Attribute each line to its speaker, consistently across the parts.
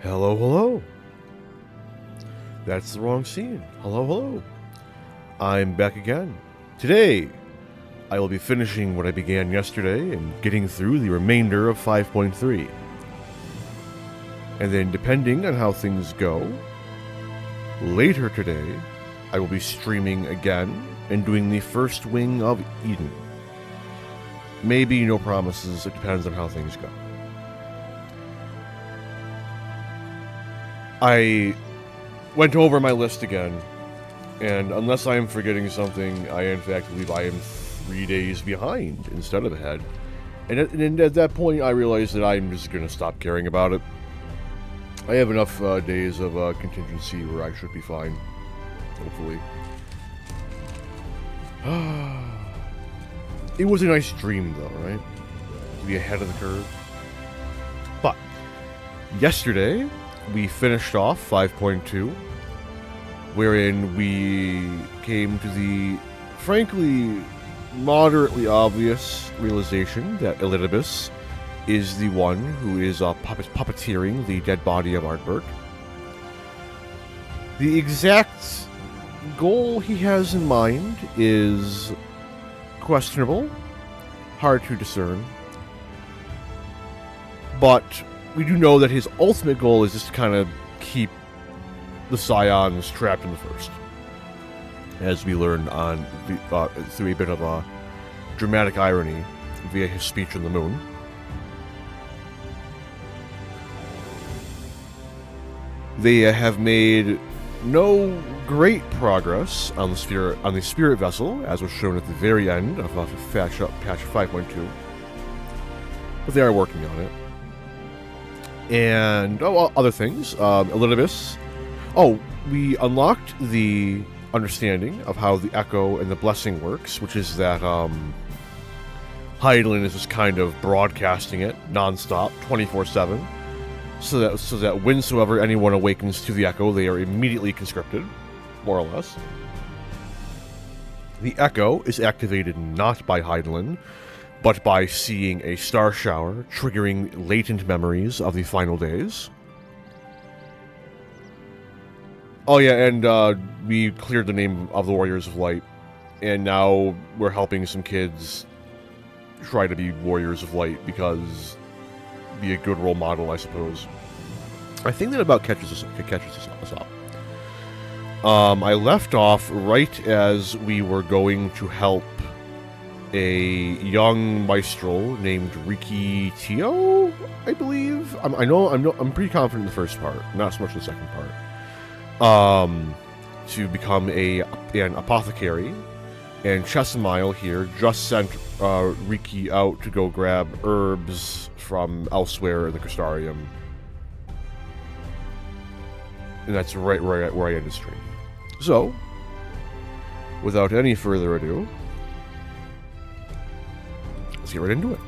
Speaker 1: Hello, hello. That's the wrong scene. Hello, hello. I'm back again. Today, I will be finishing what I began yesterday and getting through the remainder of 5.3. And then, depending on how things go, later today, I will be streaming again and doing the first wing of Eden. Maybe no promises, it depends on how things go. I went over my list again, and unless I am forgetting something, I in fact believe I am 3 days behind instead of ahead. And at that point, I realized that I'm just going to stop caring about it. I have enough days of contingency where I should be fine, hopefully. It was a nice dream, though, right? To be ahead of the curve. But yesterday, we finished off 5.2, wherein we came to the, frankly, moderately obvious realization that Elidibus is the one who is puppeteering the dead body of Artbert. The exact goal he has in mind is questionable, hard to discern, but we do know that his ultimate goal is just to kind of keep the Scions trapped in the First. As we learned on through a bit of a dramatic irony via his speech on the moon. They have made no great progress on the spirit vessel, as was shown at the very end of patch 5.2, but they are working on it. And other things. Elidibus. We unlocked the understanding of how the Echo and the Blessing works, which is that Hydaelyn is just kind of broadcasting it nonstop, 24/7, so that whensoever anyone awakens to the Echo, they are immediately conscripted, more or less. The Echo is activated not by Hydaelyn, but by seeing a star shower, triggering latent memories of the final days. Oh yeah, and we cleared the name of the Warriors of Light, and now we're helping some kids try to be Warriors of Light, because be a good role model, I suppose. I think that about catches us up. I left off right as we were going to help a young maestral named Riki Tio, I believe. I'm pretty confident in the first part, not so much the second part. To become an apothecary, and Chesimile here just sent Riki out to go grab herbs from elsewhere in the Crystarium. And that's right where I end the stream. So, without any further ado, let's get right into it.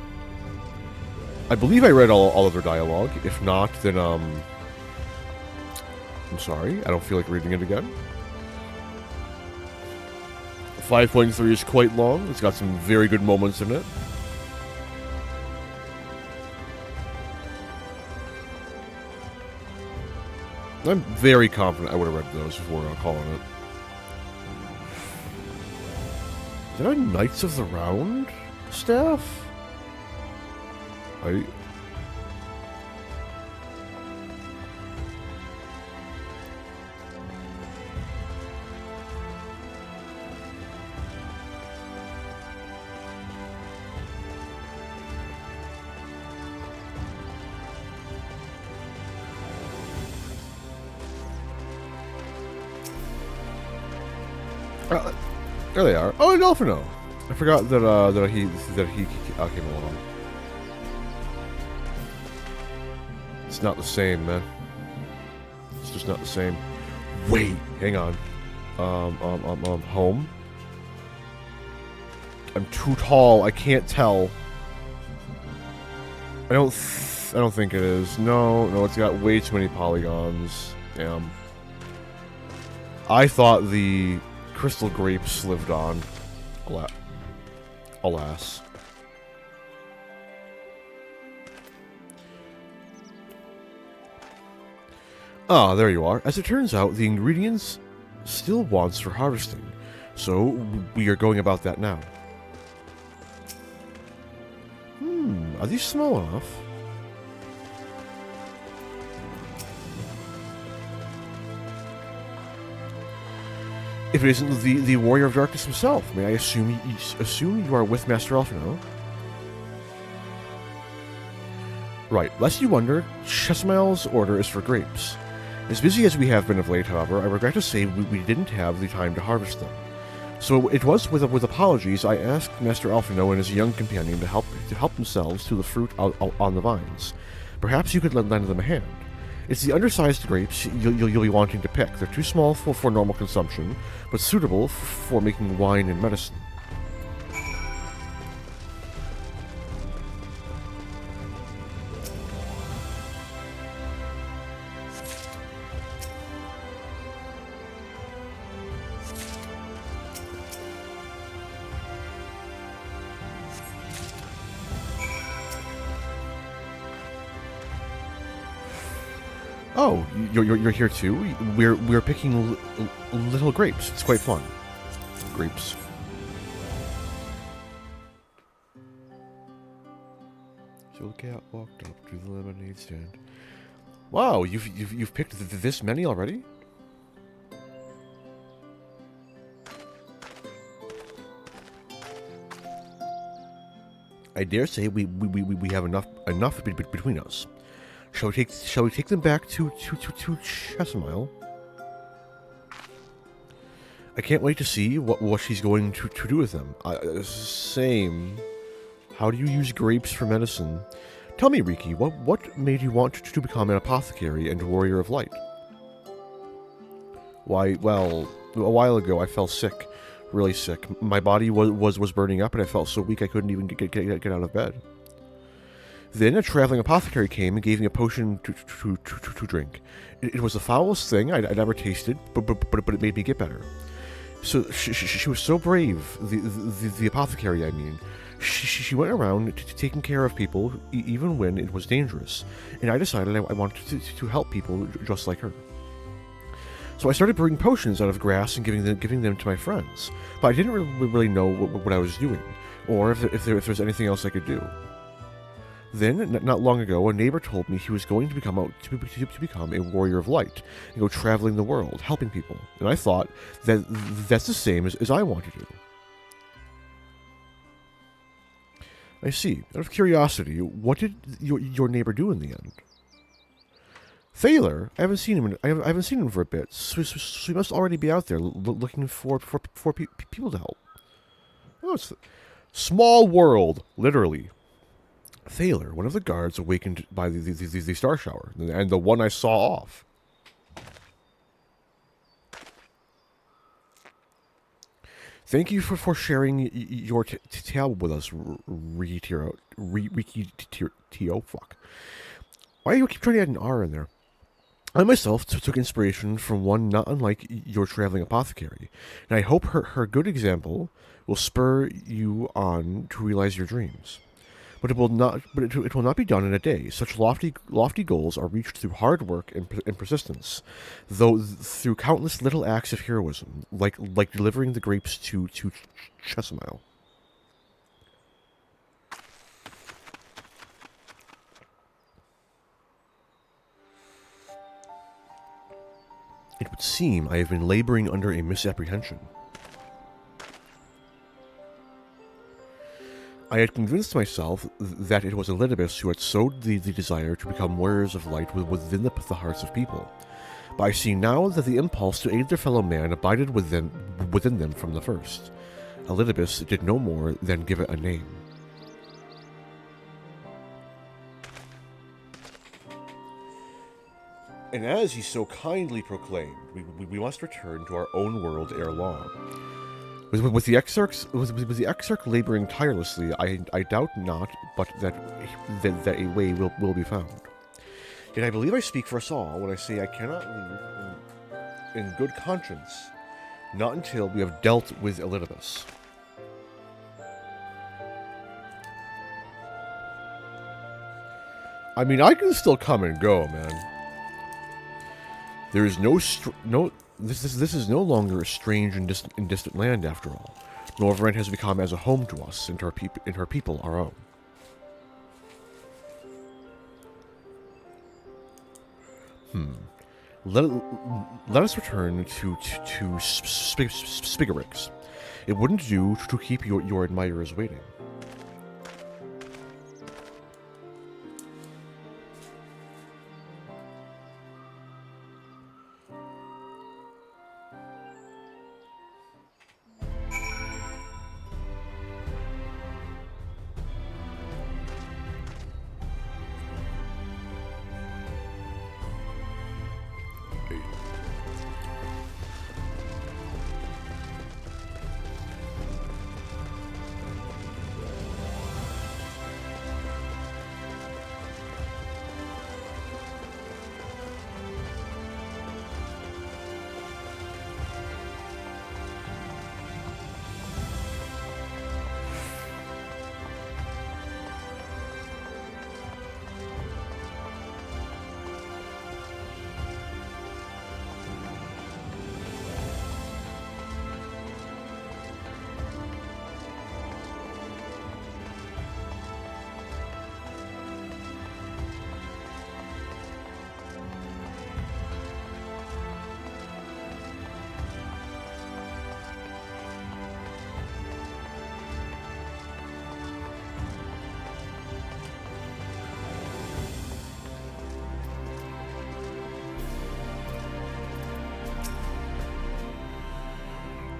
Speaker 1: I believe I read all of their dialogue. If not, then I'm sorry, I don't feel like reading it again. 5.3 is quite long. It's got some very good moments in it. I'm very confident I would have read those before calling it. Is that a Knights of the Round staff? There they are. Oh, Delphino. I forgot that he came along. It's not the same, man. It's just not the same. Wait, hang on. Home. I'm too tall. I can't tell. I don't think it is. No, it's got way too many polygons. Damn. I thought the crystal grapes lived on. Alas. Ah, there you are. As it turns out, the ingredients still wants for harvesting, so we are going about that now. Are these small enough? If it isn't the Warrior of Darkness himself, may I assume you are with Master Alphino? Right, lest you wonder, Chesmael's order is for grapes. As busy as we have been of late, however, I regret to say we didn't have the time to harvest them. So it was with apologies I asked Master Alphino and his young companion to help themselves to the fruit on the vines. Perhaps you could lend them a hand. It's the undersized grapes you'll be wanting to pick. They're too small for normal consumption, but suitable for making wine and medicine. Oh, you're here too? We're picking little grapes. It's quite fun. Grapes. So the cat walked up to the lemonade stand. Wow, you've picked this many already? I dare say we have enough between us. Shall we take them back to Chesmael? I can't wait to see what she's going to do with them. Same. How do you use grapes for medicine? Tell me, Riki, what made you want to become an apothecary and warrior of light? Why, well, a while ago I fell sick, really sick. My body was burning up, and I felt so weak I couldn't even get out of bed. Then a traveling apothecary came and gave me a potion to drink. It was the foulest thing I'd ever tasted, but it made me get better. So she was so brave, the apothecary, I mean. She went around taking care of people even when it was dangerous, and I decided I wanted to help people just like her. So I started brewing potions out of grass and giving them to my friends, but I didn't really know what I was doing, or if there's anything else I could do. Then, not long ago, a neighbor told me he was going to become a warrior of light and go traveling the world, helping people. And I thought that's the same as I want to do. I see. Out of curiosity, what did your neighbor do in the end? Thaler? I haven't seen him. I haven't seen him for a bit. So he must already be out there looking for people to help. Oh, it's small world, literally. Thaler, one of the guards awakened by the star shower, and the one I saw off. Thank you for sharing your tale with us, Riki Tio. Fuck. Why do you keep trying to add an R in there? I myself took inspiration from one not unlike your traveling apothecary, and I hope her good example will spur you on to realize your dreams. But it will not be done in a day. Such lofty goals are reached through hard work and persistence, though through countless little acts of heroism, like delivering the grapes to Chesmael. It would seem I have been laboring under a misapprehension. I had convinced myself that it was Elidibus who had sowed the desire to become warriors of light within the hearts of people. But I see now that the impulse to aid their fellow man abided within them from the first. Elidibus did no more than give it a name. And as he so kindly proclaimed, we must return to our own world ere long. With the exarch laboring tirelessly, I doubt not, but that a way will be found. Yet I believe I speak for us all when I say I cannot leave in good conscience, not until we have dealt with Elidibus. I mean, I can still come and go, man. There is this is no longer a strange and distant land after all. Norvrend has become as a home to us, and her people our own. Let us return to Spigarix. It wouldn't do to keep your admirers waiting.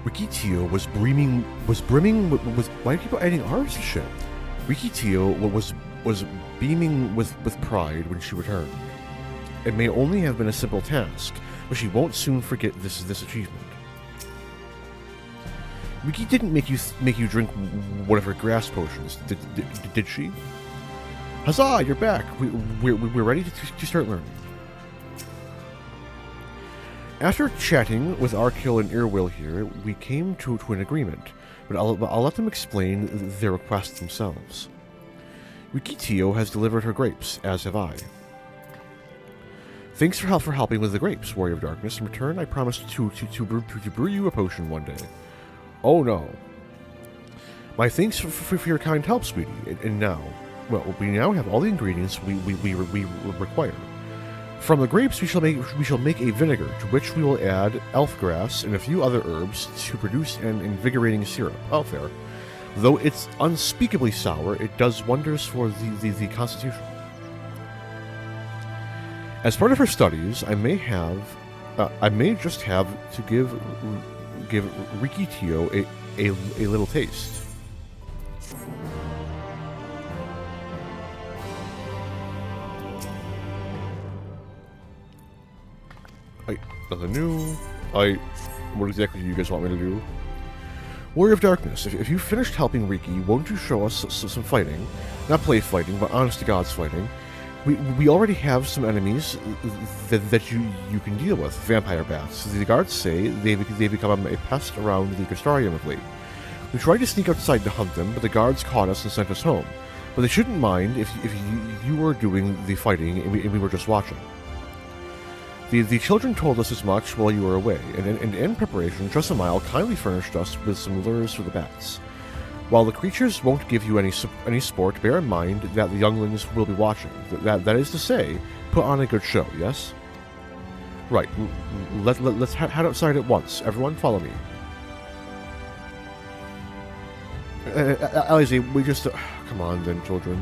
Speaker 1: Rikitio was brimming with why are people adding R's to shit? Rikitio was beaming with pride when she returned. It may only have been a simple task, but she won't soon forget this achievement. Riki didn't make you drink one of her grass potions, did she? Huzzah! You're back. We're ready to start learning. After chatting with Arkil and Irwil here, we came to an agreement, but I'll let them explain their requests themselves. Rikitio has delivered her grapes, as have I. Thanks for helping with the grapes, Warrior of Darkness. In return, I promise to brew you a potion one day. Oh no. My thanks for your kind help, sweetie. And now, well, we now have all the ingredients we require. From the grapes, we shall make a vinegar, to which we will add elf grass and a few other herbs to produce an invigorating syrup. Oh, fair. Though it's unspeakably sour, it does wonders for the constitution. As part of her studies, I may just have to give Rikitio a little taste. Nothing new. What exactly do you guys want me to do? Warrior of Darkness, if you finished helping Riki, won't you show us some fighting? Not play fighting, but honest to God's fighting. We already have some enemies that you can deal with. Vampire bats. The guards say they've become a pest around the Castarium of late. We tried to sneak outside to hunt them, but the guards caught us and sent us home. But they shouldn't mind if you were doing the fighting and we were just watching. The children told us as much while you were away, and in preparation, Tressamile kindly furnished us with some lures for the bats. While the creatures won't give you any sport, bear in mind that the younglings will be watching. That is to say, put on a good show, yes? Right, let's head outside at once. Everyone, follow me. Alize, we just... come on then, children.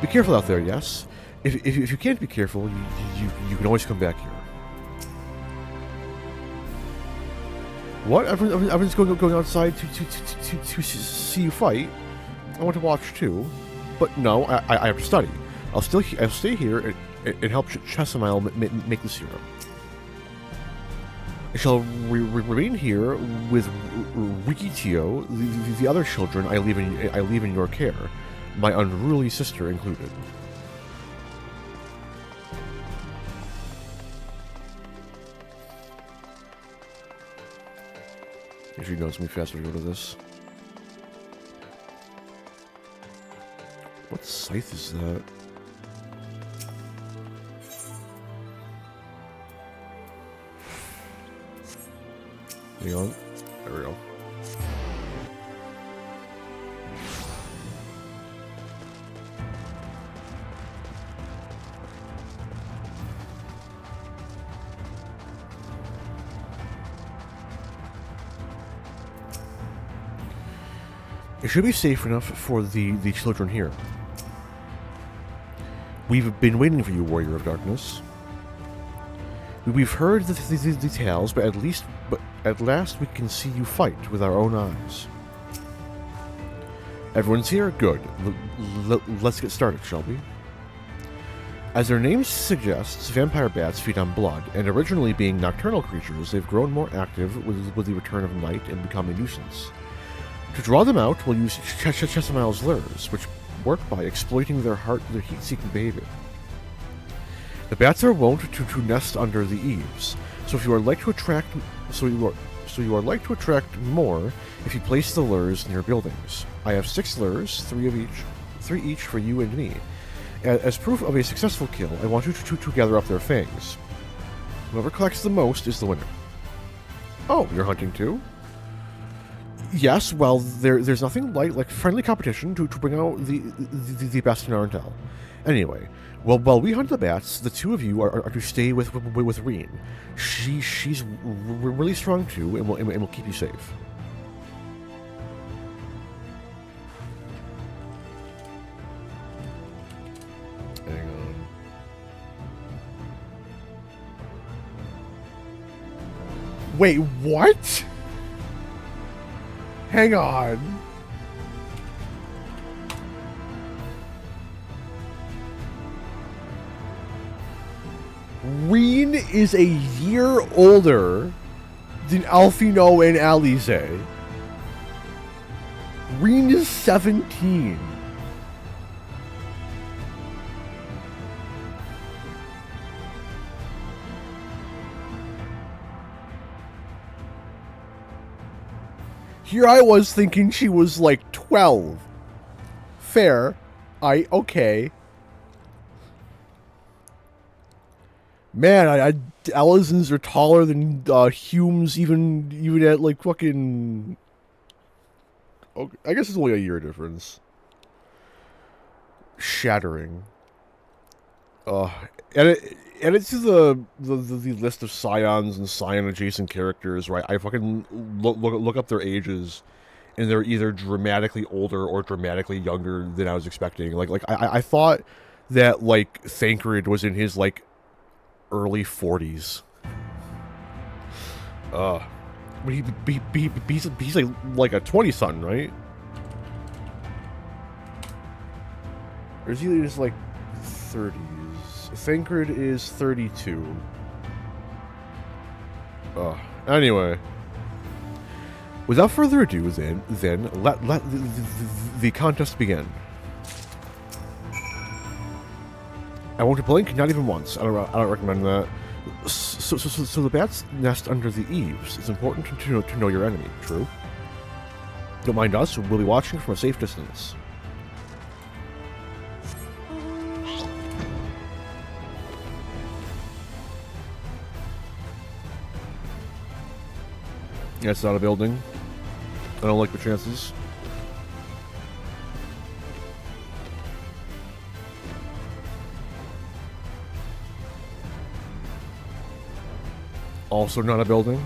Speaker 1: Be careful out there, yes? If you can't be careful, you can always come back here. What? Everyone's going outside to see you fight? I want to watch too. But no, I have to study. I'll stay here and help Chessamile make the serum. I shall remain here with Rikitio. The other children I leave in your care. My unruly sister included. If she knows me fast, we'll go to this. What scythe is that? Hang on. There we go. It should be safe enough for the children here. We've been waiting for you, Warrior of Darkness. We've heard the tales, but at last we can see you fight with our own eyes. Everyone's here? Good. Let's get started, shall we? As their name suggests, vampire bats feed on blood, and originally being nocturnal creatures, they've grown more active with the return of night and become a nuisance. To draw them out, we'll use Chessamile's lures, which work by exploiting their heat-seeking behavior. The bats are wont to nest under the eaves, so you are like to attract more if you place the lures near buildings. I have 6 lures, 3 each for you and me. As proof of a successful kill, I want you to gather up their fangs. Whoever collects the most is the winner. Oh, you're hunting too? Yes, well, there's nothing like friendly competition to bring out the best in our intel. Anyway, well, while we hunt the bats, the 2 of you are to stay with Reen. She's really strong too, and will keep you safe. Hang on. Wait, what? Hang on. Reen is a year older than Alfino and Alize. Reen is 17. Here I was thinking she was like 12. Fair. Okay. Man, Alizans are taller than Humes even at like fucking... Okay, I guess it's only a year difference. Shattering. Add it to the list of Scions and Scion adjacent characters, right? I fucking look up their ages, and they're either dramatically older or dramatically younger than I was expecting. I thought that like Thancred was in his like early 40s. But he's like a 20-something, right? Or is he just like 30s? Thancred is 32. Anyway. Without further ado, then let the contest begin. I won't blink, not even once. I don't recommend that. So the bats nest under the eaves. It's important to know your enemy. True. Don't mind us. We'll be watching from a safe distance. Yeah, it's not a building. I don't like the chances. Also not a building.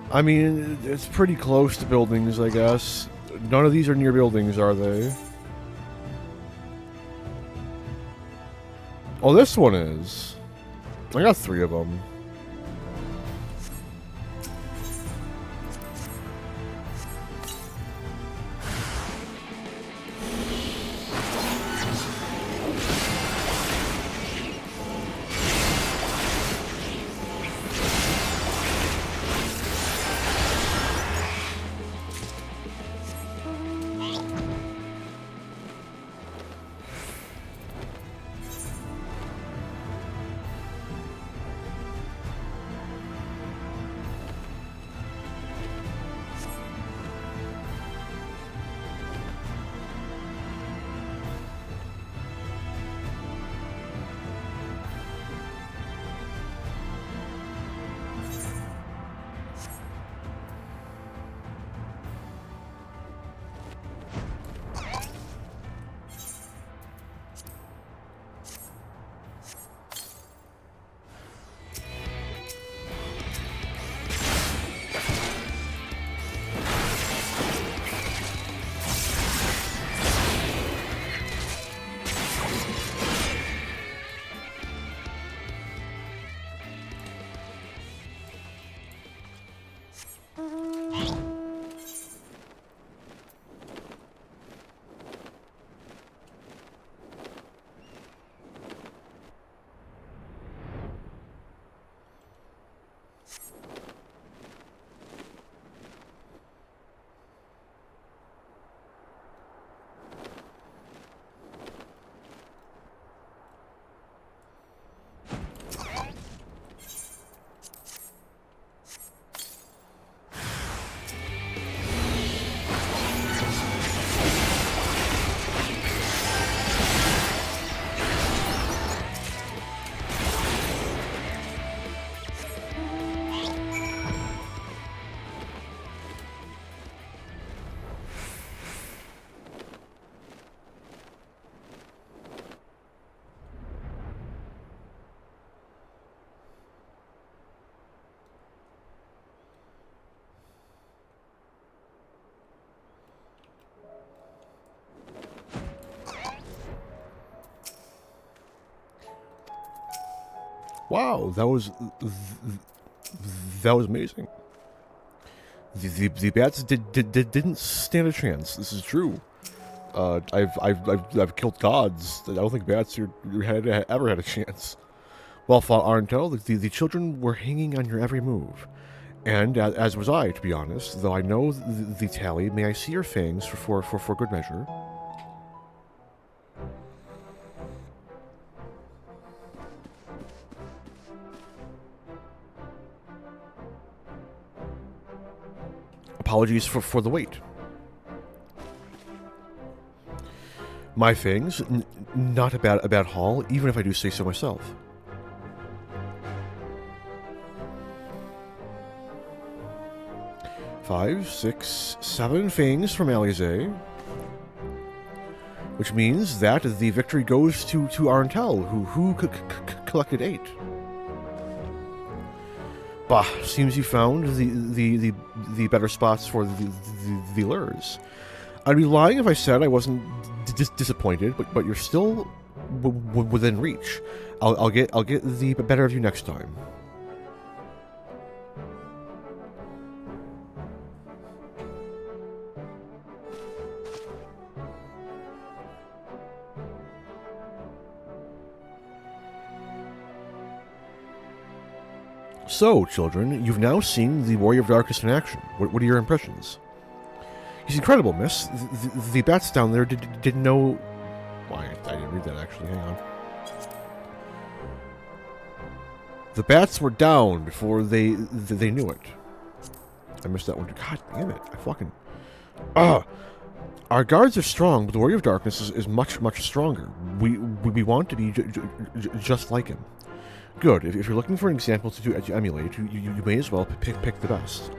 Speaker 1: I mean, it's pretty close to buildings, I guess. None of these are near buildings, are they? Oh, this one is. I got 3 of them. Wow, that was amazing. The bats didn't stand a chance. This is true. I've killed gods. I don't think bats ever had a chance. Well fought, Arntel. The children were hanging on your every move. And as was I, to be honest, though I know the tally, may I see your fangs for good measure? Apologies for the wait. My fangs, not a bad haul, even if I do say so myself. Five, six, seven fangs from Alize, which means that the victory goes to Arntel, who collected 8. Bah, seems you found the better spots for the lures. I'd be lying if I said I wasn't disappointed, but you're still within reach. I'll get the better of you next time. So, children, you've now seen the Warrior of Darkness in action. What are your impressions? He's incredible, miss. The bats down there didn't know... Why, I didn't read that, actually. Hang on. The bats were down before they knew it. I missed that one. God damn it. I fucking... Our guards are strong, but the Warrior of Darkness is much stronger. We want to be just like him. Good. If you're looking for an example to emulate, you may as well pick the best.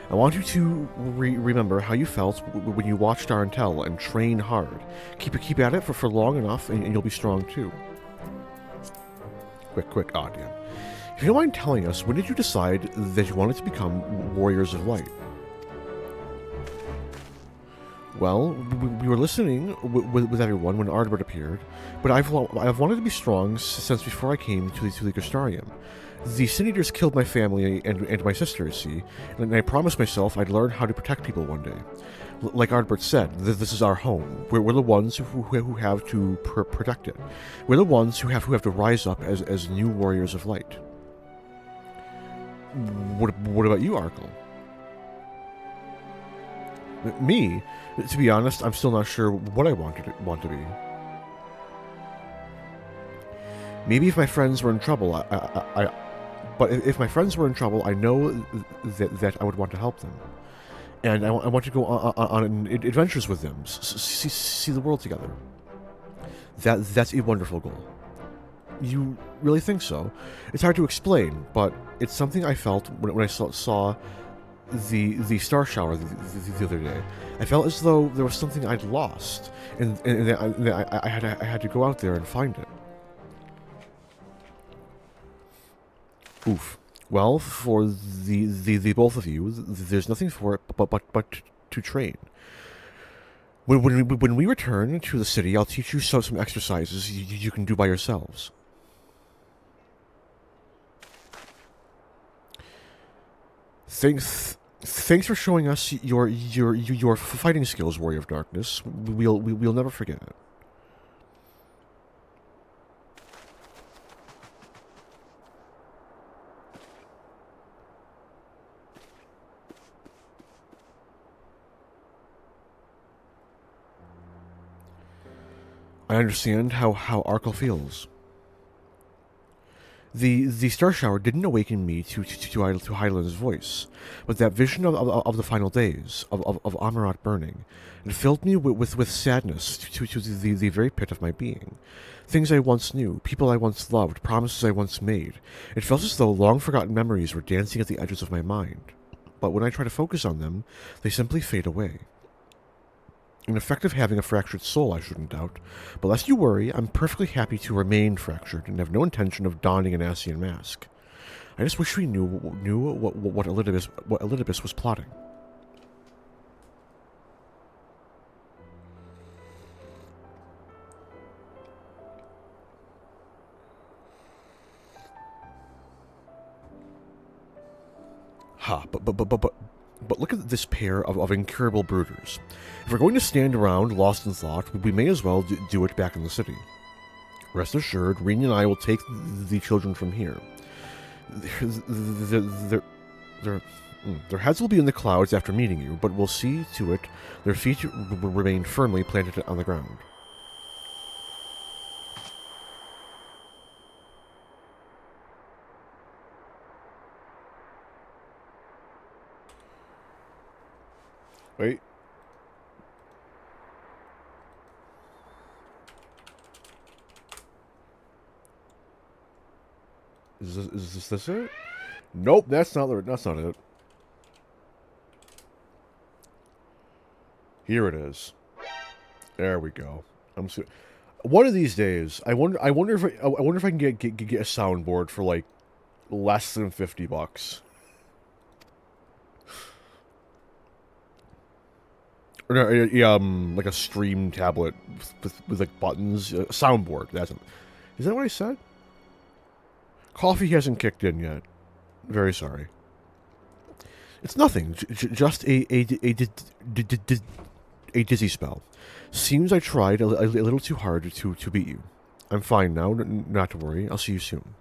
Speaker 1: I want you to remember how you felt when you watched Arntel and train hard. Keep at it for long enough, and you'll be strong too. Quick. Aw, damn. If you don't mind telling us, when did you decide that you wanted to become Warriors of Light? Well, we were listening with everyone when Ardbert appeared, but I've wanted to be strong since before I came to the Gustarium. The Sin Eaters killed my family and my sister, see, and I promised myself I'd learn how to protect people one day. Like Ardbert said, this is our home. We're the ones who have to protect it. We're the ones who have to rise up as new Warriors of Light. What about you, Arkle? Me? To be honest, I'm still not sure what I want to be. Maybe if my friends were in trouble, but if my friends were in trouble, I know that I would want to help them. And I want to go on adventures with them, see the world together. That's a wonderful goal. You really think so? It's hard to explain, but it's something I felt when I saw the star shower the other day. I felt as though there was something I'd lost, and I had to go out there and find it. Oof. Well, for the both of you, there's nothing for it but to train. When we return to the city, I'll teach you some exercises you can do by yourselves. Thanks for showing us your fighting skills, Warrior of Darkness. We'll never forget it. I understand how Arkle feels. The star shower didn't awaken me to Hyland's voice, but that vision of the final days, of Amarat burning, it filled me with sadness to the very pit of my being. Things I once knew, people I once loved, promises I once made. It felt as though long-forgotten memories were dancing at the edges of my mind. But when I try to focus on them, they simply fade away. An effect of having a fractured soul, I shouldn't doubt. But lest you worry, I'm perfectly happy to remain fractured and have no intention of donning an Ascian mask. I just wish we knew what Elidibus was plotting. Ha, but look at this pair of incurable brooders. If we're going to stand around lost in thought, we may as well do it back in the city. Rest assured, Rini and I will take the children from here. Their heads will be in the clouds after meeting you, but we'll see to it their feet remain firmly planted on the ground. Wait. Is this it? Nope, that's not it. Here it is. There we go. One of these days, I wonder if I can get a soundboard for like less than $50. Or no, like a stream tablet with like buttons, soundboard. Is that what I said? Coffee hasn't kicked in yet. Very sorry. It's nothing. Just a dizzy spell. Seems I tried a little too hard to beat you. I'm fine now. Not to worry. I'll see you soon.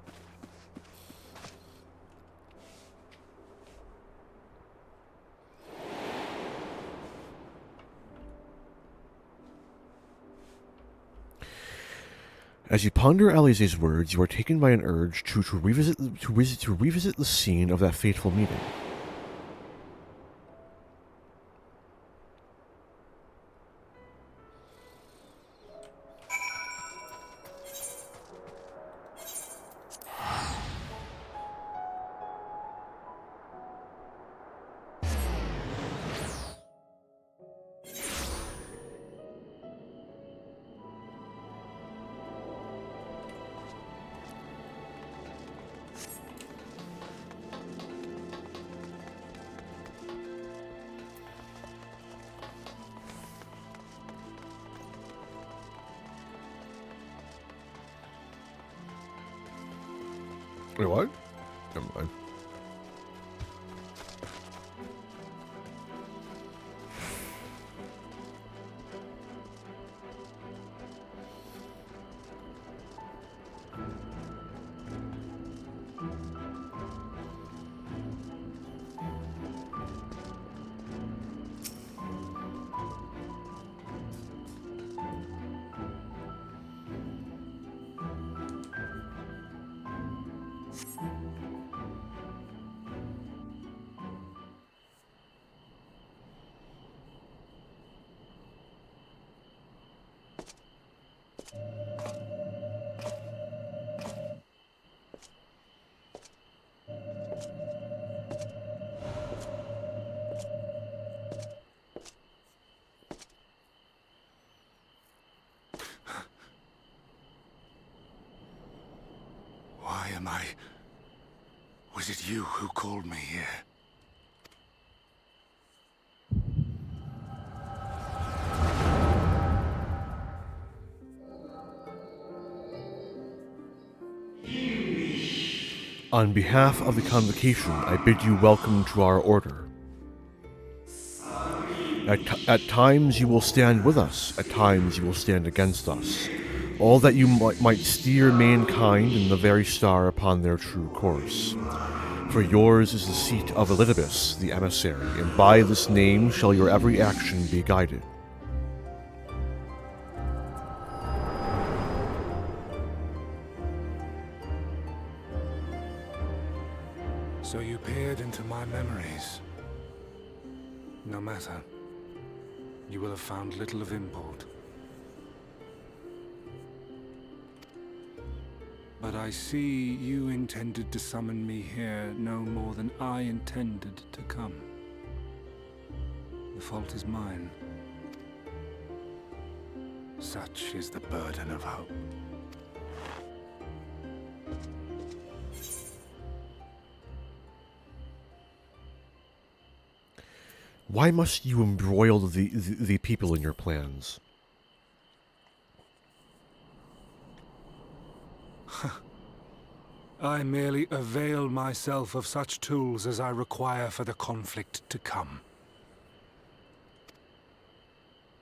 Speaker 1: As you ponder Alize's words, you are taken by an urge to revisit the scene of that fateful meeting. Wait, what? Never mind.
Speaker 2: Why am I... Was it you who called me here?
Speaker 1: On behalf of the Convocation, I bid you welcome to our order. At times you will stand with us, at times you will stand against us. All that you might steer mankind in the very star upon their true course. For yours is the seat of Elidibus, the emissary, and by this name shall your every action be guided.
Speaker 2: So you peered into my memories. No matter. You will have found little of import. But I see you intended to summon me here no more than I intended to come. The fault is mine. Such is the burden of hope.
Speaker 1: Why must you embroil the people in your plans?
Speaker 2: I merely avail myself of such tools as I require for the conflict to come.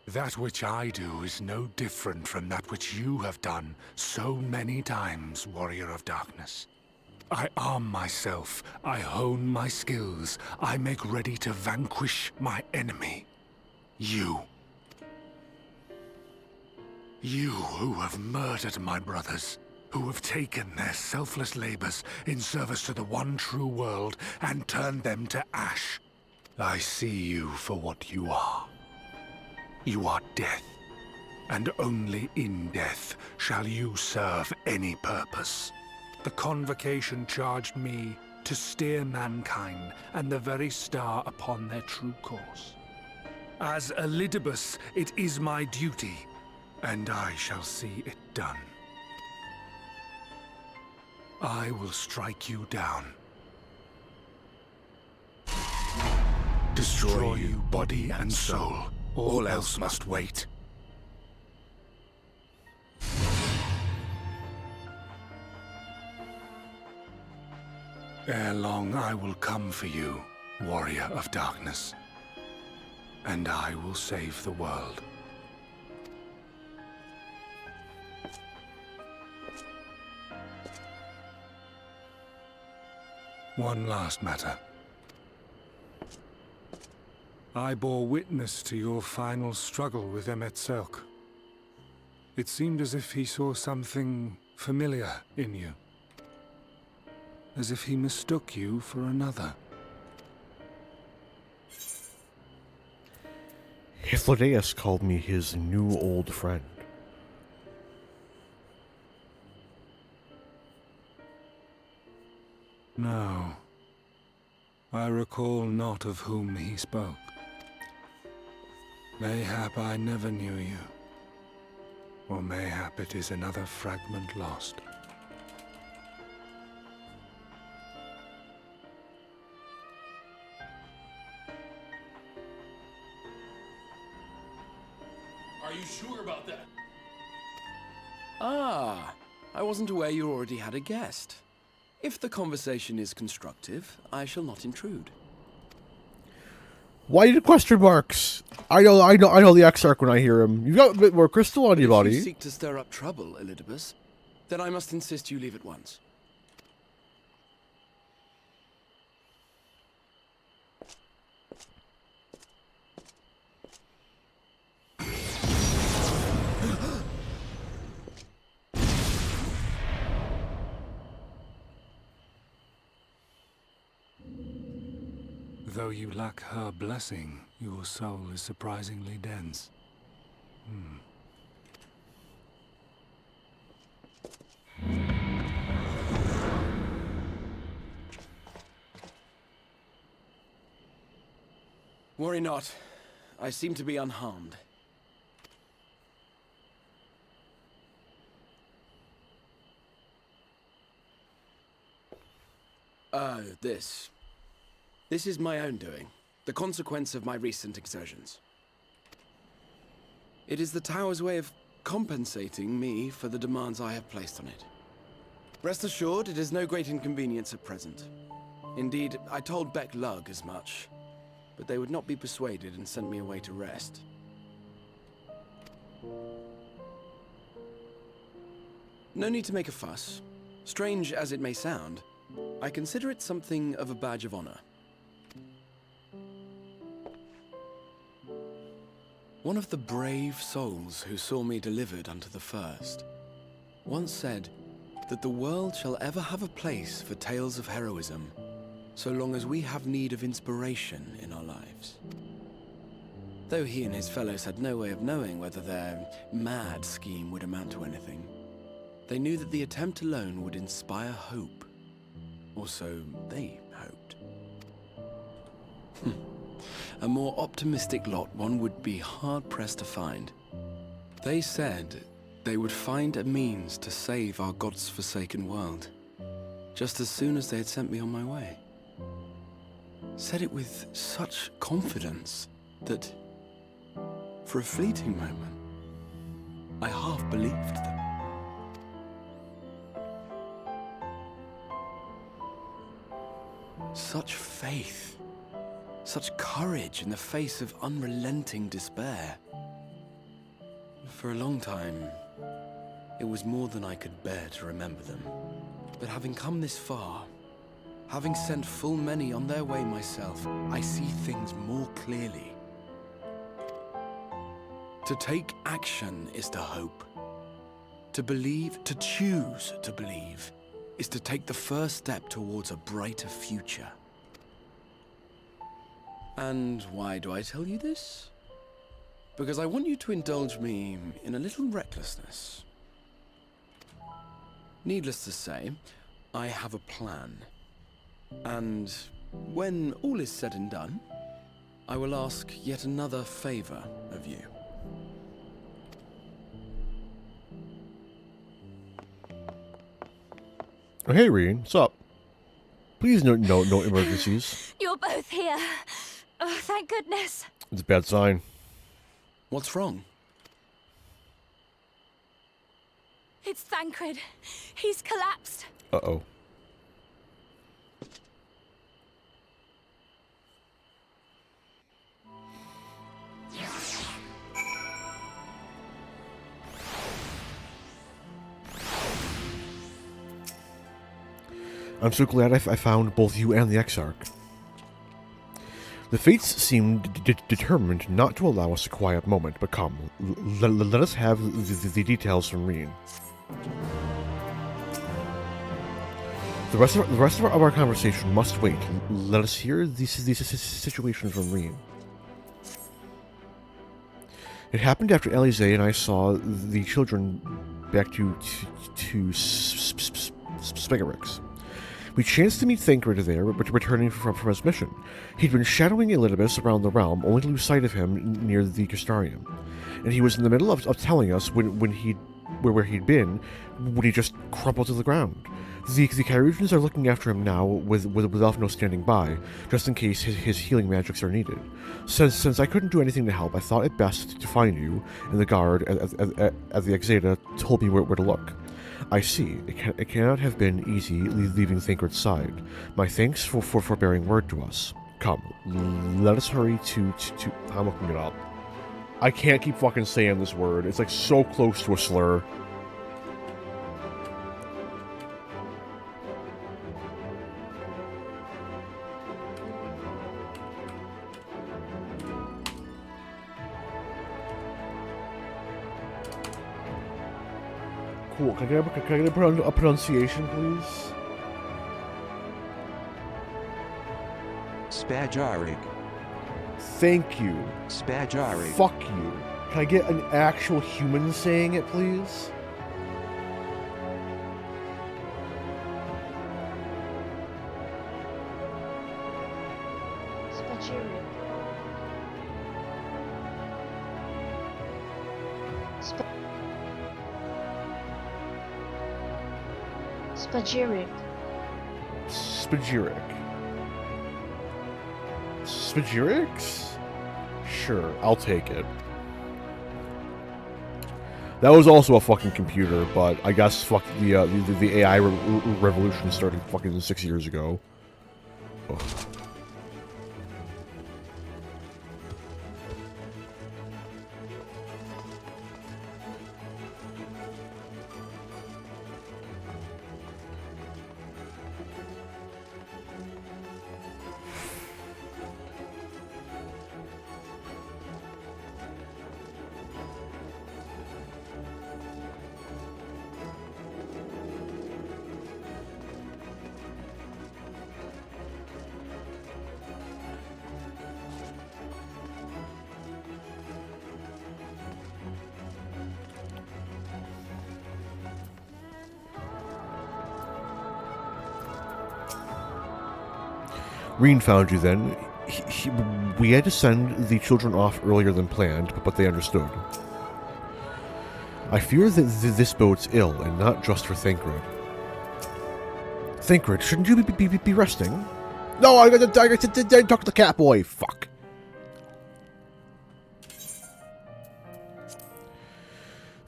Speaker 2: That which I do is no different from that which you have done so many times, Warrior of Darkness. I arm myself, I hone my skills, I make ready to vanquish my enemy. You. You who have murdered my brothers, who have taken their selfless labors in service to the one true world and turned them to ash. I see you for what you are. You are death, and only in death shall you serve any purpose. The Convocation charged me to steer mankind and the very star upon their true course. As Elidibus, it is my duty, and I shall see it done. I will strike you down. Destroy you, body and soul. All else must wait. Ere long I will come for you, Warrior of Darkness. And I will save the world. One last matter. I bore witness to your final struggle with Emet-Selch. It seemed as if he saw something familiar in you. As if he mistook you for another.
Speaker 1: Hythlodaeus called me his new old friend.
Speaker 2: No. I recall not of whom he spoke. Mayhap I never knew you. Or mayhap it is another fragment lost.
Speaker 3: Are you sure about that?
Speaker 4: Ah, I wasn't aware you already had a guest. If the conversation is constructive, I shall not intrude.
Speaker 1: Why the question marks? I know the Exarch when I hear him. You've got a bit more crystal on you,
Speaker 4: If
Speaker 1: buddy.
Speaker 4: you seek to stir up trouble, Elidibus, then I must insist you leave at once.
Speaker 2: Though you lack her blessing, your soul is surprisingly dense.
Speaker 4: Worry not. I seem to be unharmed. This is my own doing. The consequence of my recent exertions. It is the Tower's way of compensating me for the demands I have placed on it. Rest assured, it is no great inconvenience at present. Indeed, I told Beck Lug as much, but they would not be persuaded and sent me away to rest. No need to make a fuss. Strange as it may sound, I consider it something of a badge of honor. One of the brave souls who saw me delivered unto the First once said that the world shall ever have a place for tales of heroism so long as we have need of inspiration in our lives. Though he and his fellows had no way of knowing whether their mad scheme would amount to anything, they knew that the attempt alone would inspire hope. Or so they hoped. A more optimistic lot one would be hard-pressed to find. They said they would find a means to save our God's forsaken world, just as soon as they had sent me on my way. Said it with such confidence that, for a fleeting moment, I half believed them. Such faith. Such courage in the face of unrelenting despair. For a long time, it was more than I could bear to remember them. But having come this far, having sent full many on their way myself, I see things more clearly. To take action is to hope. To believe, to choose to believe, is to take the first step towards a brighter future. And why do I tell you this? Because I want you to indulge me in a little recklessness. Needless to say, I have a plan. And when all is said and done, I will ask yet another favor of you.
Speaker 1: Oh, hey, Reen, what's up? Please, no emergencies.
Speaker 5: You're both here. Oh, thank goodness.
Speaker 1: It's a bad sign.
Speaker 4: What's wrong?
Speaker 5: It's Thancred. He's collapsed.
Speaker 1: Uh-oh. I'm so glad I found both you and the Exarch. The fates seem determined not to allow us a quiet moment, but come, let us have the details from Reen. The rest of our conversation must wait. Let us hear the situation from Reen. It happened after Alize and I saw the children back to Spigarix. We chanced to meet Thancred there, returning from his mission. He'd been shadowing Elidibus around the realm, only to lose sight of him near the Castarium. And he was in the middle of telling us where he'd been, when he just crumpled to the ground. The Kyrusians are looking after him now, with Elfno standing by, just in case his healing magics are needed. Since I couldn't do anything to help, I thought it best to find you, and the guard at the Exada told me where to look. I see. It cannot have been easy leaving Thancred's side. My thanks for bearing word to us. Come, let us hurry to... I'm looking it up. I can't keep fucking saying this word. It's like so close to a slur. Cool. Can I get a pronunciation, please?
Speaker 6: Spajaric.
Speaker 1: Thank you.
Speaker 6: Spajaric.
Speaker 1: Fuck you. Can I get an actual human saying it, please?
Speaker 7: Spajaric. Spajaric.
Speaker 1: Spajiric. Spajirix? Sure, I'll take it. That was also a fucking computer, but I guess fuck the AI revolution started fucking 6 years ago. Ugh. Reen found you then. We had to send the children off earlier than planned, but they understood. I fear that this bodes ill, and not just for Thancred. Thancred, shouldn't you be resting? No, I gotta talk to the cat boy. Fuck.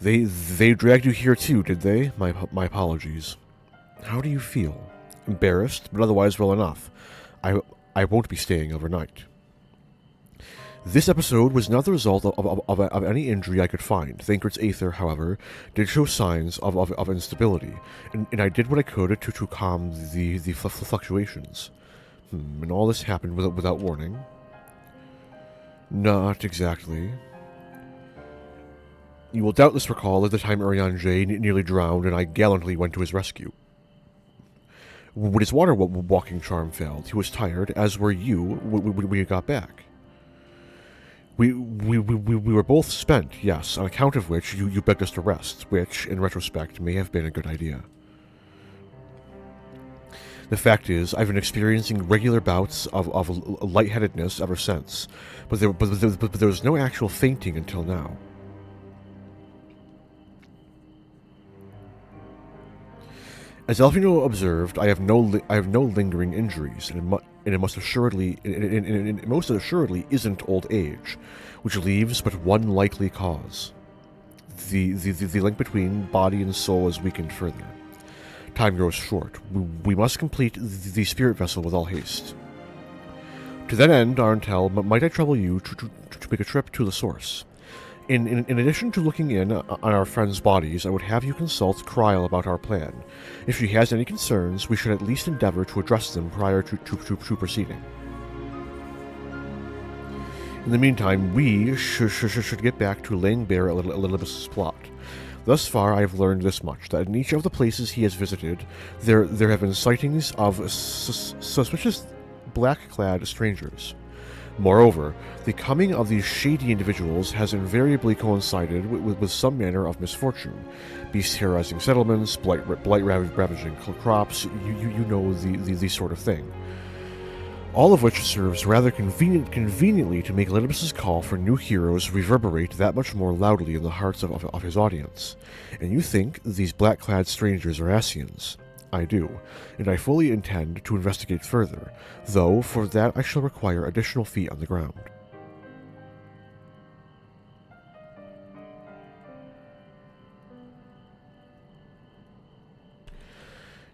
Speaker 1: They dragged you here too, did they? My apologies. How do you feel? Embarrassed, but otherwise well enough. I won't be staying overnight. This episode was not the result of any injury I could find. Thancred's aether, however, did show signs of instability, and I did what I could to calm the fluctuations. And all this happened without warning? Not exactly. You will doubtless recall at the time Urianger nearly drowned and I gallantly went to his rescue. When his water walking charm failed, he was tired, as were you when we got back. We were both spent, yes, on account of which you begged us to rest, which, in retrospect, may have been a good idea. The fact is, I've been experiencing regular bouts of lightheadedness ever since, but there was no actual fainting until now. As Elfino observed, I have no lingering injuries, and it most assuredly isn't old age, which leaves but one likely cause. The link between body and soul is weakened further. Time grows short. We must complete the spirit vessel with all haste. To that end, Arntel, might I trouble you to make a trip to the source? In addition to looking in on our friends' bodies, I would have you consult Kryl about our plan. If she has any concerns, we should at least endeavor to address them prior to proceeding. In the meantime, we should get back to laying bare Elizabeth's plot. Thus far, I have learned this much, that in each of the places he has visited, there have been sightings of suspicious black-clad strangers. Moreover, the coming of these shady individuals has invariably coincided with some manner of misfortune. Beasts terrorizing settlements, blight ravaging crops, you know the sort of thing. All of which serves rather conveniently to make Elidibus's call for new heroes reverberate that much more loudly in the hearts of his audience. And you think these black-clad strangers are Ascians? I do, and I fully intend to investigate further, though for that I shall require additional feet on the ground.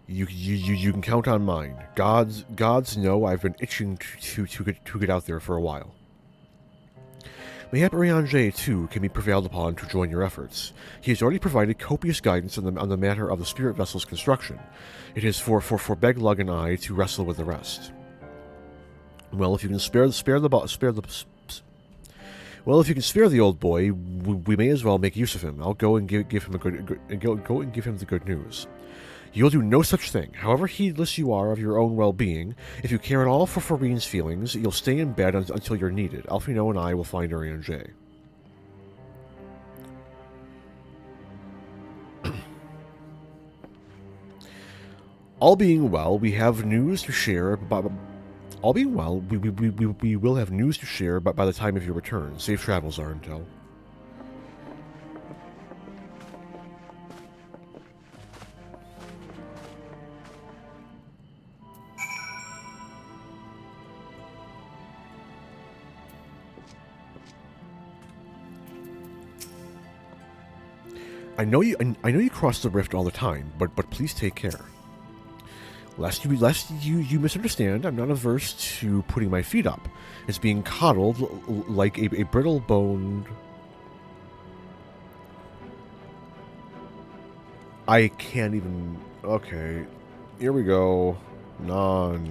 Speaker 1: You can count on mine. Gods know I've been itching to get out there for a while. Mayhap Urianger, too, can be prevailed upon to join your efforts. He has already provided copious guidance on the matter of the spirit vessel's construction. It is for Beglug and I to wrestle with the rest. Well, if you can spare the old boy, we may as well make use of him. I'll go and give him the good news. You'll do no such thing. However heedless you are of your own well-being, if you care at all for Farin's feelings, you'll stay in bed until you're needed. Alfino and I will find Urianger. All being well, we have news to share. All being well, we will have news to share by the time of your return. Safe travels, Arntel. I know you cross the rift all the time, but please take care. Lest you misunderstand, I'm not averse to putting my feet up. It's being coddled like a brittle-boned... I can't even... Okay, here we go. Non-age...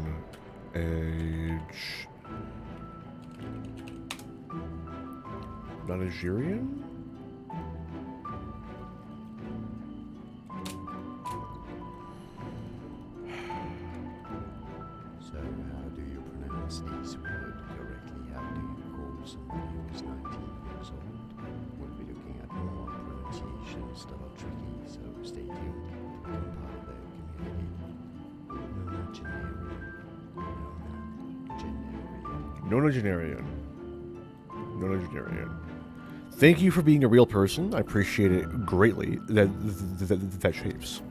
Speaker 1: Non-Nigerian?
Speaker 6: This word correctly. How do you call somebody who is 19 years old? We'll be looking at more pronunciations that are tricky, so stay tuned to become part of their community.
Speaker 1: Nonagenarian. Thank you for being a real person. I appreciate it greatly. That shapes.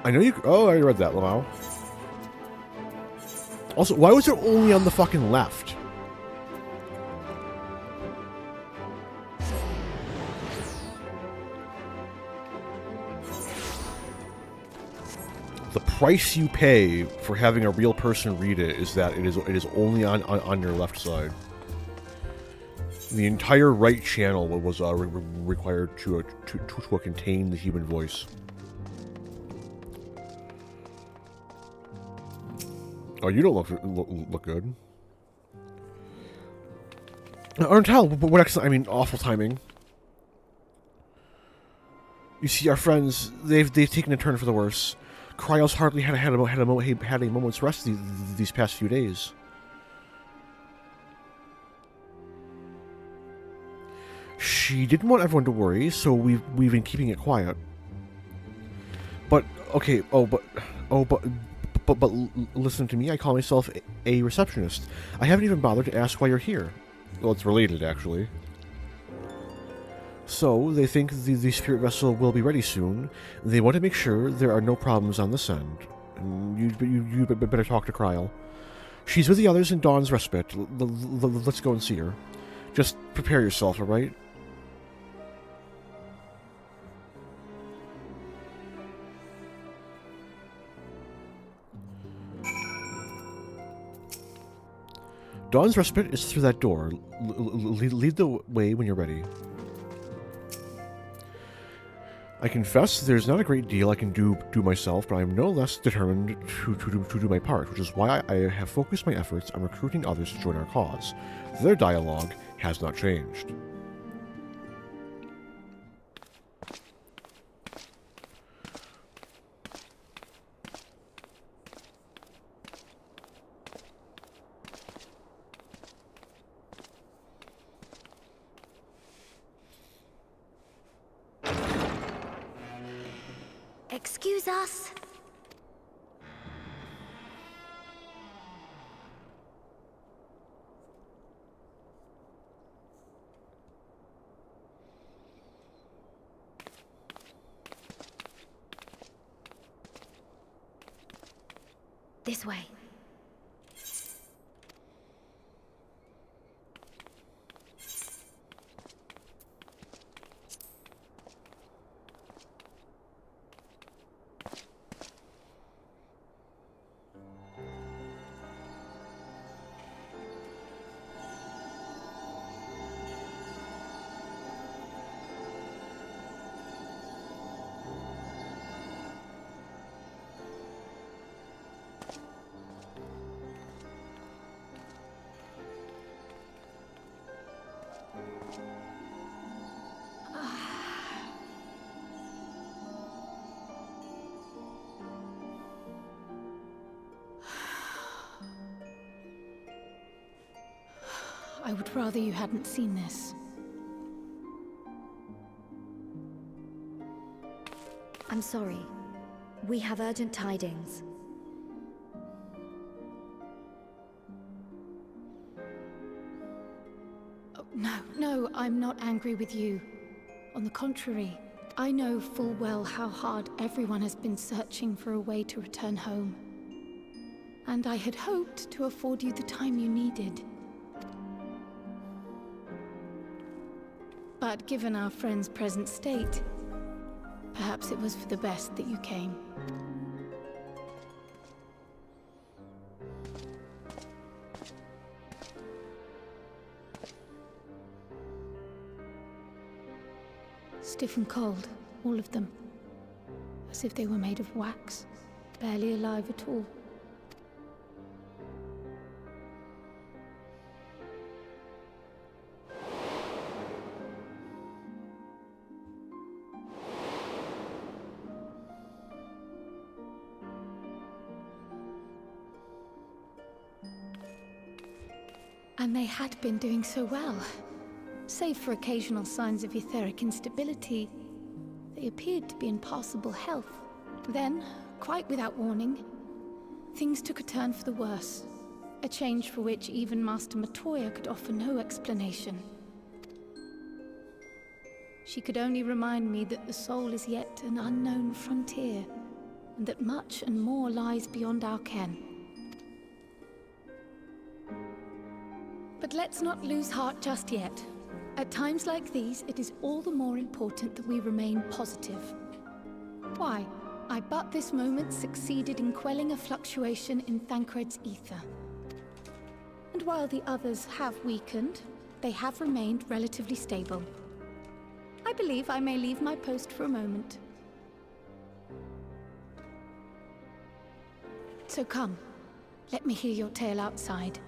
Speaker 1: I know you... Oh, I read that, Lamau. Also, why was it only on the fucking left? The price you pay for having a real person read it is that it is only on your left side. The entire right channel was required to contain the human voice. Oh, you don't look good. Arntel, what excellent, I mean, awful timing. You see, our friends, they've taken a turn for the worse. Cryos hardly had a moment's rest these past few days. She didn't want everyone to worry, so we've been keeping it quiet. But okay, but listen to me. I call myself a receptionist. I haven't even bothered to ask why you're here. Well, it's related, actually. So, they think the spirit vessel will be ready soon. They want to make sure there are no problems on this end. You better talk to Kryl. She's with the others in Dawn's respite. Let's go and see her. Just prepare yourself, alright? Dawn's respite is through that door. Lead the way when you're ready. I confess there's not a great deal I can do myself, but I am no less determined to do my part, which is why I have focused my efforts on recruiting others to join our cause. Their dialogue has not changed.
Speaker 5: Excuse us. This way.
Speaker 8: I would rather you hadn't seen this.
Speaker 5: I'm sorry. We have urgent tidings.
Speaker 8: Oh, no, I'm not angry with you. On the contrary, I know full well how hard everyone has been searching for a way to return home. And I had hoped to afford you the time you needed. But given our friend's present state, perhaps it was for the best that you came. Stiff and cold, all of them. As if they were made of wax, barely alive at all. And they had been doing so well. Save for occasional signs of etheric instability, they appeared to be in passable health. Then, quite without warning, things took a turn for the worse. A change for which even Master Matoya could offer no explanation. She could only remind me that the soul is yet an unknown frontier, and that much and more lies beyond our ken. But let's not lose heart just yet. At times like these, it is all the more important that we remain positive. Why? I but this moment succeeded in quelling a fluctuation in Thancred's ether. And while the others have weakened, they have remained relatively stable. I believe I may leave my post for a moment. So come, let me hear your tale outside.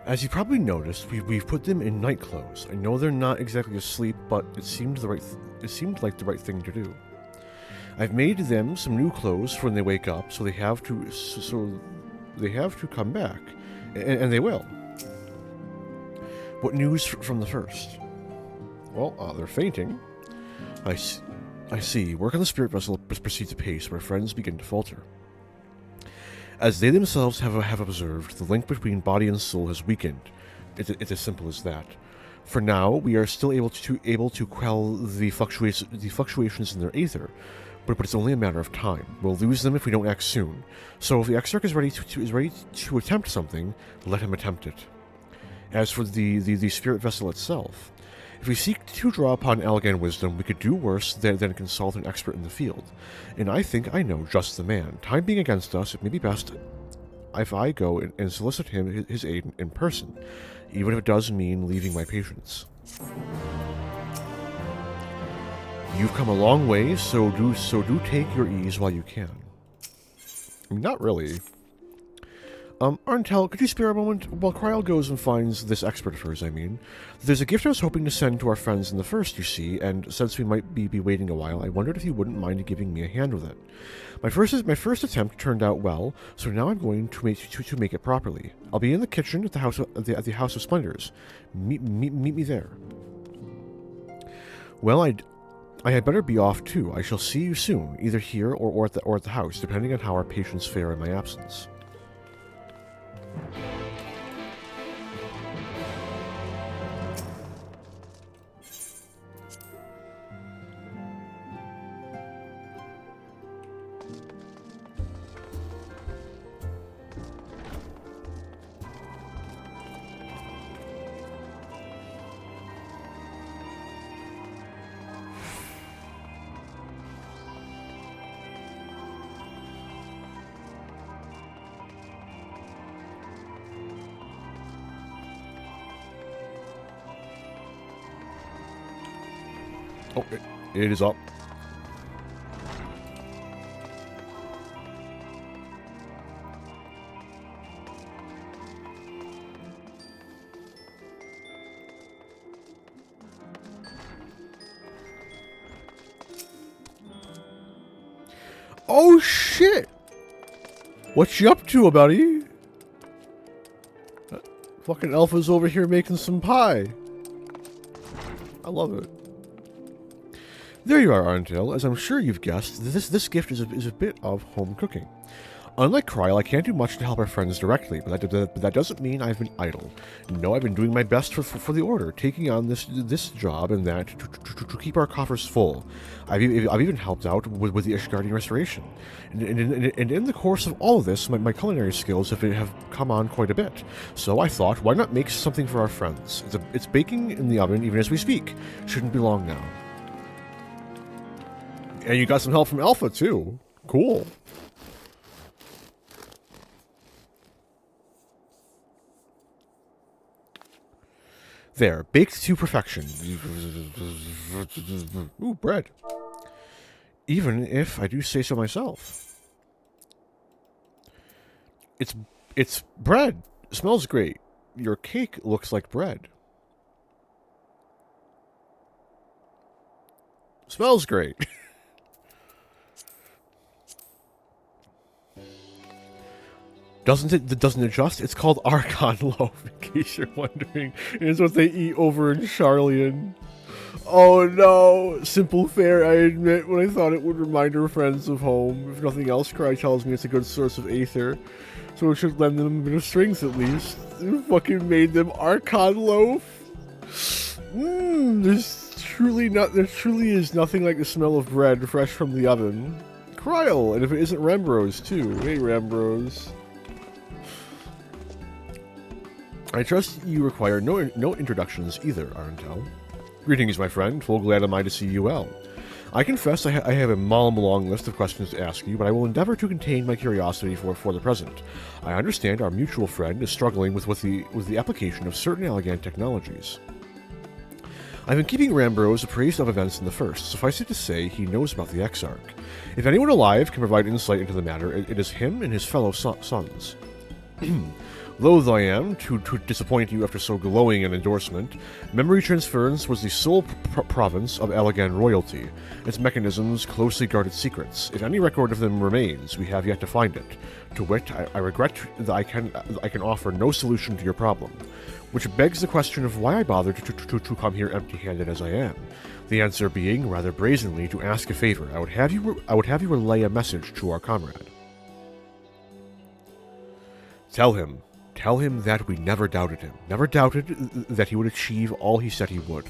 Speaker 1: As you probably noticed, we've put them in night clothes. I know they're not exactly asleep, but it seemed like the right thing to do. I've made them some new clothes for when they wake up, so they have to come back, and they will. What news from the first? Well, they're fainting. I see. Work on the spirit vessel proceeds apace, where friends begin to falter. As they themselves have observed, the link between body and soul has weakened. It's as simple as that. For now, we are still able to quell the fluctuations in their aether, but it's only a matter of time. We'll lose them if we don't act soon. So if the Exarch is ready to attempt something, let him attempt it. As for the spirit vessel itself, if we seek to draw upon Allegan wisdom, we could do worse than consult an expert in the field. And I think I know just the man. Time being against us, it may be best if I go and solicit his aid in person, even if it does mean leaving my patients. You've come a long way, so do take your ease while you can. I mean, not really. Arntel, could you spare a moment while Kryl goes and finds this expert of hers, I mean? There's a gift I was hoping to send to our friends in the first, you see, and since we might be waiting a while, I wondered if you wouldn't mind giving me a hand with it. My first attempt turned out well, so now I'm going to make it properly. I'll be in the kitchen at the House of Splendors. Meet me there. Well, I had better be off too. I shall see you soon, either here or at the house, depending on how our patients fare in my absence. Oh, it is up. Oh shit! What you up to, buddy? Fucking Alpha's over here making some pie. I love it. There you are, Arntel. As I'm sure you've guessed, this gift is a bit of home cooking. Unlike Kryl, I can't do much to help our friends directly, but that doesn't mean I've been idle. No, I've been doing my best for the Order, taking on this job and that to keep our coffers full. I've even helped out with the Ishgardian restoration. And in the course of all of this, my culinary skills have come on quite a bit. So I thought, why not make something for our friends? It's baking in the oven even as we speak. Shouldn't be long now. And you got some help from Alpha, too. Cool. There, baked to perfection. Ooh, bread. Even if I do say so myself. It's bread. It smells great. Your cake looks like bread. Smells great. Doesn't it just? It's called Archon loaf, in case you're wondering. And it's what they eat over in Charlian. Oh no! Simple fare, I admit, when I thought it would remind her friends of home. If nothing else, Cry tells me it's a good source of aether, so it should lend them a bit of strength at least. It fucking made them Archon loaf. There truly is nothing like the smell of bread fresh from the oven. Kryl, and if it isn't Rambros too. Hey Rambros. I trust you require no introductions either, Arentel. Greetings, my friend. Full glad am I to see you well. I confess I have a long list of questions to ask you, but I will endeavor to contain my curiosity for the present. I understand our mutual friend is struggling with the application of certain Elegant technologies. I've been keeping Rambros appraised of events in the First. Suffice it to say, he knows about the Exarch. If anyone alive can provide insight into the matter, it is him and his fellow sons. Loath I am to disappoint you after so glowing an endorsement. Memory transference was the sole province of Elegant royalty, its mechanisms closely guarded secrets. If any record of them remains, we have yet to find it. To wit, I regret that I can offer no solution to your problem, which begs the question of why I bothered to come here empty-handed as I am. The answer being, rather brazenly, to ask a favor. I would have you relay a message to our comrade. Tell him that we never doubted him. Never doubted that he would achieve all he said he would.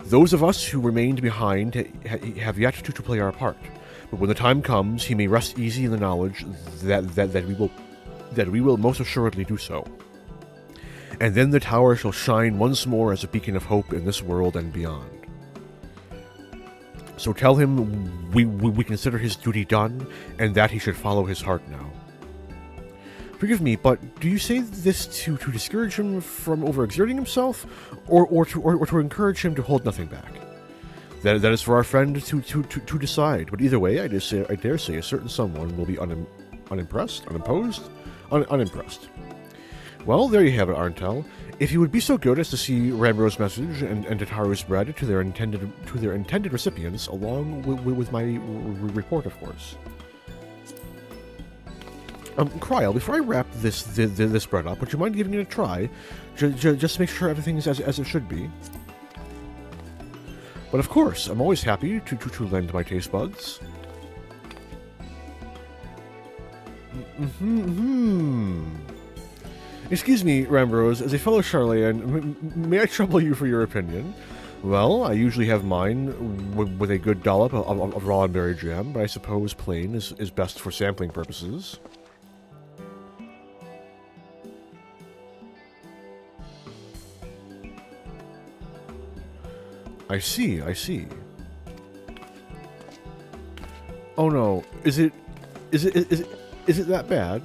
Speaker 1: Those of us who remained behind have yet to play our part. But when the time comes, he may rest easy in the knowledge that we will most assuredly do so. And then the tower shall shine once more as a beacon of hope in this world and beyond. So tell him we consider his duty done, and that he should follow his heart now. Forgive me, but do you say this to discourage him from overexerting himself, or to encourage him to hold nothing back? That is for our friend to decide. But either way, I dare say a certain someone will be unimpressed. Well, there you have it, Arntel. If you would be so good as to see Rambro's message and Tataru's bread to their intended recipients, along with my report, of course. Kryl, before I wrap this bread up, would you mind giving it a try? Just to make sure everything's as it should be. But of course, I'm always happy to lend my taste buds. Excuse me, Rambros, as a fellow Charlian, may I trouble you for your opinion? Well, I usually have mine with a good dollop of raw and berry jam, but I suppose plain is best for sampling purposes. I see. Oh no, is it that bad?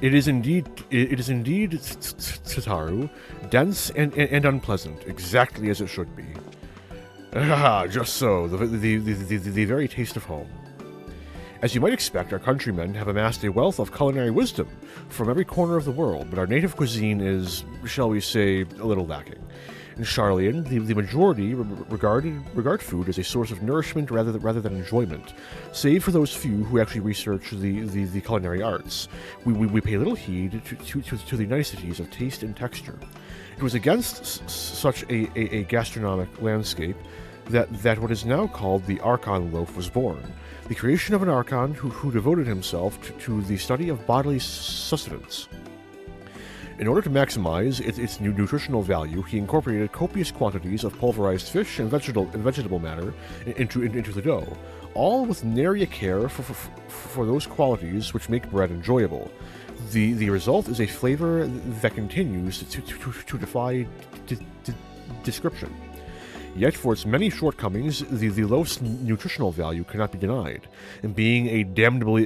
Speaker 1: It is indeed Tataru, dense and unpleasant, exactly as it should be. Ah, just so, the very taste of home. As you might expect, our countrymen have amassed a wealth of culinary wisdom from every corner of the world, but our native cuisine is, shall we say, a little lacking. In Charlian, the majority regard food as a source of nourishment rather than enjoyment, save for those few who actually research the culinary arts. We pay little heed to the niceties of taste and texture. It was against such a gastronomic landscape that what is now called the Archon loaf was born, the creation of an Archon who devoted himself to the study of bodily sustenance. In order to maximize its nutritional value, he incorporated copious quantities of pulverized fish and vegetable matter into the dough, all with nary a care for those qualities which make bread enjoyable. The result is a flavor that continues to defy description. Yet for its many shortcomings, the loaf's nutritional value cannot be denied, and being a damnably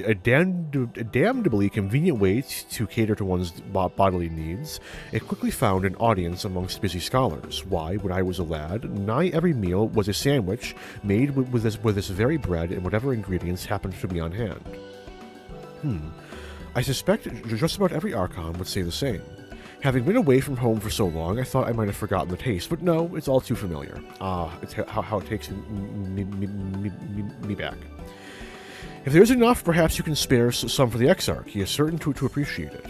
Speaker 1: convenient way to cater to one's bodily needs, it quickly found an audience amongst busy scholars. Why, when I was a lad, nigh every meal was a sandwich made with this very bread and whatever ingredients happened to be on hand. I suspect just about every Archon would say the same. Having been away from home for so long, I thought I might have forgotten the taste, but no, it's all too familiar. It's how it takes me back. If there's enough, perhaps you can spare some for the Exarch. He is certain to appreciate it.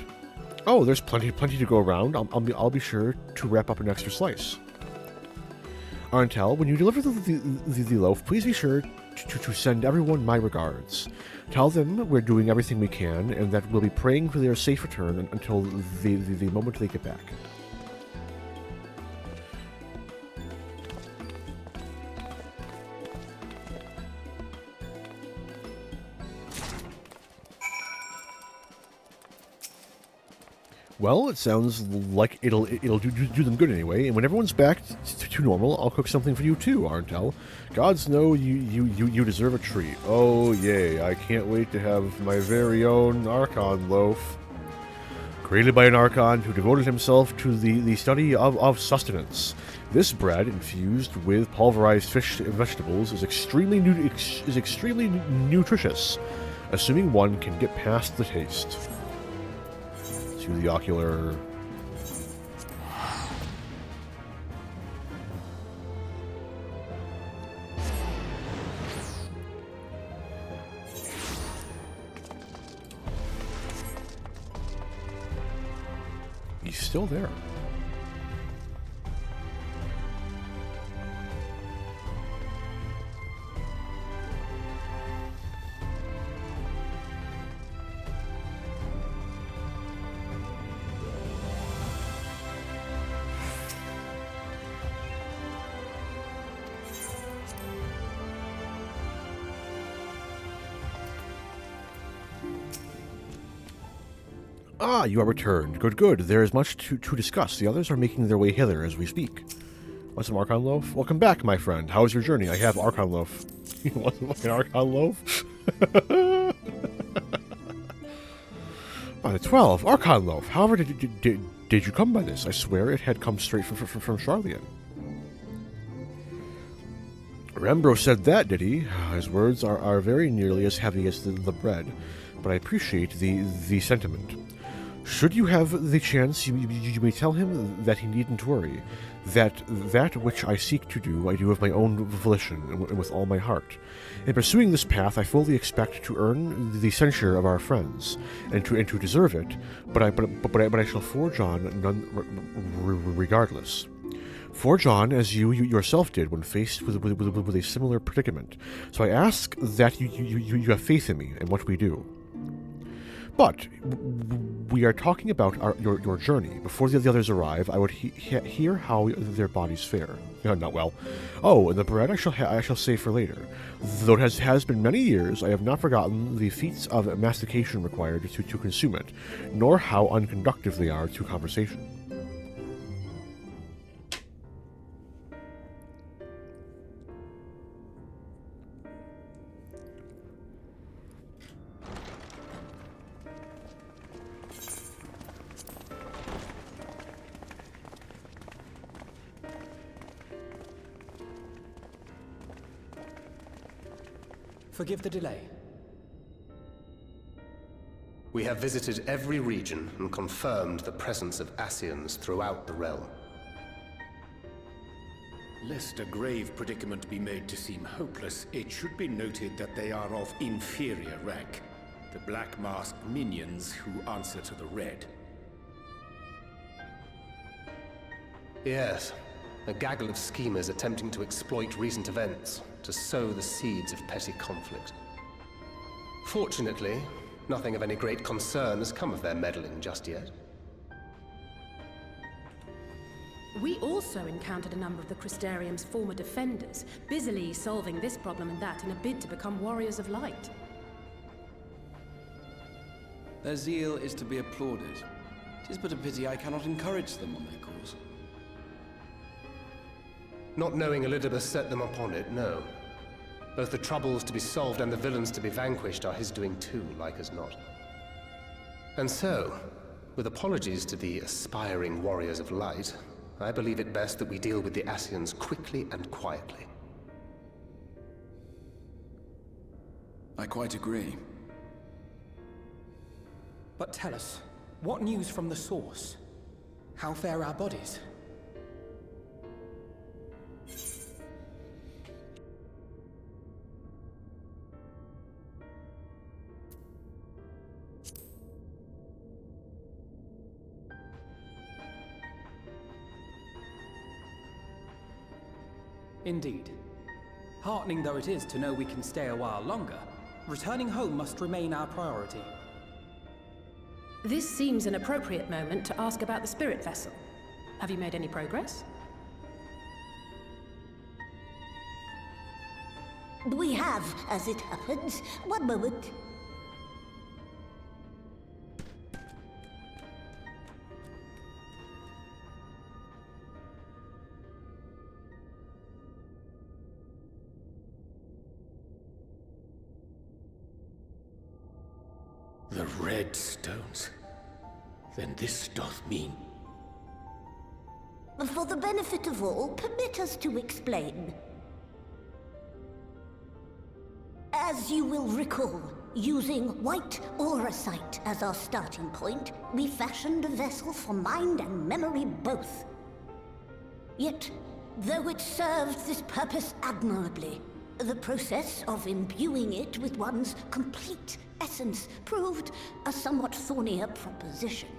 Speaker 1: Oh, there's plenty to go around. I'll be sure to wrap up an extra slice. Arntel, when you deliver the loaf, please be sure to send everyone my regards. Tell them we're doing everything we can, and that we'll be praying for their safe return until the moment they get back. Well, it sounds like it'll do them good anyway, and when everyone's back to normal, I'll cook something for you too, Arntel. Gods know you deserve a treat. Oh yay, I can't wait to have my very own Archon loaf. Created by an Archon who devoted himself to the study of sustenance. This bread, infused with pulverized fish and vegetables, is extremely nutritious, assuming one can get past the taste. To the ocular. He's still there. Ah, you are returned. Good. There is much to discuss. The others are making their way hither as we speak. Want some Archon loaf? Welcome back, my friend. How was your journey? I have Archon loaf. You want some fucking Archon loaf? By the 12, Archon loaf. However, did you come by this? I swear it had come straight from Charlian. Rembro said that, did he? His words are very nearly as heavy as the bread, but I appreciate the sentiment. Should you have the chance, you may tell him that he needn't worry. That which I seek to do, I do of my own volition and with all my heart. In pursuing this path, I fully expect to earn the censure of our friends, and to deserve it. But I shall forge on none regardless. Forge on as you yourself did when faced with a similar predicament. So I ask that you have faith in me and what we do. But we are talking about your journey. Before the others arrive, I would hear how their bodies fare. Not well. Oh, and the bread I shall save for later. Though it has been many years, I have not forgotten the feats of mastication required to consume it, nor how unconductive they are to conversation.
Speaker 9: Forgive the delay.
Speaker 10: We have visited every region and confirmed the presence of Ascians throughout the realm.
Speaker 2: Lest a grave predicament be made to seem hopeless, it should be noted that they are of inferior rank. The black-masked minions who answer to the Red.
Speaker 10: Yes, a gaggle of schemers attempting to exploit recent events to sow the seeds of petty conflict. Fortunately, nothing of any great concern has come of their meddling just yet.
Speaker 11: We also encountered a number of the Crystarium's former defenders, busily solving this problem and that in a bid to become warriors of light.
Speaker 4: Their zeal is to be applauded. It is but a pity I cannot encourage them on their cause.
Speaker 10: Not knowing Elidibus set them upon it, no. Both the troubles to be solved and the villains to be vanquished are his doing too, like as not. And so, with apologies to the aspiring warriors of light, I believe it best that we deal with the Ascians quickly and quietly.
Speaker 4: I quite agree.
Speaker 9: But tell us, what news from the source? How fare our bodies? Indeed. Heartening though it is to know we can stay a while longer, returning home must remain our priority.
Speaker 11: This seems an appropriate moment to ask about the spirit vessel. Have you made any progress?
Speaker 12: We have, as it happens. One moment.
Speaker 13: The red stones. Then this doth mean...
Speaker 12: For the benefit of all, permit us to explain. As you will recall, using white auracite as our starting point, we fashioned a vessel for mind and memory both. Yet, though it served this purpose admirably, the process of imbuing it with one's complete essence proved a somewhat thornier proposition.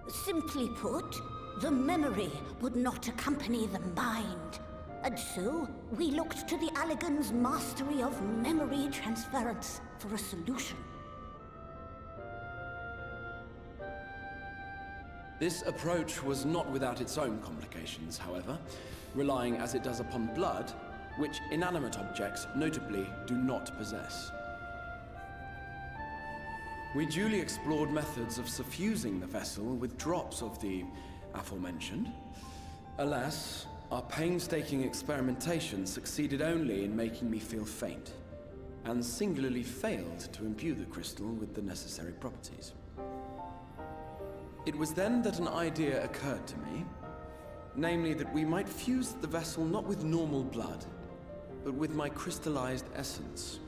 Speaker 12: Simply put, the memory would not accompany the mind. And so, we looked to the Allegan's mastery of memory transference for a solution.
Speaker 4: This approach was not without its own complications, however, relying as it does upon blood, which inanimate objects, notably, do not possess. We duly explored methods of suffusing the vessel with drops of the aforementioned. Alas, our painstaking experimentation succeeded only in making me feel faint, and singularly failed to imbue the crystal with the necessary properties. It was then that an idea occurred to me, namely that we might fuse the vessel not with normal blood, but with my crystallized essence.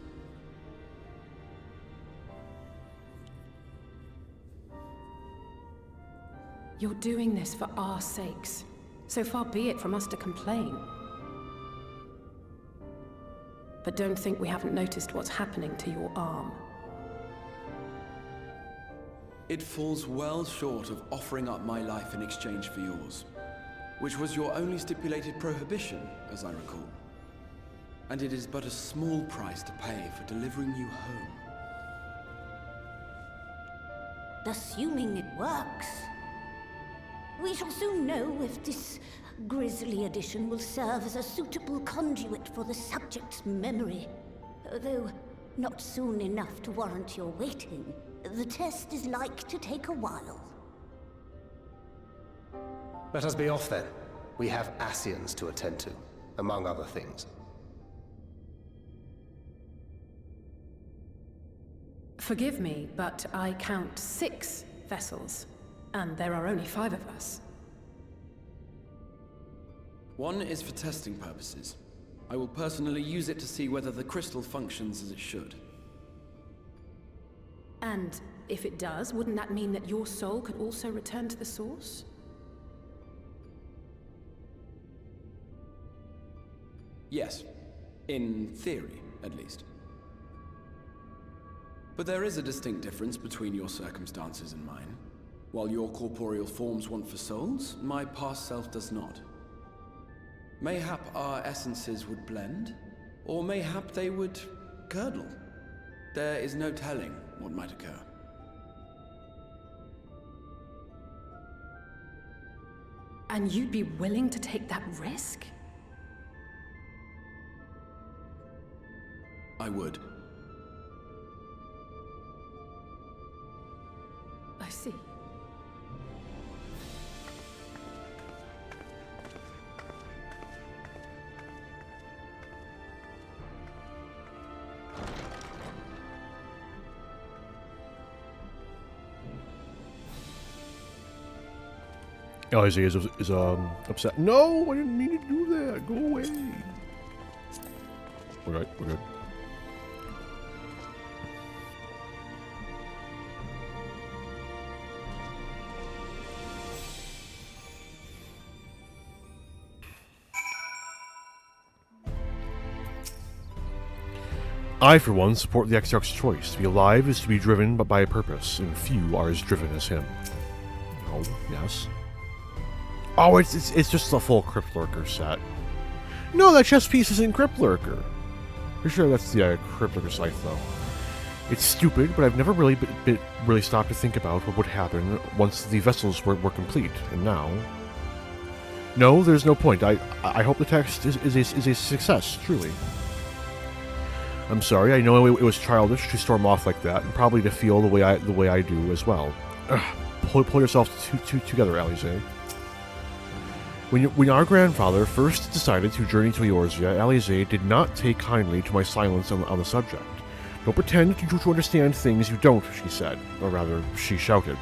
Speaker 11: You're doing this for our sakes. So far be it from us to complain. But don't think we haven't noticed what's happening to your arm.
Speaker 4: It falls well short of offering up my life in exchange for yours, which was your only stipulated prohibition, as I recall. And it is but a small price to pay for delivering you home.
Speaker 12: Assuming it works. We shall soon know if this grisly addition will serve as a suitable conduit for the subject's memory. Though not soon enough to warrant your waiting. The test is like to take a while.
Speaker 10: Let us be off then. We have Ascians to attend to, among other things.
Speaker 11: Forgive me, but I count 6 vessels. And there are only 5 of us.
Speaker 4: One is for testing purposes. I will personally use it to see whether the crystal functions as it should.
Speaker 11: And if it does, wouldn't that mean that your soul could also return to the source?
Speaker 4: Yes. In theory, at least. But there is a distinct difference between your circumstances and mine. While your corporeal forms want for souls, my past self does not. Mayhap our essences would blend, or mayhap they would curdle. There is no telling what might occur.
Speaker 11: And you'd be willing to take that risk?
Speaker 4: I would.
Speaker 11: I see.
Speaker 1: Oh, Isaiah is upset. No, I didn't mean to do that. Go away. We're right. We're good. I, for one, support the Exarch's choice. To be alive is to be driven but by a purpose, and few are as driven as him. No, yes. Oh, it's just a full Crypt Lurker set. No, that chess piece isn't Crypt Lurker. Pretty sure that's the Crypt Lurker scythe, though. It's stupid, but I've never really stopped to think about what would happen once the vessels were complete, and now... No, there's no point. I hope the text is a success, truly. I'm sorry, I know it was childish to storm off like that, and probably to feel the way I do as well. Ugh, pull yourself together, Alize. When our grandfather first decided to journey to Eorzea, Alize did not take kindly to my silence on the subject. Don't pretend to understand things you don't, she said, or rather, she shouted.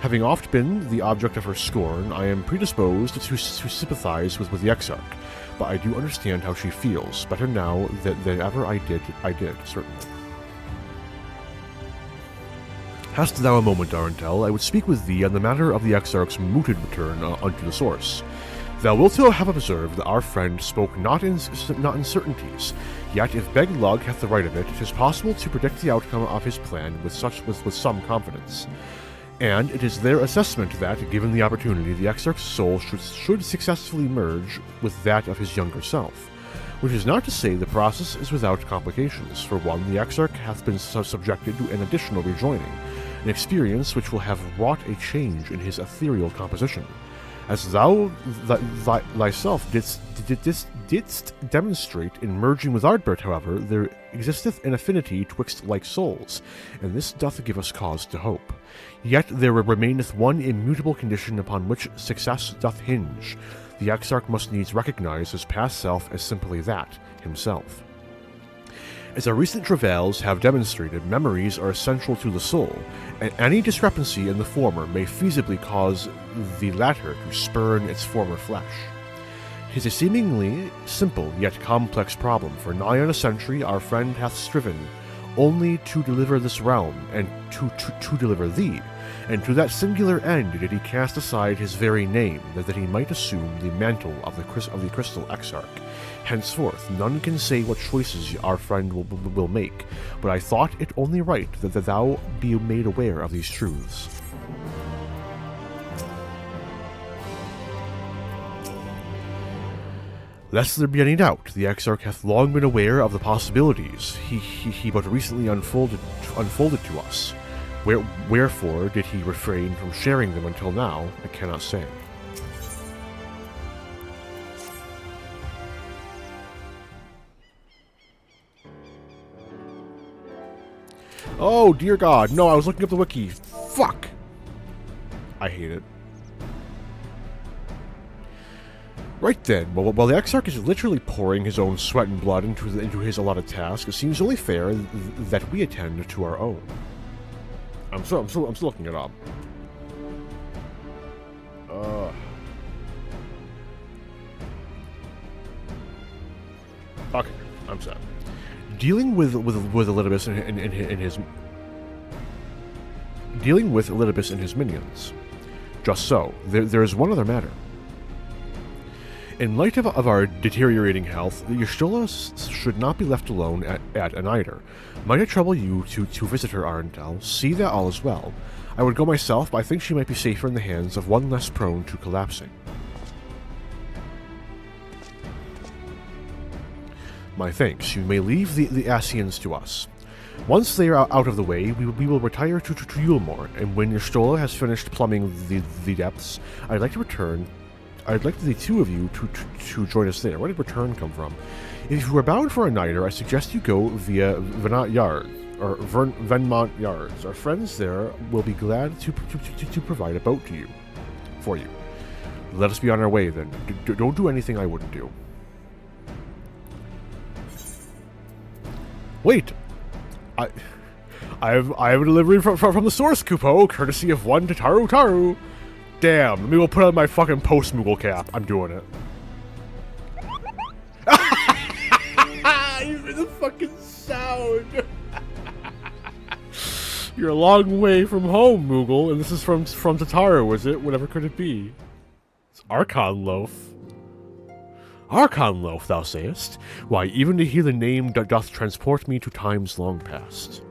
Speaker 1: Having oft been the object of her scorn, I am predisposed to sympathize with the Exarch, but I do understand how she feels, better now than ever I did, certainly. Hast thou a moment, Arentel? I would speak with thee on the matter of the Exarch's mooted return unto the source. Thou wilt have observed that our friend spoke not in certainties, yet if Beglug hath the right of it, it is possible to predict the outcome of his plan with some confidence. And it is their assessment that, given the opportunity, the Exarch's soul should successfully merge with that of his younger self. Which is not to say the process is without complications. For one, the Exarch hath been subjected to an additional rejoining, an experience which will have wrought a change in his ethereal composition. As thou thyself didst demonstrate in merging with Ardbert, however, there existeth an affinity twixt like souls, and this doth give us cause to hope. Yet there remaineth one immutable condition upon which success doth hinge. The Exarch must needs recognize his past self as simply that, himself. As our recent travails have demonstrated, memories are essential to the soul, and any discrepancy in the former may feasibly cause the latter to spurn its former flesh. 'Tis a seemingly simple yet complex problem, for nigh on a century our friend hath striven only to deliver this realm, and to deliver thee, and to that singular end did he cast aside his very name, that he might assume the mantle of the crystal Exarch. Henceforth, none can say what choices our friend will make, but I thought it only right that thou be made aware of these truths. Lest there be any doubt, the Exarch hath long been aware of the possibilities he but recently unfolded to us. Wherefore did he refrain from sharing them until now, I cannot say. Oh, dear God. No, I was looking up the wiki. Fuck. I hate it. Right then, while the Exarch is literally pouring his own sweat and blood into his allotted task, it seems only fair that we attend to our own. I'm still looking it up. Okay, I'm set. Dealing with Elidibus and his minions. Just so, there is one other matter. In light of our deteriorating health, the Y'shtola should not be left alone at Anider. Might it trouble you to visit her, Arentel? See that all is well. I would go myself, but I think she might be safer in the hands of one less prone to collapsing. My thanks. You may leave the Asians to us. Once they are out of the way, we will retire to Yulmore, and when Y'shtola has finished plumbing the depths, I'd like the two of you to join us there. Where did return come from? If you are bound for a nighter, I suggest you go via Venmont Yards. Our friends there will be glad to provide a boat for you. Let us be on our way then. Don't do anything I wouldn't do. Wait, I have a delivery from the source, Kupo, courtesy of one to Taru. Damn, let me go put on my fucking post-Moogle cap. I'm doing it. You hear the fucking sound. You're a long way from home, Moogle, and this is from Tataru, is it? Whatever could it be? It's Archon Loaf. Archon Loaf, thou sayest? Why, even to hear the name doth transport me to times long past.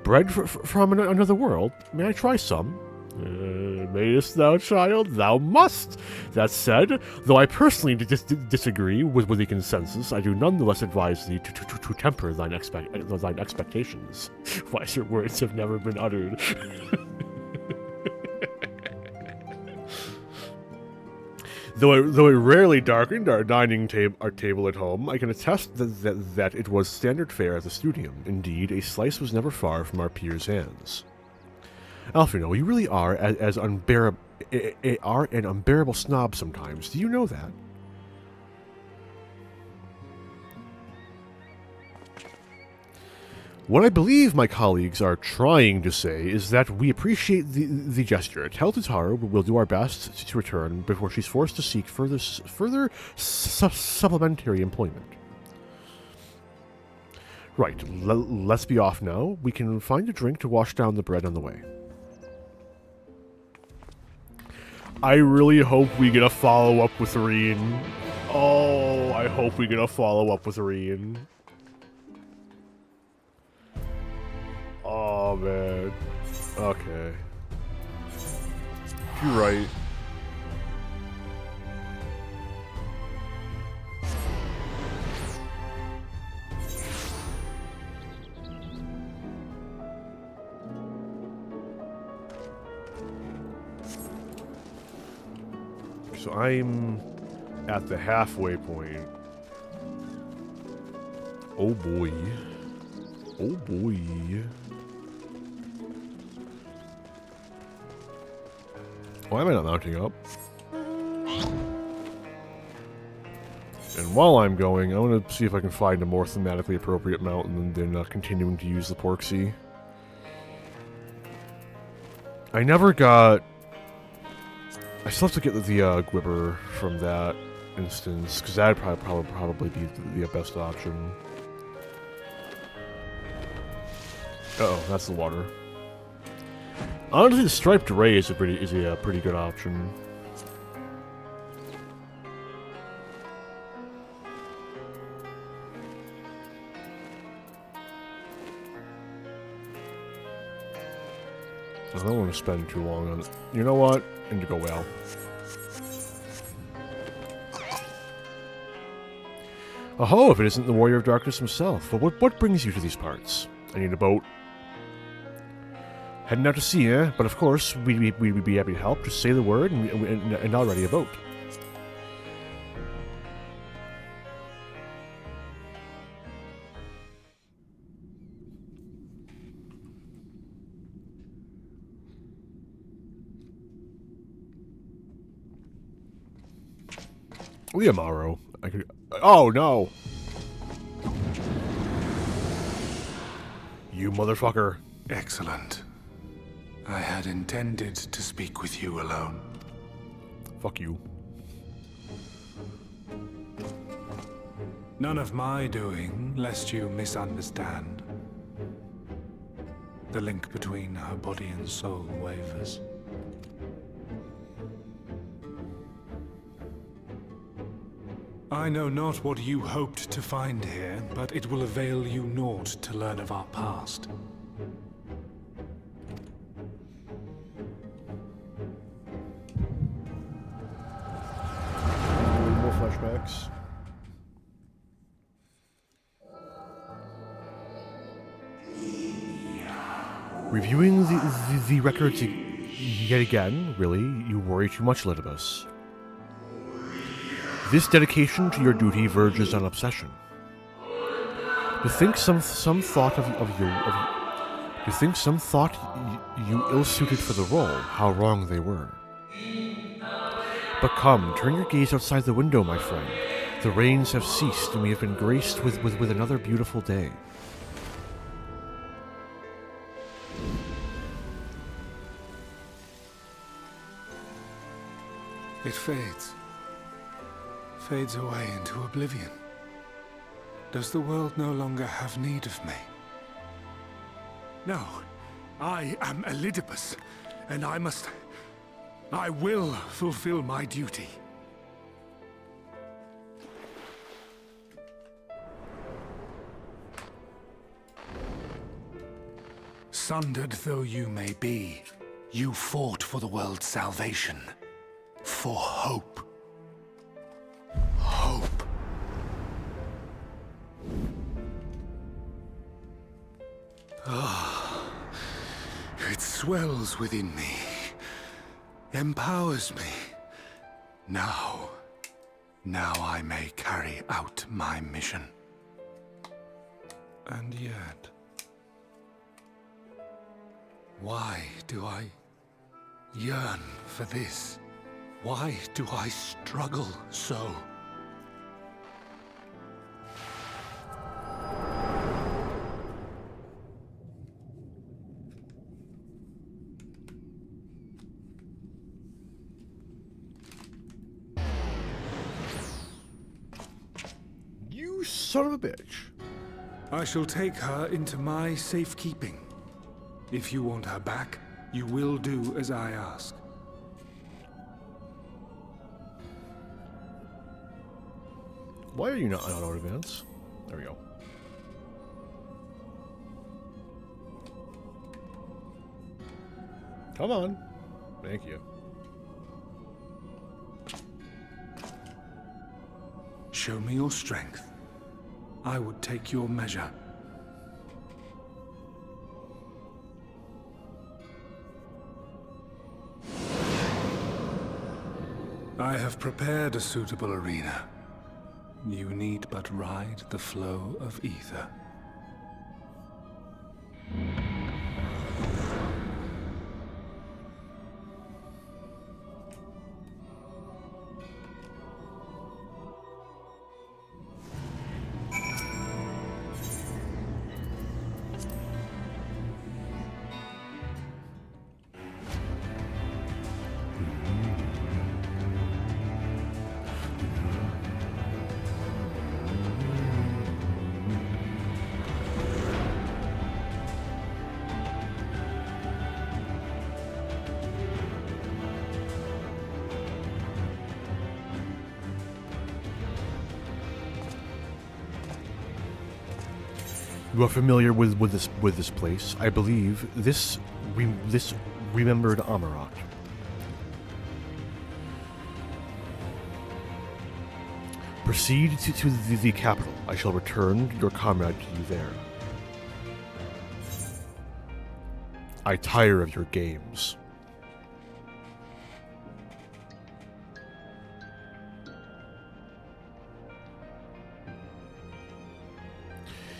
Speaker 1: Bread from another world? May I try some? Mayest thou, child? Thou must. That said, though I personally disagree with the consensus, I do nonetheless advise thee to temper thine expectations. Wiser words have never been uttered. Though it rarely darkened our dining table at home, I can attest that it was standard fare at the studium. Indeed, a slice was never far from our peers' hands. Alfino, you really are an unbearable snob sometimes. Do you know that? What I believe my colleagues are trying to say is that we appreciate the gesture. Tell Tataru we'll do our best to return before she's forced to seek further supplementary employment. Right, let's be off now. We can find a drink to wash down the bread on the way. I really hope we get a follow-up with Rien. Oh, I hope we get a follow-up with Rien. Oh, man. Okay. You're right. So I'm at the halfway point. Oh boy. Oh boy. Why am I not mounting up? And while I'm going, I want to see if I can find a more thematically appropriate mount than continuing to use the Porksy. I never got... I still have to get the Gwibber from that instance, because that'd probably be the best option. Uh-oh, that's the water. Honestly, the Striped Ray is a pretty good option. I don't want to spend too long on it. You know what? Indigo Whale. Oh, if it isn't the Warrior of Darkness himself. But what brings you to these parts? I need a boat. Heading out to sea, eh? But of course, we'd be happy to help. Just say the word and I'll ready a boat. Liamaro. I could... Oh, no! You motherfucker.
Speaker 2: Excellent. I had intended to speak with you alone.
Speaker 1: Fuck you.
Speaker 2: None of my doing, lest you misunderstand. The link between her body and soul wavers. I know not what you hoped to find here, but it will avail you naught to learn of our past.
Speaker 1: More flashbacks. Reviewing the records yet again, really, you worry too much, Litibus. This dedication to your duty verges on obsession. To think some thought you ill-suited for the role, how wrong they were. But come, turn your gaze outside the window, my friend. The rains have ceased, and we have been graced with another beautiful day.
Speaker 2: It fades. Fades away into oblivion. Does the world no longer have need of me? No. I am Elidibus, and I will fulfill my duty. Sundered though you may be, you fought for the world's salvation. For hope. Hope. Ah, it swells within me. Empowers me. Now I may carry out my mission. And yet, why do I yearn for this? Why do I struggle so?
Speaker 1: You son of a bitch.
Speaker 2: I shall take her into my safekeeping. If you want her back, you will do as I ask.
Speaker 1: Why are you not on auto advance? There we go. Come on. Thank you.
Speaker 2: Show me your strength. I would take your measure. I have prepared a suitable arena. You need but ride the flow of ether.
Speaker 1: You are familiar with this place. I believe this remembered Amarat. Proceed to the capital. I shall return your comrade to you there. I tire of your games.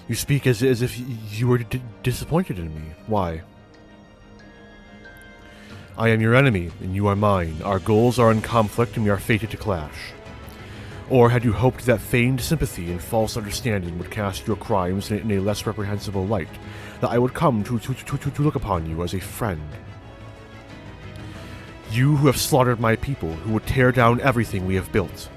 Speaker 1: You speak as if you were disappointed in me. Why? I am your enemy, and you are mine. Our goals are in conflict, and we are fated to clash. Or had you hoped that feigned sympathy and false understanding would cast your crimes in a less reprehensible light, that I would come to look upon you as a friend? You who have slaughtered my people, who would tear down everything we have built.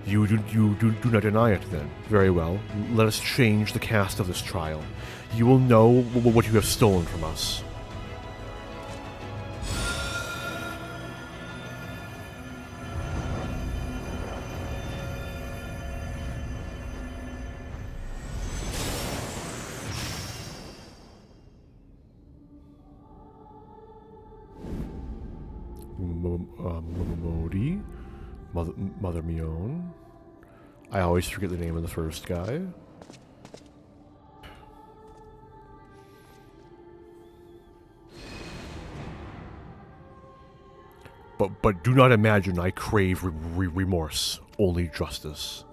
Speaker 1: You do not deny it, then. Very well. Let us change the cast of this trial. You will know what you have stolen from us. Modi? Mother Mion. I always forget the name of the first guy. But do not imagine I crave remorse, only justice.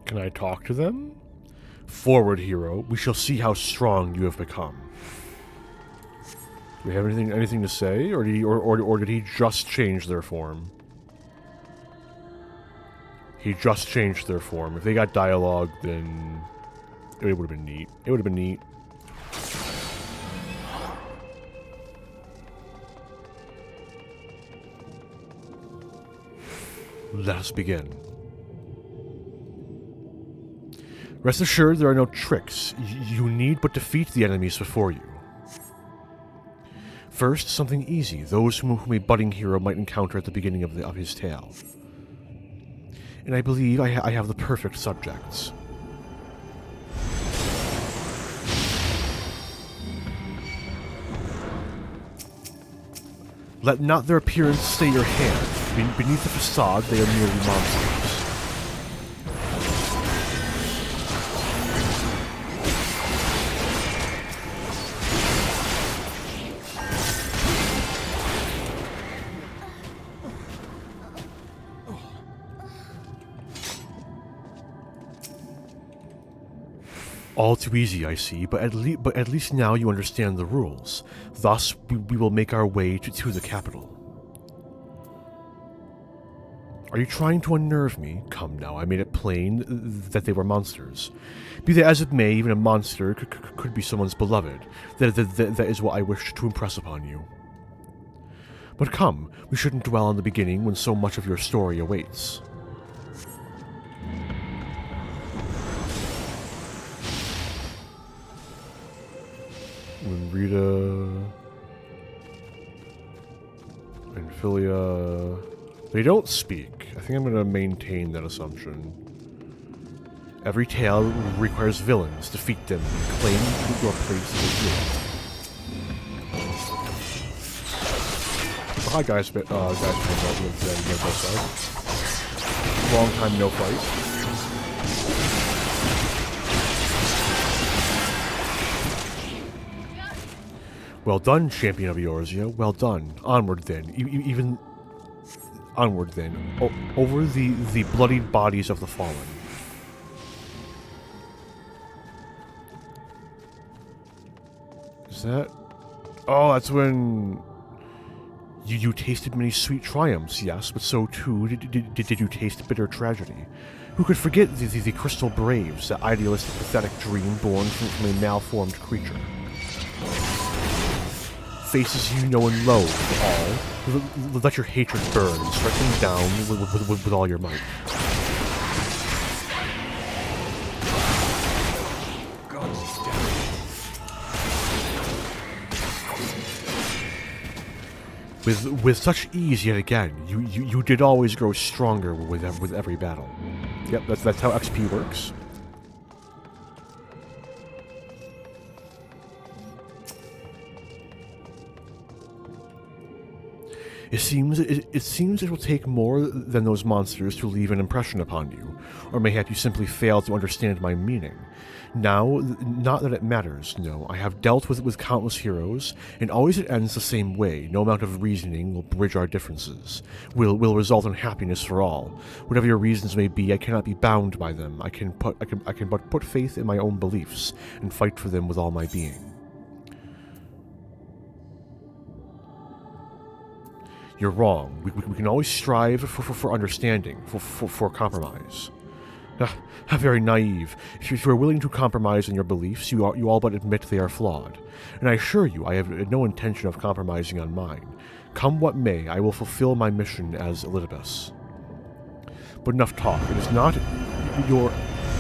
Speaker 1: Can I talk to them? Forward, hero. We shall see how strong you have become. Do we have anything to say, or did he just change their form? He just changed their form. If they got dialogue, then it would have been neat. It would have been neat. let us begin. Rest assured, there are no tricks. You need but defeat the enemies before you. First, something easy, those whom a budding hero might encounter at the beginning of his tale. And I believe I have the perfect subjects. Let not their appearance stay your hand. Beneath the facade, they are merely monsters. All too easy, I see, but at least now you understand the rules. Thus, we will make our way to the capital. Are you trying to unnerve me? Come now, I made it plain that they were monsters. Be that as it may, even a monster could be someone's beloved. That is what I wish to impress upon you. But come, we shouldn't dwell on the beginning when so much of your story awaits. When Rita and Philia, they don't speak. I think I'm going to maintain that assumption. Every tale requires villains. Defeat them and claim your place as a hero. Hi guys, from both sides. Long time no fight. Well done, champion of Eorzea. Well done. Onward then. Even onward then. Over the bloodied bodies of the fallen. Is that? Oh, that's when you tasted many sweet triumphs, yes, but so too did you taste bitter tragedy. Who could forget the Crystal Braves, that idealistic, pathetic dream born from a malformed creature? Faces you know and loathe, all. Let your hatred burn, strike them down with all your might. With such ease yet again, you did always grow stronger with every battle. Yep, that's how XP works. It seems it will take more than those monsters to leave an impression upon you, or mayhap you simply fail to understand my meaning. Now, not that it matters, no, I have dealt with countless heroes, and always it ends the same way. No amount of reasoning will bridge our differences, will result in happiness for all. Whatever your reasons may be, I cannot be bound by them. I can but put faith in my own beliefs, and fight for them with all my being. You're wrong. We can always strive for understanding, for compromise. How very naive. If you are willing to compromise on your beliefs, you all but admit they are flawed. And I assure you, I have no intention of compromising on mine. Come what may, I will fulfill my mission as Elidibus. But enough talk. It is not your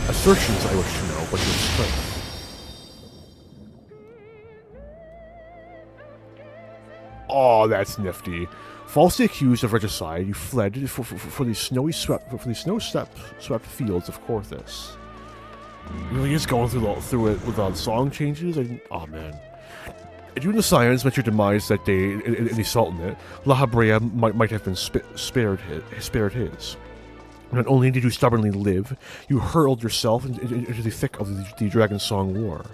Speaker 1: assertions I wish to know, but your strength. Oh, that's nifty. Falsely accused of regicide, you fled for the snow-swept fields of Korthus. Really is going through it with the song changes. Oh man! And you and the Scions met your demise that day in the Sultanate. La Habrea might have been spared his. Not only did you stubbornly live, you hurled yourself into the thick of the Dragon Song War.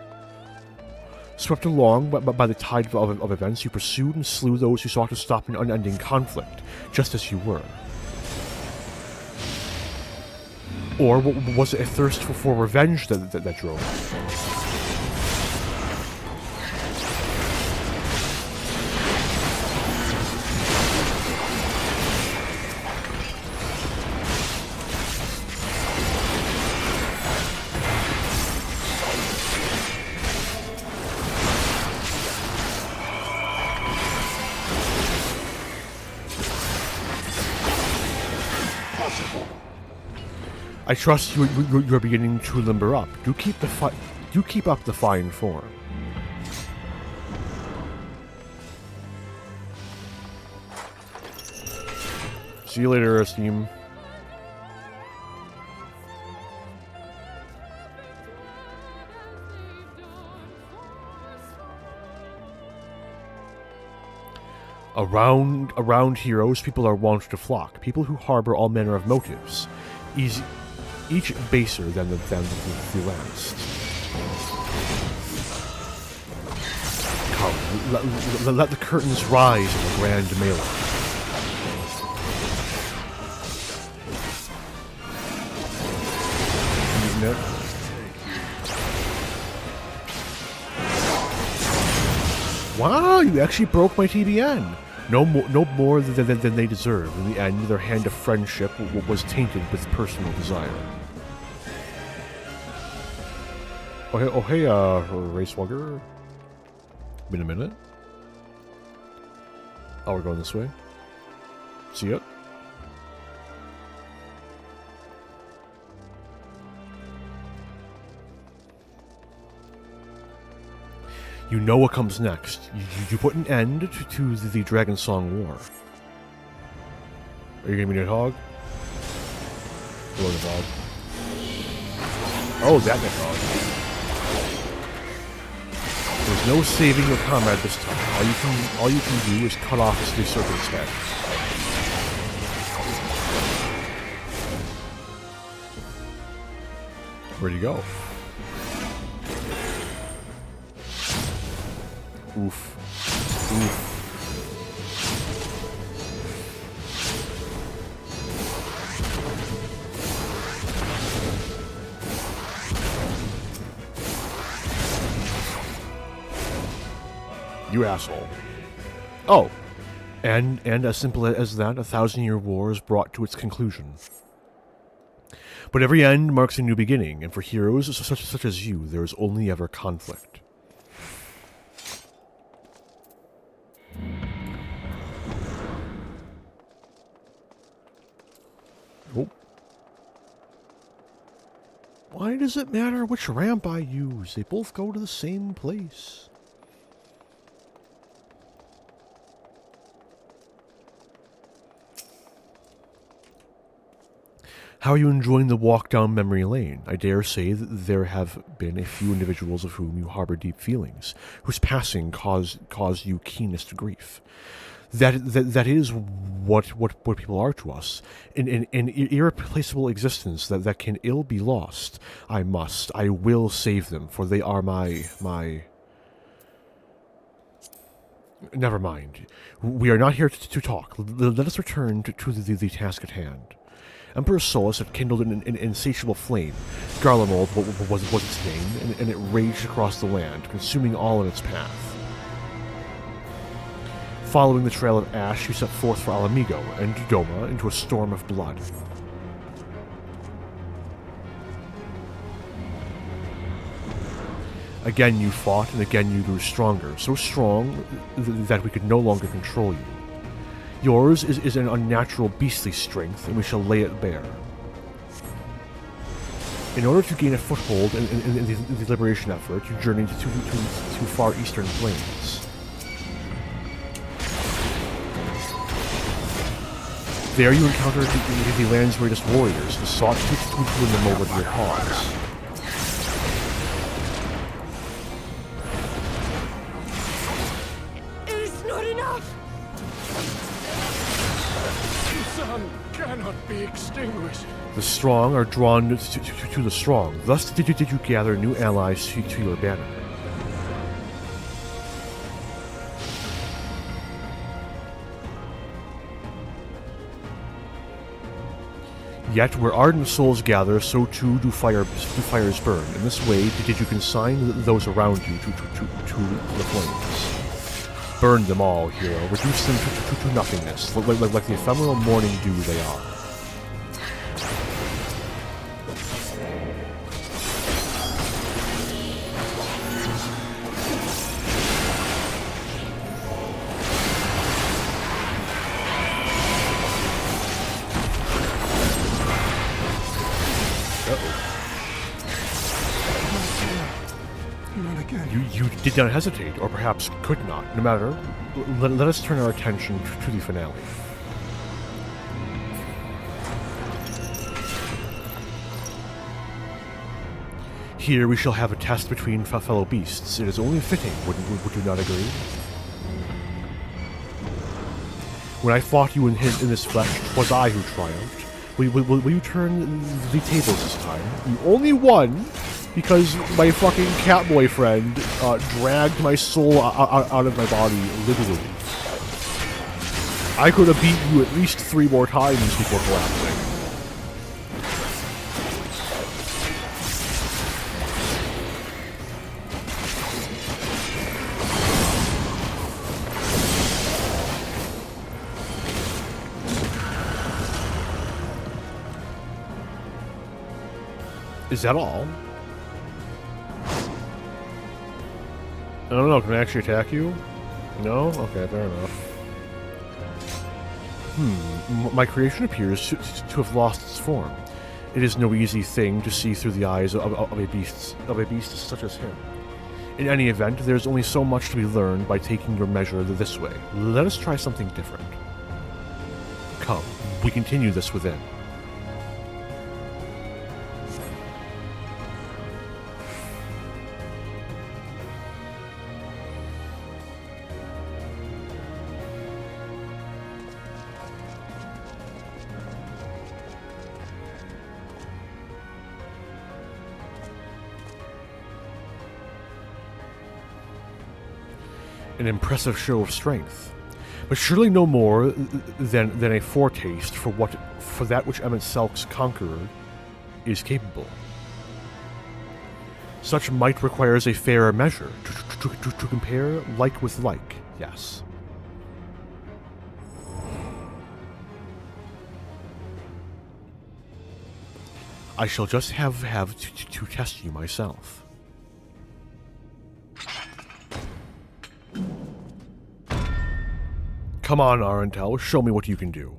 Speaker 1: Swept along by the tide of events, you pursued and slew those who sought to stop an unending conflict, just as you were. Or was it a thirst for revenge that drove you? I trust you're beginning to limber up. Do keep up the fine form. See you later, Esteem. Around heroes, people are wont to flock. People who harbor all manner of motives, each baser than the last. Come, let the curtains rise in the grand melee. Wow, you actually broke my TBN. No more than they deserve. In the end, their hand of friendship was tainted with personal desire. Oh hey, Racewugger. Been a minute. Oh, we're going this way. See ya. You know what comes next. You put an end to the Dragon Song War. Are you gonna be Nidhogg? Hello, Nidhogg. Oh, that Nidhogg. There's no saving your comrade this time. All you can do is cut off the serpent's head. Where'd he go? Oof. Oof. You asshole. Oh. And as simple as that, a 1,000-year war is brought to its conclusion. But every end marks a new beginning, and for heroes such as you, there is only ever conflict. Oh. Why does it matter which ramp I use? They both go to the same place. How are you enjoying the walk down memory lane? I dare say that there have been a few individuals of whom you harbor deep feelings, whose passing caused you keenest grief. That is what people are to us, an irreplaceable existence that can ill be lost. I will save them, for they are my... Never mind. We are not here to talk. Let us return to the task at hand. Emperor Solus had kindled an insatiable flame. Garlemald was its name, and it raged across the land, consuming all in its path. Following the trail of ash, you set forth for Alamigo and Dodoma into a storm of blood. Again you fought, and again you grew stronger, so strong that we could no longer control you. Yours is an unnatural beastly strength, and we shall lay it bare. In order to gain a foothold in the liberation effort, you journeyed to far eastern plains. There you encountered the land's greatest warriors, who sought to win them over to your cause.
Speaker 2: It is not enough! The sun cannot be extinguished.
Speaker 1: The strong are drawn to the strong. Thus did you gather new allies to your banner. Yet, where ardent souls gather, so too do fires burn. In this way did you consign those around you to the flames. Burn them all, hero. Reduce them to nothingness, like the ephemeral morning dew they are.
Speaker 2: Not again.
Speaker 1: You did not hesitate, or perhaps could not. No matter, let us turn our attention to the finale. Here we shall have a test between fellow beasts. It is only fitting, would you not agree? When I fought you in this flesh, 'twas I who triumphed. Will you turn the tables this time? You only won because my fucking cat boyfriend dragged my soul out of my body, literally. I could have beaten you at least 3 more times before collapsing. Is that all? I don't know, can I actually attack you? No? Okay, fair enough. My creation appears to have lost its form. It is no easy thing to see through the eyes of a beast such as him. In any event, there is only so much to be learned by taking your measure this way. Let us try something different. Come, we continue this within. An impressive show of strength, but surely no more than a foretaste for that which Emmett Selk's conqueror is capable. Such might requires a fairer measure to compare like with like. Yes. I shall just have to test you myself. Come on, Arentel, show me what you can do.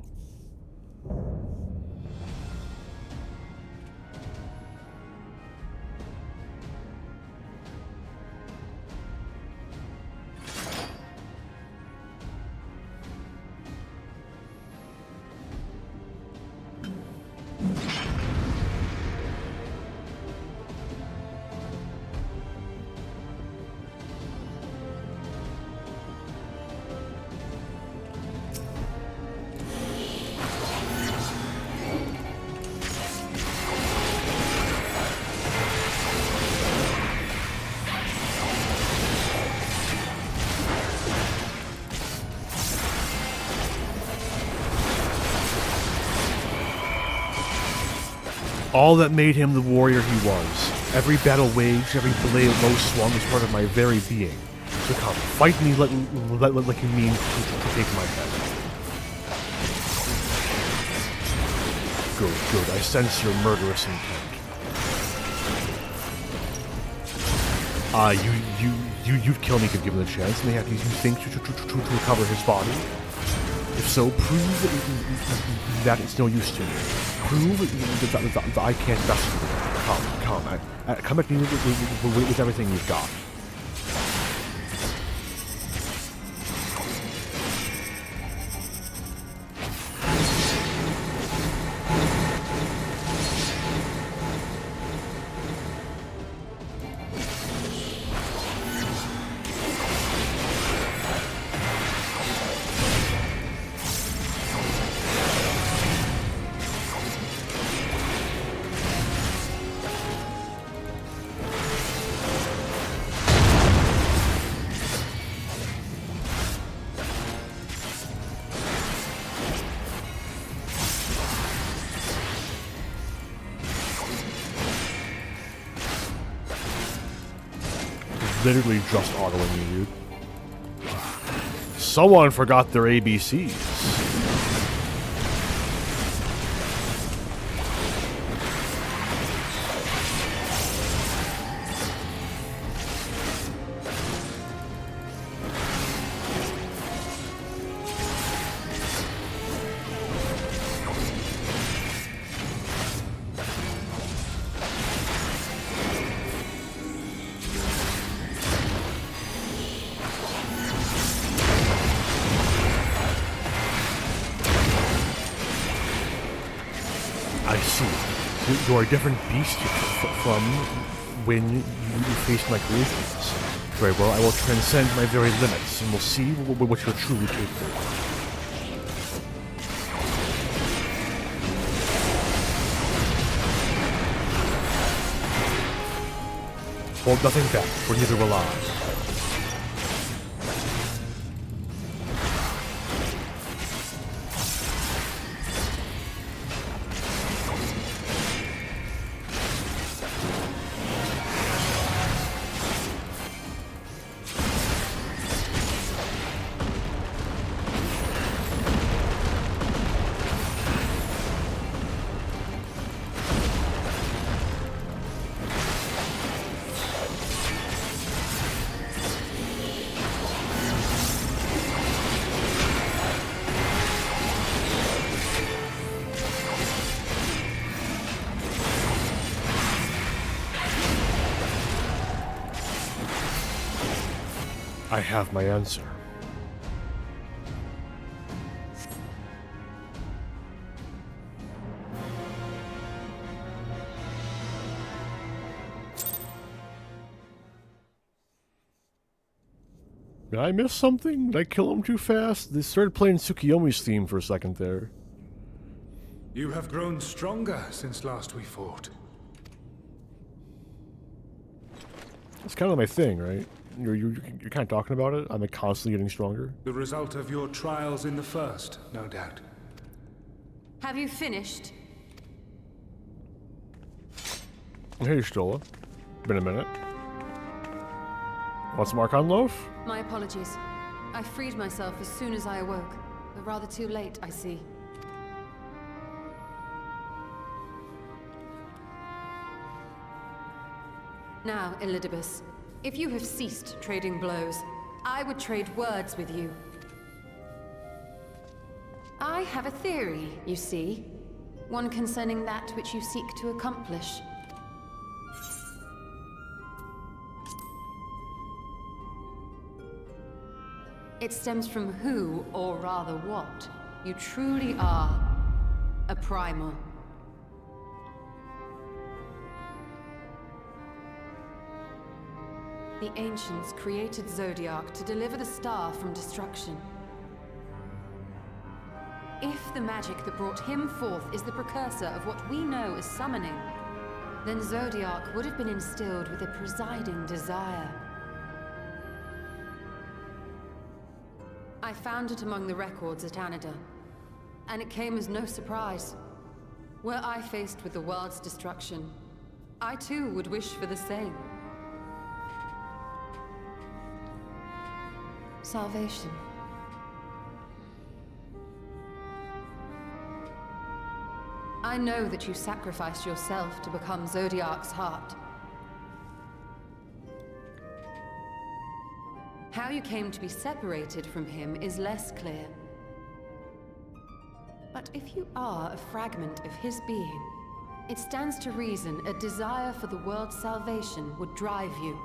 Speaker 1: All that made him the warrior he was. Every battle waged, every blade low swung was part of my very being. So come, fight me like you mean to take my head. Good, I sense your murderous intent. You'd kill me if given the chance, and yet you think to recover his body? If so, prove that it's no use to me. Prove that I can't rescue you. Come at me with everything you've got. Literally just autoing you, dude. Someone forgot their ABCs. You are a different beast from when you faced my creations. Very well, I will transcend my very limits, and we'll see what you're truly capable of. Hold nothing back, for neither will I. I have my answer. Did I miss something? Did I kill him too fast? They started playing Tsukiyomi's theme for a second there.
Speaker 2: You have grown stronger since last we fought.
Speaker 1: That's kind of my thing, right? You're kind of talking about it. I'm like constantly getting stronger.
Speaker 2: The result of your trials in the first, no doubt.
Speaker 11: Have you finished?
Speaker 1: Hey, Stola. Been a minute. Want some Archon loaf?
Speaker 11: My apologies. I freed myself as soon as I awoke, but rather too late, I see. Now, Elidibus, if you have ceased trading blows, I would trade words with you. I have a theory, you see. One concerning that which you seek to accomplish. It stems from who, or rather what, you truly are. A primal. The ancients created Zodiark to deliver the star from destruction. If the magic that brought him forth is the precursor of what we know as summoning, then Zodiark would have been instilled with a presiding desire. I found it among the records at Anida, and it came as no surprise. Were I faced with the world's destruction, I too would wish for the same. Salvation. I know that you sacrificed yourself to become Zodiark's heart. How you came to be separated from him is less clear. But if you are a fragment of his being, it stands to reason a desire for the world's salvation would drive you.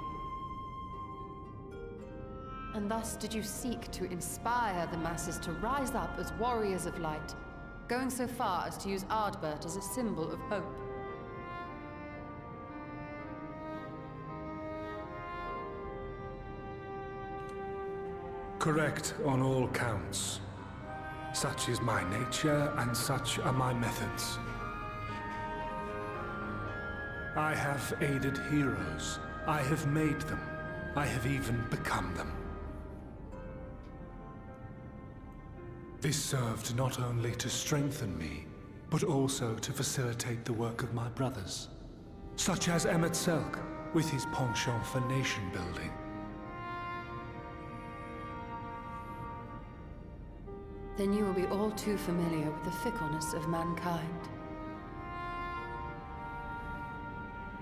Speaker 11: And thus did you seek to inspire the masses to rise up as warriors of light, going so far as to use Ardbert as a symbol of hope.
Speaker 2: Correct on all counts. Such is my nature, and such are my methods. I have aided heroes. I have made them. I have even become them. This served not only to strengthen me, but also to facilitate the work of my brothers, such as Emmett Selk, with his penchant for nation building.
Speaker 11: Then you will be all too familiar with the fickleness of mankind.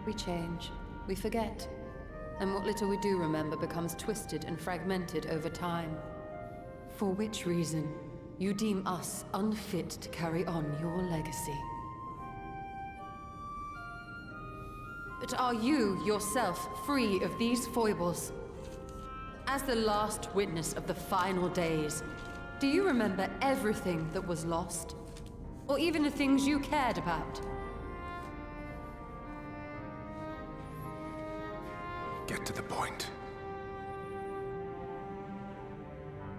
Speaker 11: We change, we forget, and what little we do remember becomes twisted and fragmented over time. For which reason, you deem us unfit to carry on your legacy. But are you, yourself, free of these foibles? As the last witness of the final days, do you remember everything that was lost? Or even the things you cared about?
Speaker 2: get to the point.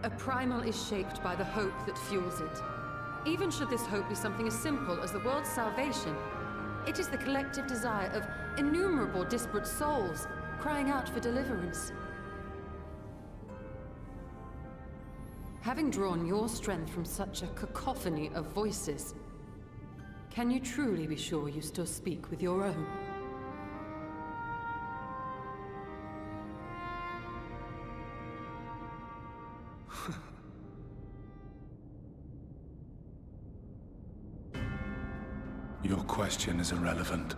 Speaker 11: A primal is shaped by the hope that fuels it. Even should this hope be something as simple as the world's salvation, it is the collective desire of innumerable disparate souls crying out for deliverance. Having drawn your strength from such a cacophony of voices, can you truly be sure you still speak with your own?
Speaker 2: Your question is irrelevant.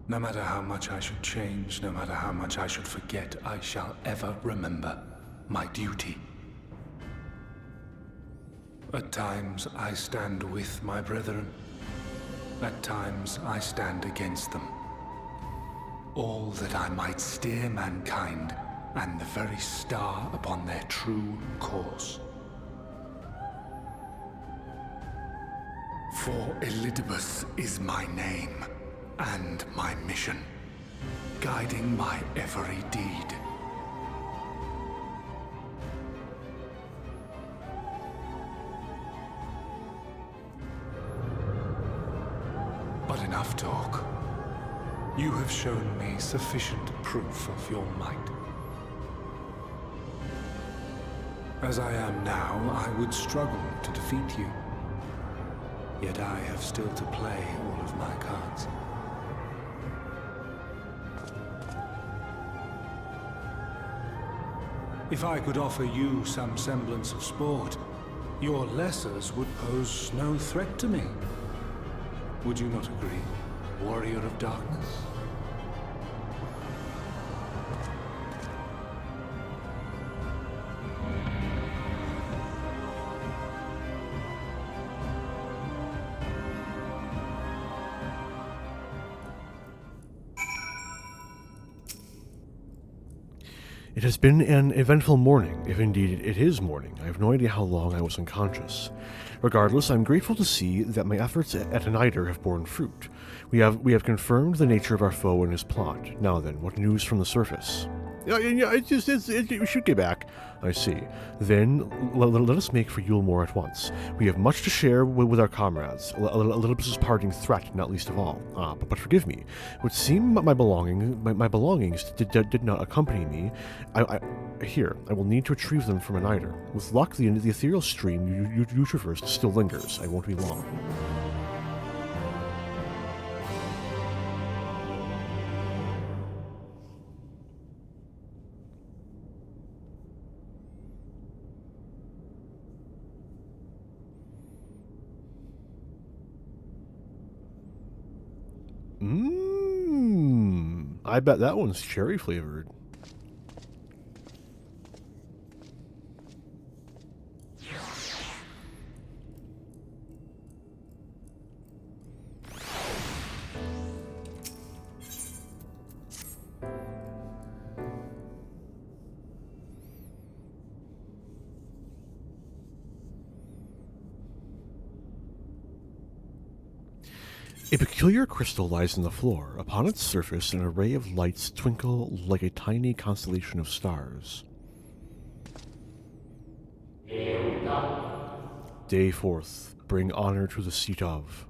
Speaker 2: No matter how much I should change, no matter how much I should forget, I shall ever remember my duty. At times I stand with my brethren. At times I stand against them. All that I might steer mankind and the very star upon their true course. For Elidibus is my name and my mission, guiding my every deed. But enough talk. You have shown me sufficient proof of your might. As I am now, I would struggle to defeat you. Yet I have still to play all of my cards. If I could offer you some semblance of sport, your lessers would pose no threat to me. Would you not agree, warrior of darkness?
Speaker 1: It has been an eventful morning, if indeed it is morning. I have no idea how long I was unconscious. Regardless, I'm grateful to see that my efforts at an eider have borne fruit. We have confirmed the nature of our foe and his plot. Now then, what news from the surface? We should get back. I see. Then, let us make for Yulemore at once. We have much to share with our comrades. Elidibus' parting threat, not least of all. But forgive me. It would seem my belongings did not accompany me. I will need to retrieve them from an eider. With luck, the ethereal stream you traversed still lingers. I won't be long. I bet that one's cherry flavored. A peculiar crystal lies on the floor. Upon its surface, an array of lights twinkle like a tiny constellation of stars. Day 4th. Bring honor to the seat of.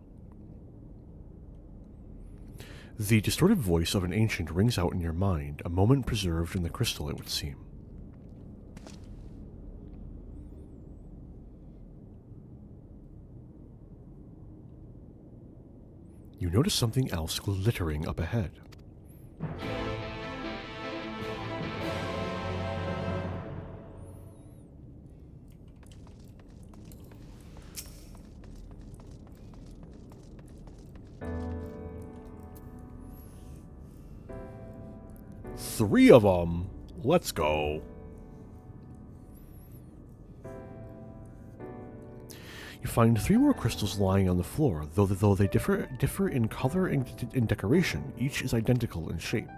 Speaker 1: The distorted voice of an ancient rings out in your mind, a moment preserved in the crystal, it would seem. You notice something else glittering up ahead. Three of them. Let's go. You find 3 more crystals lying on the floor, though they differ in color and decoration. Each is identical in shape.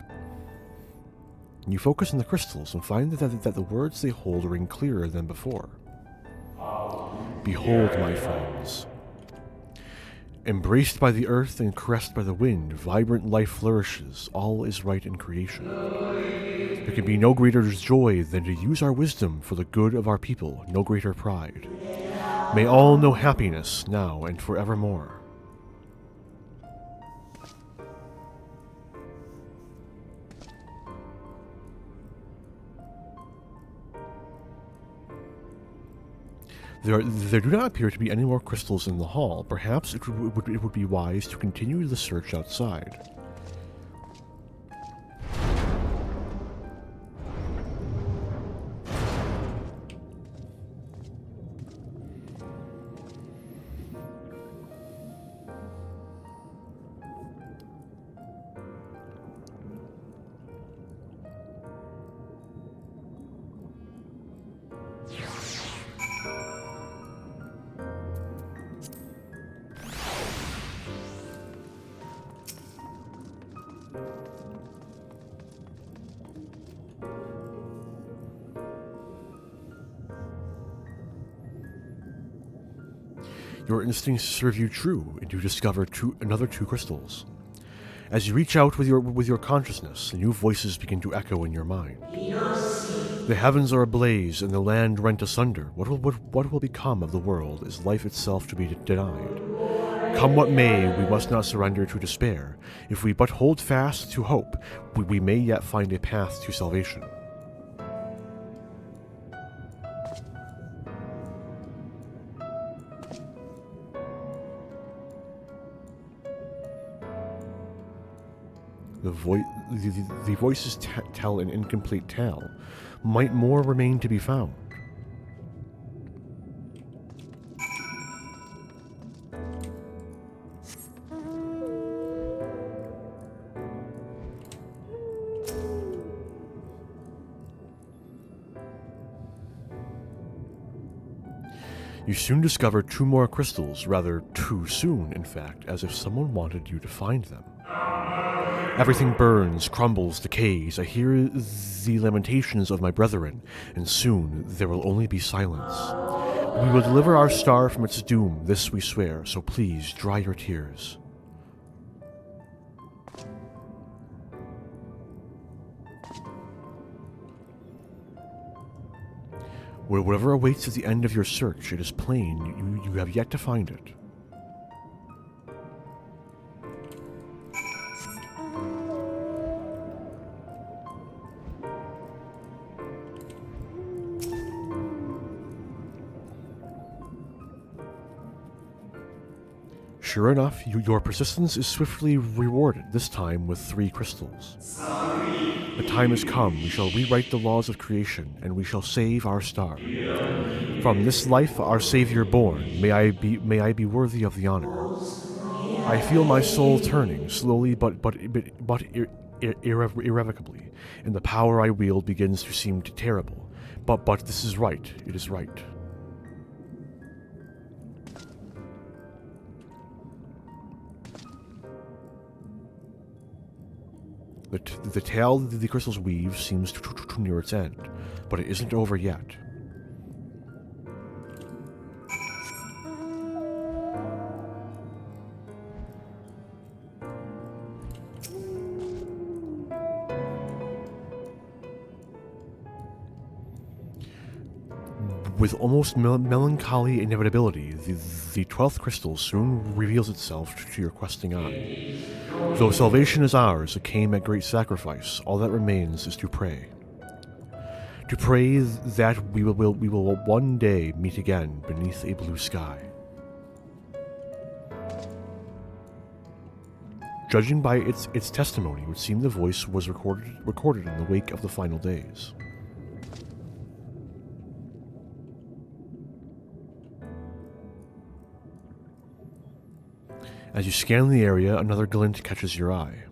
Speaker 1: You focus on the crystals and find that the words they hold ring clearer than before. Behold, my friends. Embraced by the earth and caressed by the wind, vibrant life flourishes. All is right in creation. There can be no greater joy than to use our wisdom for the good of our people, no greater pride. May all know happiness now and forevermore. There do not appear to be any more crystals in the hall. Perhaps it would be wise to continue the search outside. Your instincts serve you true, and you discover another two crystals. As you reach out with your consciousness, new voices begin to echo in your mind. The heavens are ablaze, and the land rent asunder. What will become of the world? Is life itself to be denied? Come what may, we must not surrender to despair. If we but hold fast to hope, we may yet find a path to salvation. The voices tell an incomplete tale. Might more remain to be found? You soon discover two more crystals, rather too soon, in fact, as if someone wanted you to find them. Everything burns, crumbles, decays. I hear the lamentations of my brethren, and soon there will only be silence. We will deliver our star from its doom, this we swear, so please dry your tears. Whatever awaits at the end of your search, it is plain you have yet to find it. Sure enough, your persistence is swiftly rewarded, this time with 3 crystals. The time has come, we shall rewrite the laws of creation, and we shall save our star. From this life our Savior born, may I be worthy of the honor. I feel my soul turning, slowly but irrevocably, and the power I wield begins to seem terrible. But this is right, it is right. The tale the crystals weave seems to near its end, but it isn't over yet. With almost melancholy inevitability, the 12th crystal soon reveals itself to your questing eye. Though salvation is ours, it came at great sacrifice. All that remains is to pray. To pray that we will one day meet again beneath a blue sky. Judging by its testimony, it would seem the voice was recorded in the wake of the final days. As you scan the area, another glint catches your eye.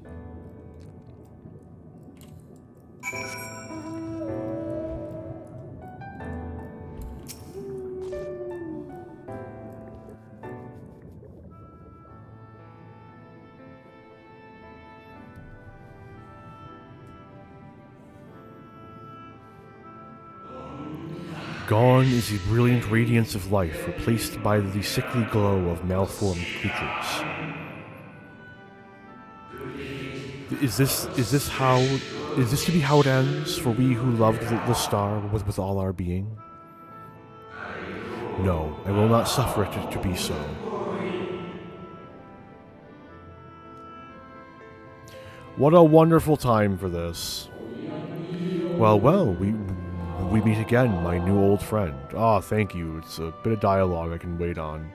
Speaker 1: Gone is the brilliant radiance of life, replaced by the sickly glow of malformed creatures. Is this to be how it ends for we who loved the star with all our being? No, I will not suffer it to be so. What a wonderful time for this. Well, we meet again, my new old friend. Ah, thank you. It's a bit of dialogue I can wait on.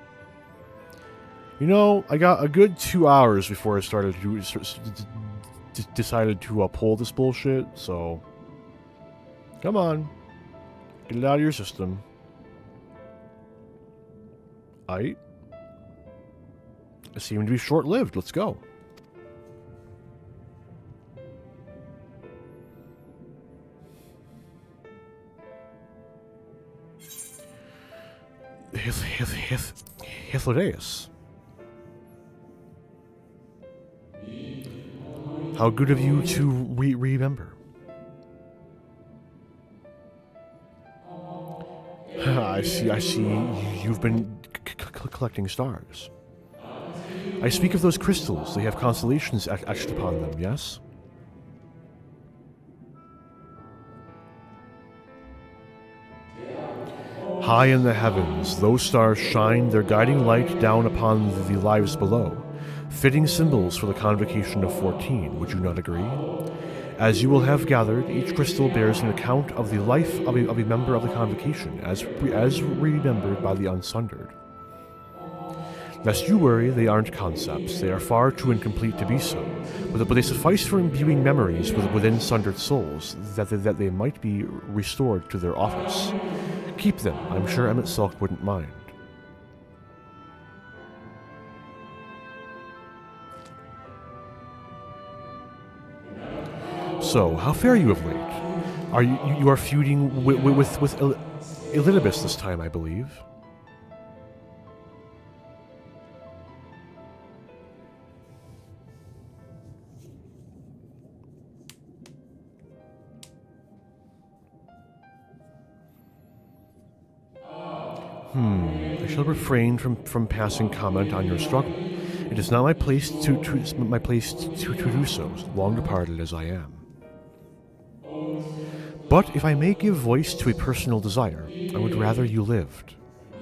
Speaker 1: You know, I got a good 2 hours before I decided to pull this bullshit, so come on, get it out of your system. It seemed to be short-lived. Let's go. Hythlodaeus. How good of you to remember. I see. You've been collecting stars. I speak of those crystals. They have constellations etched upon them, yes? High in the heavens, those stars shine their guiding light down upon the lives below, fitting symbols for the convocation of 14, would you not agree? As you will have gathered, each crystal bears an account of the life of a member of the convocation, as remembered by the Unsundered. Lest you worry, they aren't concepts. They are far too incomplete to be so, but they suffice for imbuing memories within sundered souls, that they might be restored to their office. Keep them. I'm sure Emmett Selk wouldn't mind. So, how fare you of late? You are feuding with Elidibus this time, I believe. I shall refrain from passing comment on your struggle. It is not my place to do so, long departed as I am. But if I may give voice to a personal desire, I would rather you lived.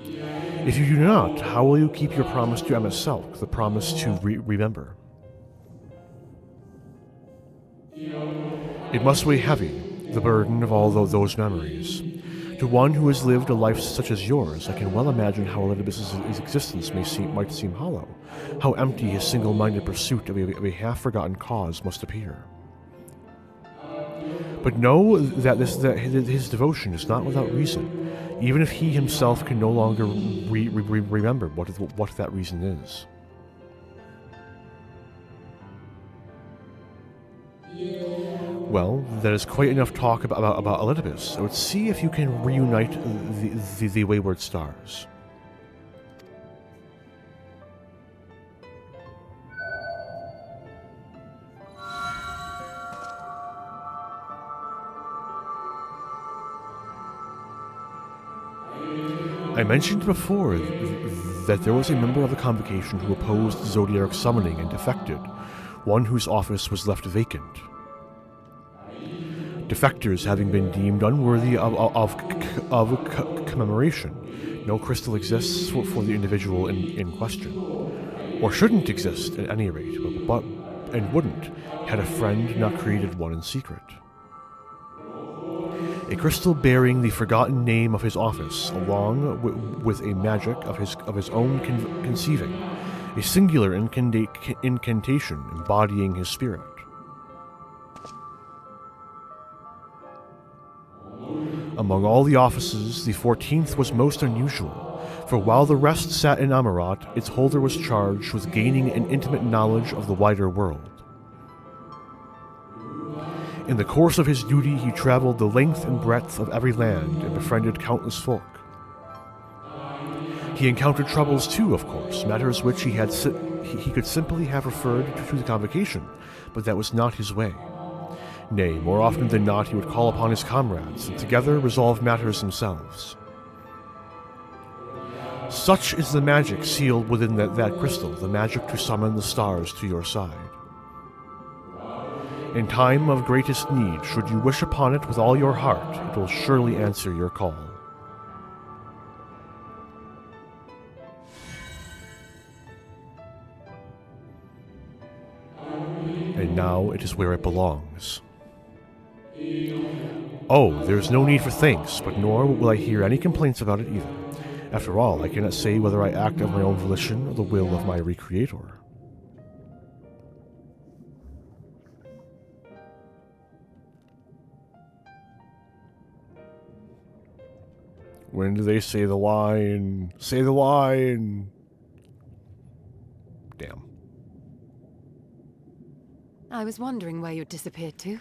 Speaker 1: If you do not, how will you keep your promise to Emmett Selk, the promise to remember? It must weigh heavy, the burden of all those memories. To one who has lived a life such as yours, I can well imagine how Elidibus's existence might seem hollow, how empty his single-minded pursuit of a half-forgotten cause must appear. But know that his devotion is not without reason, even if he himself can no longer remember what that reason is. Well, that is quite enough talk about Elidibus. I would see if you can reunite the wayward stars. I mentioned before that there was a member of the Convocation who opposed Zodiaric's summoning and defected, one whose office was left vacant. Defectors having been deemed unworthy of commemoration, no crystal exists for the individual in question. Or shouldn't exist, at any rate, and wouldn't, had a friend not created one in secret. A crystal bearing the forgotten name of his office, along with a magic of his own conceiving, a singular incantation embodying his spirit. Among all the offices, the 14th was most unusual, for while the rest sat in Amarat, its holder was charged with gaining an intimate knowledge of the wider world. In the course of his duty, he traveled the length and breadth of every land and befriended countless folk. He encountered troubles too, of course, matters which he could simply have referred to the Convocation, but that was not his way. Nay, more often than not, he would call upon his comrades, and together resolve matters themselves. Such is the magic sealed within that crystal, the magic to summon the stars to your side. In time of greatest need, should you wish upon it with all your heart, it will surely answer your call. And now it is where it belongs. Oh, there's no need for thanks, but nor will I hear any complaints about it either. After all, I cannot say whether I act of my own volition or the will of my recreator. When do they say the line? Say the line! Damn.
Speaker 11: I was wondering where you'd disappeared to.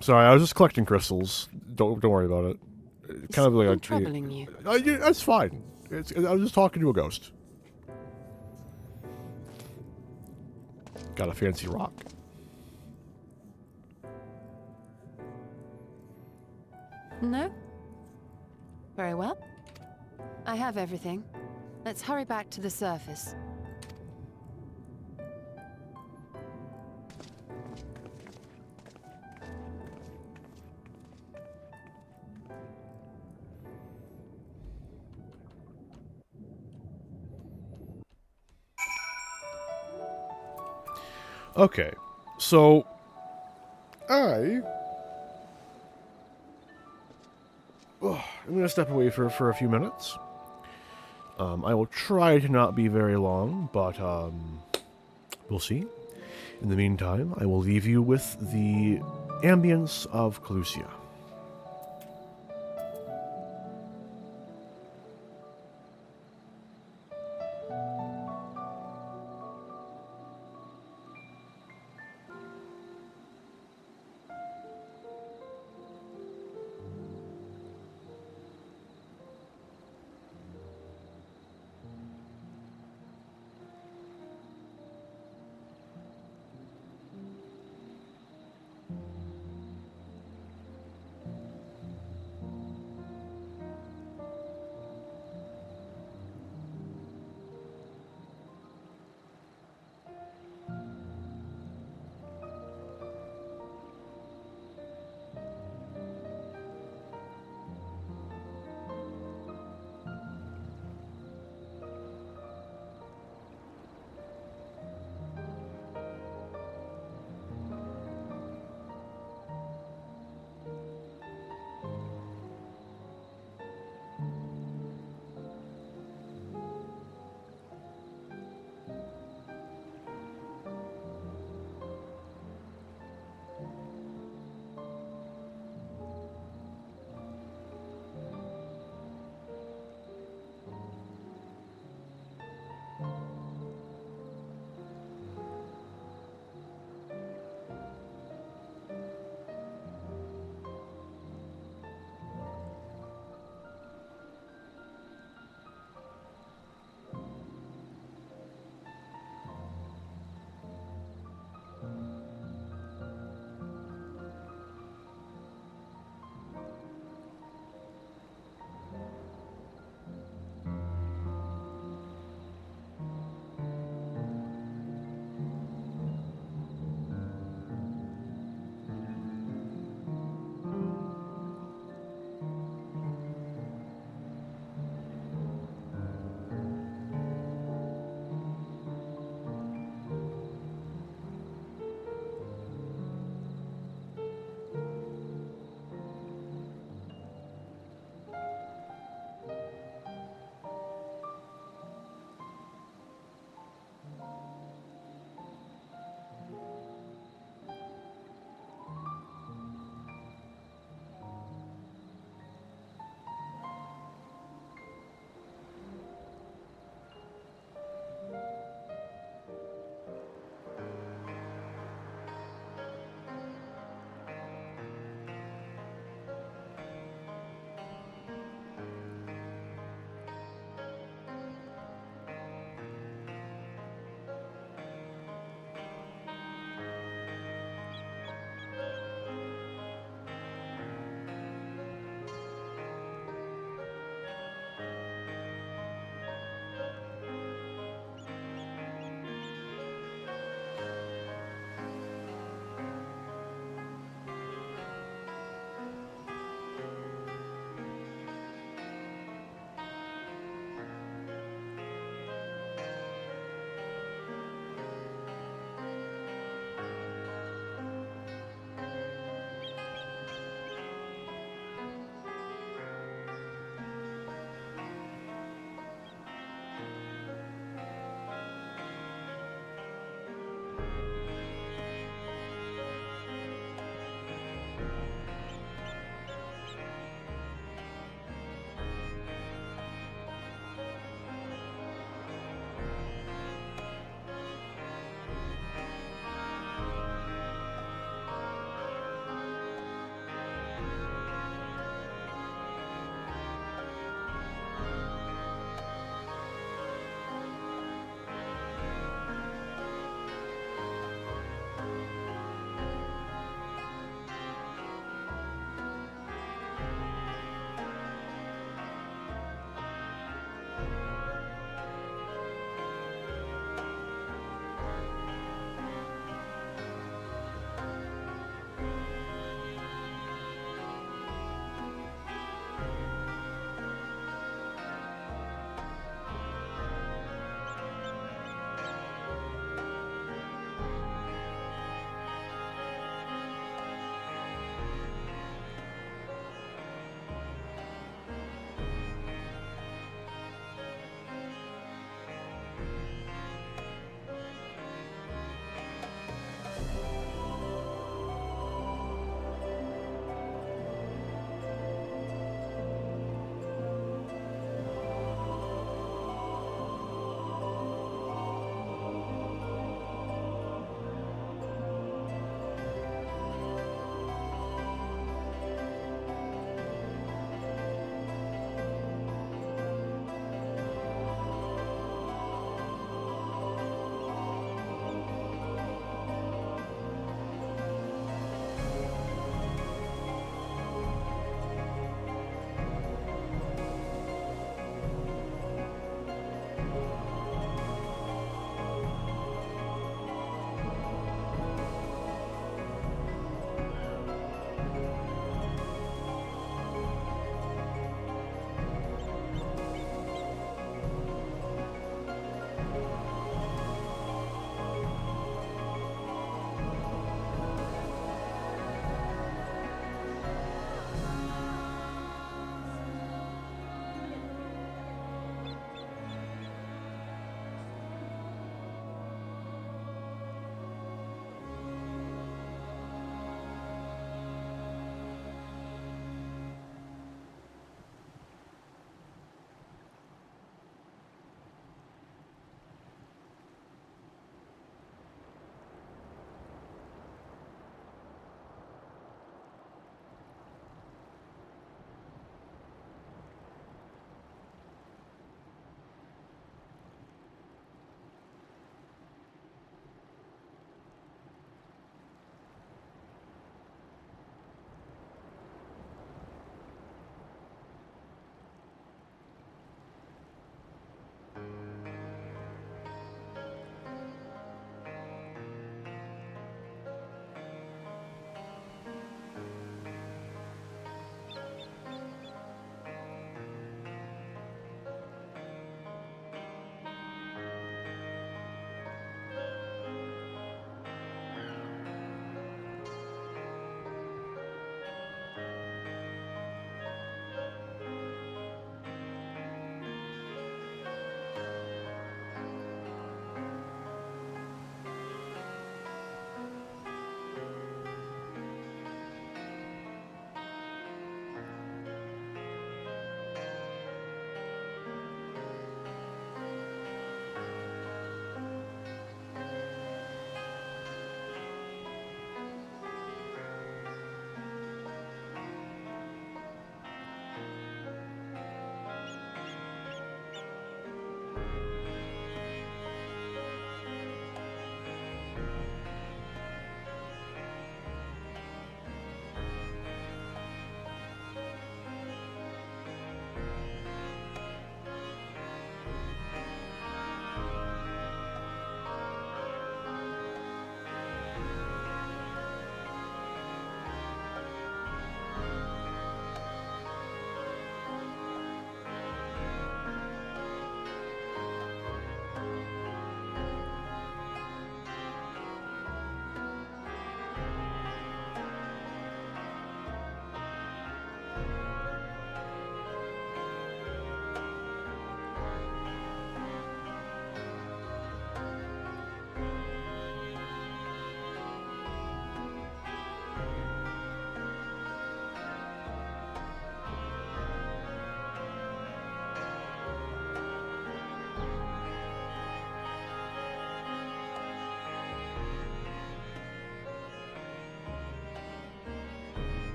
Speaker 1: Sorry, I was just collecting crystals. Don't worry about it. Kind of like
Speaker 11: I'm troubling you.
Speaker 1: Yeah, that's fine. I was just talking to a ghost. Got a fancy rock.
Speaker 11: No? Very well. I have everything. Let's hurry back to the surface.
Speaker 1: Okay, so I'm gonna step away for a few minutes. I will try to not be very long, but we'll see. In the meantime, I will leave you with the ambience of Calusia.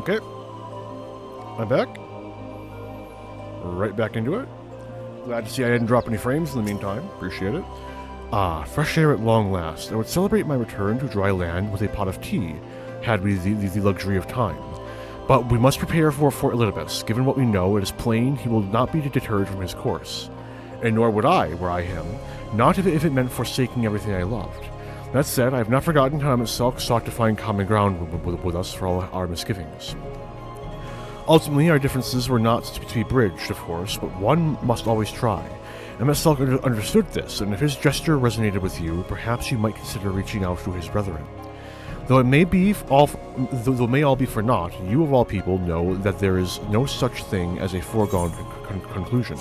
Speaker 1: Okay. I'm back. Right back into it. Glad to see I didn't drop any frames in the meantime. Appreciate it. Ah, fresh air at long last. I would celebrate my return to dry land with a pot of tea, had we the luxury of time. But we must prepare for Elidibus. Given what we know, it is plain he will not be deterred from his course. And nor would I, were I him, not if it meant forsaking everything I loved. That said, I have not forgotten how Silk sought to find common ground with us for all our misgivings. Ultimately, our differences were not to be bridged, of course, but one must always try. And Silk understood this, and if his gesture resonated with you, perhaps you might consider reaching out to his brethren. Though it may all be for naught, you of all people know that there is no such thing as a foregone conclusion.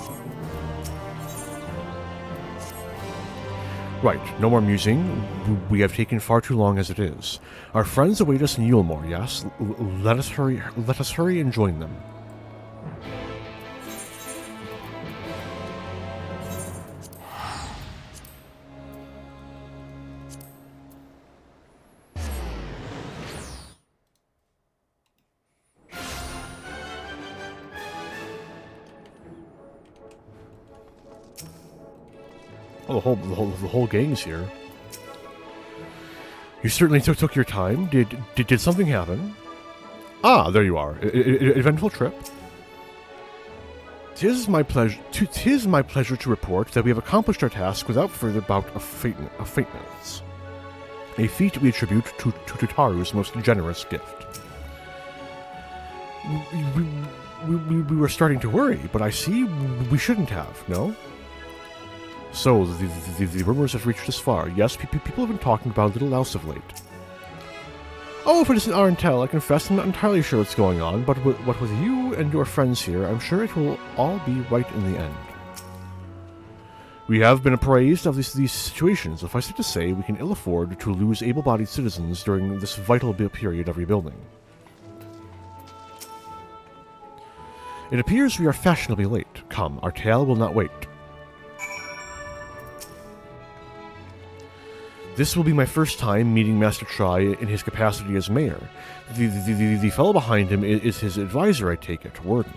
Speaker 1: Right, no more musing. We have taken far too long as it is. Our friends await us in Yulmore, yes? Let us hurry and join them. Oh, the whole gang's here. You certainly took your time. Did something happen? Ah, there you are. Eventful trip. 'Tis my pleasure to report that we have accomplished our task without further bout of faintness. A feat we attribute to Tutaru's most generous gift. We were starting to worry, but I see we shouldn't have, no? So, the rumors have reached this far. Yes, people have been talking about little else of late. Oh, if it isn't our intel, I confess I'm not entirely sure what's going on, but what with you and your friends here, I'm sure it will all be right in the end. We have been appraised of these situations. Suffice it to say, we can ill afford to lose able-bodied citizens during this vital period of rebuilding. It appears we are fashionably late. Come, our tale will not wait. This will be my first time meeting Master Chai in his capacity as mayor. The fellow behind him is his advisor, I take it, Warden.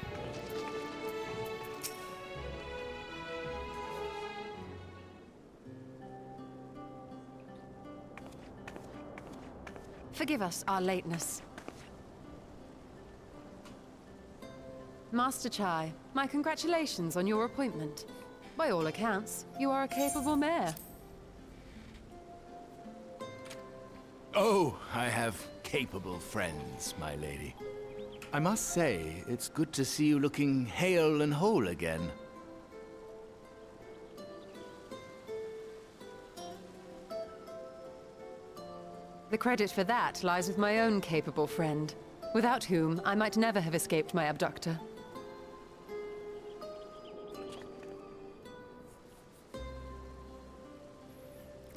Speaker 11: Forgive us our lateness. Master Chai, my congratulations on your appointment. By all accounts, you are a capable mayor.
Speaker 14: Oh, I have capable friends, my lady. I must say, it's good to see you looking hale and whole again.
Speaker 11: The credit for that lies with my own capable friend, without whom I might never have escaped my abductor.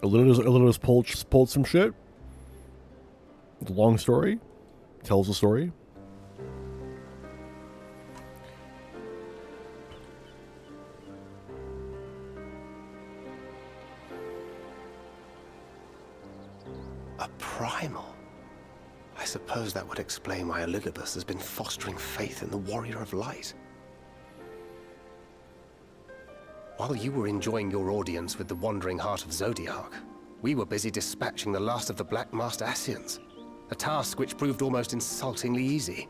Speaker 1: Elidibus pulled some shit. It's a long story. Tells the story.
Speaker 10: A primal? I suppose that would explain why Elidibus has been fostering faith in the Warrior of Light. While you were enjoying your audience with the Wandering Heart of Zodiac, we were busy dispatching the last of the Black Masked Ascians, a task which proved almost insultingly easy.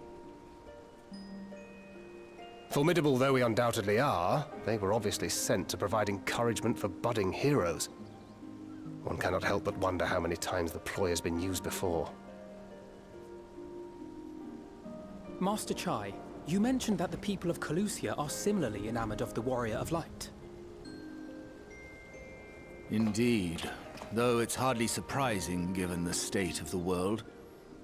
Speaker 10: Formidable though we undoubtedly are, they were obviously sent to provide encouragement for budding heroes. One cannot help but wonder how many times the ploy has been used before.
Speaker 9: Master Chai, you mentioned that the people of Calusia are similarly enamored of the Warrior of Light.
Speaker 14: Indeed, though it's hardly surprising given the state of the world.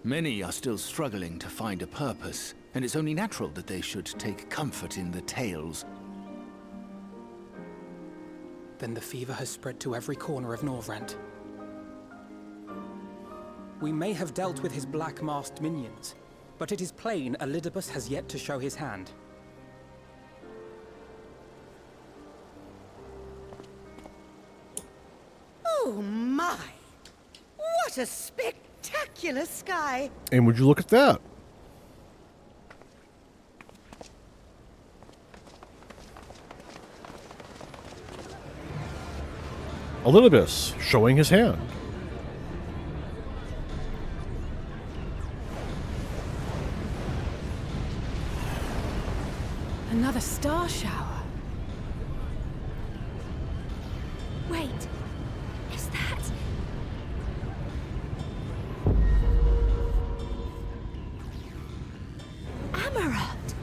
Speaker 14: Many are still struggling to find a purpose, and it's only natural that they should take comfort in the tales.
Speaker 9: Then the fever has spread to every corner of Norvrant. We may have dealt with his black-masked minions, but it is plain Elidibus has yet to show his hand.
Speaker 15: Oh my! What a spectacular sky!
Speaker 1: And would you look at that? Elidibus, showing his hand.
Speaker 8: Another star shower. Wait, is that... Amaranth?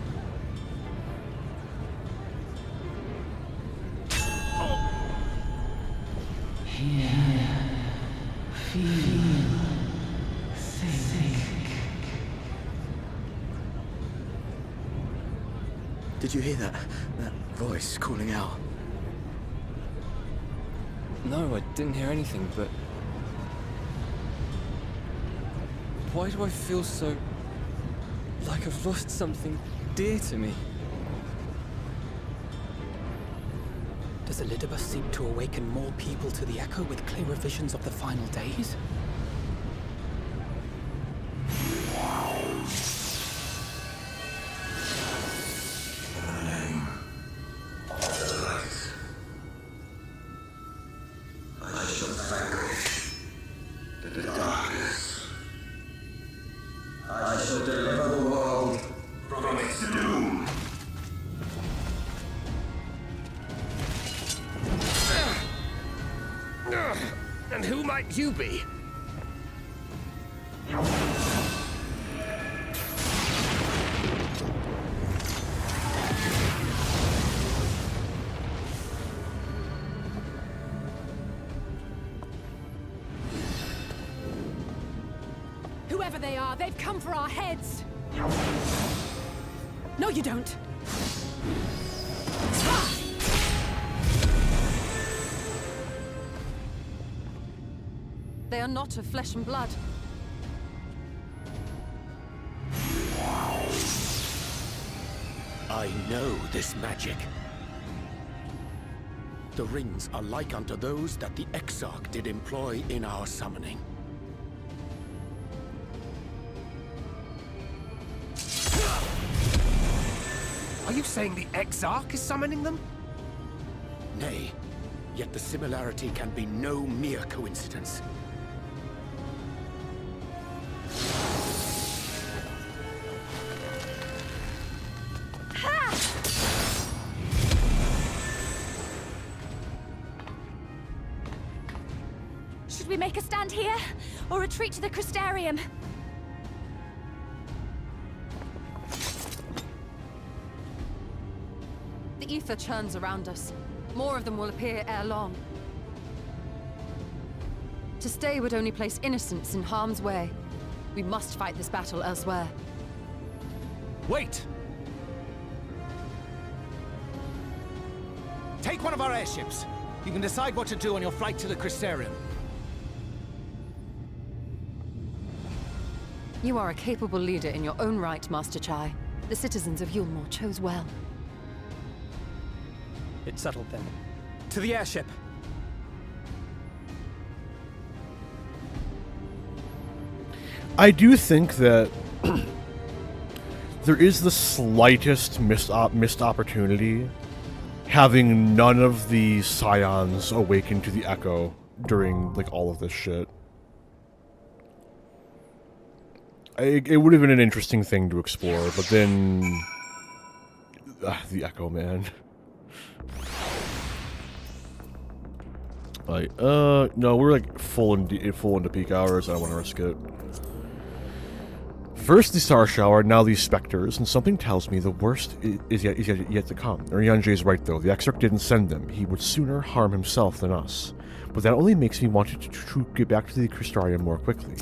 Speaker 4: Did you hear that? That voice calling out?
Speaker 15: No, I didn't hear anything, but... Why do I feel so... like I've lost something dear to me?
Speaker 9: Does Elidibus seek to awaken more people to the Echo with clearer visions of the final days?
Speaker 13: And who might you be?
Speaker 8: Whoever they are, they've come for our heads! No, you don't!
Speaker 11: They are not of flesh and blood.
Speaker 13: I know this magic. The rings are like unto those that the Exarch did employ in our summoning. Are you saying the Exarch is summoning them? Nay, yet the similarity can be no mere coincidence.
Speaker 8: Should we make a stand here, or retreat to the Crystarium?
Speaker 11: The ether churns around us. More of them will appear ere long. To stay would only place innocents in harm's way. We must fight this battle elsewhere.
Speaker 14: Wait! Take one of our airships. You can decide what to do on your flight to the Crystarium.
Speaker 11: You are a capable leader in your own right, Master Chai. The citizens of Yulmore chose well.
Speaker 9: It's settled then. To the airship!
Speaker 1: I do think that there is the slightest missed opportunity having none of the Scions awaken to the Echo during, like, all of this shit. It would have been an interesting thing to explore, but then... the Echo, man. Like, no, we're like full into peak hours. I don't want to risk it. First the Star Shower, now these Spectres, and something tells me the worst is yet to come. Urianger is right, though. The Exarch didn't send them. He would sooner harm himself than us. But that only makes me want to get back to the Crystarium more quickly.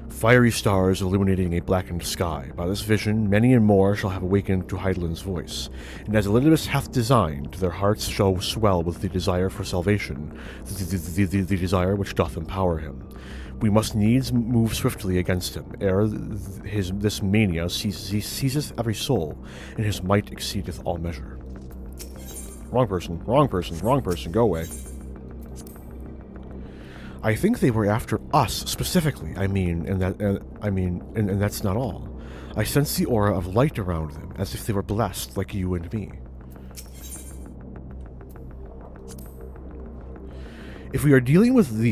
Speaker 1: Fiery stars illuminating a blackened sky. By this vision, many and more shall have awakened to Hydaelyn's voice. And as Elidibus hath designed, their hearts shall swell with the desire for salvation, the desire which doth empower him. We must needs move swiftly against him, ere this mania seizeth every soul, and his might exceedeth all measure. Wrong person, wrong person, wrong person, go away. I think they were after us specifically. And that's not all. I sense the aura of light around them, as if they were blessed like you and me. If we are dealing with the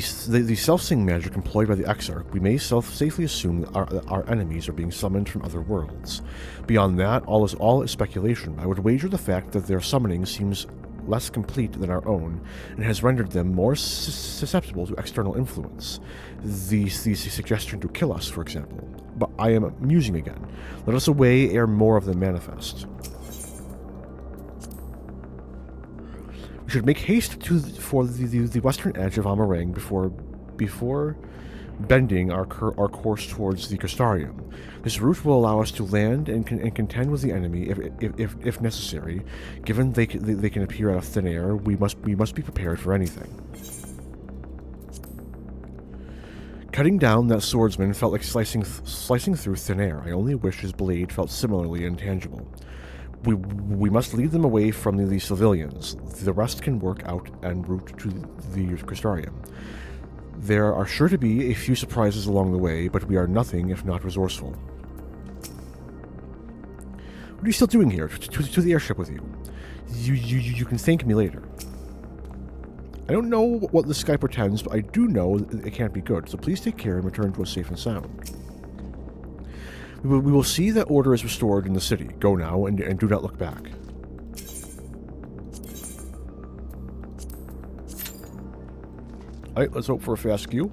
Speaker 1: self-sing magic employed by the Exarch, we may safely assume that our enemies are being summoned from other worlds. Beyond that, all is speculation. I would wager the fact that their summoning seems less complete than our own, and has rendered them more susceptible to external influence. The suggestion to kill us, for example. But I am musing again. Let us away ere more of them manifest. We should make haste for the western edge of Amarang before bending our course towards the Crystarium. This route will allow us to land and contend with the enemy if necessary. Given they can appear out of thin air, we must be prepared for anything. Cutting down that swordsman felt like slicing through thin air. I only wish his blade felt similarly intangible. We must lead them away from the civilians. The rest can work out en route to the Crystarium. There are sure to be a few surprises along the way, but we are nothing if not resourceful. What are you still doing here? To the airship with you. You can thank me later. I don't know what the sky pretends, but I do know that it can't be good, so please take care and return to us safe and sound. We will see that order is restored in the city. Go now, and do not look back. Alright, let's hope for a fast queue.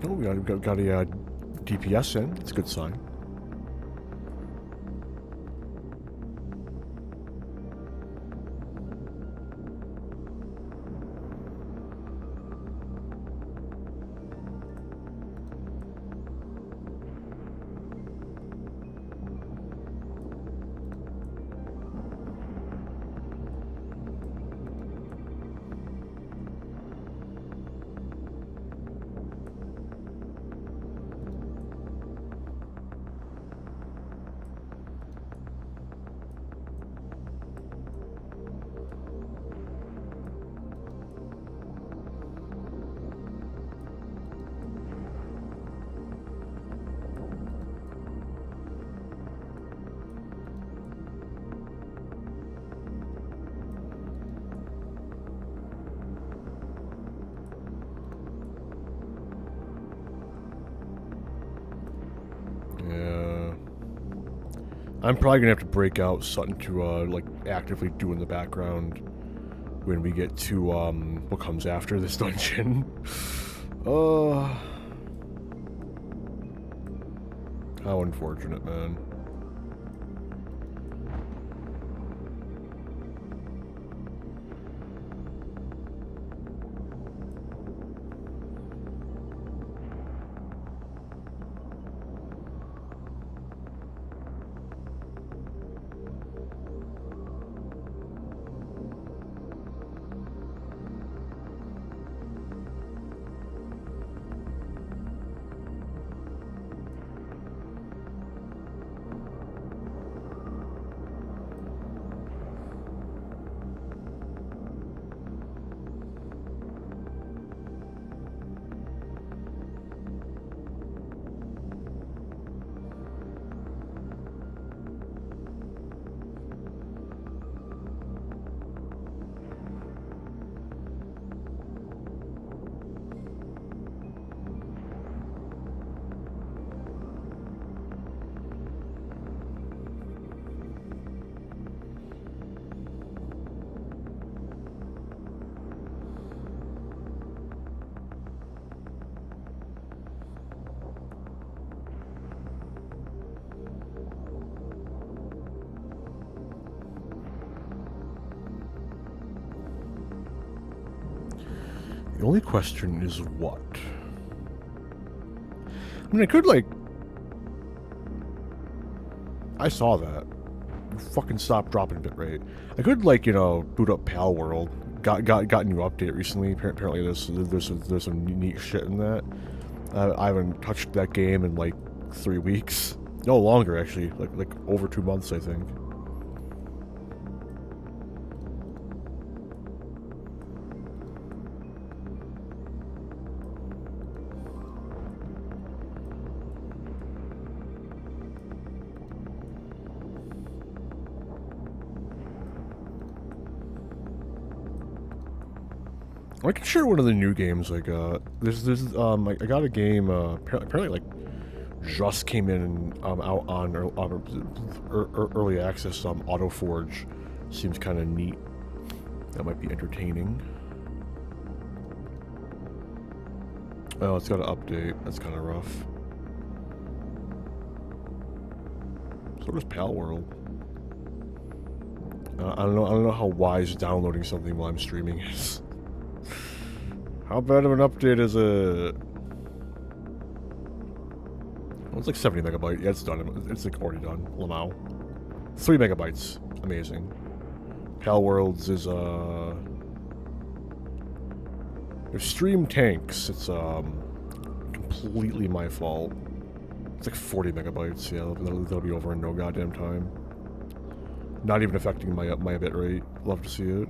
Speaker 1: Oh, we got a DPS in. It's a good sign. Yeah. I'm probably gonna have to break out something to like actively do in the background when we get to what comes after this dungeon. How unfortunate, man. The only question is what? I mean, I could, like... I saw that. Fucking stop dropping bitrate. I could, like, you know, boot up Pal World. Got a new update recently. Apparently there's some neat shit in that. I haven't touched that game in, like, 3 weeks. No, longer, actually. Like over 2 months, I think. I can share one of the new games I got. I got a game, apparently, like, just came in, out on early access, AutoForge. Seems kind of neat. That might be entertaining. Oh, it's got an update. That's kind of rough. So does Pal World. I don't know how wise downloading something while I'm streaming is. How bad of an update is it? Well, it's like 70 megabytes. Yeah, it's done. It's like already done. Lamau. 3 megabytes. Amazing. Pal Worlds is there's stream tanks. It's completely my fault. It's like 40 megabytes. Yeah, that'll be over in no goddamn time. Not even affecting my bitrate. Love to see it.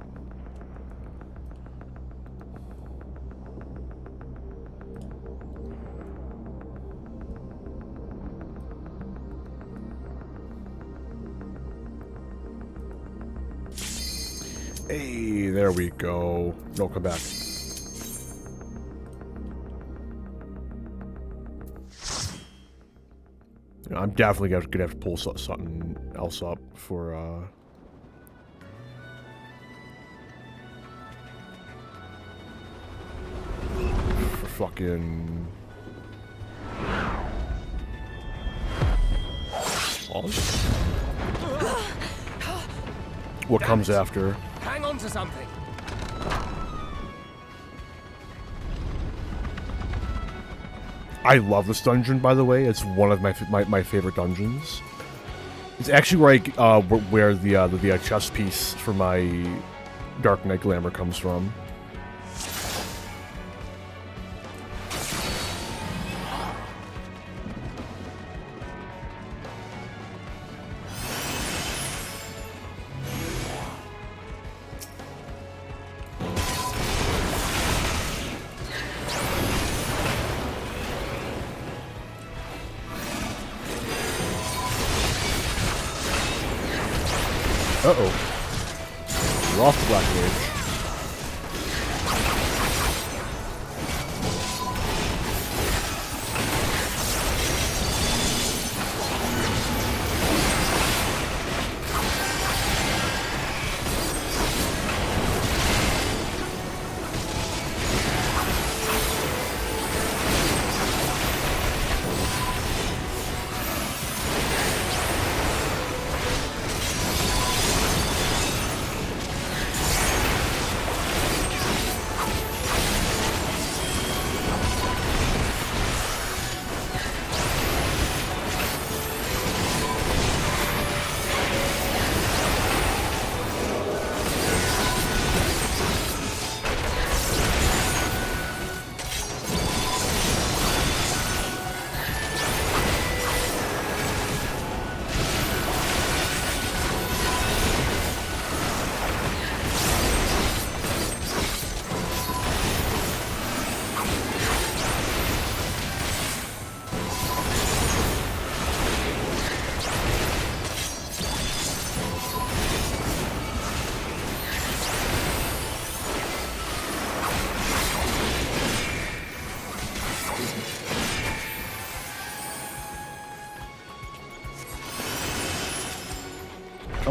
Speaker 1: Hey, there we go. No, come back. You know, I'm definitely gonna have to pull something else up for fucking... What comes after?
Speaker 13: Hang on to something.
Speaker 1: I love this dungeon, by the way. It's one of my favorite dungeons. It's actually where the chest piece for my Dark Knight glamour comes from. Uh-oh. We're off the Black Mage.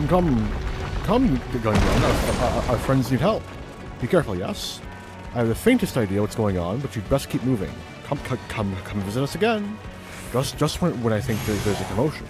Speaker 1: Come, Gunrun. Our friends need help. Be careful, yes? I have the faintest idea what's going on, but you'd best keep moving. Come visit us again. Just when I think there's a commotion.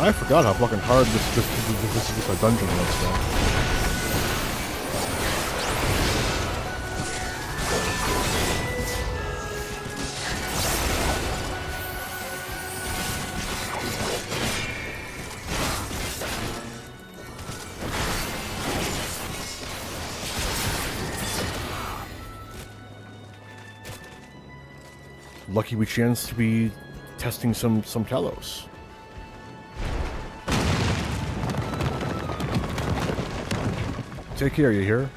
Speaker 1: I forgot how fucking hard this dungeon was, though. Lucky we chanced to be testing some Telos. Take care, you hear?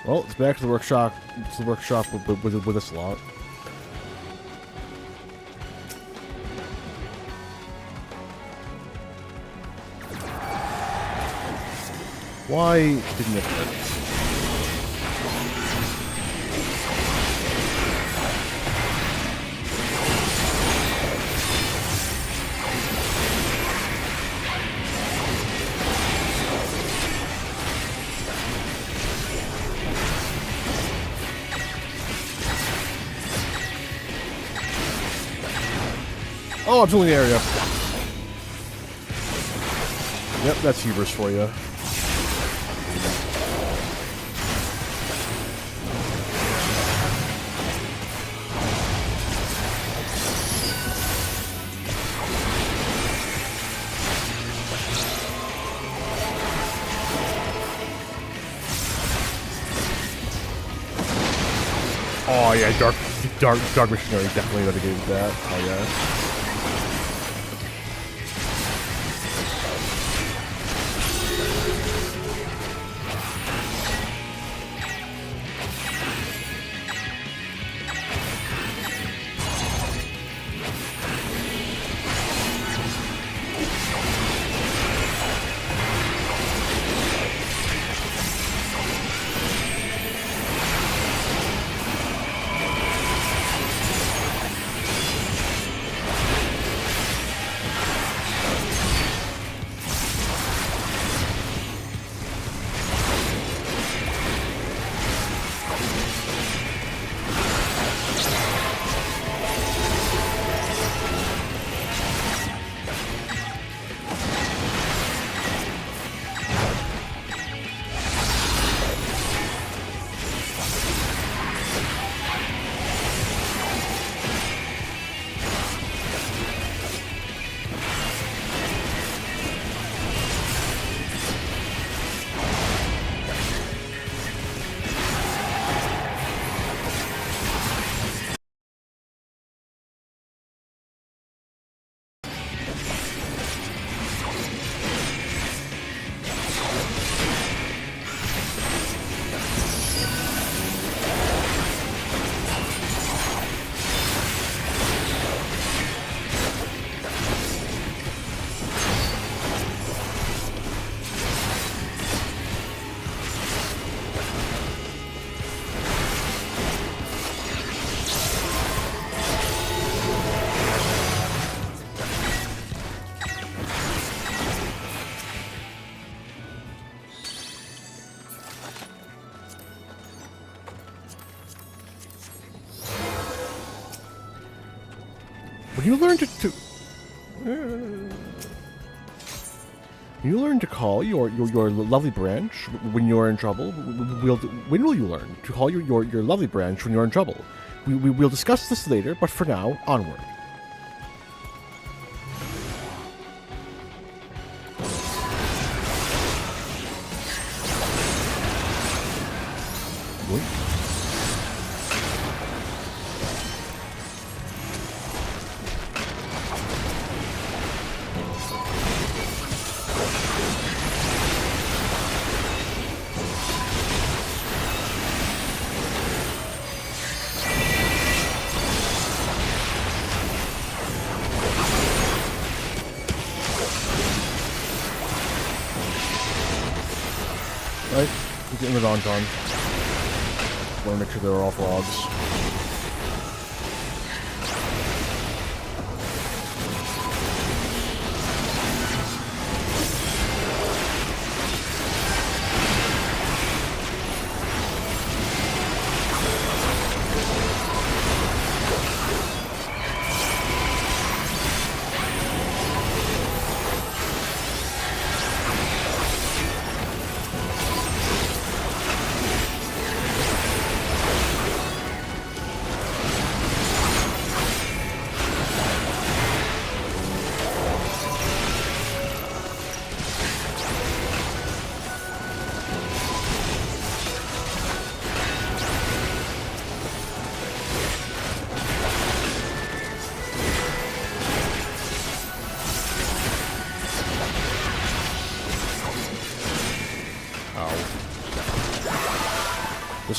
Speaker 1: Well, it's back to the workshop. It's the workshop with this lot. Why didn't it work? Oh, I'm filling the area. Yep, that's Hubris for you. Oh yeah, Dark Missionary definitely litigated that. Oh yeah. When you learn you learn to call your lovely branch when you're in trouble. When will you learn to call your lovely branch when you're in trouble? We'll discuss this later, but for now, onward. Right? We're getting rid of Anton. Want to make sure they're all frogs.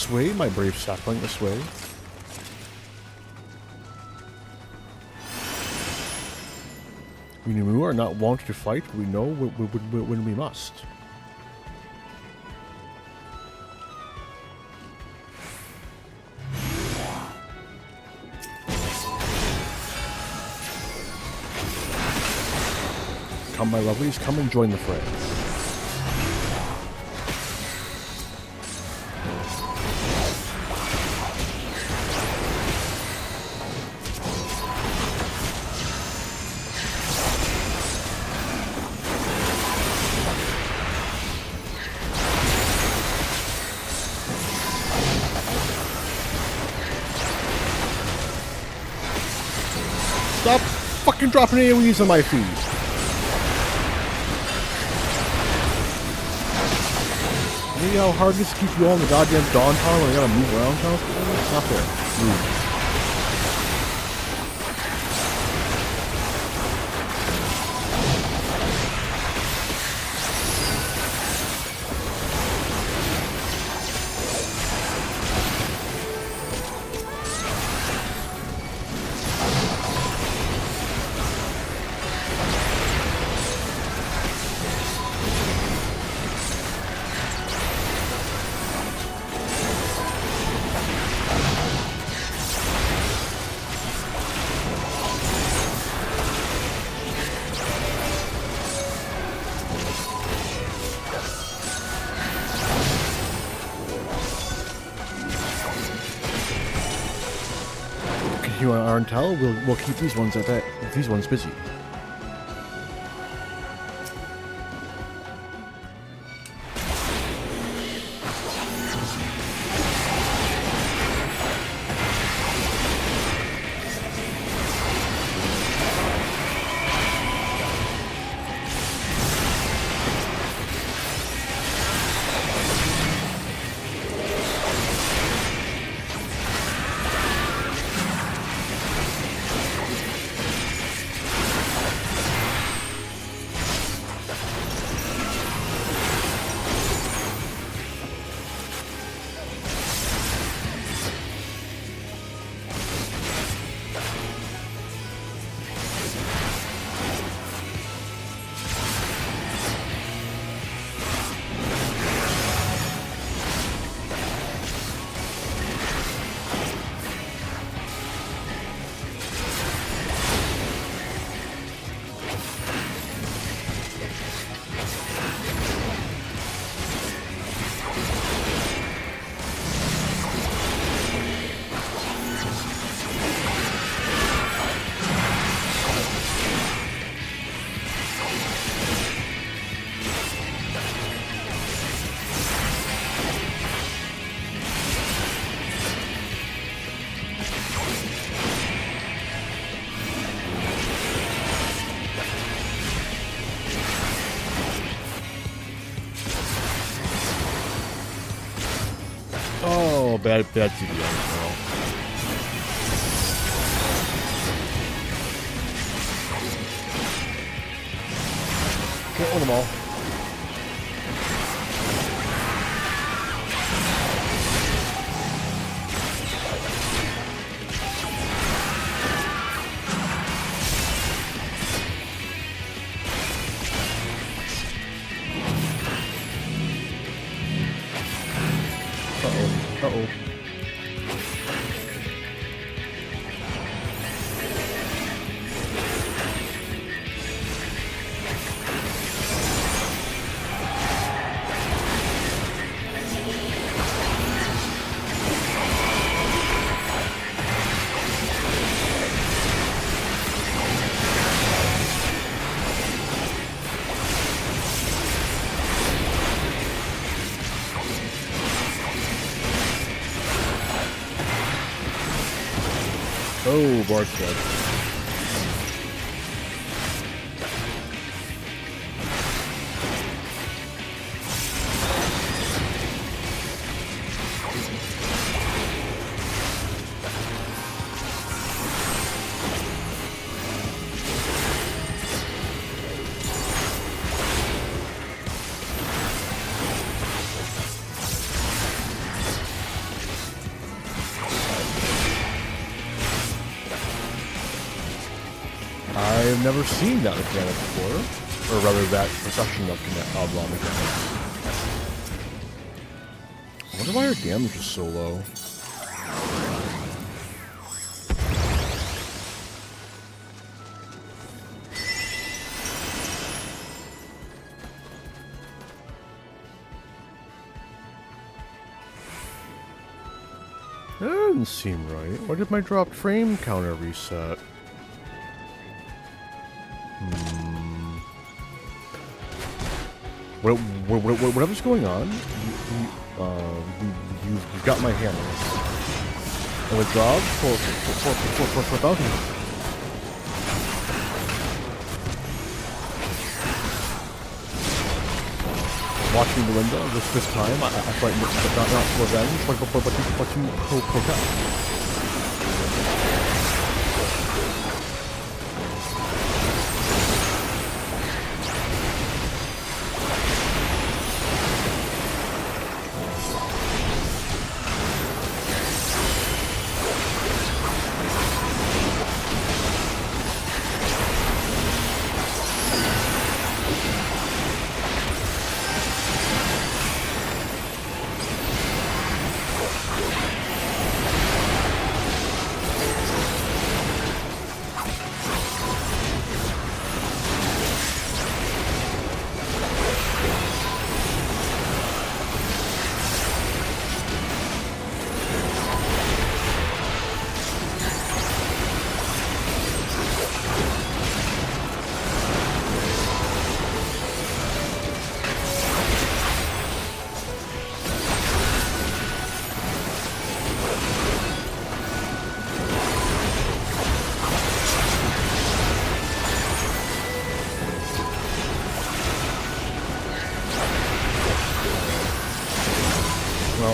Speaker 1: this way, my brave sapling, this way. We Numu are not wont to fight, we know when we must. Come, my lovelies, come and join the fray. Stop fucking dropping AoEs on my feet. You know how hard it is to keep you all in the goddamn Dawn Tower when I gotta move around constantly? It's not fair. Rude. You want Arntel? We'll keep these ones busy. Oh, bad CDI as well. Can't hold them all. Uh-oh. Oh, Bart's dead. I've never seen that mechanic before. Or rather, that perception of mechanics. I wonder why our damage is so low. That doesn't seem right. Why did my dropped frame counter reset? Whatever's going on, you've got my hammer. And the job for bounty. Watching the window this time, I fight not revenge, but to protect.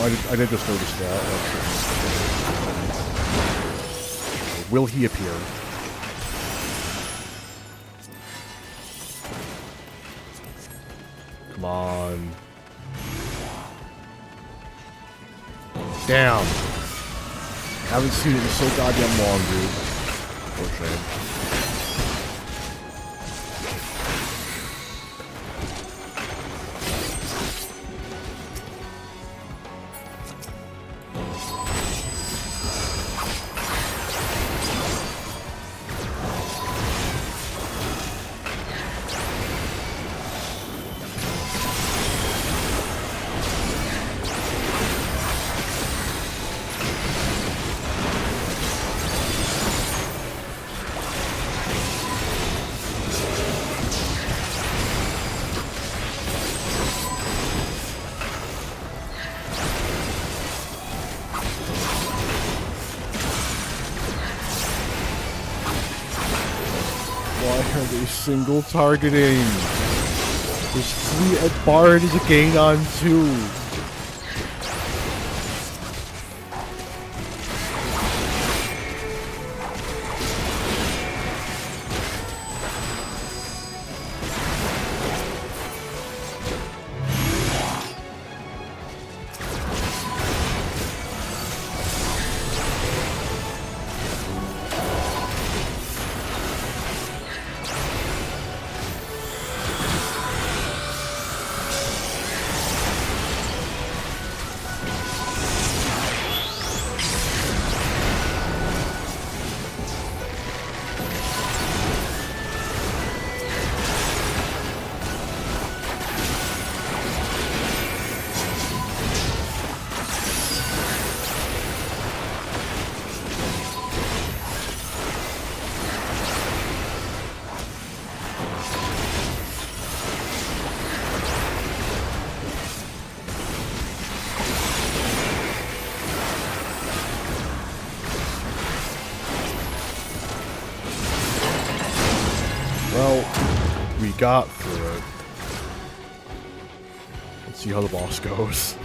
Speaker 1: I did just notice that. Will he appear? Come on. Damn. Haven't seen it in so goddamn long, dude. Poor shame. Single targeting. This fleet at Bard is a gain on 2. Got through it. Let's see how the boss goes.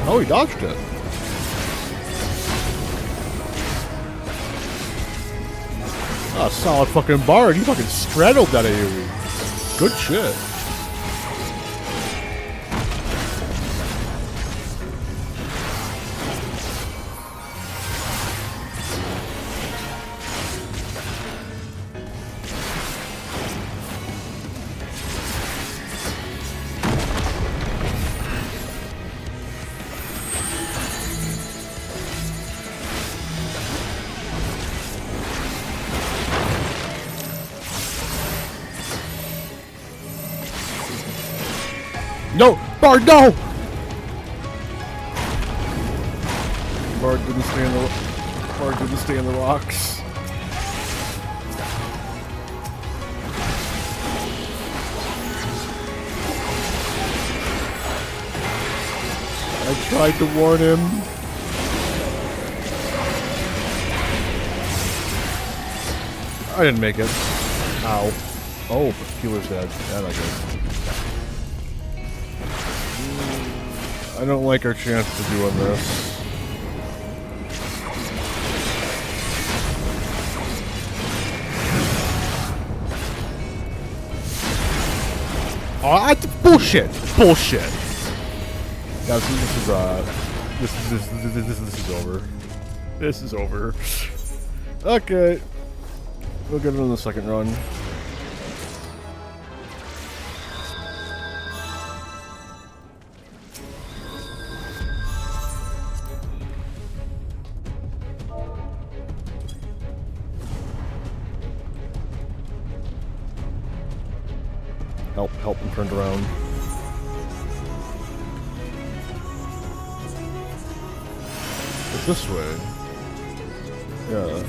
Speaker 1: Oh, he dodged it. Ah, solid fucking bard. He fucking straddled that AoE. Good shit. No! Bard, no! Bard didn't stay in the rocks. I tried to warn him. I didn't make it. Ow. Oh, but Keeler's dead. Yeah, not good. I don't like our chances of doing this. Oh, that's bullshit! Bullshit! Guys, this is over. This is over. Okay. We'll get it on the second run. Help him turned around. It's this way. Yeah.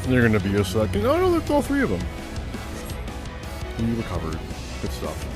Speaker 1: They're gonna be a second. Oh no, that's all three of them. And you recovered. Good stuff.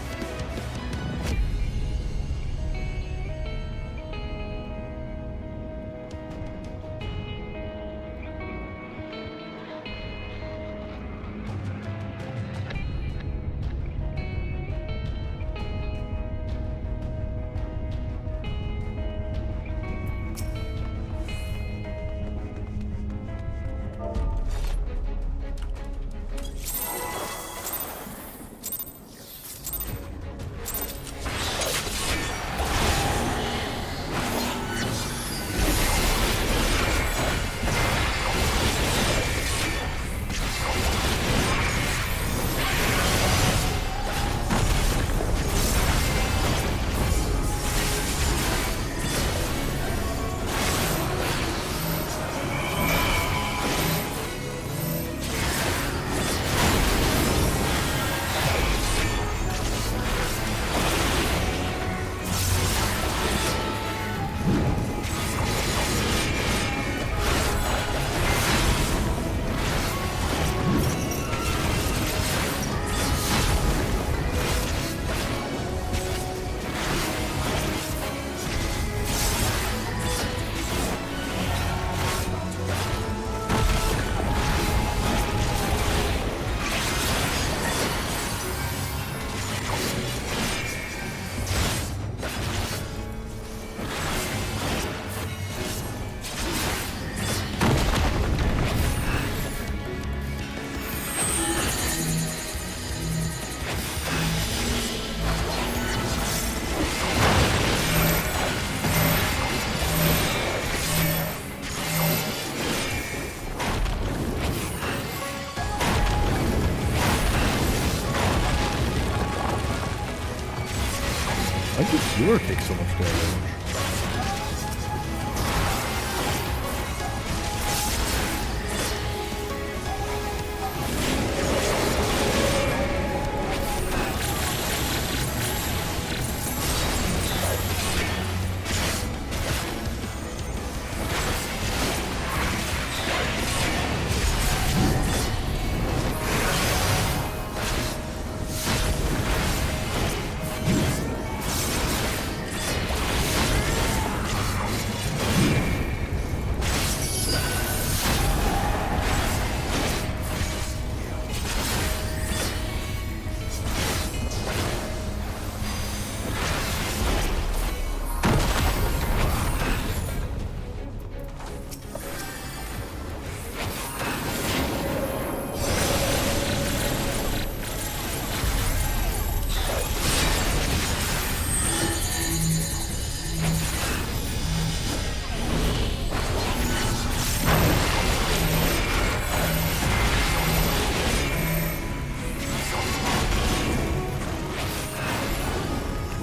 Speaker 1: Why did healer take so much damage?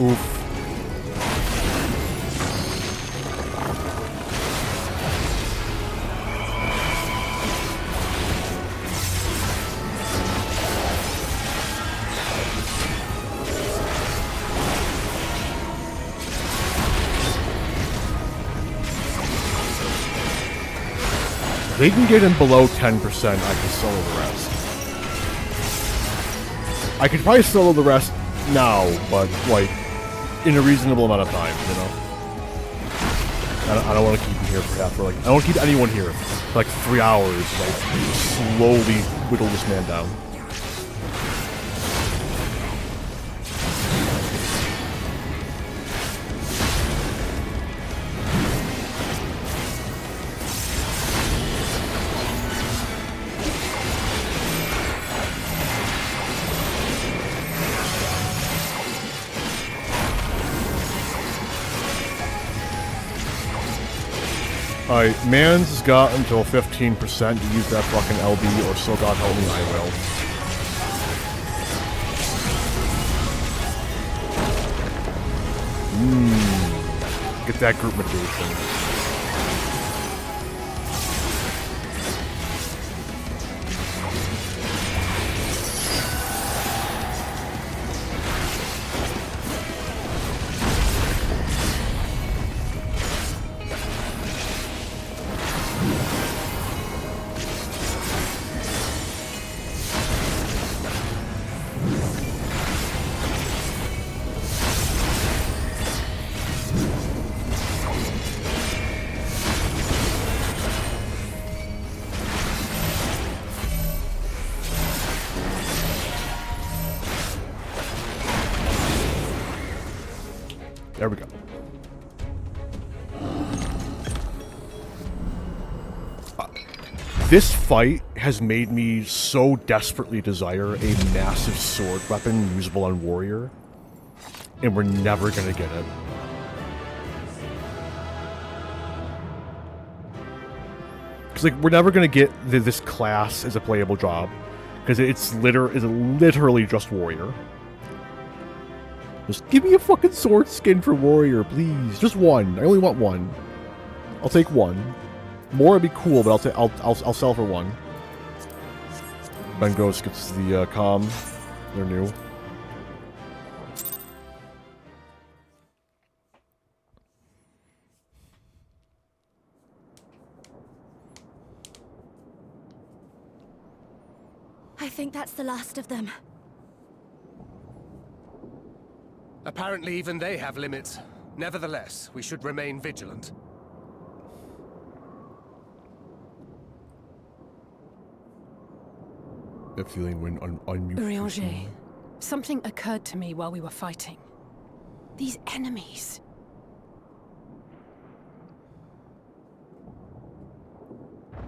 Speaker 1: Oof. If they can get him below 10%, I can solo the rest. I could probably solo the rest now, but, like, in a reasonable amount of time, you know? I don't want to keep him here for like, I don't want to keep anyone here for like 3 hours, like, slowly whittle this man down. Alright, Mans has got until 15% to use that fucking LB, or so God help me, I will. Get that group mitigation. There we go. This fight has made me so desperately desire a massive sword weapon usable on Warrior, and we're never gonna get it. Because like we're never gonna get this class as a playable job, because it's literally just Warrior. Just give me a fucking sword skin for Warrior, please. Just one. I only want one. I'll take one. More would be cool, but I'll sell for one. Ben Ghost gets the comm. They're new.
Speaker 5: I think that's the last of them.
Speaker 13: Apparently even they have limits. Nevertheless, we should remain vigilant.
Speaker 1: That feeling when unmute.
Speaker 16: Urianger, something occurred to me while we were fighting. These enemies.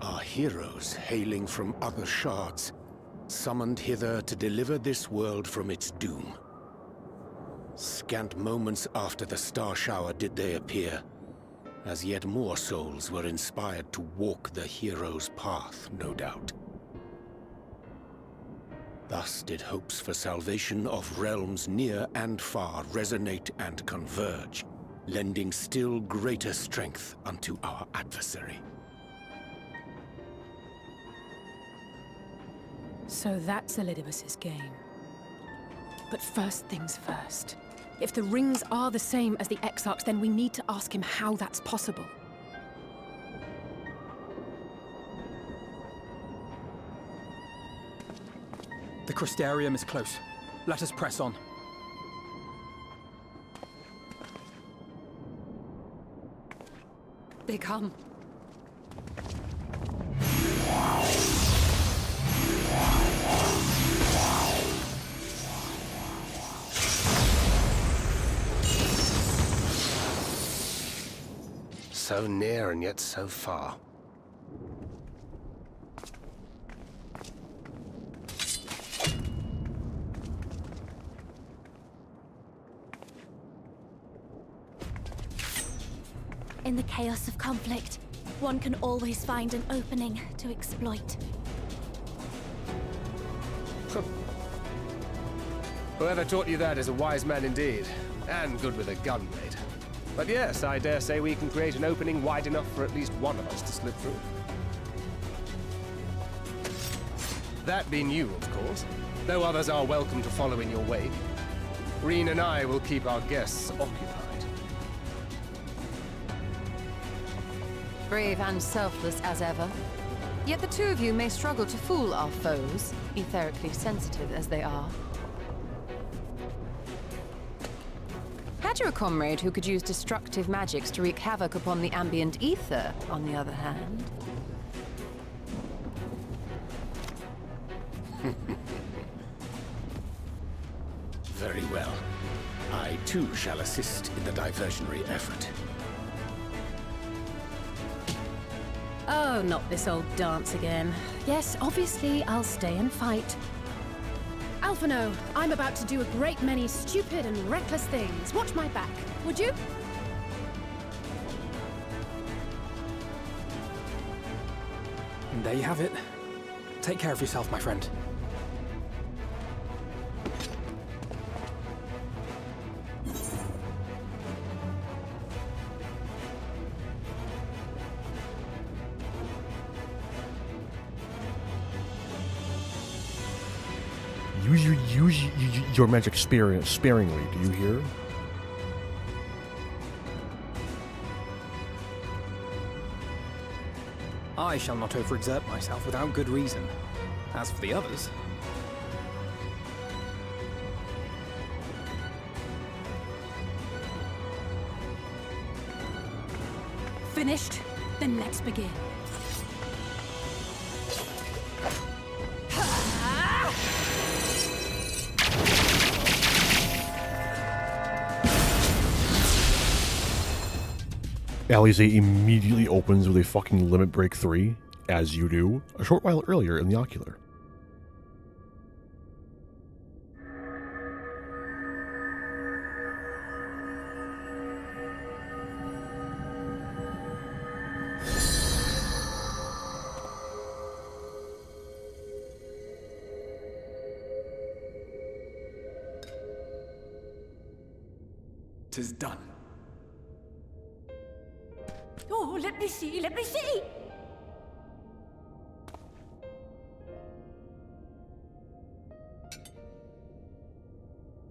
Speaker 2: Are heroes hailing from other shards, summoned hither to deliver this world from its doom. Scant moments after the star shower did they appear, as yet more souls were inspired to walk the hero's path, no doubt.
Speaker 13: Thus did hopes for salvation of realms near and far resonate and converge, lending still greater strength unto our adversary.
Speaker 16: So that's Elidibus's game. But first things first. If the rings are the same as the Exarchs, then we need to ask him how that's possible.
Speaker 9: The Crystarium is close. Let us press on.
Speaker 11: They come.
Speaker 10: So near and yet so far.
Speaker 5: In the chaos of conflict, one can always find an opening to exploit.
Speaker 10: Whoever taught you that is a wise man indeed, and good with a gun blade. But yes, I dare say we can create an opening wide enough for at least one of us to slip through. That being you, of course, though others are welcome to follow in your wake. Reen and I will keep our guests occupied.
Speaker 11: Brave and selfless as ever. Yet the two of you may struggle to fool our foes, etherically sensitive as they are. Had you a comrade who could use destructive magics to wreak havoc upon the ambient ether, on the other hand?
Speaker 13: Very well. I too shall assist in the diversionary effort.
Speaker 16: Oh, not this old dance again. Yes, obviously I'll stay and fight. Alphino, I'm about to do a great many stupid and reckless things. Watch my back, would you?
Speaker 9: And there you have it. Take care of yourself, my friend.
Speaker 1: Use your magic sparingly, do you hear?
Speaker 9: I shall not overexert myself without good reason. As for the others...
Speaker 16: Finished? Then let's begin.
Speaker 1: Alizé immediately opens with a fucking Limit Break 3, as you do, a short while earlier in the Ocular.
Speaker 9: "'Tis done.
Speaker 12: Oh, let me see, let me see!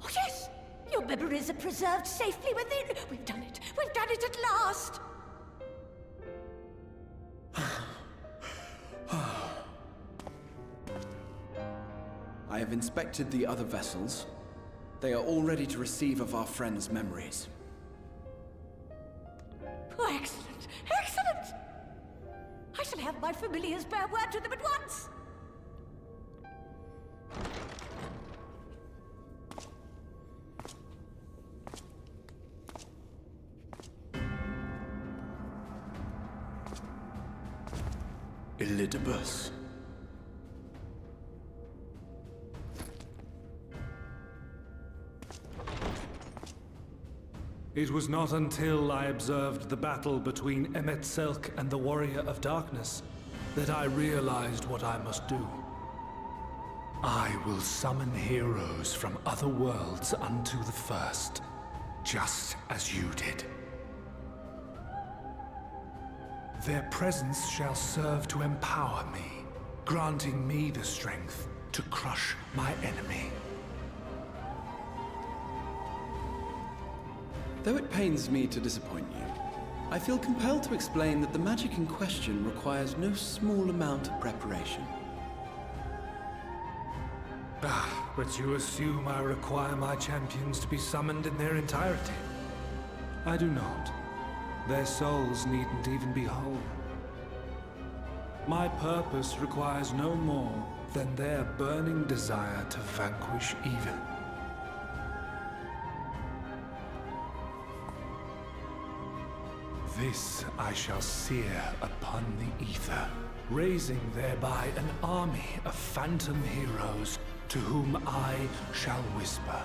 Speaker 12: Oh, yes! Your memories are preserved safely within! We've done it! We've done it at last!
Speaker 4: I have inspected the other vessels. They are all ready to receive of our friends' memories.
Speaker 12: Oh, excellent! Excellent! I shall have my familiars bear word to them at once!
Speaker 4: Elidibus.
Speaker 2: It was not until I observed the battle between Emet-Selch and the Warrior of Darkness that I realized what I must do. I will summon heroes from other worlds unto the first, just as you did. Their presence shall serve to empower me, granting me the strength to crush my enemy.
Speaker 4: Though it pains me to disappoint you, I feel compelled to explain that the magic in question requires no small amount of preparation.
Speaker 2: But you assume I require my champions to be summoned in their entirety. I do not. Their souls needn't even be whole. My purpose requires no more than their burning desire to vanquish evil. This I shall sear upon the ether, raising thereby an army of phantom heroes to whom I shall whisper,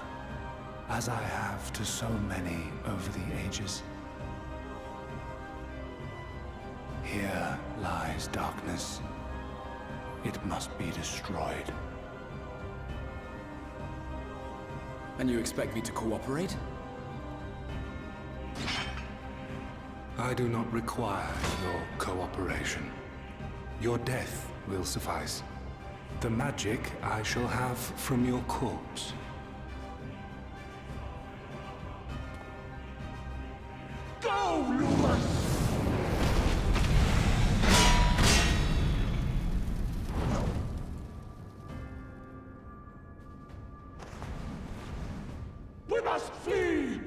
Speaker 2: as I have to so many over the ages. Here lies darkness. It must be destroyed.
Speaker 4: And you expect me to cooperate?
Speaker 2: I do not require your cooperation. Your death will suffice. The magic I shall have from your corpse. Go, Lumos! We must flee!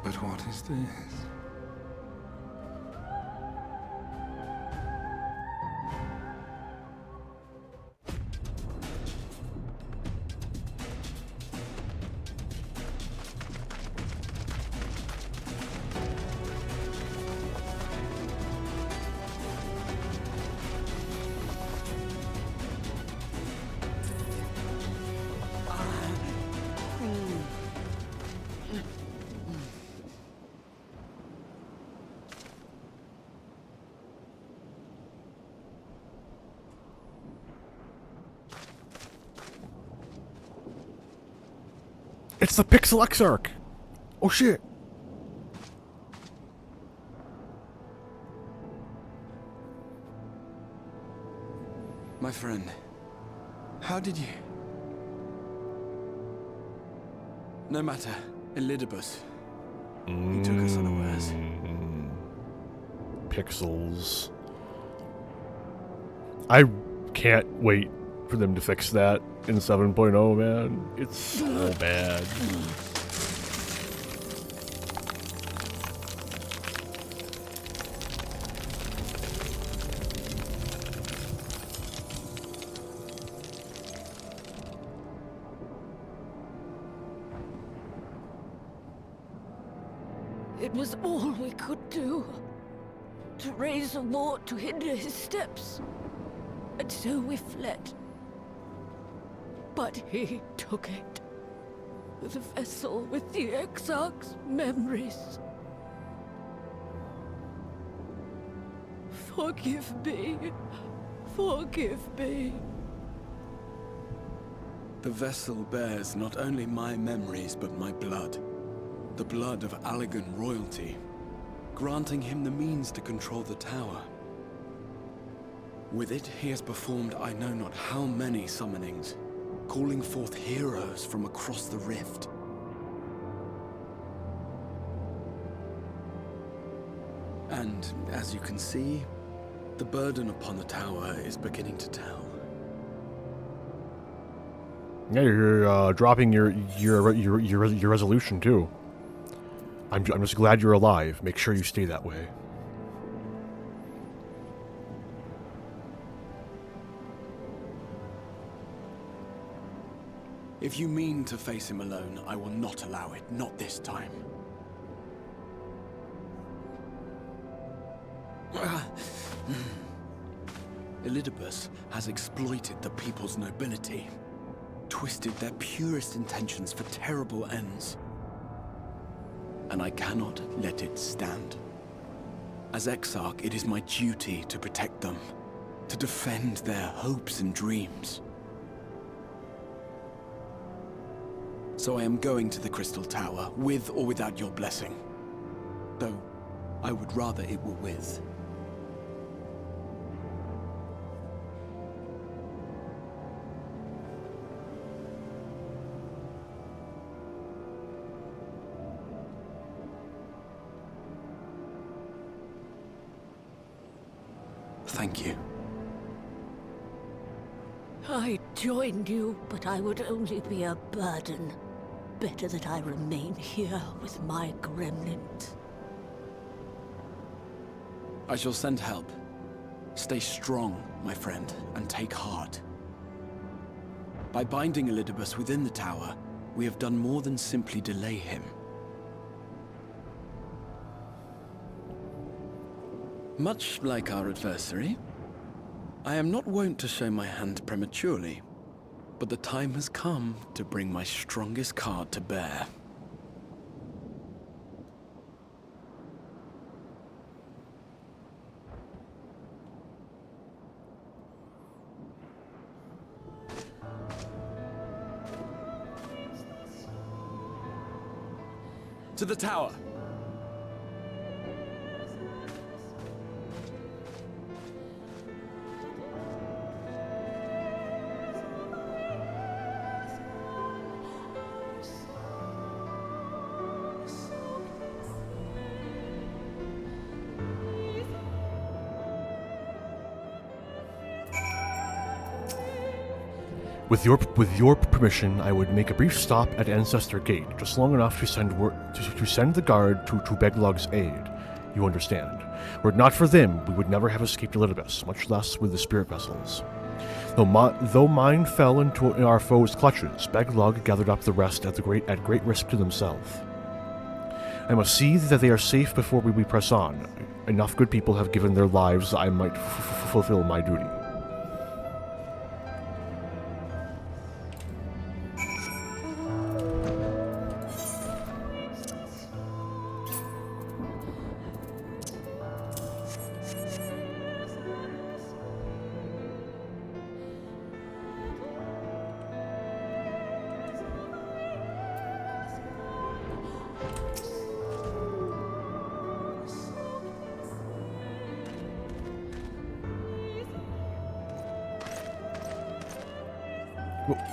Speaker 2: But what is this?
Speaker 1: It's the Pixel Exarch! Oh shit!
Speaker 4: My friend, how did you... No matter, Elidibus. He took us unawares.
Speaker 1: Pixels. I can't wait for them to fix that in 7.0, man. It's so bad.
Speaker 17: It was all we could do. To raise a ward to hinder his steps. And so we fled. But he took it. The vessel with the Exarch's memories. Forgive me. Forgive me.
Speaker 4: The vessel bears not only my memories, but my blood. The blood of Allegan royalty, granting him the means to control the tower. With it, he has performed I know not how many summonings, calling forth heroes from across the rift. And, as you can see, the burden upon the tower is beginning to tell.
Speaker 1: Yeah, you're dropping your resolution too. I'm just glad you're alive. Make sure you stay that way.
Speaker 4: If you mean to face him alone, I will not allow it. Not this time. Elidibus has exploited the people's nobility, twisted their purest intentions for terrible ends. And I cannot let it stand. As Exarch, it is my duty to protect them, to defend their hopes and dreams. So I am going to the Crystal Tower, with or without your blessing. Though, I would rather it were with. Thank you.
Speaker 17: I joined you, but I would only be a burden. Better that I remain here with my gremlins.
Speaker 4: I shall send help. Stay strong, my friend, and take heart. By binding Elidibus within the tower, we have done more than simply delay him. Much like our adversary, I am not wont to show my hand prematurely, but the time has come to bring my strongest card to bear. To the tower!
Speaker 1: With your permission, I would make a brief stop at Ancestor Gate, just long enough to send the guard to Beglog's aid. You understand. Were it not for them, we would never have escaped Elidibus, much less with the spirit vessels. Though mine fell into our foes' clutches, Beglog gathered up the rest at great risk to themselves. I must see that they are safe before we press on. Enough good people have given their lives that I might fulfill my duty.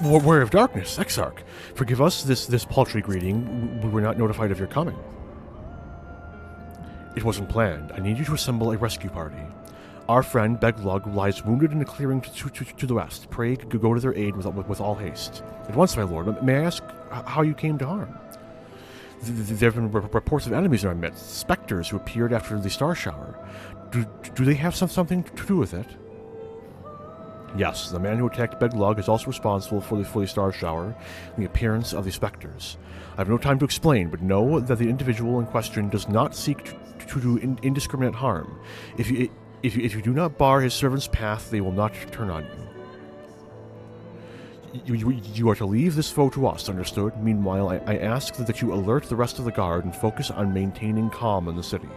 Speaker 1: Warrior of Darkness, Exarch, forgive us this paltry greeting. We were not notified of your coming. It wasn't planned. I need you to assemble a rescue party. Our friend Beglog lies wounded in a clearing to the west. Pray go to their aid with all haste. At once, my lord, may I ask how you came to harm? There have been reports of enemies in our midst, specters who appeared after the star shower. Do they have something to do with it? Yes, the man who attacked Beglog is also responsible for the star shower and the appearance of the specters. I have no time to explain, but know that the individual in question does not seek to do indiscriminate harm. If you do not bar his servant's path, they will not turn on you. You are to leave this foe to us, understood? Meanwhile, I ask that you alert the rest of the guard and focus on maintaining calm in the city.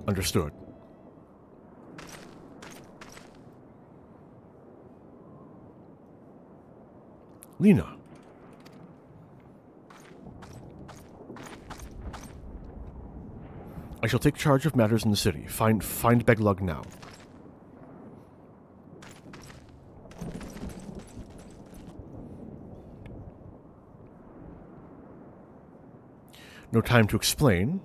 Speaker 1: Understood. Lena. I shall take charge of matters in the city. Find Beglog now. No time to explain.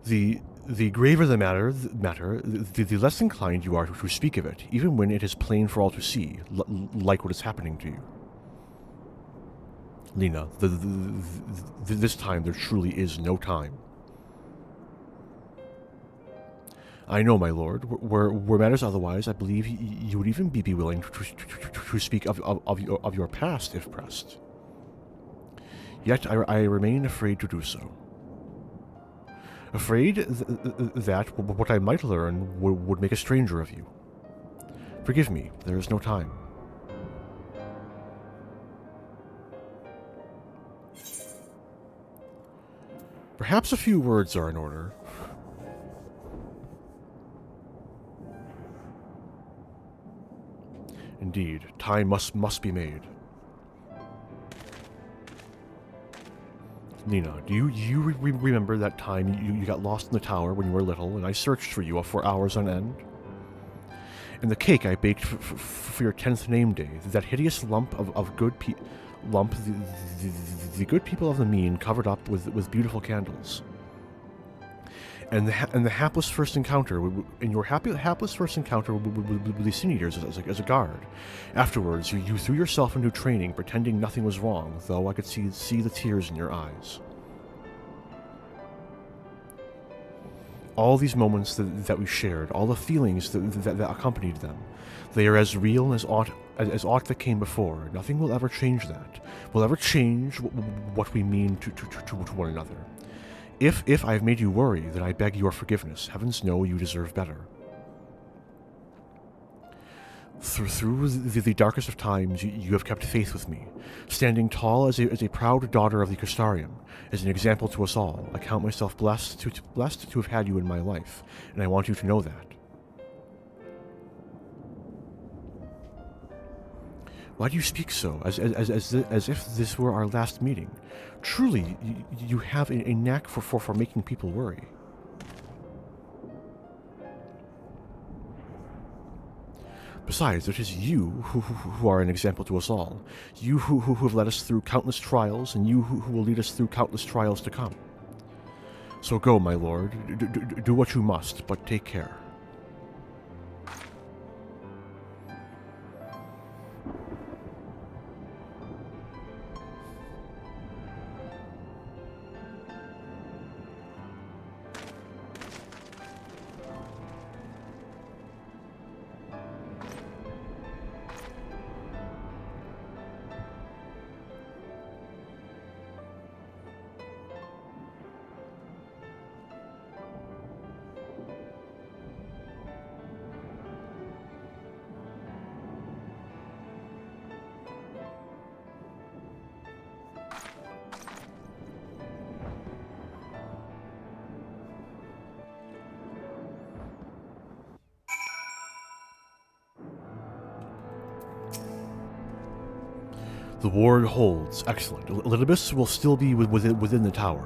Speaker 1: The graver the matter, the less inclined you are to speak of it, even when it is plain for all to see, like what is happening to you. Lena, this time there truly is no time. I know, my lord. Were matters otherwise, I believe you would even be willing to speak of your past, if pressed. Yet I remain afraid to do so. Afraid that what I might learn would make a stranger of you. Forgive me, there is no time. Perhaps a few words are in order. Indeed, time must be made. Nina, do you remember that time you got lost in the tower when you were little, and I searched for you for hours on end? And the cake I baked for your 10th name day, that hideous lump of good the good people of the mean covered up with beautiful candles. And the hapless first encounter, in your hapless first encounter with the Sin Eaters as a guard. Afterwards, you threw yourself into training, pretending nothing was wrong, though I could see the tears in your eyes. All these moments that we shared, all the feelings that accompanied them, they are as real as aught that came before. Nothing will ever change that. Will ever change what we mean to one another. If I have made you worry, then I beg your forgiveness. Heavens know you deserve better. Through the darkest of times, you have kept faith with me, standing tall as a proud daughter of the Crystarium, as an example to us all. I count myself blessed to have had you in my life, and I want you to know that. Why do you speak so, as if this were our last meeting? Truly, you have a knack for making people worry. Besides, it is you who are an example to us all. You who have led us through countless trials, and you who will lead us through countless trials to come. So go, my lord, do what you must, but take care. The ward holds. Excellent. Elidibus will still be within the tower.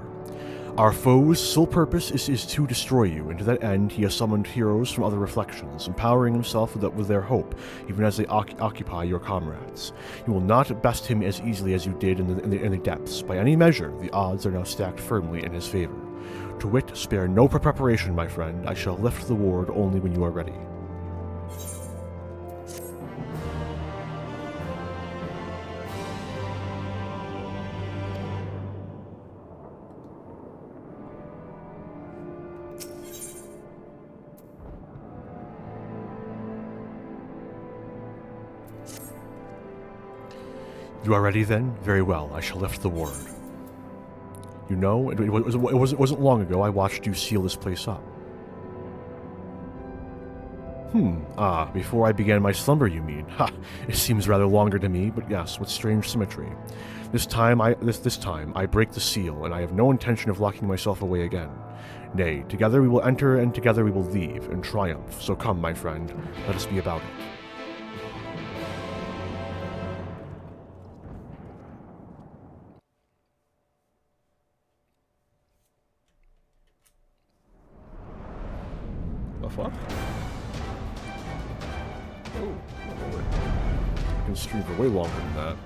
Speaker 1: Our foe's sole purpose is to destroy you, and to that end he has summoned heroes from other reflections, empowering himself with their hope, even as they occupy your comrades. You will not best him as easily as you did in the depths. By any measure, the odds are now stacked firmly in his favor. To wit, spare no preparation, my friend. I shall lift the ward only when you are ready. You are ready then? Very well, I shall lift the ward. You know, it wasn't long ago I watched you seal this place up. Before I began my slumber, you mean? Ha! It seems rather longer to me, but yes, with strange symmetry. This time I break the seal, and I have no intention of locking myself away again. Nay, together we will enter, and together we will leave, in triumph. So come, my friend, let us be about it. The fuck? Oh, Lord. I can stream for way longer than that.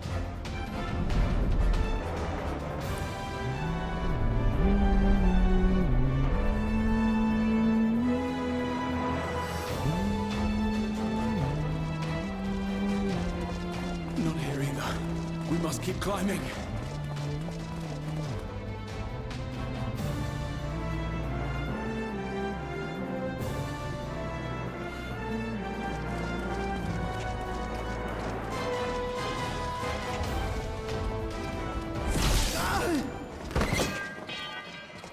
Speaker 4: Not here either. We must keep climbing.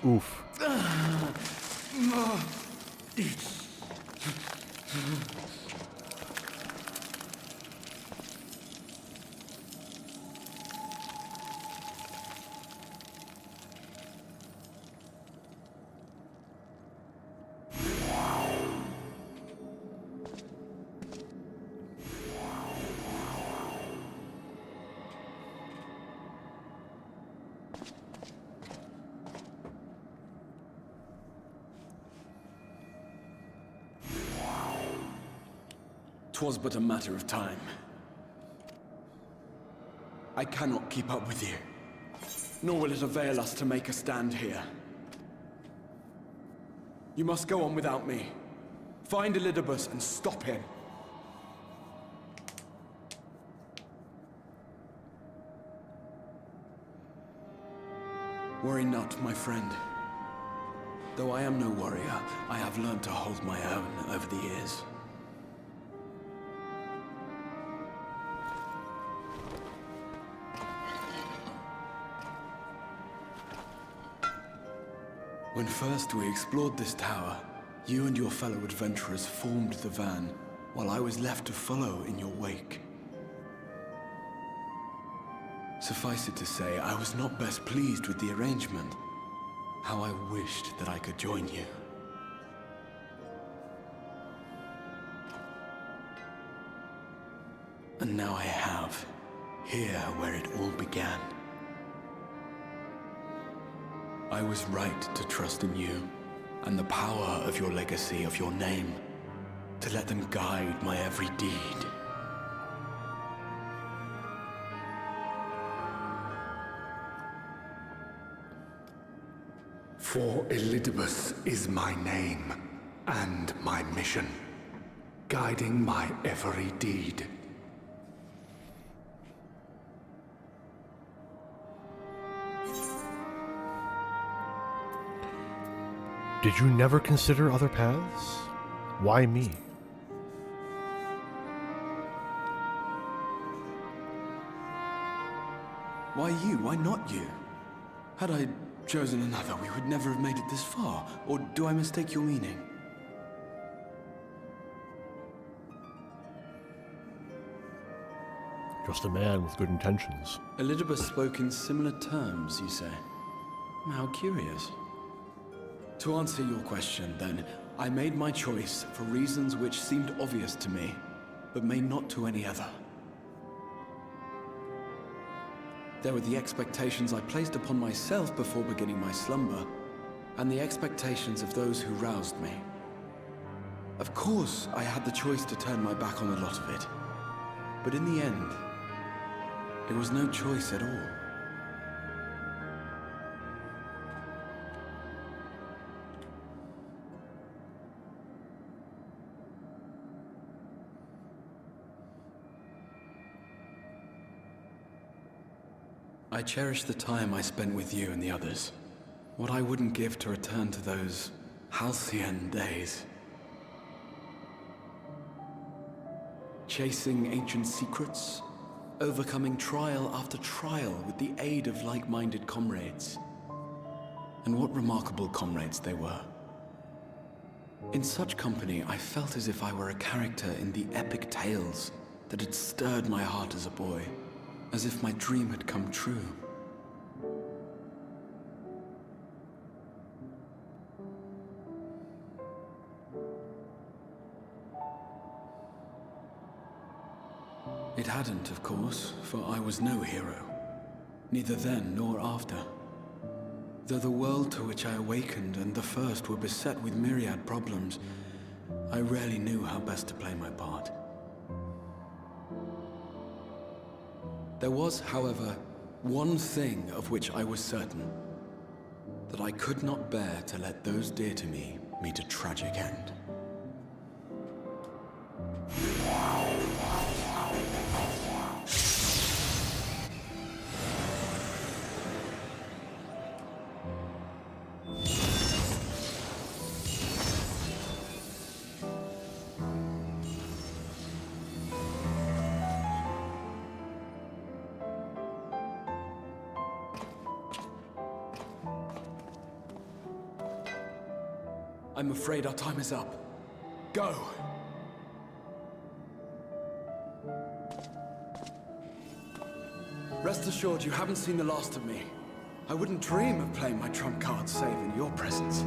Speaker 1: Oof.
Speaker 4: "'Twas but a matter of time. I cannot keep up with you, nor will it avail us to make a stand here. You must go on without me. Find Elidibus and stop him. Worry not, my friend. Though I am no warrior, I have learned to hold my own over the years. When first we explored this tower, you and your fellow adventurers formed the van, while I was left to follow in your wake. Suffice it to say, I was not best pleased with the arrangement. How I wished that I could join you. And now I have, here where it all began. I was right to trust in you, and the power of your legacy, of your name, to let them guide my every deed.
Speaker 2: For Elidibus is my name, and my mission, guiding my every deed.
Speaker 1: Did you never consider other paths? Why me?
Speaker 4: Why you? Why not you? Had I chosen another, we would never have made it this far. Or do I mistake your meaning?
Speaker 1: Just a man with good intentions.
Speaker 4: Elidibus spoke in similar terms, you say? How curious. To answer your question, then, I made my choice for reasons which seemed obvious to me, but may not to any other. There were the expectations I placed upon myself before beginning my slumber, and the expectations of those who roused me. Of course, I had the choice to turn my back on a lot of it, but in the end, it was no choice at all. I cherish the time I spent with you and the others. What I wouldn't give to return to those halcyon days. Chasing ancient secrets, overcoming trial after trial with the aid of like-minded comrades. And what remarkable comrades they were. In such company, I felt as if I were a character in the epic tales that had stirred my heart as a boy. As if my dream had come true. It hadn't, of course, for I was no hero. Neither then nor after. Though the world to which I awakened and the first were beset with myriad problems, I rarely knew how best to play my part. There was, however, one thing of which I was certain. That I could not bear to let those dear to me meet a tragic end. I'm afraid our time is up. Go! Rest assured you haven't seen the last of me. I wouldn't dream of playing my trump card safe in your presence.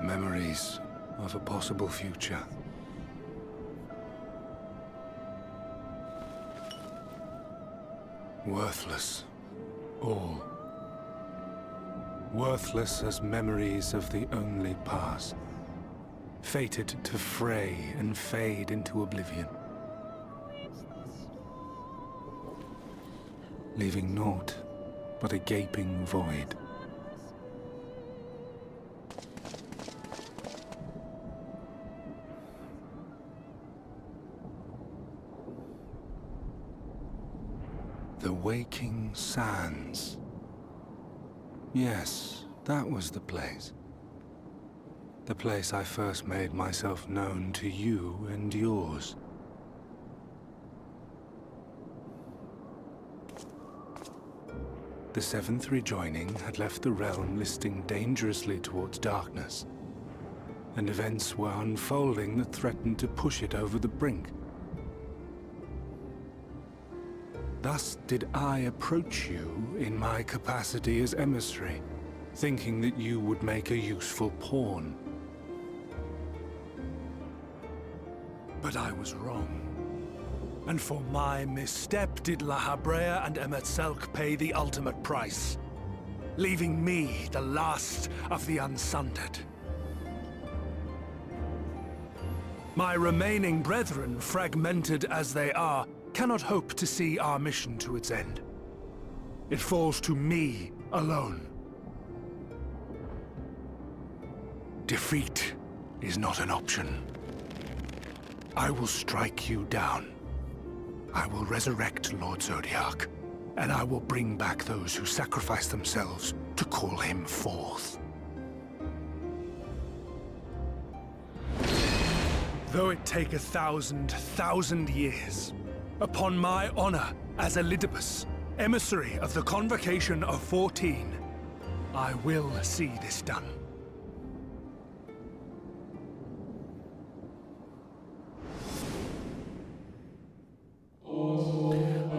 Speaker 2: Memories of a possible future. Worthless. All. Worthless as memories of the only past. Fated to fray and fade into oblivion. Leaving naught but a gaping void. The Waking Sands. Yes, that was the place. The place I first made myself known to you and yours. The Seventh Rejoining had left the realm listing dangerously towards darkness, and events were unfolding that threatened to push it over the brink. Thus did I approach you in my capacity as emissary, thinking that you would make a useful pawn. But I was wrong. And for my misstep did La Habrea and Emetzelk pay the ultimate price, leaving me the last of the Unsundered. My remaining brethren, fragmented as they are, cannot hope to see our mission to its end. It falls to me alone. Defeat is not an option. I will strike you down. I will resurrect Lord Zodiac, and I will bring back those who sacrifice themselves to call him forth. Though it take 1,000 years, upon my honor as Elidibus, emissary of the Convocation of 14, I will see this done.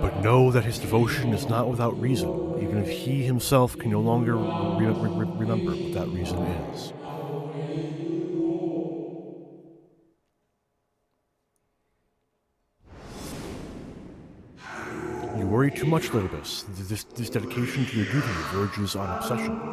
Speaker 1: But know that his devotion is not without reason, even if he himself can no longer remember what that reason is. You worry too much, Elidibus. This dedication to your duty verges on obsession.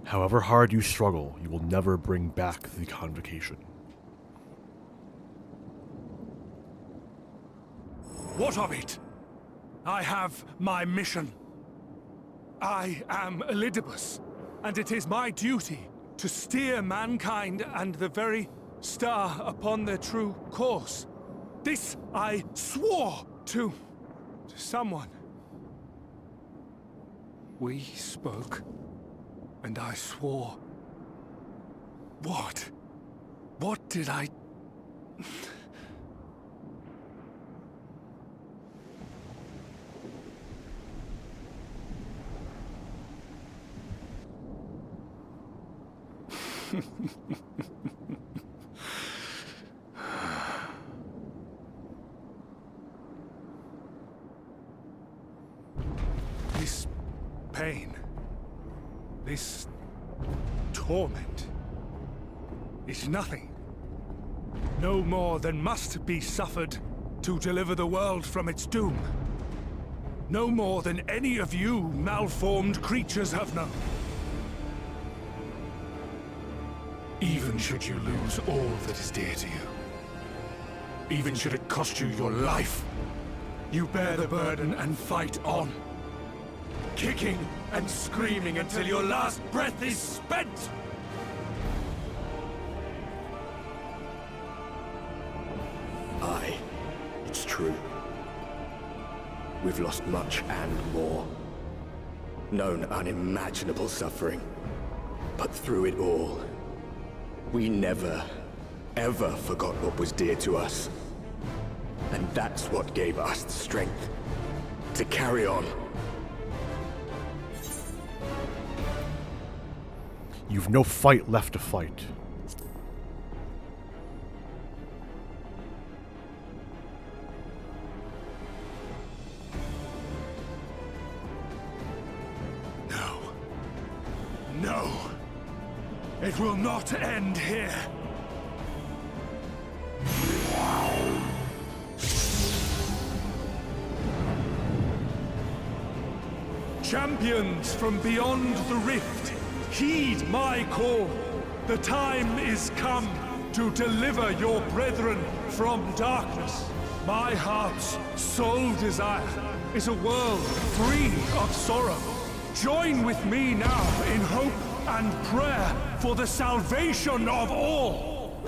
Speaker 1: However hard you struggle, you will never bring back the Convocation.
Speaker 2: What of it? I have my mission. I am Elidibus, and it is my duty to steer mankind and the very star upon their true course. This I swore to someone. We spoke, and I swore. What? What did I... This pain, this torment, is nothing. No more than must be suffered to deliver the world from its doom. No more than any of you malformed creatures have known. Even should you lose all that is dear to you, even should it cost you your life, you bear the burden and fight on, kicking and screaming until your last breath is spent!
Speaker 13: Aye, it's true. We've lost much and more. Known unimaginable suffering. But through it all, we never, ever forgot what was dear to us. And that's what gave us the strength to carry on.
Speaker 1: You've no fight left to fight.
Speaker 2: No. No. It will not end here. Champions from beyond the rift, heed my call. The time is come to deliver your brethren from darkness. My heart's sole desire is a world free of sorrow. Join with me now in hope and prayer for the salvation of all.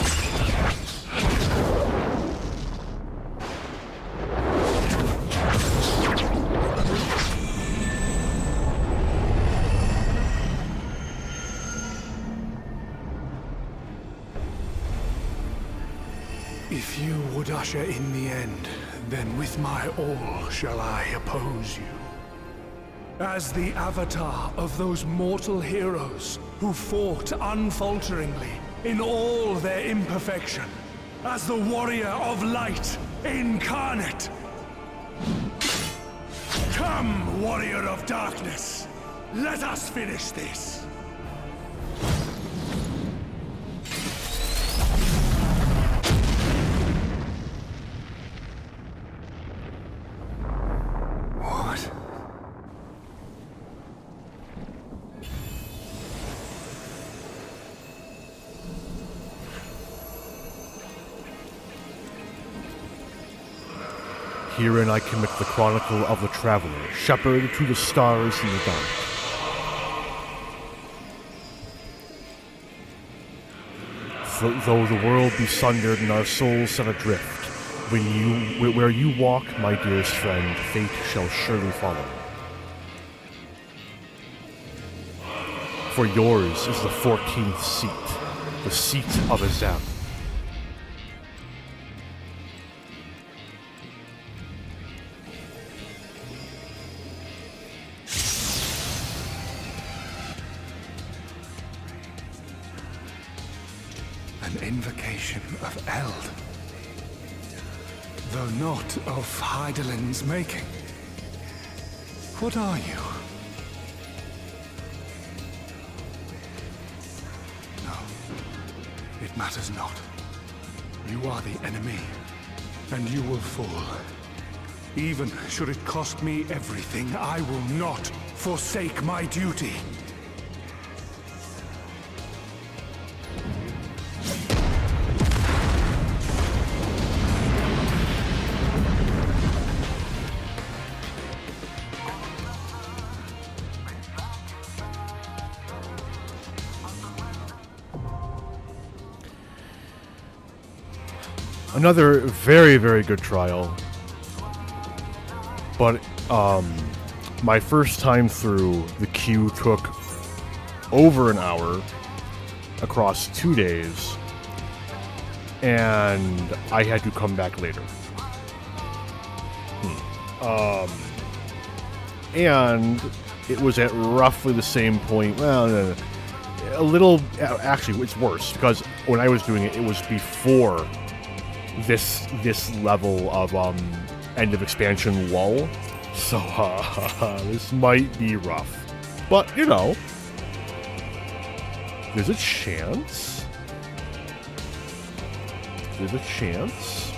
Speaker 2: If you would usher in the end, then with my all shall I oppose you. As the avatar of those mortal heroes who fought unfalteringly in all their imperfection. As the warrior of light incarnate. Come, warrior of darkness. Let us finish this. What?
Speaker 1: Herein I commit the chronicle of the traveler, shepherd to the stars in the dark. Though the world be sundered and our souls set adrift, where you walk, my dearest friend, fate shall surely follow. For yours is the 14th seat, the seat of Azam.
Speaker 2: An invocation of Eld. Though not of Hydaelyn's making. What are you? No. It matters not. You are the enemy, and you will fall. Even should it cost me everything, I will not forsake my duty.
Speaker 1: Another very, very good trial. But, my first time through, the queue took over an hour across 2 days. and I had to come back later. And it was at roughly the same point. Well, a little. Actually, it's worse because when I was doing it, it was before this level of end of expansion lull. So this might be rough, but you know, there's a chance. There's a chance.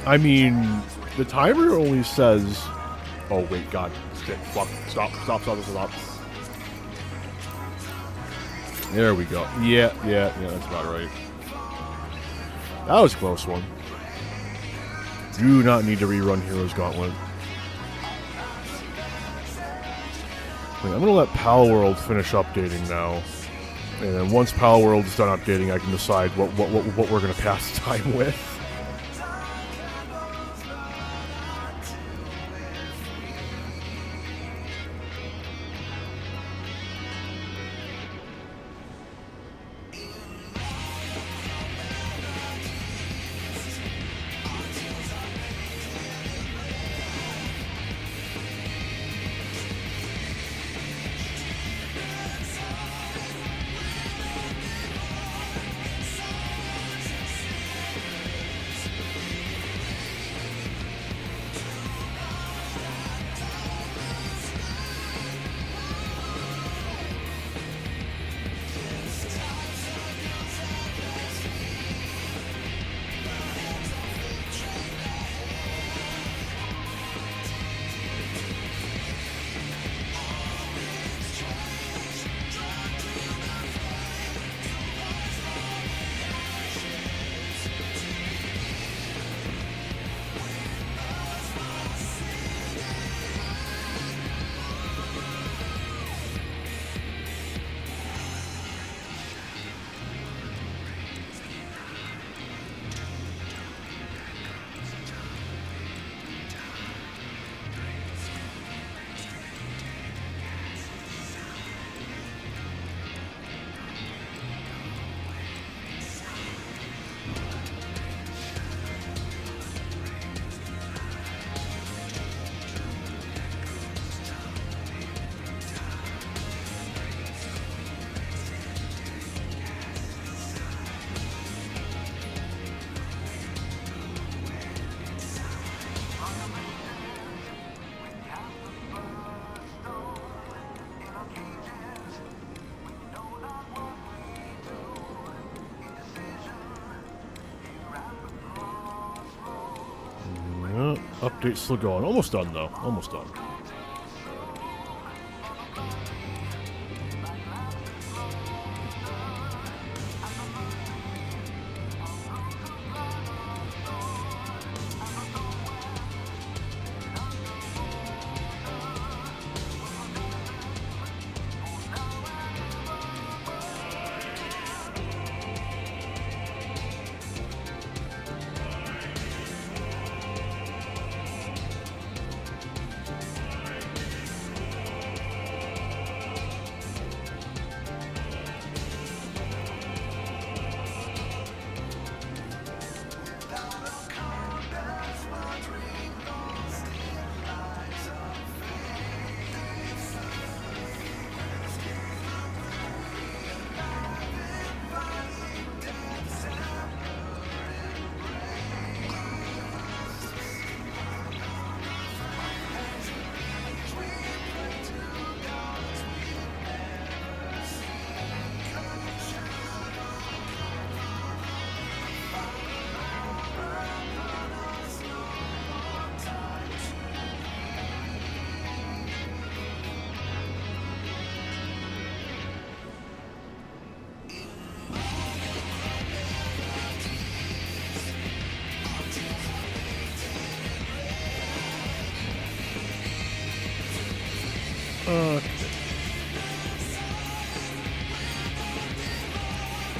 Speaker 1: I mean, the timer only says... Oh, wait, God. Shit, fuck. Stop. There we go. Yeah, that's about right. That was a close one. Do not need to rerun Heroes Gauntlet. Wait, I'm going to let Pal World finish updating now. And then once Pal World's done updating, I can decide what we're going to pass time with. Update's still going. Almost done, though. Almost done.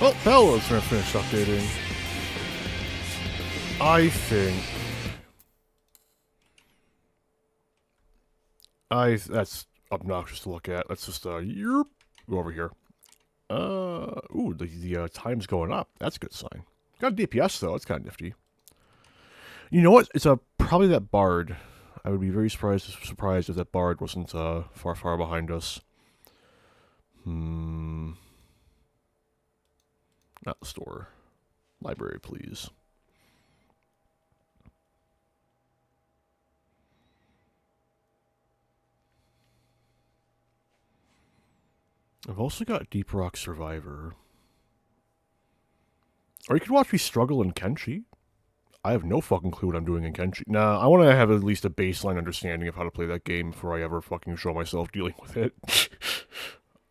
Speaker 1: Well, Paolo's gonna finish updating. I think... that's obnoxious to look at. Let's just, go over here. Ooh, the time's going up. That's a good sign. Got a DPS, though. That's kind of nifty. You know what? It's probably that Bard. I would be very surprised if that Bard wasn't far behind us. Not the store. Library, please. I've also got Deep Rock Survivor. Or you could watch me struggle in Kenshi. I have no fucking clue what I'm doing in Kenshi. Nah, I want to have at least a baseline understanding of how to play that game before I ever fucking show myself dealing with it.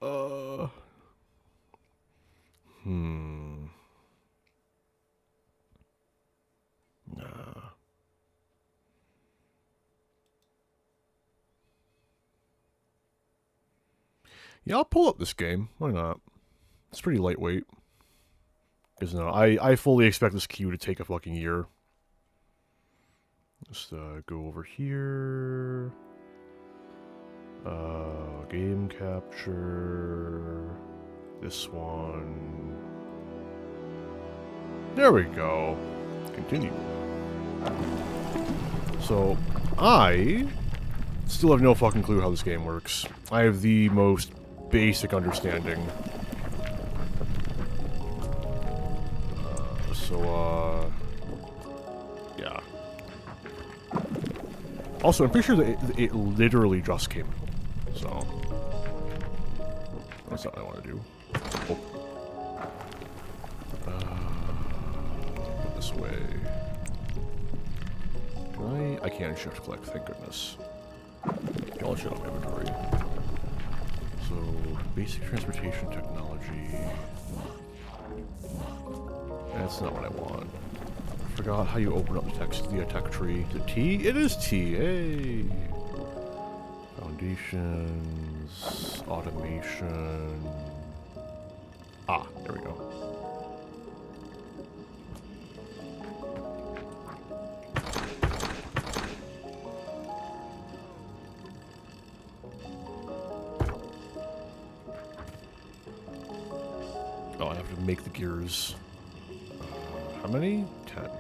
Speaker 1: Nah. Yeah, I'll pull up this game. Why not? It's pretty lightweight. Because no, I fully expect this queue to take a fucking year. Just go over here. Game capture. This one. There we go. Continue. So, I still have no fucking clue how this game works. I have the most basic understanding. Yeah. Also, I'm pretty sure that it literally just came out. So, that's not what I want to do. Put this away. Can I can't shift click, thank goodness. Okay, I'll shut up my inventory. So, basic transportation technology. That's not what I want. I forgot how you open up the tech tree. Is it T? It is T. Hey. Foundations, automation. Ah, there we go. Oh, I have to make the gears. How many? 10.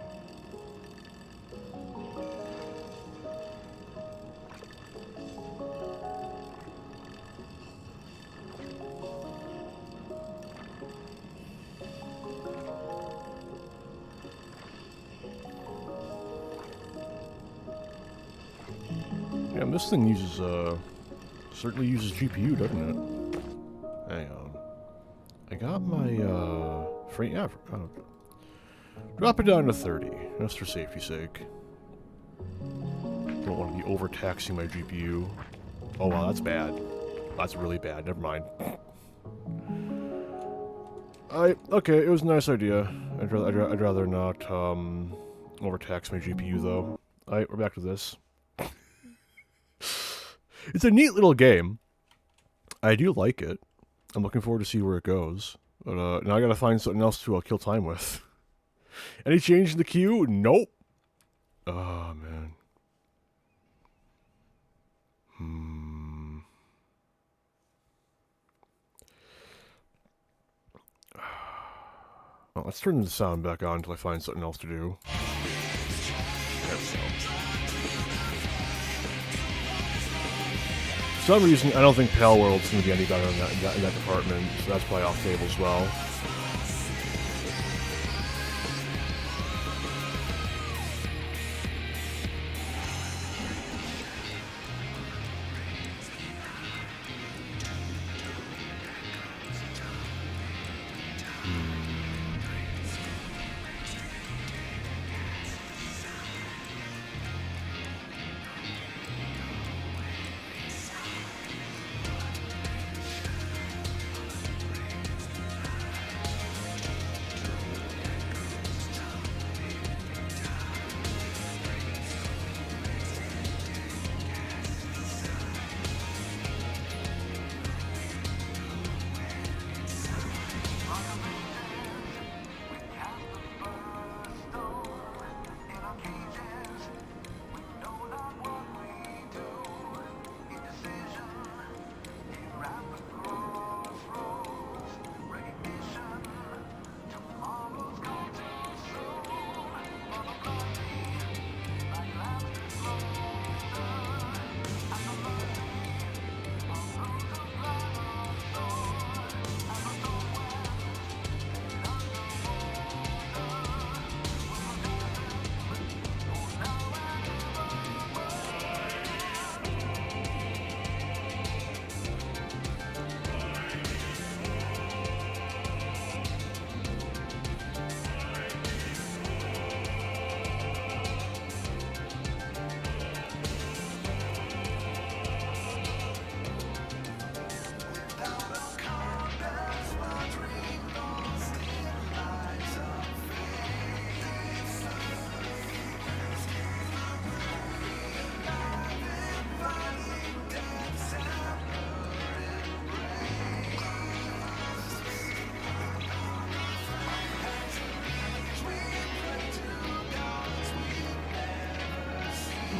Speaker 1: Yeah, this thing uses, certainly uses GPU, doesn't it? Hang on. I got my, frame, yeah, drop it down to 30, just for safety's sake. Don't want to be overtaxing my GPU. Oh wow, that's bad. That's really bad, never mind. Okay, it was a nice idea. I'd rather not, overtax my GPU, though. Alright, we're back to this. It's a neat little game. I do like it. I'm looking forward to see where it goes. But, now I gotta find something else to kill time with. Any change in the queue? Nope. Oh, man. Well, let's turn the sound back on until I find something else to do. There we go. For some reason, I don't think Pale World's going to be any better in that department, so that's probably off table as well.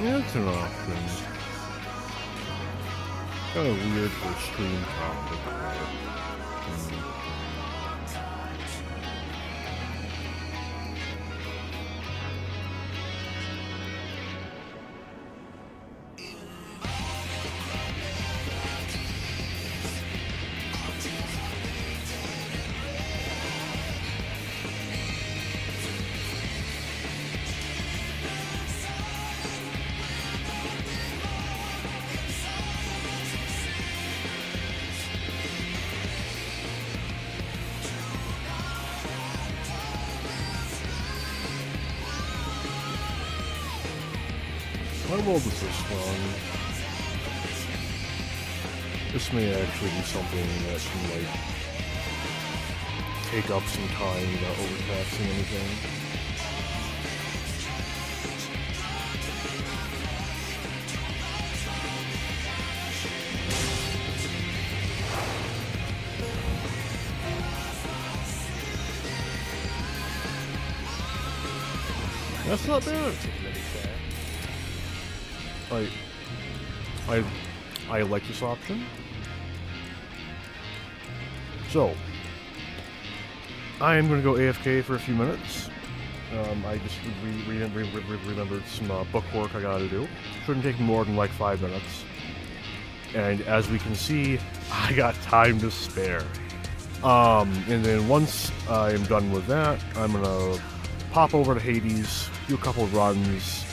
Speaker 1: That's an option. Kind of weird for a stream topic. My world is so strong. This may actually be something that can, like, take up some time without overtaxing anything. That's not bad. I like this option. So, I am going to go AFK for a few minutes. I just remembered some book work I gotta do. Shouldn't take more than like 5 minutes. And as we can see, I got time to spare. And then once I'm done with that, I'm gonna pop over to Hades, do a couple of runs.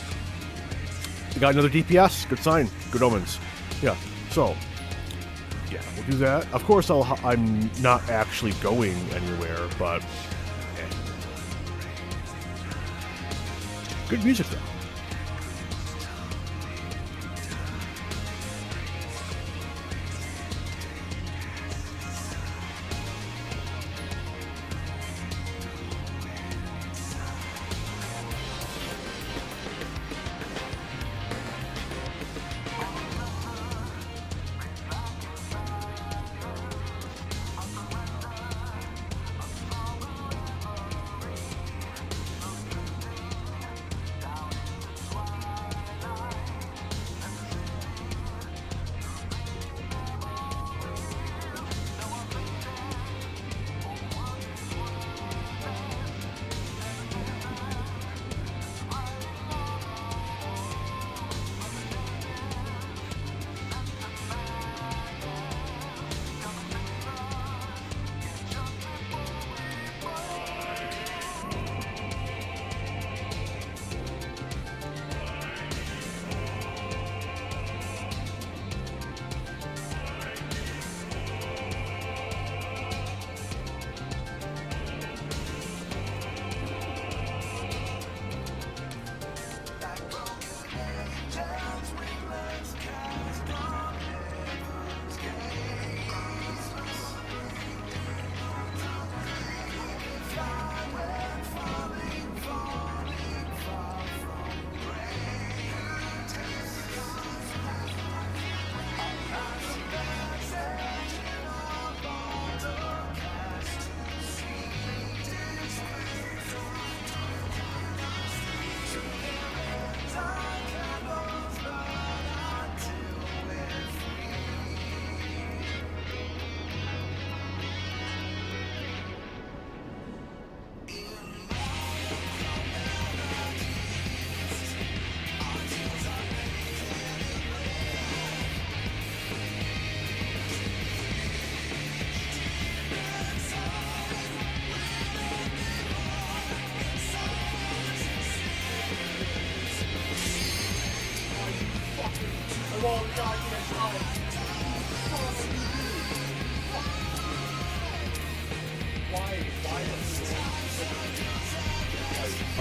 Speaker 1: We got another DPS. Good sign. Good omens. Yeah. So, yeah, we'll do that. Of course, I'm not actually going anywhere, but good music though.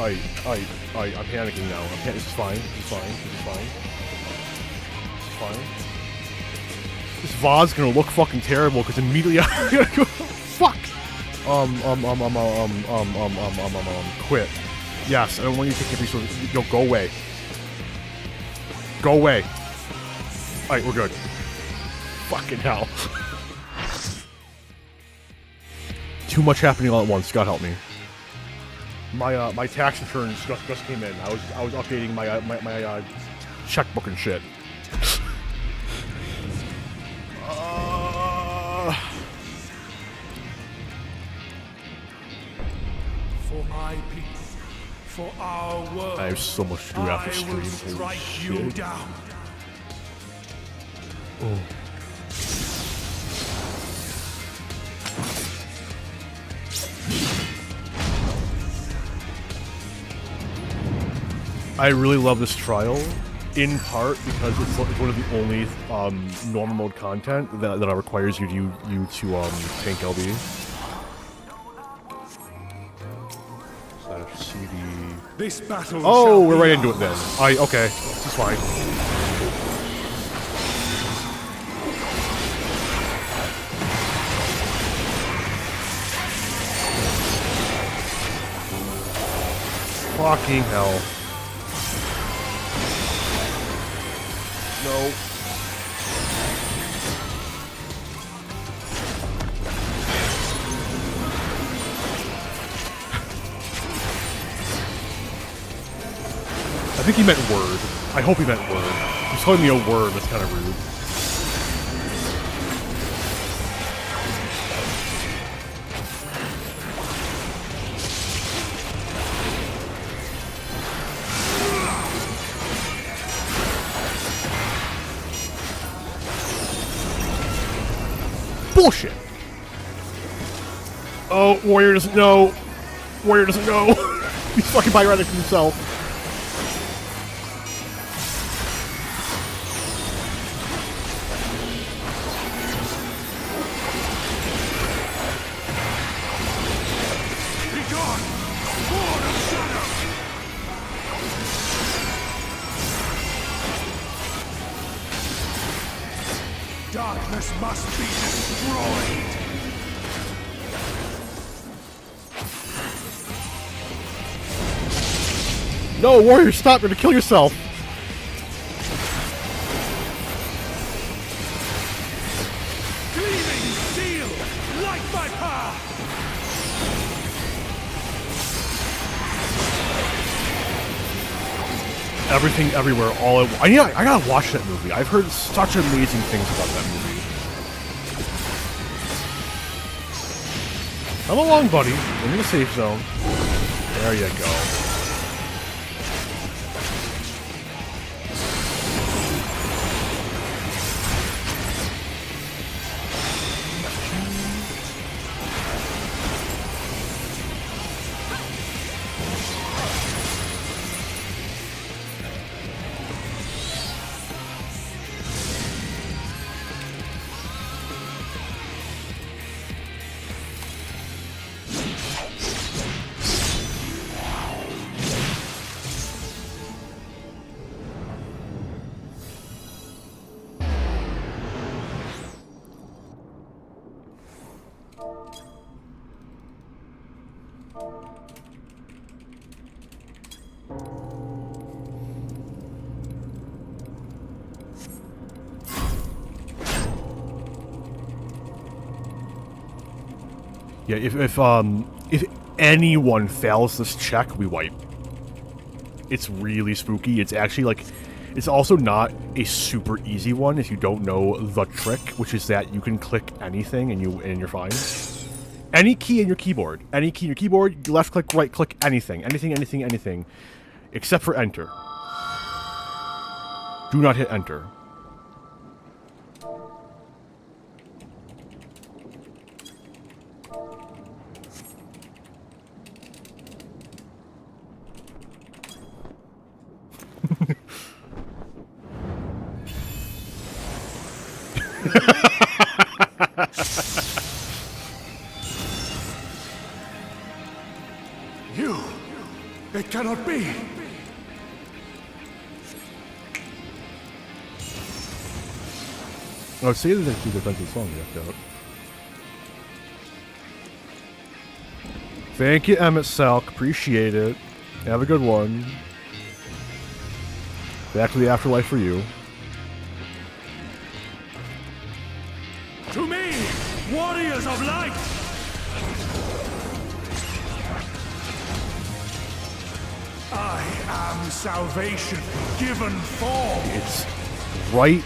Speaker 1: I'm panicking now. This is fine. This is fine. This is fine. This is fine. This VOD's gonna look fucking terrible because immediately I'm gonna go. Fuck. Quit. Yes, I don't want you to take the resources. Yo, go away. Go away. Alright, we're good. Fucking hell. Too much happening all at once. God help me. My tax returns just came in. I was updating my checkbook and shit.
Speaker 2: For my people, for our world,
Speaker 1: I have so much to do after stream.
Speaker 2: I will
Speaker 1: Holy
Speaker 2: strike you
Speaker 1: shit.
Speaker 2: down.
Speaker 1: Oh. I really love this trial, in part because it's one of the only normal mode content that requires you to tank LB. / CD.
Speaker 2: This battle.
Speaker 1: Oh, we're right into it then. Okay, this is fine. Fucking hell. No. I think he meant word. I hope he meant word. He's calling me a word, that's kind of rude. Bullshit! Oh, Warrior doesn't know. Warrior doesn't know. He's fucking pyrotic himself.
Speaker 2: Be gone! Sword of Shadow! Darkness must be destroyed!
Speaker 1: No, Warrior, stop! You're gonna kill yourself!
Speaker 2: Gleaming steel! Light my path!
Speaker 1: Everything, everywhere, all at once. I gotta watch that movie. I've heard such amazing things about that movie. Come along, buddy. We're in the safe zone. There you go. Yeah, if anyone fails this check, we wipe. It's really spooky. It's actually like, it's also not a super easy one if you don't know the trick, which is that you can click anything and you're fine. Any key in your keyboard, left click, right click, anything, except for enter. Do not hit enter.
Speaker 2: You! It cannot be!
Speaker 1: Oh, say that the defensive song you left out. Thank you, Emmett Salk. Appreciate it. Have a good one. Back to the afterlife for you.
Speaker 2: To me, warriors of light! I am salvation, given form.
Speaker 1: It's right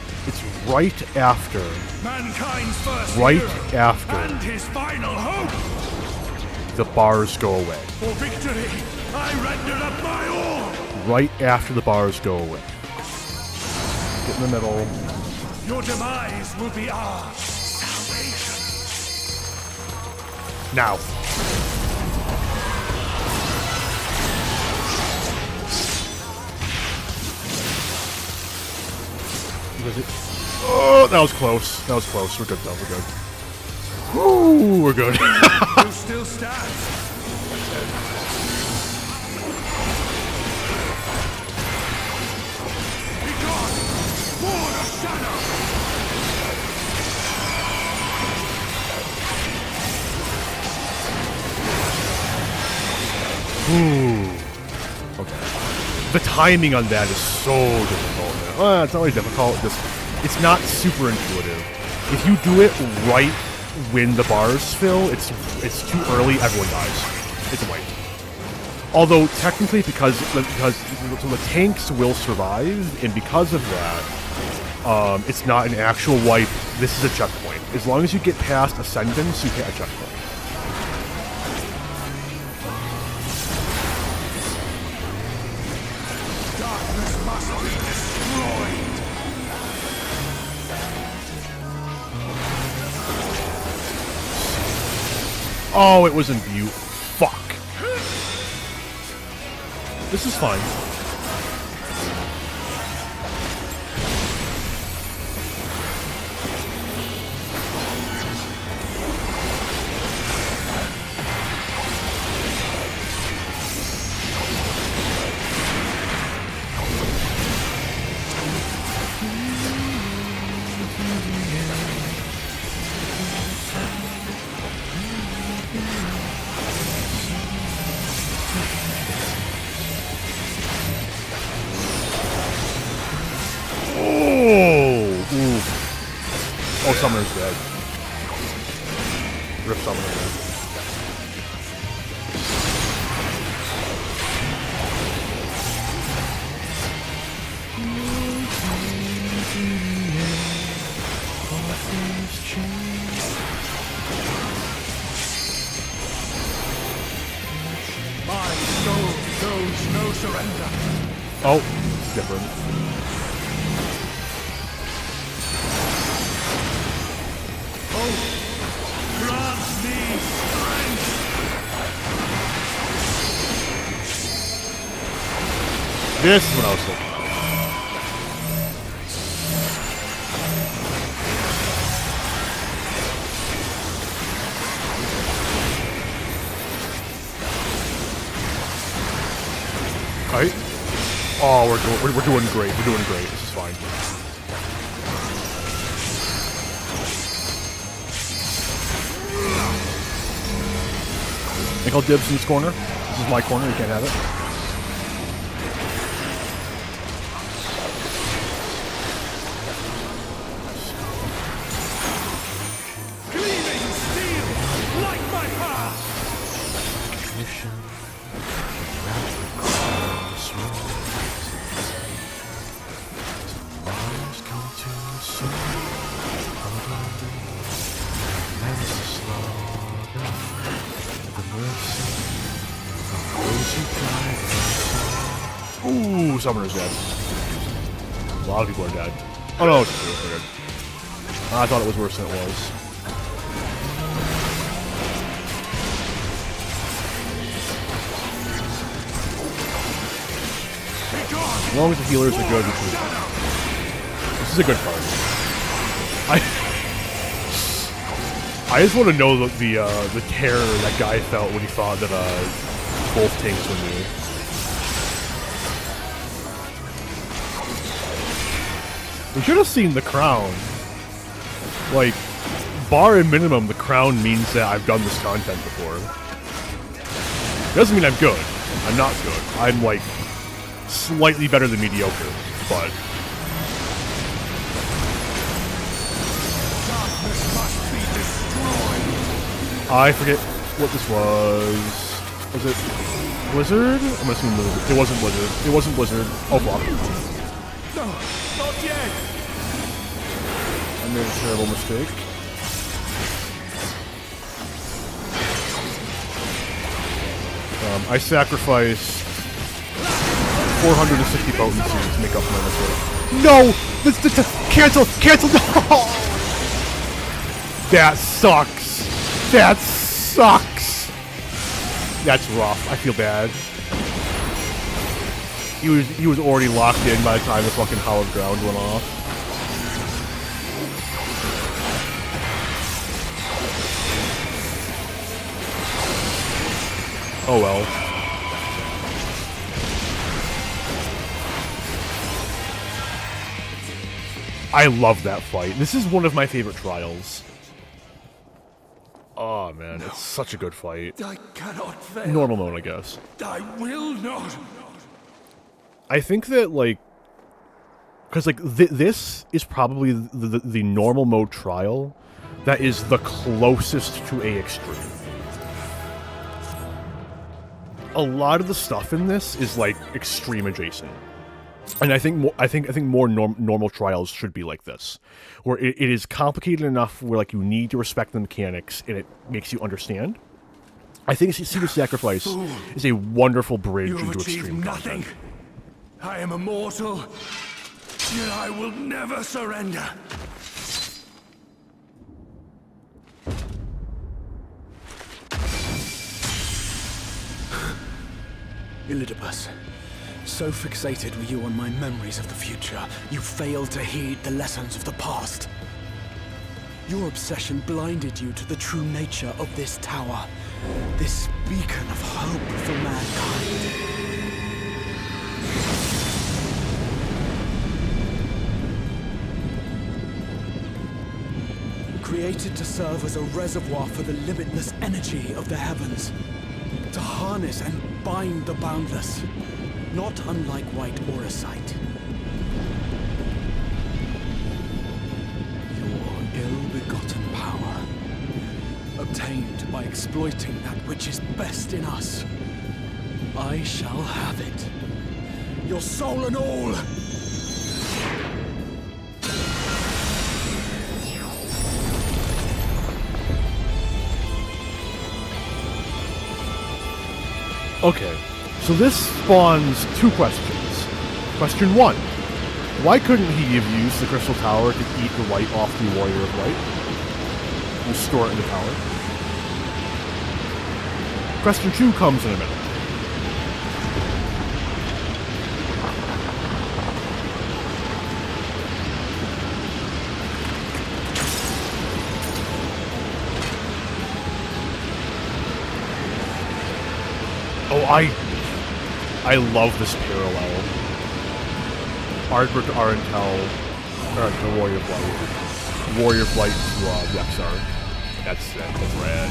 Speaker 1: after.
Speaker 2: Mankind's first
Speaker 1: Right
Speaker 2: hero
Speaker 1: after.
Speaker 2: and his final hope.
Speaker 1: The bars go away.
Speaker 2: For victory, I render up my all.
Speaker 1: Right after the bars go away. Get in the middle.
Speaker 2: Your demise will be our salvation.
Speaker 1: Now. Was it? Oh, that was close. That was close. We're good though. We're good. Woo, we're good.
Speaker 2: You still stand. Be gone, Lord of Shadow.
Speaker 1: Ooh. Okay. The timing on that is so difficult. It's not really difficult. It's not super intuitive. If you do it right when the bars fill, it's too early. Everyone dies. It's a wipe. Although technically, because the tanks will survive, and because of that, it's not an actual wipe. This is a checkpoint. As long as you get past Ascendance, you hit a checkpoint. Oh, it was in view. Fuck. This is fine. Oh, Summoner's dead. Rip Summoner dead.
Speaker 2: My soul knows no surrender.
Speaker 1: Oh, it's different. This is what I was looking for. Right? Oh, we're doing great. We're doing great. This is fine. Nickel dibs in this corner. This is my corner. You can't have it. Ooh, Summoner's dead. A lot of people are dead. Oh no, it's good. I thought it was worse than it was. As long as the healers are good, this is a good part. I just want to know the terror that guy felt when he thought that both tanks were new. We should have seen the crown. Like, bar and minimum, the crown means that I've done this content before. Doesn't mean I'm good. I'm not good. I'm like slightly better than mediocre, but I forget what this was. Was it Blizzard? I'm assuming Blizzard. It wasn't Blizzard. It wasn't Blizzard. Oh fuck.
Speaker 2: No, not yet!
Speaker 1: I made a terrible mistake. I sacrificed 460 potency to make up for my mistake. No! This cancel! Cancel! No! That sucks! That sucks! That's rough. I feel bad. He was already locked in by the time the fucking hallowed ground went off. Oh well. I love that fight. This is one of my favorite trials. Oh man, it's such a good fight.
Speaker 2: I cannot fail.
Speaker 1: Normal mode, I guess.
Speaker 2: I will not.
Speaker 1: I think that, like, because like this is probably the normal mode trial that is the closest to a extreme. A lot of the stuff in this is like extreme adjacent, and I think more normal trials should be like this, where it is complicated enough where like you need to respect the mechanics and it makes you understand. I think Secret Sacrifice is a wonderful bridge into extreme
Speaker 2: nothing.
Speaker 1: content.
Speaker 2: I am immortal, yet I will never surrender.
Speaker 4: Elidibus, so fixated were you on my memories of the future, you failed to heed the lessons of the past. Your obsession blinded you to the true nature of this tower, this beacon of hope for mankind. Created to serve as a reservoir for the limitless energy of the heavens. To harness and bind the boundless, not unlike white auracite. Your ill-begotten power, obtained by exploiting that which is best in us. I shall have it. Your soul and all!
Speaker 1: Okay, so this spawns two questions. Question 1. Why couldn't he have used the Crystal Tower to eat the light off the Warrior of Light? And store it in the tower? Question 2 comes in a minute. Oh, I love this parallel. Ardbert to Arentel, the Warrior of Light. Warrior of Light to Rexark. That's rad.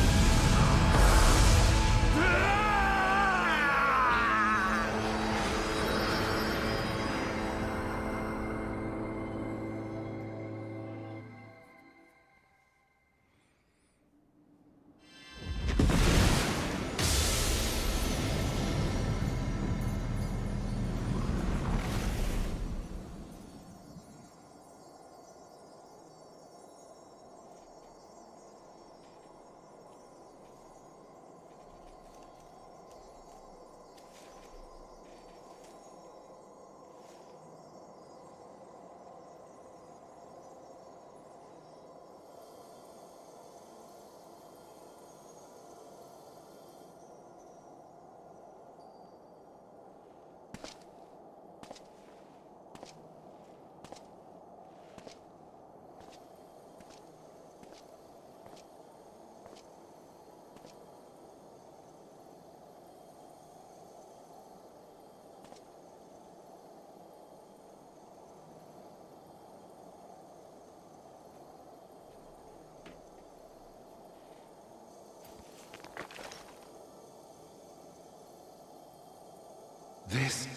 Speaker 2: This...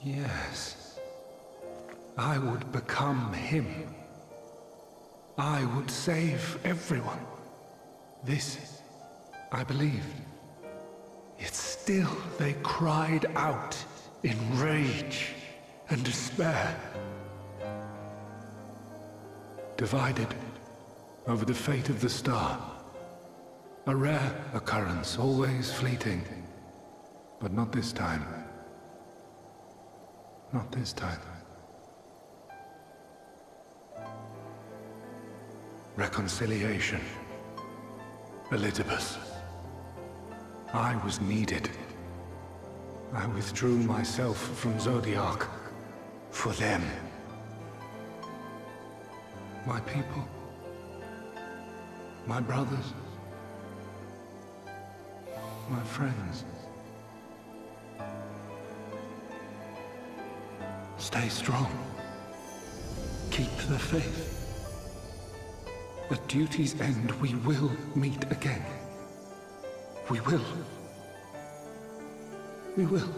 Speaker 2: Yes. I would become him. I would save everyone. This, I believed. Yet still they cried out in rage and despair. Divided over the fate of the star. A rare occurrence, always fleeting. But not this time. Not this time. Reconciliation. Elizabeth. I was needed. I withdrew myself from Zodiac. For them. My people. My brothers. My friends. Stay strong. Keep the faith. At duty's end, we will meet again. We will. We will.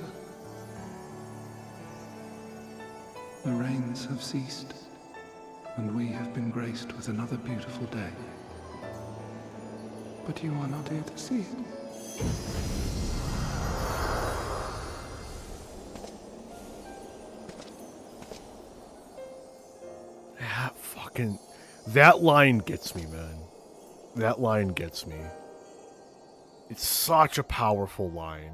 Speaker 2: The rains have ceased, and we have been graced with another beautiful day. But you are not here to see it.
Speaker 1: That line gets me, man. That line gets me. It's such a powerful line.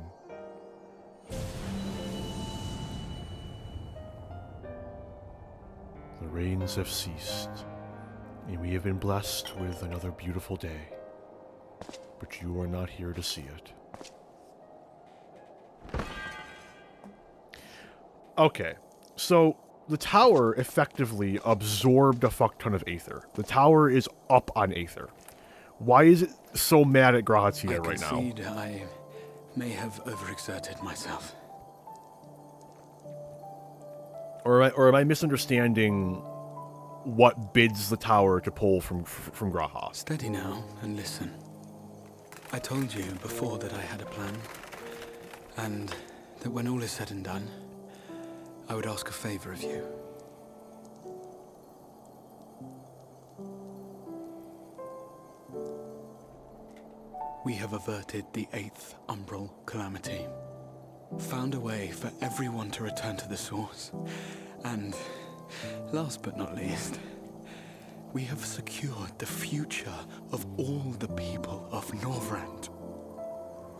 Speaker 1: The rains have ceased, and we have been blessed with another beautiful day. But you are not here to see it. Okay, so the tower effectively absorbed a fuck ton of Aether. The tower is up on Aether. Why is it so mad at Grahatia right now?
Speaker 4: I concede I may have overexerted myself.
Speaker 1: Or am I misunderstanding what bids the tower to pull from Graha?
Speaker 4: Steady now and listen. I told you before that I had a plan, and that when all is said and done, I would ask a favor of you. We have averted the 8th Umbral Calamity. Found a way for everyone to return to the source. And, last but not least, we have secured the future of all the people of Norvrand.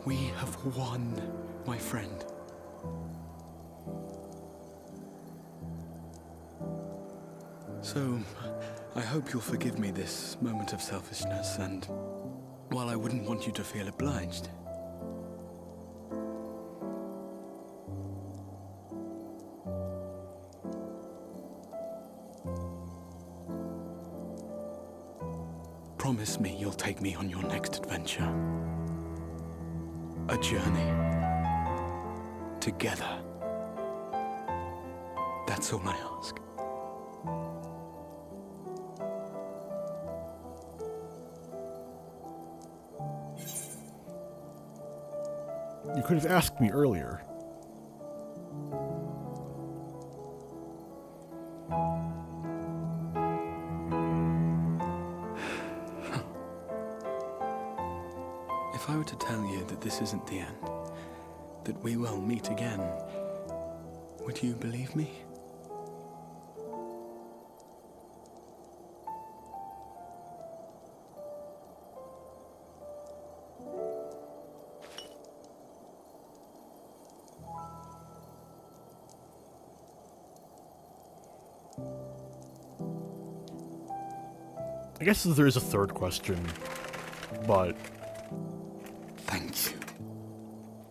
Speaker 4: We have won, my friend. So, I hope you'll forgive me this moment of selfishness, and while I wouldn't want you to feel obliged, promise me you'll take me on your next adventure. A journey. Together. That's all I ask.
Speaker 1: You could have asked me earlier.
Speaker 4: If I were to tell you that this isn't the end, that we will meet again, would you believe me?
Speaker 1: I guess there is a third question, but
Speaker 4: thank you.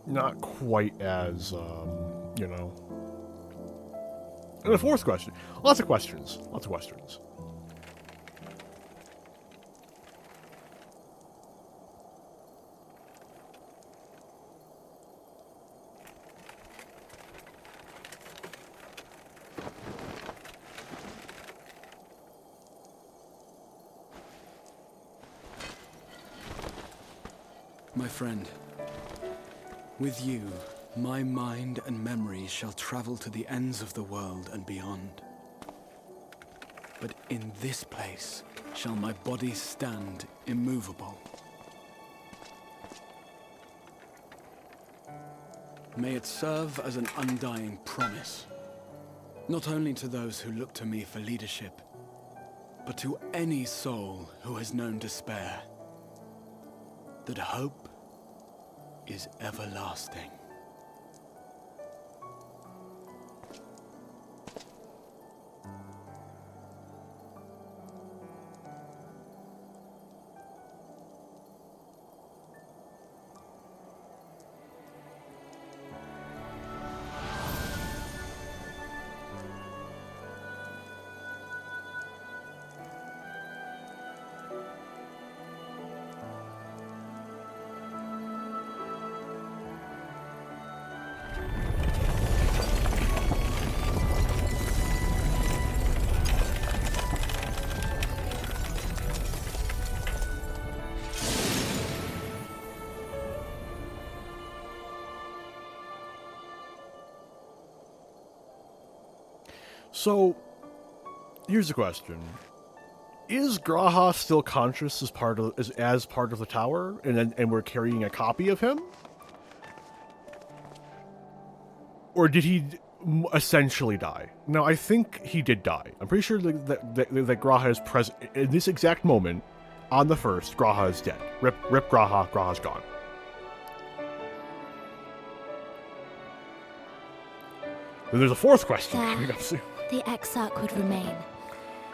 Speaker 1: Not quite as, you know. And a fourth question. Lots of questions. Lots of questions.
Speaker 4: My friend, with you, my mind and memory shall travel to the ends of the world and beyond. But in this place, shall my body stand immovable. May it serve as an undying promise, not only to those who look to me for leadership, but to any soul who has known despair, that hope is everlasting.
Speaker 1: So, here's the question: is Graha still conscious as part of the tower, and we're carrying a copy of him, or did he essentially die? Now, I think he did die. I'm pretty sure that Graha is present in this exact moment. On the first, Graha is dead. Rip Graha. Graha's gone. Then there's a fourth question coming up soon.
Speaker 5: The Exarch would remain,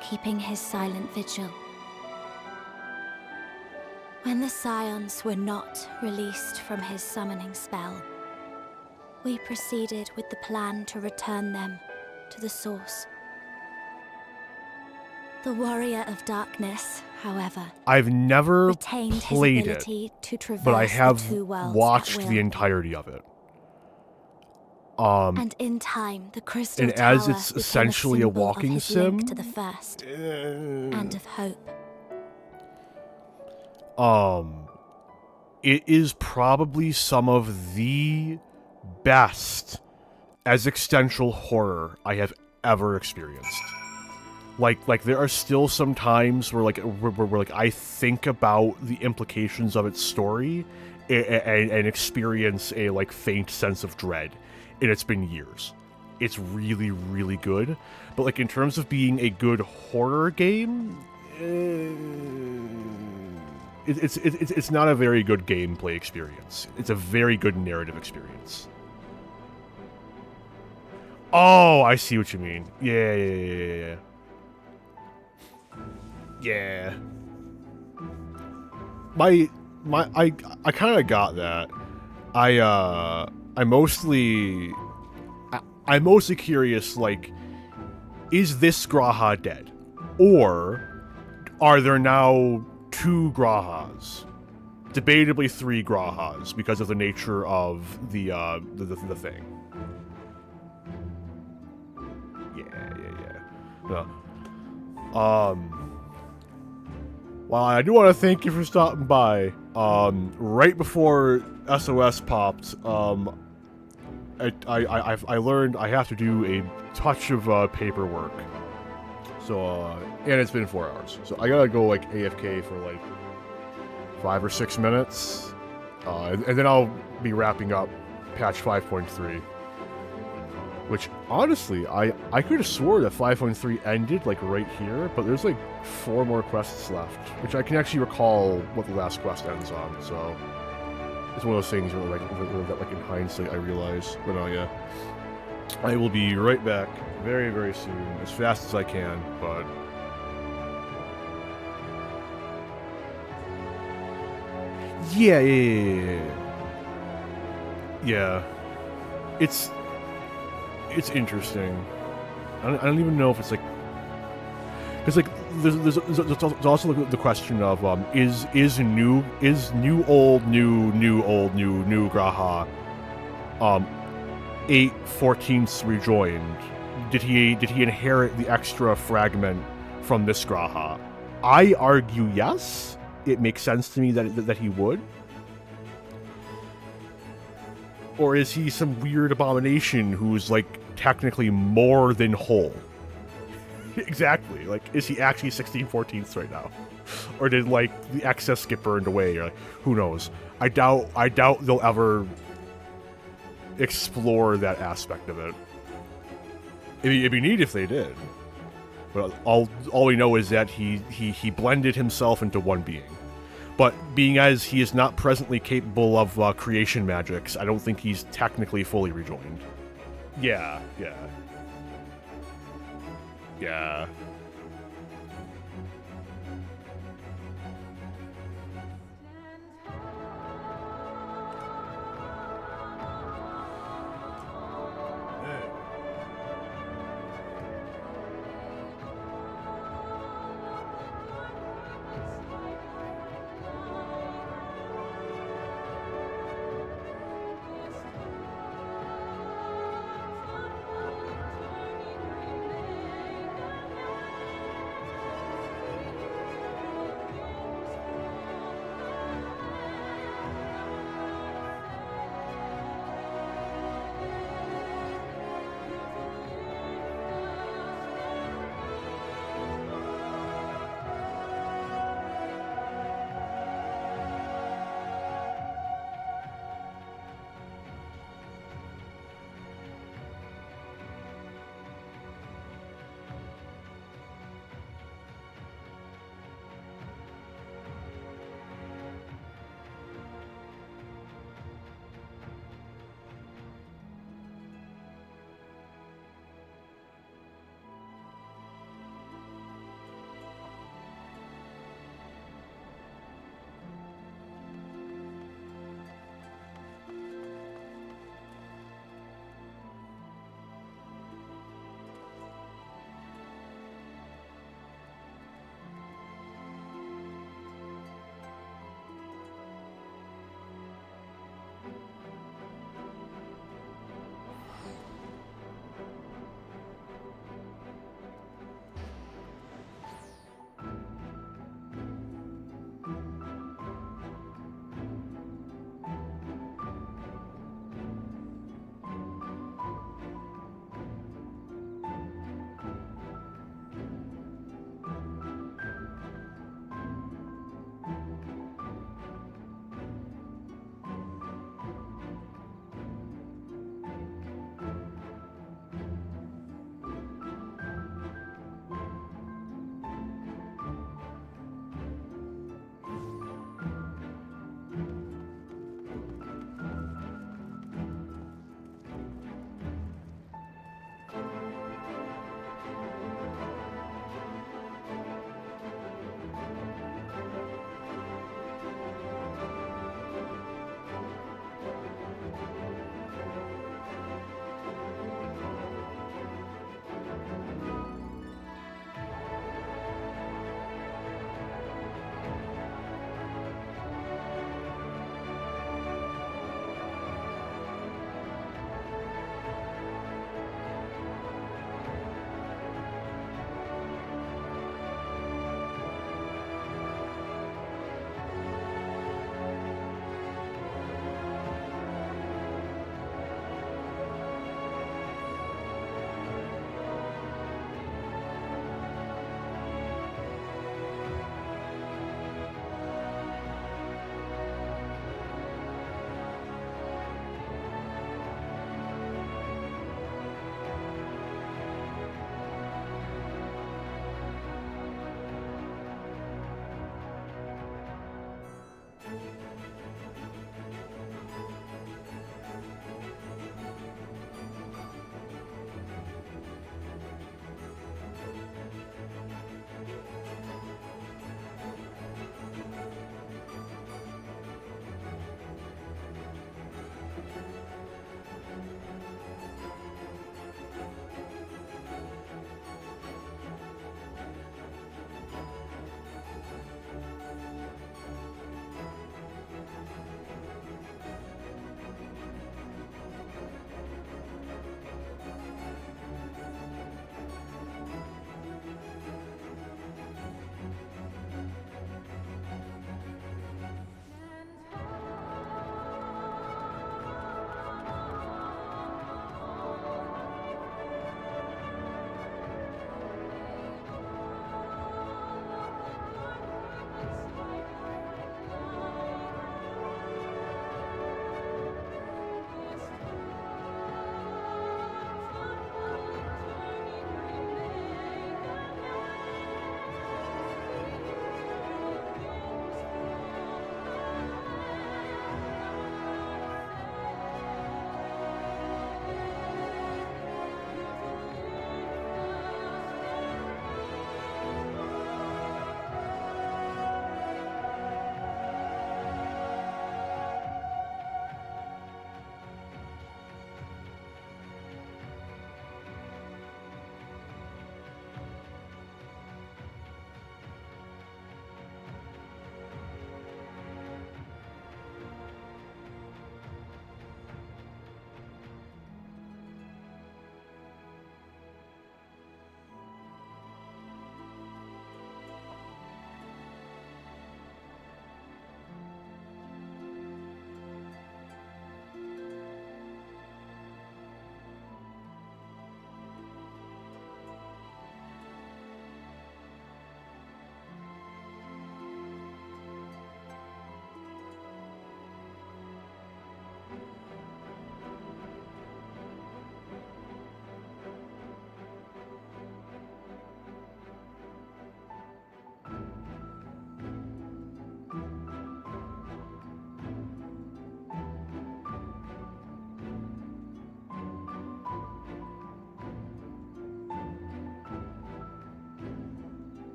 Speaker 5: keeping his silent vigil. When the Scions were not released from his summoning spell, we proceeded with the plan to return them to the source. The Warrior of Darkness, however,
Speaker 1: I've never
Speaker 5: retained
Speaker 1: played
Speaker 5: his ability
Speaker 1: it,
Speaker 5: to traverse
Speaker 1: but I have
Speaker 5: the two worlds
Speaker 1: watched
Speaker 5: at
Speaker 1: the
Speaker 5: will.
Speaker 1: entirety of it.
Speaker 5: And in time, the crystal
Speaker 1: and
Speaker 5: tower
Speaker 1: as it's
Speaker 5: became
Speaker 1: essentially a
Speaker 5: symbol of
Speaker 1: walking
Speaker 5: his
Speaker 1: sim,
Speaker 5: link to the first, and of hope.
Speaker 1: It is probably some of the best existential horror I have ever experienced. Like there are still some times where where I think about the implications of its story and experience a faint sense of dread. And it's been years. It's really, really good. But in terms of being a good horror game, it's not a very good gameplay experience. It's a very good narrative experience. Oh, I see what you mean. Yeah. I kind of got that. I'm mostly curious, is this Graha dead? Or are there now 2 Grahas? Debatably 3 Grahas, because of the nature of the thing. Yeah. Well, I do want to thank you for stopping by. Right before SOS popped, I learned I have to do a touch of paperwork. So, and it's been 4 hours. So I gotta go AFK for 5 or 6 minutes. And then I'll be wrapping up patch 5.3. Which, honestly, I could have swore that 5.3 ended right here, but there's 4 more quests left. Which I can actually recall what the last quest ends on, so... It's one of those things where, that in hindsight, I realize. But yeah. I will be right back very, very soon, as fast as I can, but... Yeah. It's interesting. I don't even know if it's because there's also the question of is new old Graha 8/14 rejoined? Did he inherit the extra fragment from this Graha? I argue yes. It makes sense to me that he would. Or is he some weird abomination who's technically more than whole? Exactly. Like, is he actually 16/14th right now? Or did, like, the excess get burned away? Or, like, who knows? I doubt they'll ever explore that aspect of it. It'd be neat if they did. But all we know is that he blended himself into one being. But being as he is not presently capable of creation magics, I don't think he's technically fully rejoined. Yeah.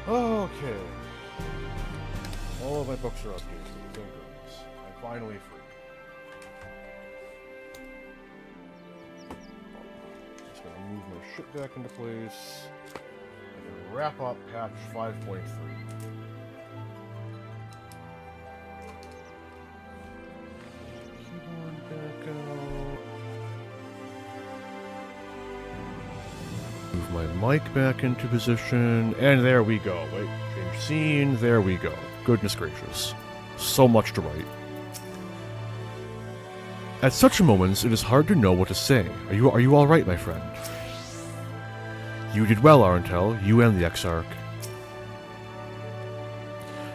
Speaker 1: Okay. All of my books are updated. Thank goodness. I'm finally free. Just gonna move my ship back into place and wrap up patch 5.3. Keyboard back out. Move my mic back into position, and there we go. Wait, change scene, there we go. Goodness gracious. So much to write. At such moments, it is hard to know what to say. Are you alright, my friend? You did well, Arentel, you and the Exarch.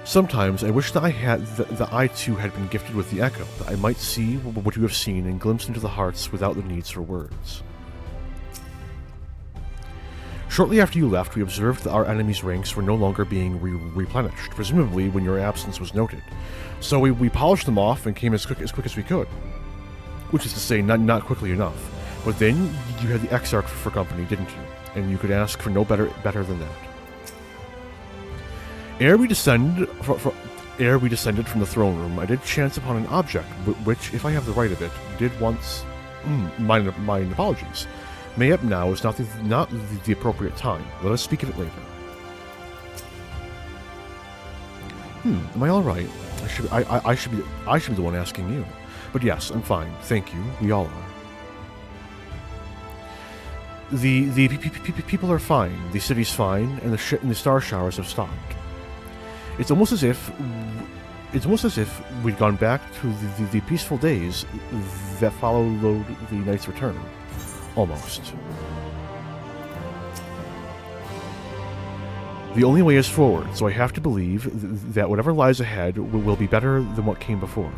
Speaker 1: Sometimes I wish that I too had been gifted with the Echo, that I might see what you have seen and glimpse into the hearts without the needs for words. Shortly after you left, we observed that our enemies' ranks were no longer being replenished, presumably when your absence was noted. So we polished them off and came as quick as we could. Which is to say, not quickly enough. But then you had the Exarch for company, didn't you? And you could ask for no better than that. Ere we descended from the throne room, I did chance upon an object, which, if I have the right of it, did once... my apologies. Mayhap now is not the appropriate time. Let us speak of it later. Am I all right? I should be the one asking you. But yes, I'm fine. Thank you. We all are. The people are fine. The city's fine, and the star showers have stopped. It's almost as if we'd gone back to the peaceful days that followed the knight's return. Almost. The only way is forward, so I have to believe that whatever lies ahead will be better than what came before.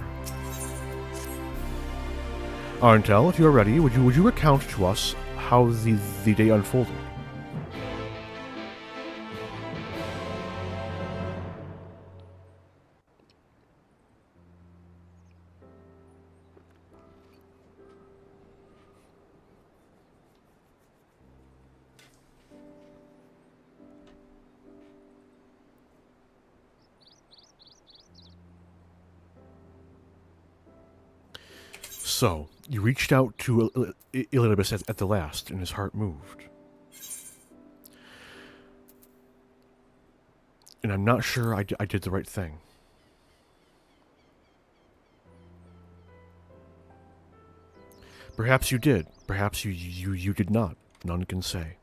Speaker 1: Arentel, if you are ready, would you recount to us how the day unfolded? So, you reached out to Elidibus at the last, and his heart moved. And I'm not sure I did the right thing. Perhaps you did. Perhaps you did not. None can say.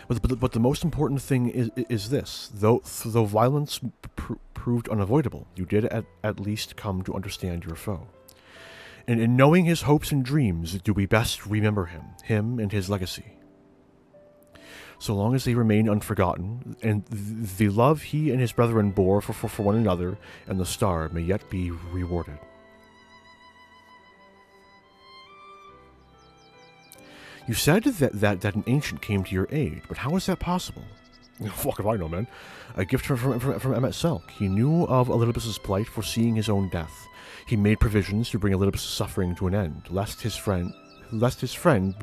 Speaker 1: But the most important thing is this. Though violence proved unavoidable, you did at least come to understand your foe. And in knowing his hopes and dreams, do we best remember him and his legacy. So long as they remain unforgotten, and the love he and his brethren bore for one another and the star may yet be rewarded. You said that an ancient came to your aid, but how is that possible? Fuck if I know, man. A gift from Emmet Selk. He knew of Elidibus's plight, foreseeing his own death. He made provisions to bring Elidibus's suffering to an end, lest his friend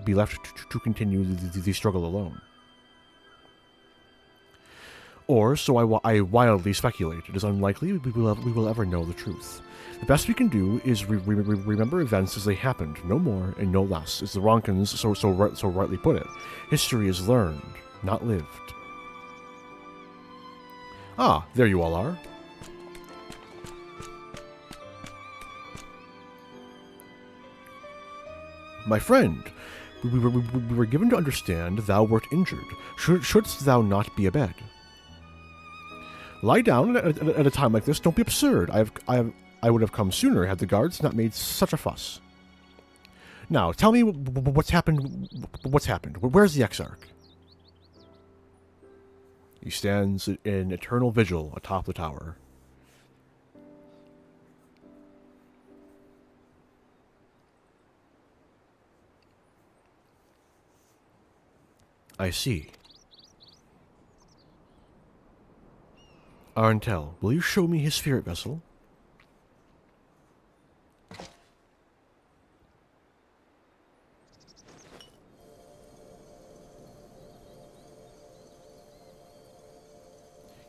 Speaker 1: be left to continue the struggle alone. Or, so I wildly speculate, it is unlikely we will ever know the truth. The best we can do is remember events as they happened, no more and no less, as the Ronkins so rightly put it. History is learned, not lived. Ah, there you all are. My friend, we were given to understand thou wert injured. Shouldst thou not be abed? Lie down at a time like this. Don't be absurd. I would have come sooner had the guards not made such a fuss. Now, tell me what's happened. What's happened? Where's the Exarch? He stands in eternal vigil atop the tower. I see. Arentel, will you show me his spirit vessel?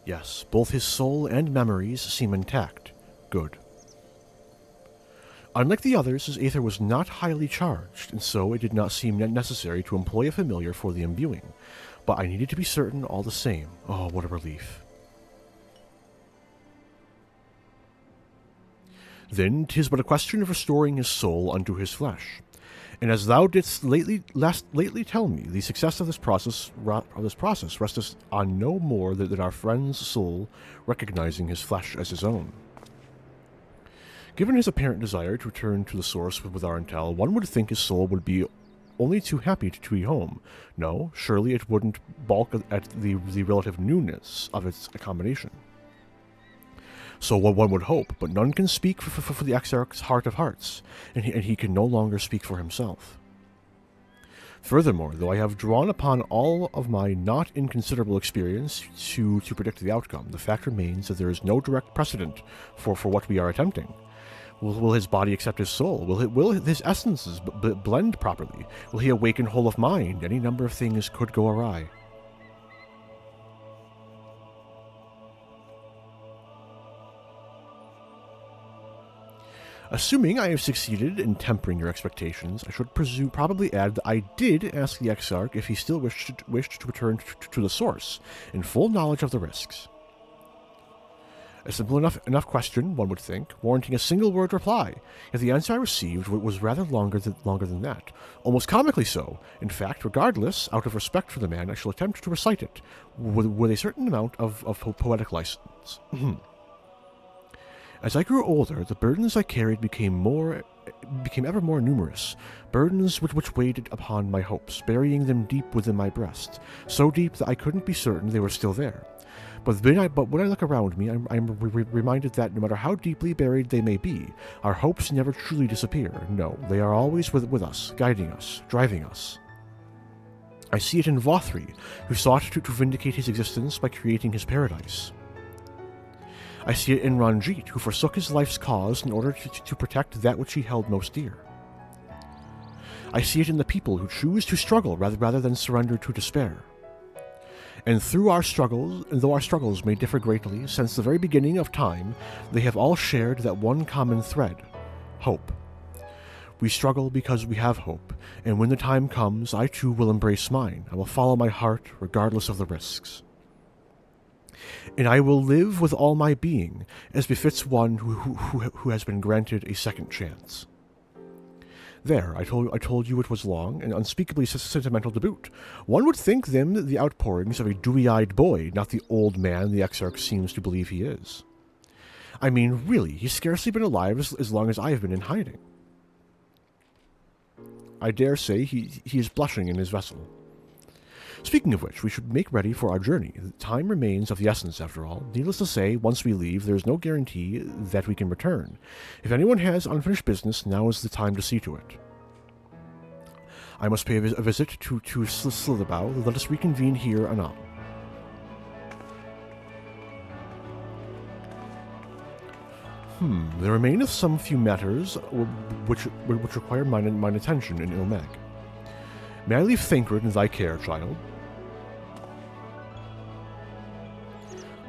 Speaker 1: Yes, both his soul and memories seem intact. Good. Unlike the others, his aether was not highly charged, and so it did not seem necessary to employ a familiar for the imbuing. But I needed to be certain all the same. Oh, what a relief. Then 'tis but a question of restoring his soul unto his flesh. And as thou didst lately tell me, the success of this process resteth on no more than our friend's soul recognizing his flesh as his own. Given his apparent desire to return to the source with Arental, one would think his soul would be only too happy to be home. No, surely it wouldn't balk at the relative newness of its accommodation. So one would hope, but none can speak for the Exarch's heart of hearts, and he can no longer speak for himself. Furthermore, though I have drawn upon all of my not inconsiderable experience to predict the outcome, the fact remains that there is no direct precedent for what we are attempting. Will his body accept his soul? Will his essences blend properly? Will he awaken whole of mind? Any number of things could go awry. Assuming I have succeeded in tempering your expectations, I should probably add that I did ask the Exarch if he still wished to return to the source, in full knowledge of the risks. A simple enough question, one would think, warranting a single-word reply, yet the answer I received was rather longer than that, almost comically so. In fact, regardless, out of respect for the man, I shall attempt to recite it, with a certain amount of poetic license. As I grew older, the burdens I carried became ever more numerous, burdens which weighed upon my hopes, burying them deep within my breast, so deep that I couldn't be certain they were still there. But when I look around me, I'm reminded that no matter how deeply buried they may be, our hopes never truly disappear. No, they are always with us, guiding us, driving us. I see it in Vothri, who sought to vindicate his existence by creating his paradise. I see it in Ranjit, who forsook his life's cause in order to protect that which he held most dear. I see it in the people who choose to struggle rather than surrender to despair. And though our struggles may differ greatly, since the very beginning of time, they have all shared that one common thread: hope. We struggle because we have hope, and when the time comes, I too will embrace mine. I will follow my heart, regardless of the risks. And I will live with all my being, as befits one who has been granted a second chance. There, I told you it was long and unspeakably sentimental to boot. One would think them the outpourings of a dewy-eyed boy, not the old man the Exarch seems to believe he is. I mean, really, he's scarcely been alive as long as I have been in hiding. I dare say he is blushing in his vessel. Speaking of which, we should make ready for our journey. Time remains of the essence, after all. Needless to say, once we leave, there is no guarantee that we can return. If anyone has unfinished business, now is the time to see to it. I must pay a visit to Slitherbow. Let us reconvene here anon. There remaineth some few matters which require mine attention in Ilmag. May I leave Thancred in thy care, child?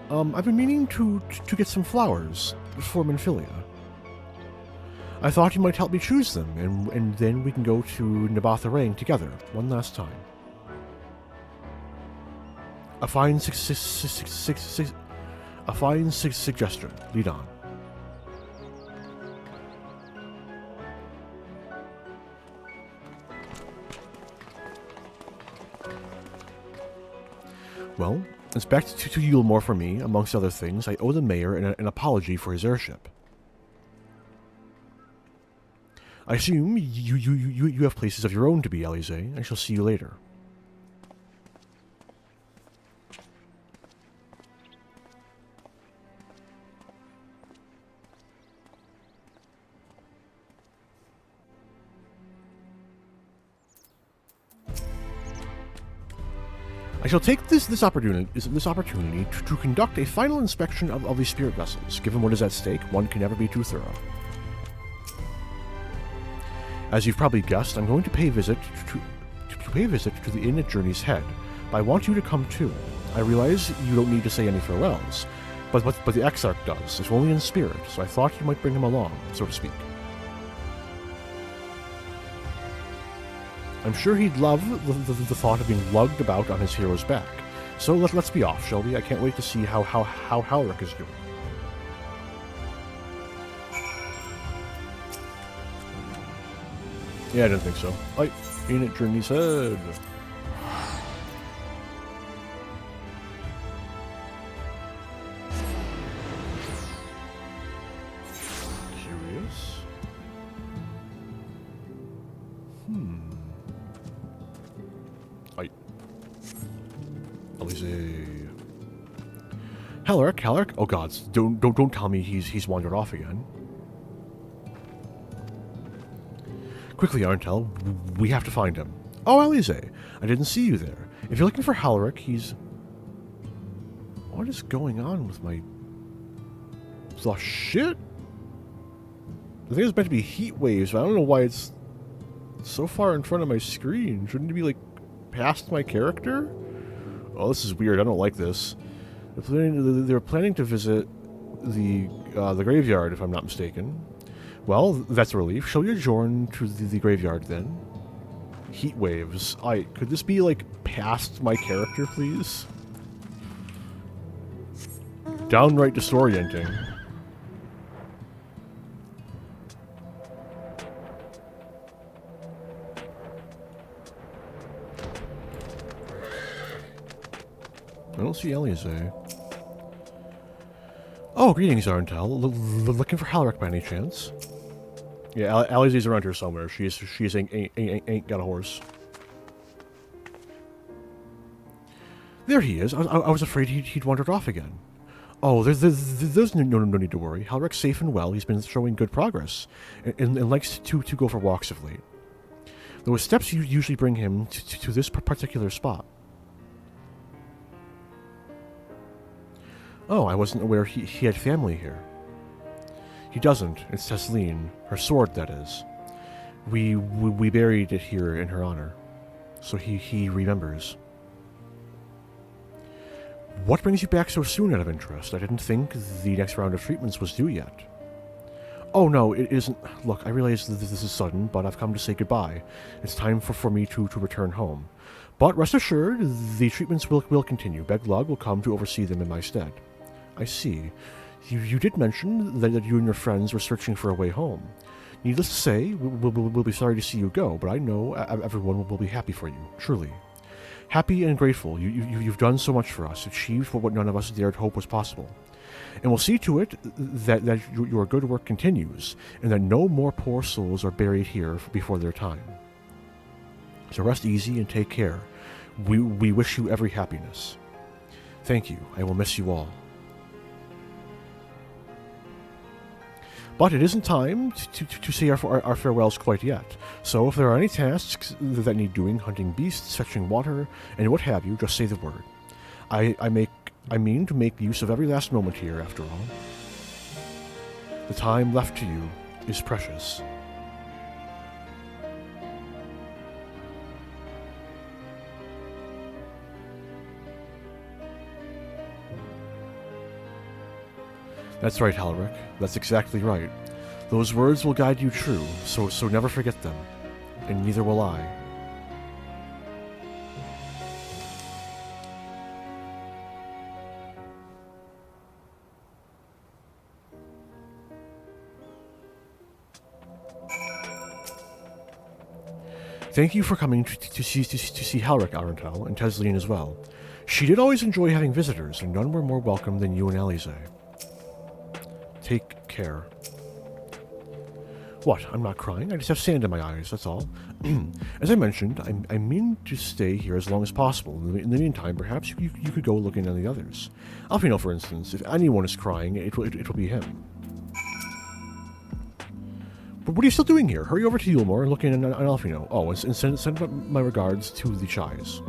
Speaker 1: I've been meaning to get some flowers for Menphilia. I thought you might help me choose them, and then we can go to Nabatharang together, one last time. A fine suggestion. Lead on. Well, it's back to Yulmore for me. Amongst other things, I owe the mayor an apology for his airship. I assume you have places of your own to be, Alize. I shall see you later. I shall take this opportunity to conduct a final inspection of the spirit vessels. Given what is at stake, one can never be too thorough. As you've probably guessed, I'm going to pay a visit to the inn at Journey's Head, but I want you to come too. I realize you don't need to say any farewells, but the Exarch does, if only in spirit, so I thought you might bring him along, so to speak. I'm sure he'd love the thought of being lugged about on his hero's back. So let's be off, shall we? I can't wait to see how Halric is doing. Yeah, I didn't think so. Aye, ain't it Journey's head? Curious. Aye. Elise. Halric. Oh gods, don't tell me he's wandered off again. Quickly, Arntel, we have to find him. Oh, Elise, I didn't see you there. If you're looking for Halric, he's... What is going on with my... The shit? I think it's meant to be heat waves, but I don't know why it's so far in front of my screen. Shouldn't it be, like, past my character? Oh, this is weird. I don't like this. They're planning to visit the graveyard, if I'm not mistaken. Well, that's a relief. Shall we adjourn to the graveyard, then? Heat waves. Could this be, like, past my character, please? Downright disorienting. I don't see Elise. Oh, greetings, Arntel. Looking for Halric by any chance? Yeah, Alize's around here somewhere. She ain't got a horse. There he is. I was afraid he'd wandered off again. Oh, there's no need to worry. Halric's safe and well. He's been showing good progress, and likes to go for walks of late. Those steps usually bring him to this particular spot. Oh, I wasn't aware he had family here. He doesn't. It's Tesleen. Her sword, that is. We buried it here in her honor. So he remembers. What brings you back so soon out of interest? I didn't think the next round of treatments was due yet. Oh no, it isn't. Look, I realize that this is sudden, but I've come to say goodbye. It's time for me to return home. But rest assured, the treatments will continue. Beglug will come to oversee them in my stead. I see. You did mention that you and your friends were searching for a way home. Needless to say, we'll be sorry to see you go, but I know everyone will be happy for you, truly. Happy and grateful. You've done so much for us, achieved what none of us dared hope was possible. And we'll see to it that your good work continues, and that no more poor souls are buried here before their time. So rest easy and take care. We wish you every happiness. Thank you. I will miss you all. But it isn't time to say our farewells quite yet. So if there are any tasks that need doing, hunting beasts, fetching water, and what have you, just say the word. I mean to make use of every last moment here, after all. The time left to you is precious. That's right, Halric. That's exactly right. Those words will guide you true, so never forget them. And neither will I. Thank you for coming to see Halric, Arntel, and Tesleen as well. She did always enjoy having visitors, and none were more welcome than you and Elise. Take care. What? I'm not crying. I just have sand in my eyes, that's all. As I mentioned, I mean to stay here as long as possible. In the meantime, perhaps you could go looking at the others. Alfino, for instance. If anyone is crying, it will be him. But what are you still doing here? Hurry over to Yulmore and look in on Alfino. Oh, and send my regards to the Chais.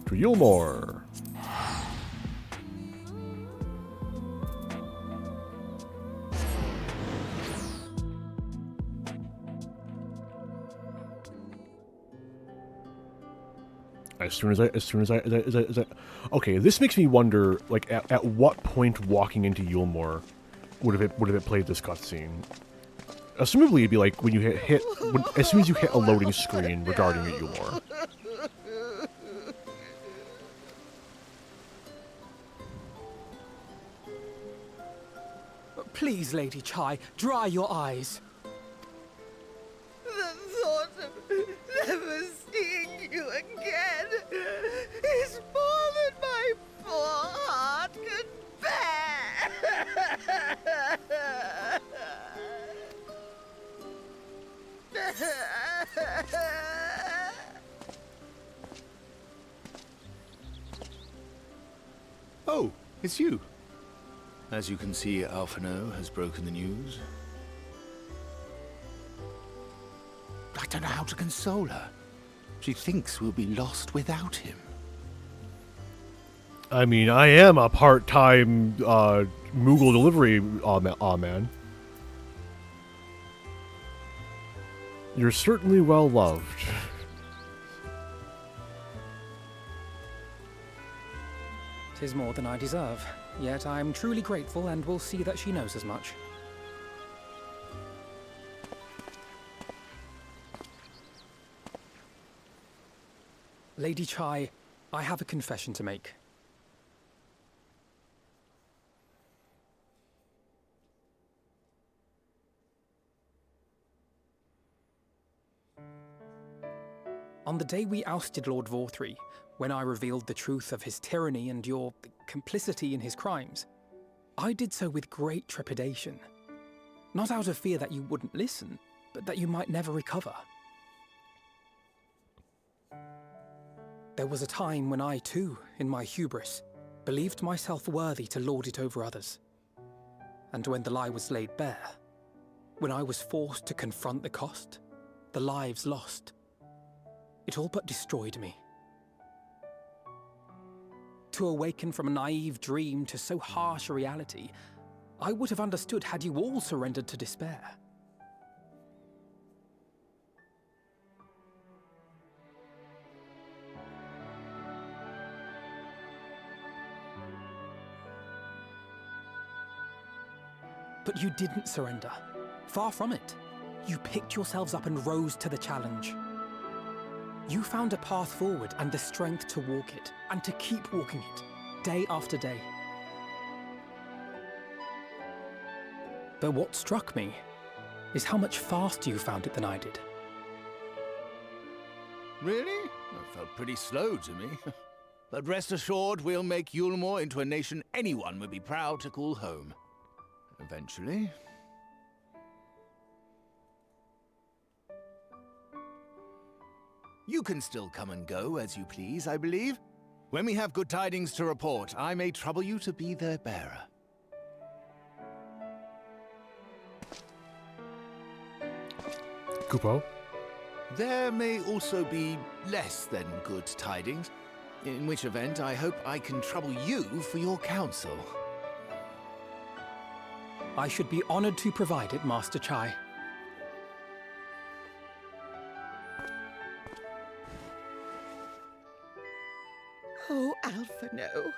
Speaker 1: To Yulmore. Okay, this makes me wonder, like, at what point walking into Yulmore would have it played this cutscene? Assumably, it'd be like when you as soon as you hit a loading screen regarding Yulmore.
Speaker 9: Please, Lady Chai, dry your eyes.
Speaker 17: The thought of never seeing you again is more than my poor heart can bear.
Speaker 14: Oh, it's you. As you can see, Alphino has broken the news. I don't know how to console her. She thinks we'll be lost without him.
Speaker 1: I mean, I am a part-time Moogle delivery man. You're certainly well loved.
Speaker 9: 'Tis more than I deserve, yet I'm truly grateful and will see that she knows as much. Lady Chai, I have a confession to make. On the day we ousted Lord Vorthree, when I revealed the truth of his tyranny and your complicity in his crimes, I did so with great trepidation. Not out of fear that you wouldn't listen, but that you might never recover. There was a time when I too, in my hubris, believed myself worthy to lord it over others. And when the lie was laid bare, when I was forced to confront the cost, the lives lost, it all but destroyed me. To awaken from a naive dream to so harsh a reality, I would have understood had you all surrendered to despair. But you didn't surrender. Far from it. You picked yourselves up and rose to the challenge. You found a path forward and the strength to walk it, and to keep walking it, day after day. But what struck me is how much faster you found it than I did.
Speaker 14: Really? That felt pretty slow to me. But rest assured, we'll make Yulmore into a nation anyone would be proud to call home. Eventually. You can still come and go as you please, I believe. When we have good tidings to report, I may trouble you to be their bearer.
Speaker 1: Kupo?
Speaker 14: There may also be less than good tidings, in which event I hope I can trouble you for your counsel.
Speaker 9: I should be honored to provide it, Master Chai.
Speaker 17: Oh, Alphino,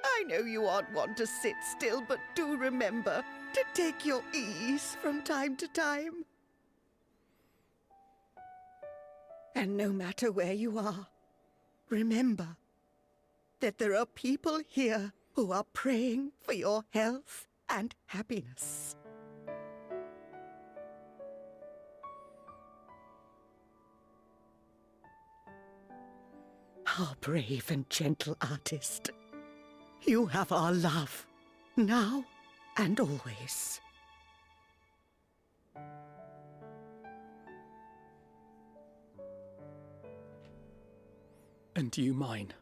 Speaker 17: I know you aren't one to sit still, but do remember to take your ease from time to time. And no matter where you are, remember that there are people here who are praying for your health and happiness. Our brave and gentle artist, you have our love, now and always.
Speaker 9: And you mine.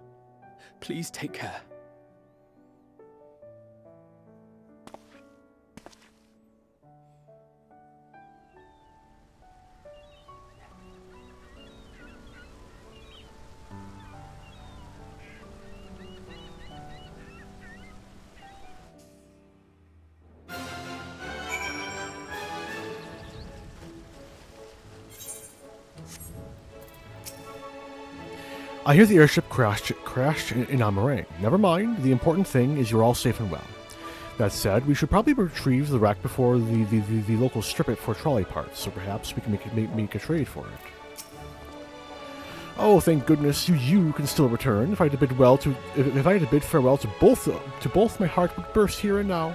Speaker 9: Please take care.
Speaker 1: I hear the airship crashed in Amarang. Never mind, the important thing is you're all safe and well. That said, we should probably retrieve the wreck before the locals strip it for trolley parts, so perhaps we can make a trade for it. Oh, thank goodness, you can still return. If I had to bid farewell to both, my heart would burst here and now.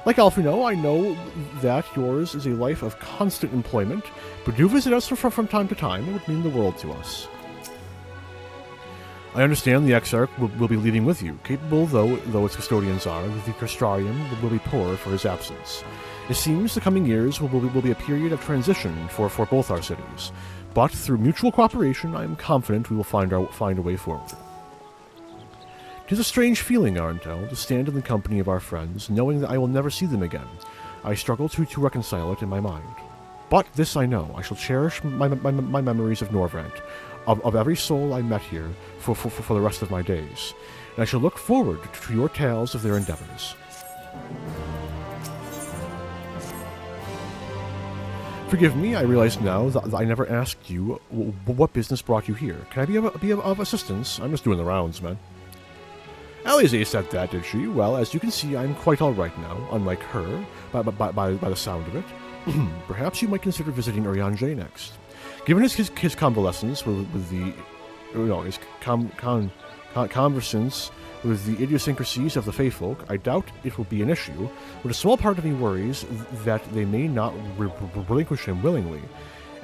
Speaker 1: Like Alfino, I know that yours is a life of constant employment, but do visit us from time to time. It would mean the world to us. I understand the Exarch will be leaving with you. Capable though its custodians are, the Crystarium will be poor for his absence. It seems the coming years will be a period of transition for both our cities, but through mutual cooperation, I am confident we will find a way forward. 'Tis a strange feeling, Arntel, to stand in the company of our friends, knowing that I will never see them again. I struggle to reconcile it in my mind. But this I know, I shall cherish my memories of Norvrant, of every soul I met here for the rest of my days, and I shall look forward to your tales of their endeavors. Forgive me, I realize now that I never asked you what business brought you here. Can I be of assistance? I'm just doing the rounds, man. Alize said that, did she? Well, as you can see, I'm quite alright now, unlike her, by the sound of it. Perhaps you might consider visiting Urianger next. Given his convalescence his conversance with the idiosyncrasies of the Fey folk, I doubt it will be an issue, but a small part of me worries that they may not relinquish him willingly.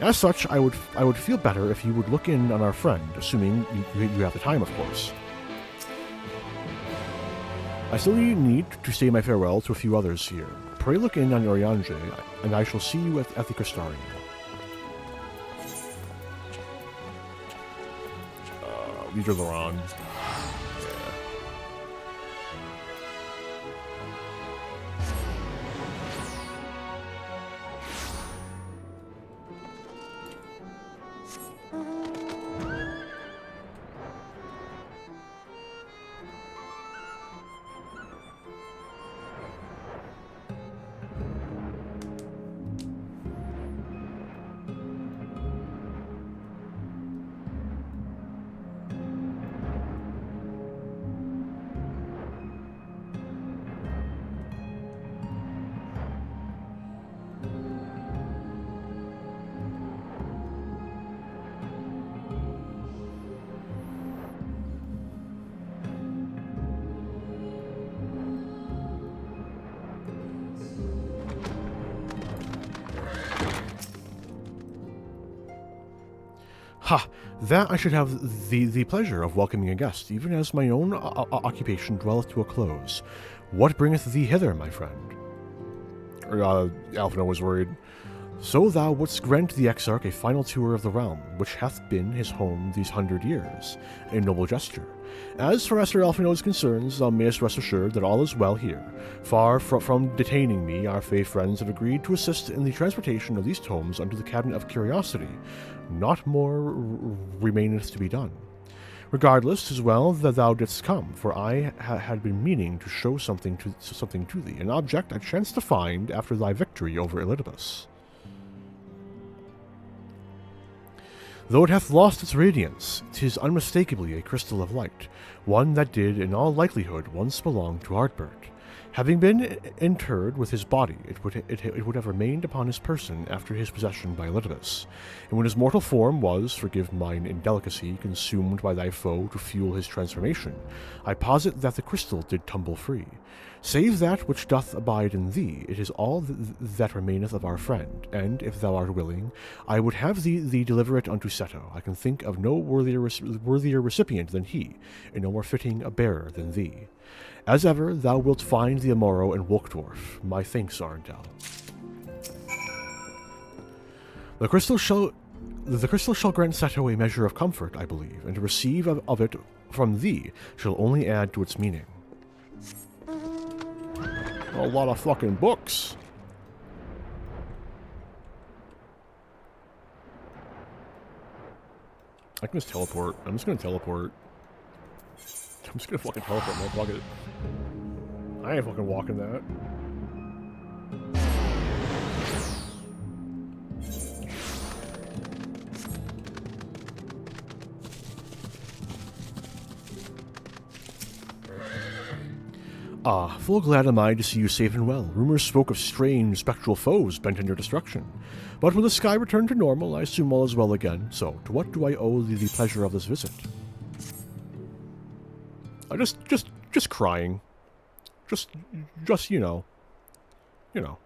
Speaker 1: As such, I would feel better if you would look in on our friend, assuming you have the time, of course. I still need to say my farewell to a few others here. Pray look in on Urianger, and I shall see you at the Crystarium. These are the wrong. Ha! That I should have the pleasure of welcoming a guest, even as my own occupation dwelleth to a close. What bringeth thee hither, my friend? Alfino was worried. So thou wouldst grant the Exarch a final tour of the realm, which hath been his home these 100 years. A noble gesture. As for Master Alfino's concerns, thou mayest rest assured that all is well here. Far from detaining me, our Fey friends have agreed to assist in the transportation of these tomes unto the Cabinet of Curiosity. Not more remaineth to be done. Regardless, 'tis well that thou didst come, for I had been meaning to show something to thee, an object I chanced to find after thy victory over Elidibus. Though it hath lost its radiance, 'tis unmistakably a crystal of light, one that did, in all likelihood, once belong to Artbert. Having been interred with his body, it would have remained upon his person after his possession by Elidibus, and when his mortal form was, forgive mine indelicacy, consumed by thy foe to fuel his transformation, I posit that the crystal did tumble free. Save that which doth abide in thee, it is all that remaineth of our friend, and, if thou art willing, I would have thee deliver it unto Seto. I can think of no worthier recipient than he, and no more fitting a bearer than thee. As ever, thou wilt find the Amoro and Wolkdwarf. My thanks, Arndel. The crystal shall grant Seto a measure of comfort, I believe, and to receive of it from thee shall only add to its meaning. A lot of fucking books. I can just teleport. I'm just gonna teleport. I'm just gonna fucking teleport, man. Fuck it. I ain't fucking walking that. Ah, full glad am I to see you safe and well. Rumors spoke of strange spectral foes bent on your destruction. But when the sky returned to normal, I assume all is well again. So, to what do I owe the pleasure of this visit? Just crying. Just, you know. You know.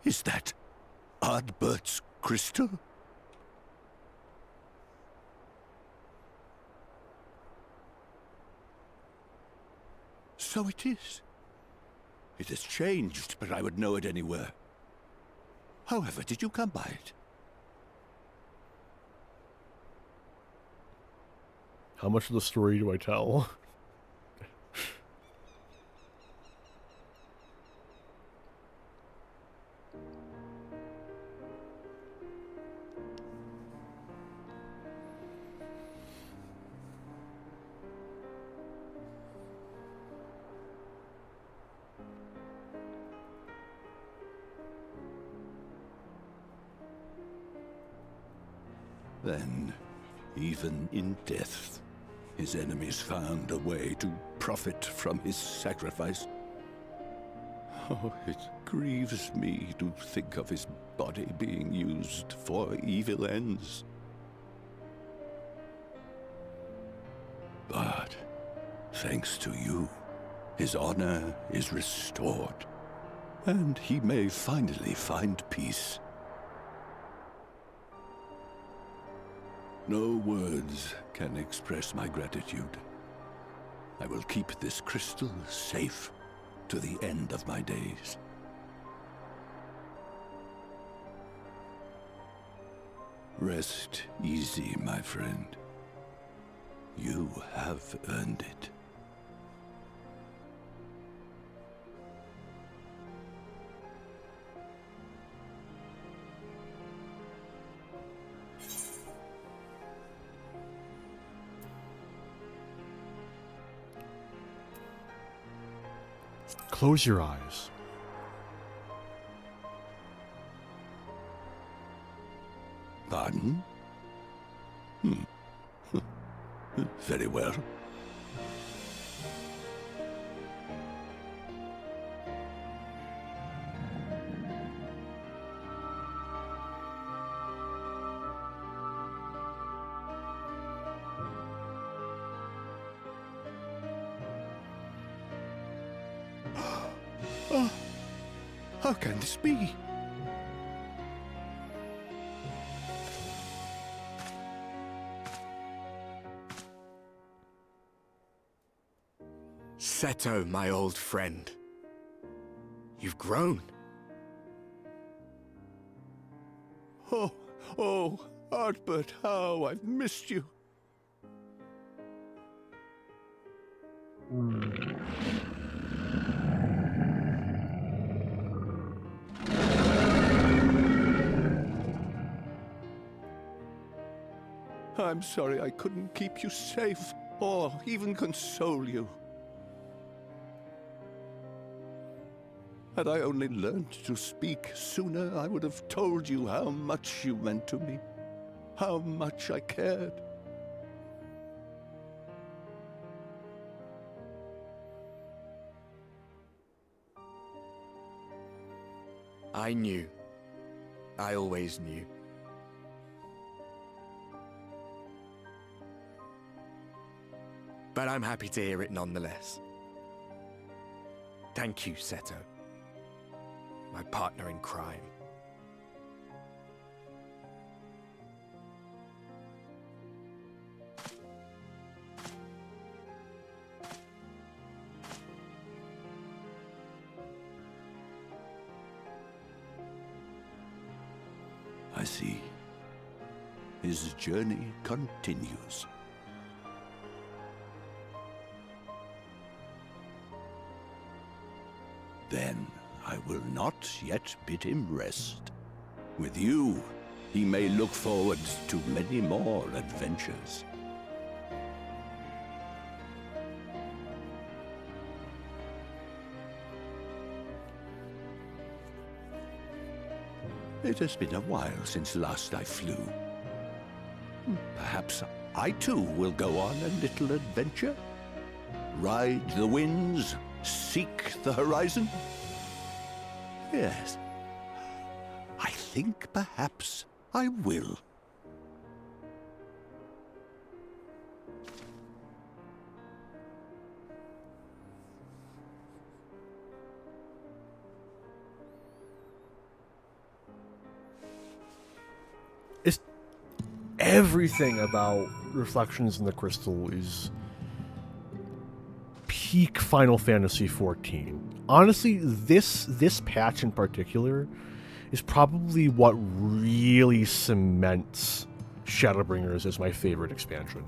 Speaker 18: Is that Ardbert's crystal? So it is. It has changed, but I would know it anywhere. However, did you come by it?
Speaker 1: How much of the story do I tell?
Speaker 18: Then, even in death, his enemies found a way to profit from his sacrifice. Oh, it grieves me to think of his body being used for evil ends. But, thanks to you, his honor is restored, and he may finally find peace. No words can express my gratitude. I will keep this crystal safe to the end of my days. Rest easy, my friend. You have earned it.
Speaker 1: Close your eyes.
Speaker 18: Pardon? Very well. Oh, how can this be?
Speaker 13: Seto, my old friend. You've grown.
Speaker 18: Oh, Ardbert, how I've missed you. I'm sorry I couldn't keep you safe, or even console you. Had I only learned to speak sooner, I would have told you how much you meant to me, how much I cared.
Speaker 13: I knew. I always knew. But I'm happy to hear it nonetheless. Thank you, Seto. My partner in crime.
Speaker 18: I see. His journey continues. Then I will not yet bid him rest. With you, he may look forward to many more adventures. It has been a while since last I flew. Perhaps I too will go on a little adventure? Ride the winds, seek the horizon? Yes, I think perhaps I will.
Speaker 1: Everything about Reflections in the Crystal is peak Final Fantasy XIV. Honestly, this patch in particular is probably what really cements Shadowbringers as my favorite expansion.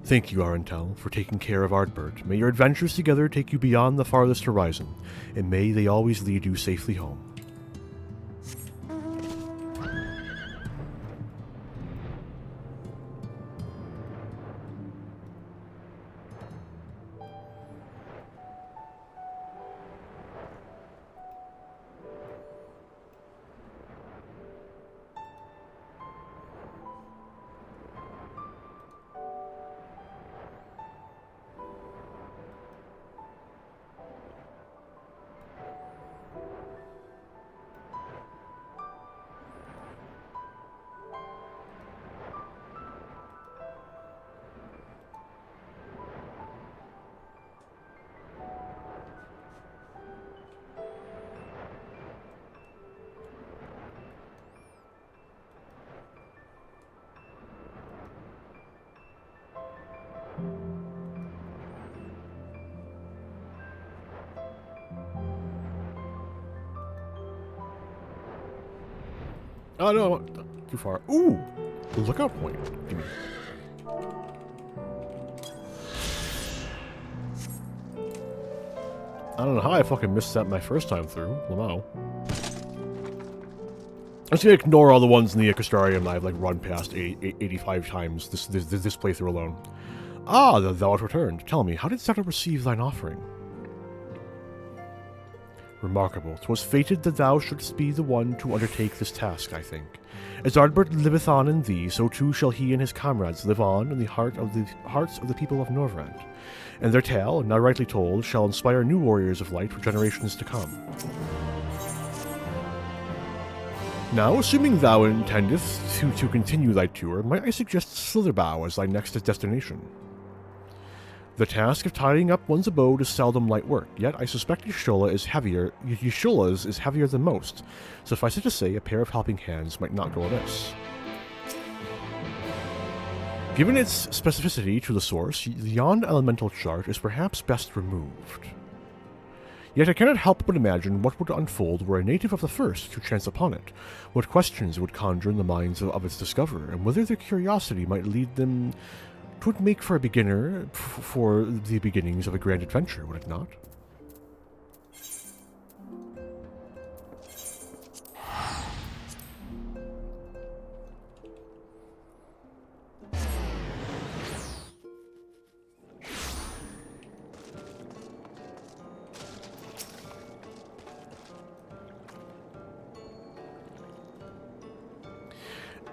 Speaker 1: Thank you, Arentel, for taking care of Ardbert. May your adventures together take you beyond the farthest horizon, and may they always lead you safely home. Oh no, too far. Ooh, the lookout point. Gimme. I don't know how I fucking missed that my first time through. Lamau. I'm just gonna ignore all the ones in the Icostarium I've like run past 85 times this playthrough alone. Ah, thou art returned. Tell me, how did Zeta receive thine offering? Remarkable. 'Twas fated that thou shouldst be the one to undertake this task, I think. As Ardbert liveth on in thee, so too shall he and his comrades live on in the hearts of the people of Norvrand. And their tale, now rightly told, shall inspire new warriors of light for generations to come. Now, assuming thou intendest to continue thy tour, might I suggest Slitherbow as thy next destination? The task of tidying up one's abode is seldom light work, yet I suspect Yshula's is heavier than most. Suffice it to say, a pair of helping hands might not go amiss. Given its specificity to the source, yon elemental chart is perhaps best removed. Yet I cannot help but imagine what would unfold were a native of the first to chance upon it, what questions it would conjure in the minds of its discoverer, and whether their curiosity might lead them. 'Twould make for a beginner for the beginnings of a grand adventure, would it not?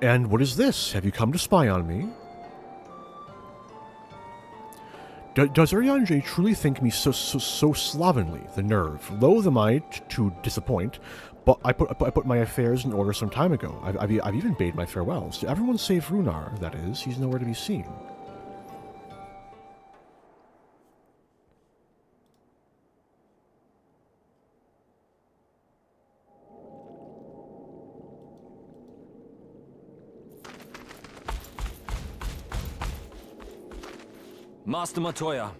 Speaker 1: And what is this? Have you come to spy on me? Does Urianger truly think me so slovenly? The nerve. Loath am I to disappoint, but I put my affairs in order some time ago. I've even bade my farewells to everyone save Runar, that is. He's nowhere to be seen.
Speaker 19: Master Matoya.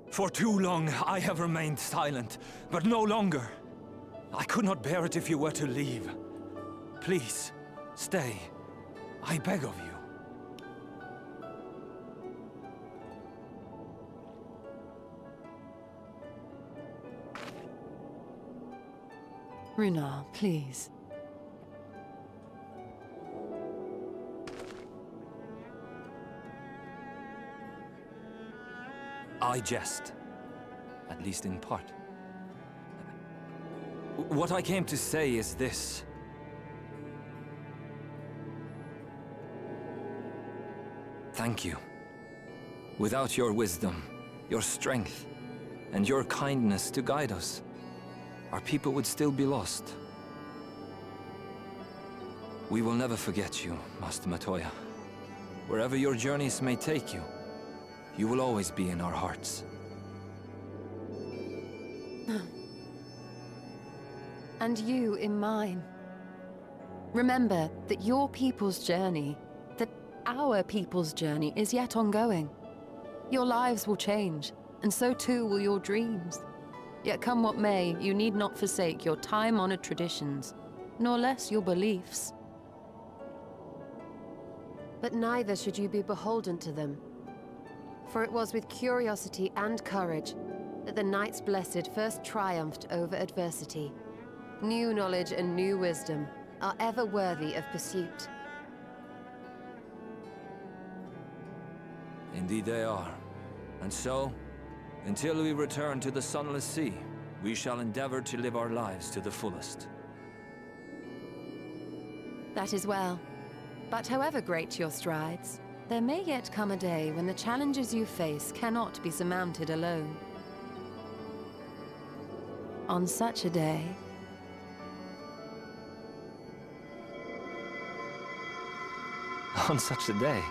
Speaker 19: For too long I have remained silent, but no longer. I could not bear it if you were to leave. Please, stay. I beg of you.
Speaker 11: Runar, please.
Speaker 19: I jest. At least in part. What I came to say is this. Thank you. Without your wisdom, your strength, and your kindness to guide us, our people would still be lost. We will never forget you, Master Matoya. Wherever your journeys may take you, you will always be in our hearts.
Speaker 11: And you in mine. Remember that your people's journey, that our people's journey is yet ongoing. Your lives will change, and so too will your dreams. Yet come what may, you need not forsake your time-honored traditions, nor less your beliefs.
Speaker 20: But neither should you be beholden to them. For it was with curiosity and courage that the Knights Blessed first triumphed over adversity. New knowledge and new wisdom are ever worthy of pursuit.
Speaker 19: Indeed they are. And so, until we return to the Sunless Sea, we shall endeavor to live our lives to the fullest.
Speaker 11: That is well. But however great your strides, there may yet come a day when the challenges you face cannot be surmounted alone. On such a day...
Speaker 19: On such a day.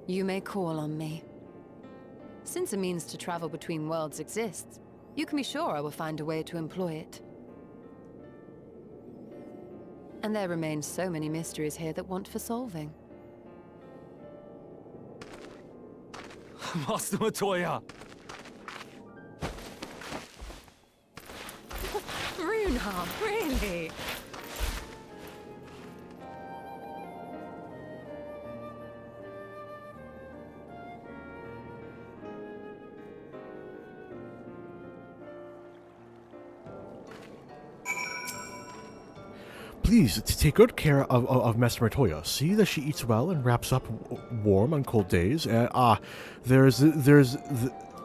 Speaker 11: You may call on me. Since a means to travel between worlds exists, you can be sure I will find a way to employ it. And there remain so many mysteries here that want for solving.
Speaker 19: Master Matoya!
Speaker 11: Runeharm, really?
Speaker 1: Please, take good care of Master Matoya. See that she eats well and wraps up warm on cold days. There's a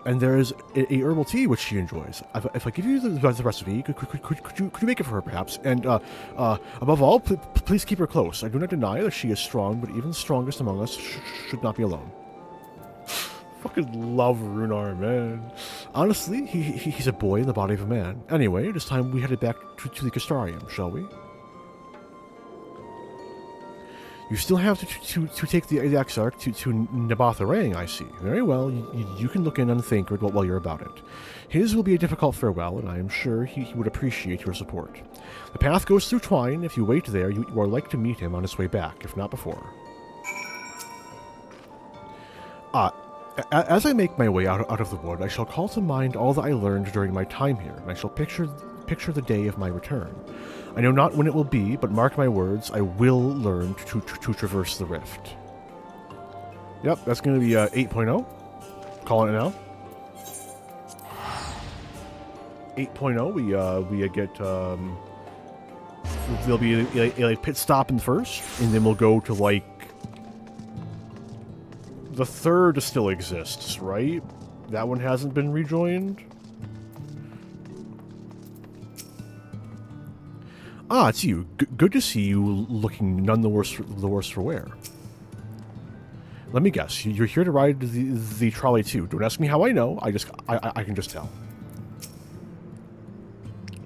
Speaker 1: herbal tea which she enjoys. If I give you the recipe, could you make it for her perhaps? And above all, please keep her close. I do not deny that she is strong, but even the strongest among us should not be alone. Fucking love Runar, man. Honestly, he's a boy in the body of a man. Anyway, it is time we headed back to the Castrarium, shall we? You still have to take the Exarch to Nabatharang, I see. Very well, you can look in on Thancred while you're about it. His will be a difficult farewell, and I am sure he would appreciate your support. The path goes through Twine. If you wait there, you are like to meet him on his way back, if not before. As I make my way out of the wood, I shall call to mind all that I learned during my time here, and I shall picture the day of my return. I know not when it will be, but mark my words, I will learn to traverse the rift. Yep, that's going to be 8.0. Calling it now. 8.0, we get, there'll be a pit stop in first, and then we'll go to, like, the third still exists, right? That one hasn't been rejoined? Ah, it's you. Good to see you looking none the worse for wear. Let me guess. You're here to ride the trolley too. Don't ask me how I know. I can just tell.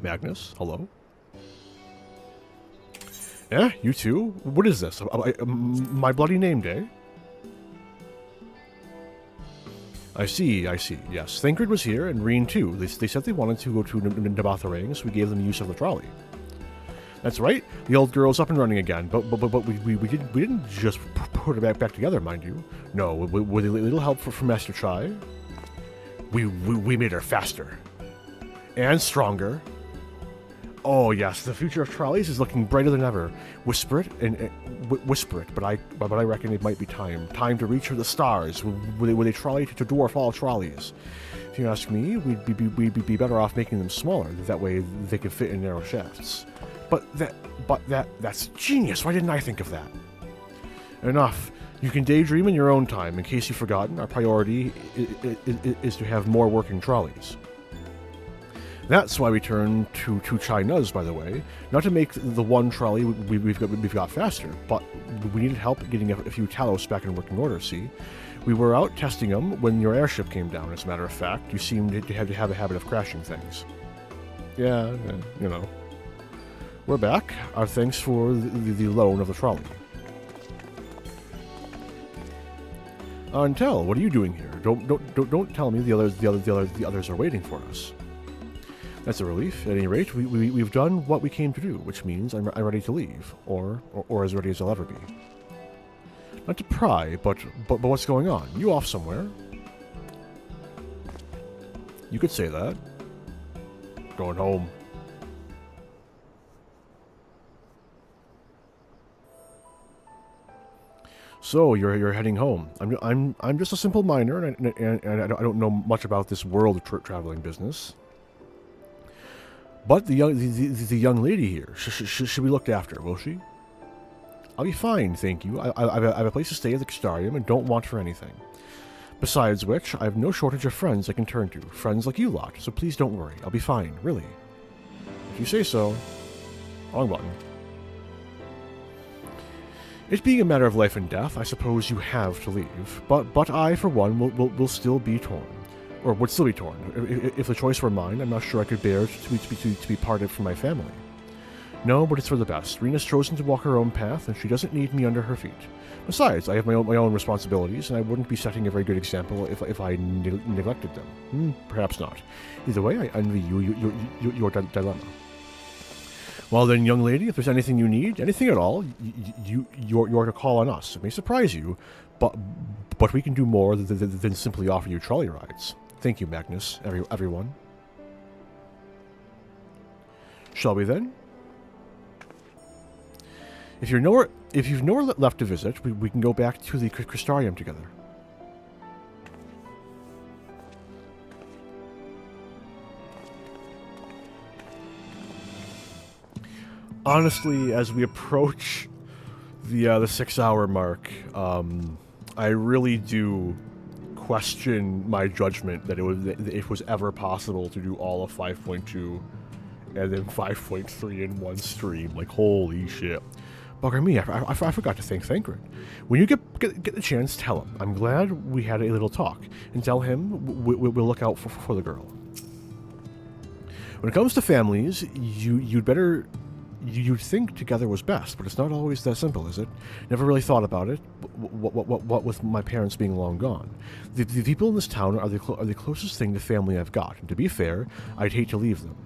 Speaker 1: Magnus, hello. Yeah, you too. What is this? My bloody name day? I see. Yes, Thancred was here, and Reen too. They said they wanted to go to Nabatharang, so we gave them use of the trolley. That's right. The old girl's up and running again, but we didn't just put her back together, mind you. No, with a little help from Master Chai, we made her faster and stronger. Oh yes, the future of trolleys is looking brighter than ever. Whisper it, whisper it, but I reckon it might be time to reach for the stars, where they trolley to dwarf all trolleys. If you ask me, we'd be better off making them smaller. That way they could fit in narrow shafts. But that's genius. Why didn't I think of that? Enough. You can daydream in your own time. In case you've forgotten, our priority is to have more working trolleys. That's why we turn to China's, by the way. Not to make the one trolley we've got faster, but we needed help getting a few Talos back in working order, see? We were out testing them when your airship came down, as a matter of fact. You seemed to have a habit of crashing things. Yeah, you know. We're back. Our thanks for the loan of the trolley. Antel, what are you doing here? Don't tell me the others are waiting for us. That's a relief. At any rate, we've done what we came to do, which means I'm ready to leave, or as ready as I'll ever be. Not to pry, but what's going on? You off somewhere? You could say that. Going home. So you're heading home. I'm just a simple miner, and I don't know much about this world traveling business. But the young lady here, should be looked after, will she? I'll be fine, thank you. I have a place to stay at the Castarium and don't want for anything. Besides which, I have no shortage of friends I can turn to. Friends like you lot, so please don't worry. I'll be fine, really. If you say so. Wrong button. It being a matter of life and death, I suppose you have to leave. But I, for one, will still be torn. Or would still be torn. If the choice were mine, I'm not sure I could bear to be parted from my family. No, but it's for the best. Rena's chosen to walk her own path, and she doesn't need me under her feet. Besides, I have my own responsibilities, and I wouldn't be setting a very good example if I neglected them. Perhaps not. Either way, I envy your dilemma. Well then, young lady, if there's anything you need, anything at all, you're to call on us. It may surprise you, but we can do more than simply offer you trolley rides. Thank you, Magnus, everyone. Shall we then? If you've nowhere left to visit, we can go back to the Crystarium together. Honestly, as we approach the 6-hour mark, I really do question my judgment that it was ever possible to do all of 5.2 and then 5.3 in one stream. Like, holy shit. Bugger me, I forgot to thank Thancred. When you get the chance, tell him. I'm glad we had a little talk. And tell him we'll look out for the girl. When it comes to families, you'd think together was best, but it's not always that simple, is it? Never really thought about it, what with my parents being long gone. The people in this town are the closest thing to family I've got, and to be fair, I'd hate to leave them.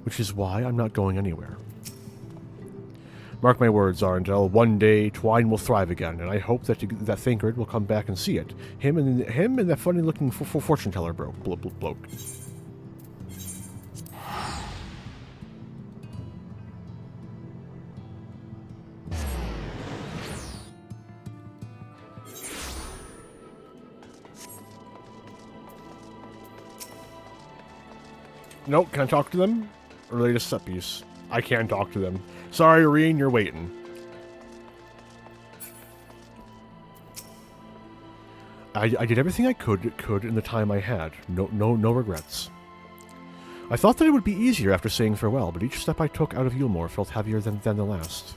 Speaker 1: Which is why I'm not going anywhere. Mark my words, Arundel, one day Twine will thrive again, and I hope that Thancred will come back and see it. Him and that funny-looking fortune teller bloke. Nope, can I talk to them? Or are they just set piece? I can't talk to them. Sorry, Irene, you're waiting. I did everything I could in the time I had. No regrets. I thought that it would be easier after saying farewell, but each step I took out of Yulmore felt heavier than the last.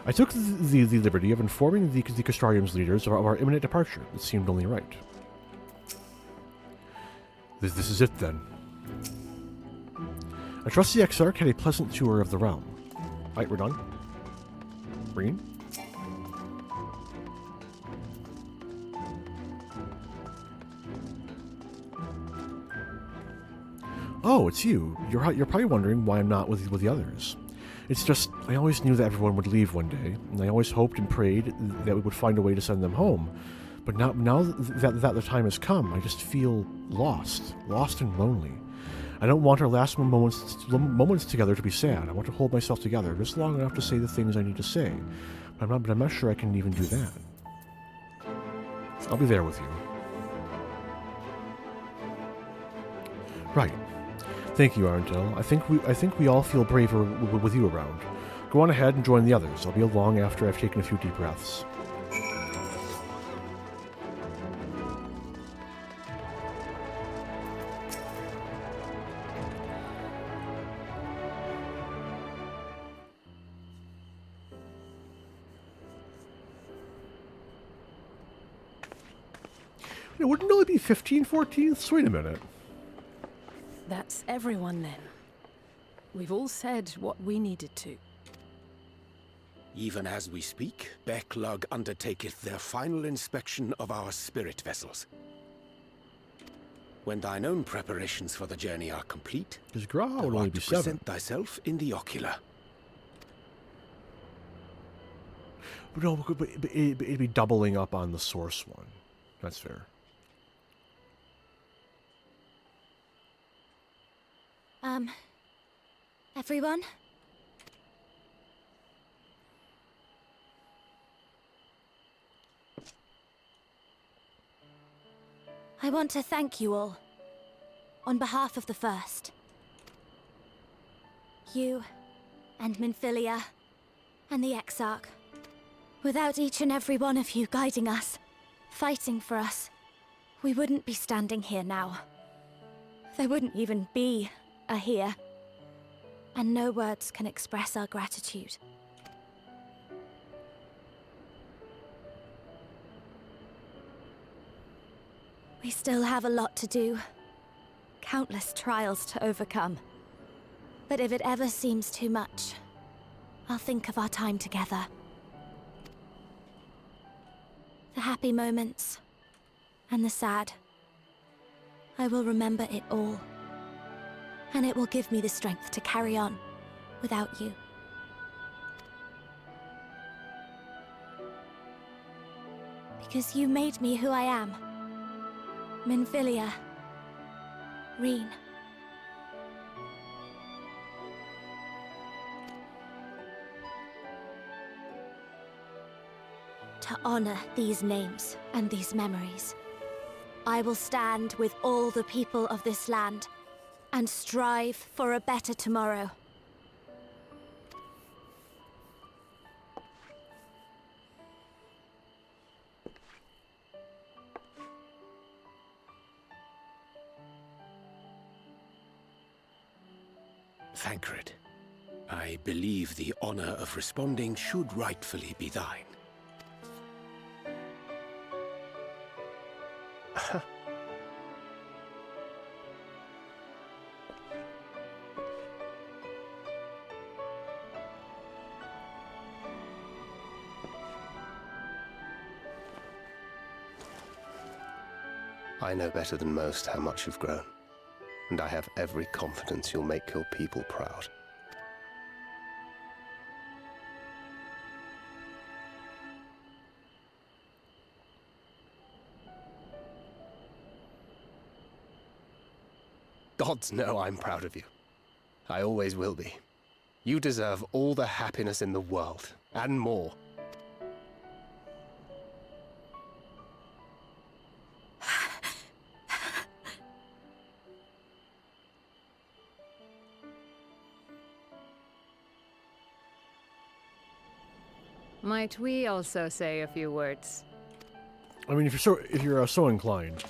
Speaker 1: I took the liberty of informing the Castrarium's leaders of our imminent departure. It seemed only right. This is it, then. I trust the Exarch had a pleasant tour of the realm. Right, we're done. Green? Oh, it's you. You're probably wondering why I'm not with the others. It's just, I always knew that everyone would leave one day, and I always hoped and prayed that we would find a way to send them home. But now that the time has come, I just feel lost and lonely. I don't want our last moments together to be sad. I want to hold myself together just long enough to say the things I need to say. But I'm not sure I can even do that. I'll be there with you. Right. Thank you, Arndel. I think we all feel braver with you around. Go on ahead and join the others. I'll be along after I've taken a few deep breaths. It wouldn't only be 15, 14th? Wait a minute.
Speaker 16: That's everyone then. We've all said what we needed to.
Speaker 21: Even as we speak, Becklug undertaketh their final inspection of our spirit vessels. When thine own preparations for the journey are complete,
Speaker 1: thou would only
Speaker 21: art
Speaker 1: be
Speaker 21: to
Speaker 1: 7.
Speaker 21: present thyself in the ocular.
Speaker 1: But no, but it'd be doubling up on the source one. That's fair.
Speaker 5: Everyone? I want to thank you all, on behalf of the First. You, and Minfilia, and the Exarch. Without each and every one of you guiding us, fighting for us, we wouldn't be standing here now. There wouldn't even be a here. And no words can express our gratitude. We still have a lot to do. Countless trials to overcome. But if it ever seems too much, I'll think of our time together. The happy moments, and the sad. I will remember it all. And it will give me the strength to carry on without you. Because you made me who I am. Minfilia. Reen. To honor these names and these memories, I will stand with all the people of this land and strive for a better tomorrow.
Speaker 21: Thancred, I believe the honor of responding should rightfully be thine. I know better than most how much you've grown, and I have every confidence you'll make your people proud. Gods know I'm proud of you. I always will be. You deserve all the happiness in the world, and more.
Speaker 11: Might we also say a few words?
Speaker 1: I mean, if you're so inclined.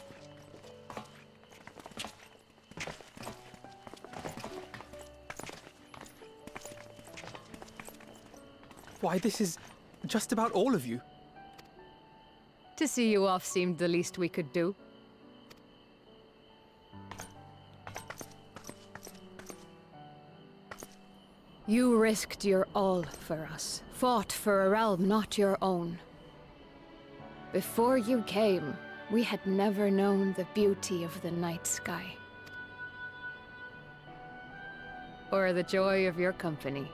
Speaker 9: Why, this is just about all of you.
Speaker 11: To see you off seemed the least we could do. You risked your all for us, fought for a realm not your own. Before you came, we had never known the beauty of the night sky. Or the joy of your company.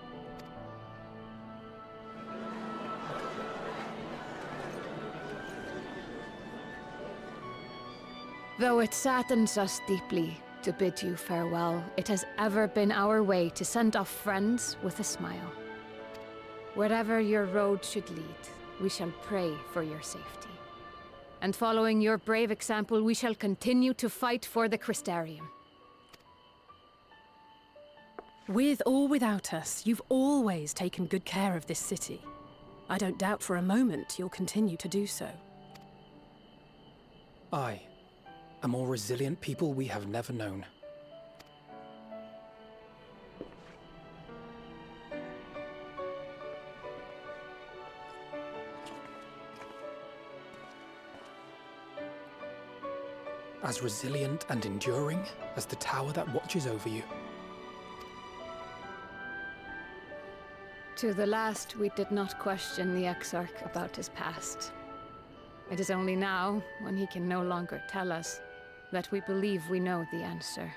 Speaker 11: Though it saddens us deeply,
Speaker 8: to bid you farewell. It has ever been our way to send off friends with a smile. Wherever your road should lead, we shall pray for your safety. And following your brave example, we shall continue to fight for the Crystarium.
Speaker 16: With or without us, you've always taken good care of this city. I don't doubt for a moment you'll continue to do so.
Speaker 9: Aye. A more resilient people we have never known. As resilient and enduring as the tower that watches over you.
Speaker 8: To the last, we did not question the Exarch about his past. It is only now, when he can no longer tell us, that we believe we know the answer.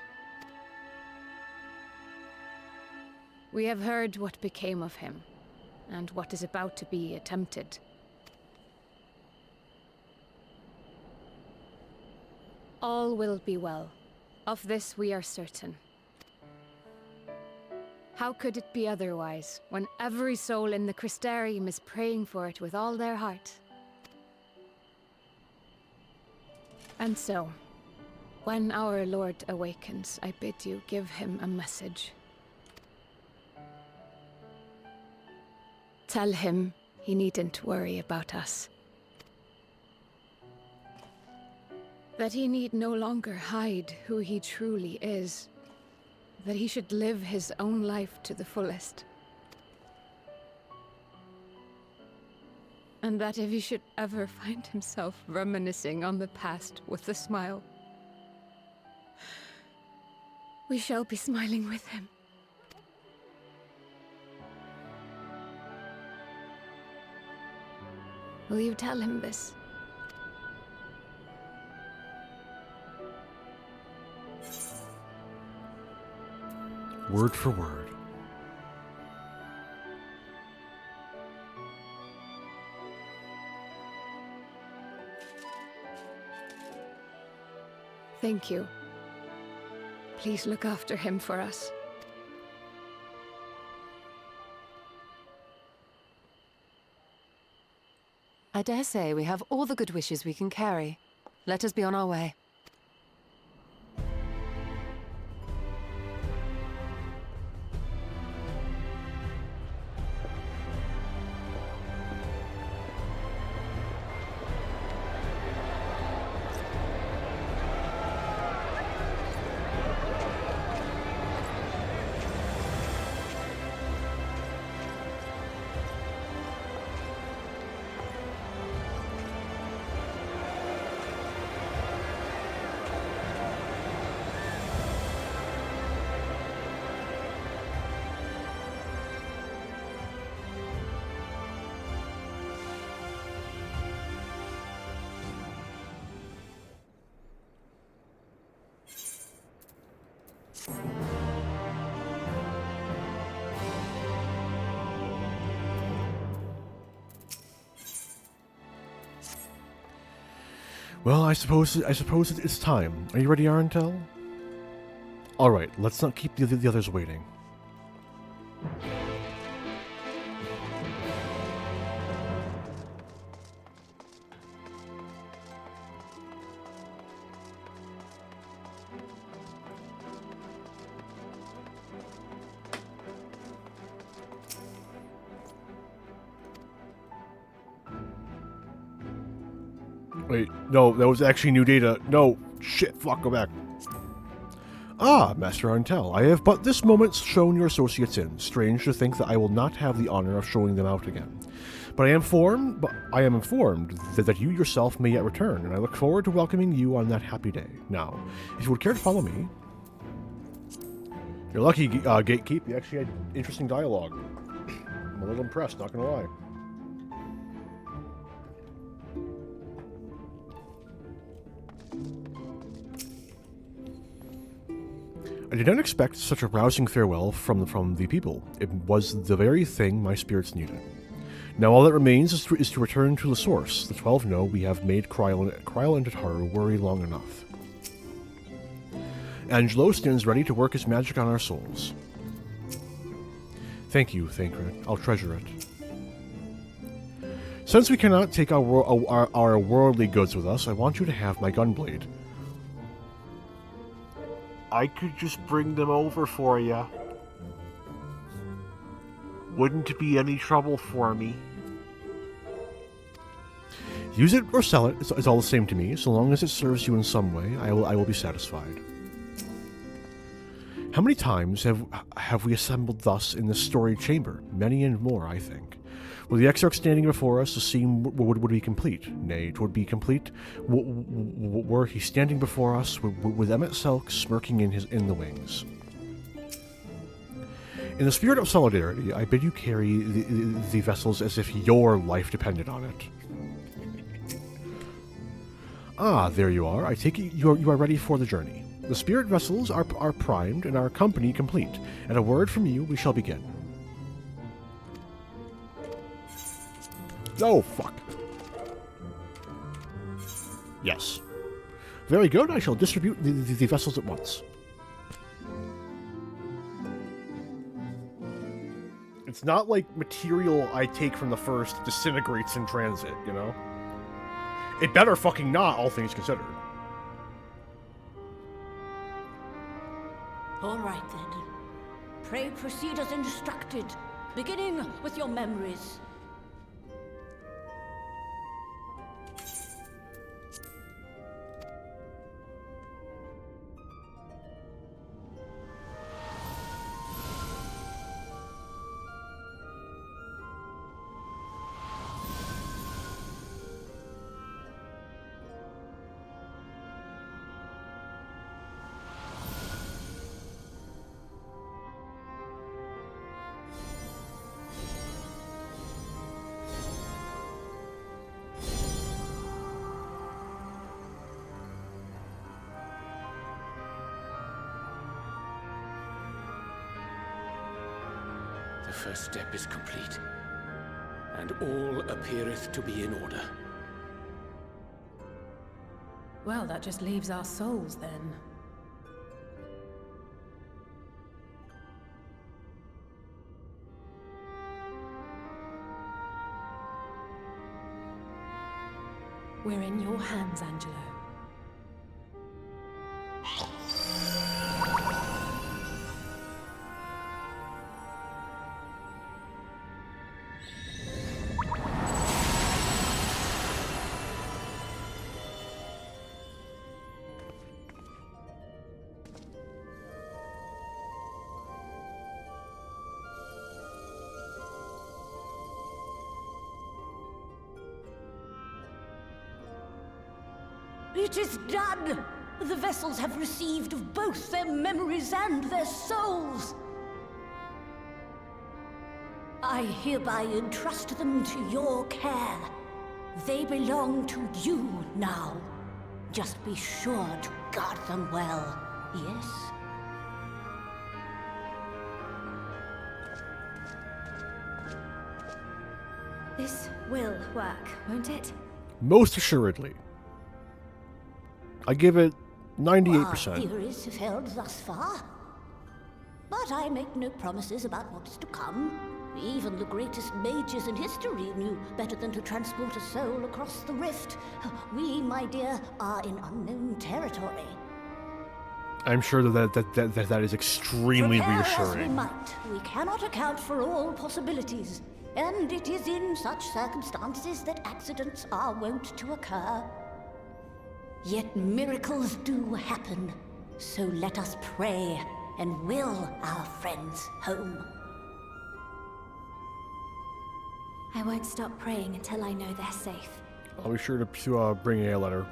Speaker 8: We have heard what became of him, and what is about to be attempted. All will be well. Of this we are certain. How could it be otherwise, when every soul in the Crystarium is praying for it with all their heart? And so, when our Lord awakens, I bid you give him a message. Tell him he needn't worry about us. That he need no longer hide who he truly is. That he should live his own life to the fullest. And that if he should ever find himself reminiscing on the past with a smile, we shall be smiling with him. Will you tell him this?
Speaker 1: Word for word.
Speaker 8: Thank you. Please look after him for us.
Speaker 20: I dare say we have all the good wishes we can carry. Let us be on our way.
Speaker 1: Well, I suppose it's time. Are you ready, Arentel? All right, let's not keep the others waiting. Wait, no, that was actually new data. No, shit, fuck, go back. Ah, Master Arentel, I have but this moment shown your associates in. Strange to think that I will not have the honor of showing them out again. But I am informed that you yourself may yet return, and I look forward to welcoming you on that happy day. Now, if you would care to follow me... You're lucky, Gatekeep. You actually had interesting dialogue. I'm a little impressed, not gonna lie. I did not expect such a rousing farewell from the people. It was the very thing my spirits needed. Now all that remains is to return to the source. The 12 know we have made Kryl and Tataru worry long enough. Angelo stands ready to work his magic on our souls. Thank you, Thancred. I'll treasure it. Since we cannot take our worldly goods with us, I want you to have my gunblade. I could just bring them over for you. Wouldn't be any trouble for me. Use it or sell it, it's all the same to me. So long as it serves you in some way, I will be satisfied. How many times have we assembled thus in this storied chamber? Many and more, I think. With the Exarch standing before us, the scene would be complete. Nay, 'twould be complete were he standing before us with Emmett Selk smirking in the wings. In the spirit of solidarity, I bid you carry the vessels as if your life depended on it. Ah, there you are. I take it you are ready for the journey. The spirit vessels are primed and our company complete. At a word from you, we shall begin. Oh, fuck. Yes. Very good. I shall distribute the vessels at once. It's not like material I take from the first disintegrates in transit, you know? It better fucking not, all things considered.
Speaker 12: All right, then. Pray proceed as instructed, beginning with your memories.
Speaker 2: The first step is complete, and all appeareth to be in order.
Speaker 16: Well, that just leaves our souls, then. We're in your hands, Angelo.
Speaker 12: It is done! The vessels have received of both their memories and their souls. I hereby entrust them to your care. They belong to you now. Just be sure to guard them well, yes?
Speaker 5: This will work, won't it?
Speaker 1: Most assuredly. I give it 98%.
Speaker 12: Our theories have held thus far. But I make no promises about what is to come. Even the greatest mages in history knew better than to transport a soul across the rift. We, my dear, are in unknown territory.
Speaker 1: I'm sure that is extremely reassuring.
Speaker 12: As we might, we cannot account for all possibilities. And it is in such circumstances that accidents are wont to occur. Yet miracles do happen, so let us pray and will our friends home.
Speaker 5: I won't stop praying until I know they're safe.
Speaker 1: I'll be sure to bring a letter.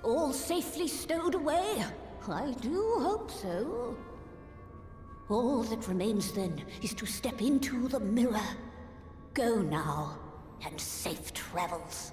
Speaker 12: All safely stowed away? I do hope so. All that remains then is to step into the mirror. Go now, and safe travels.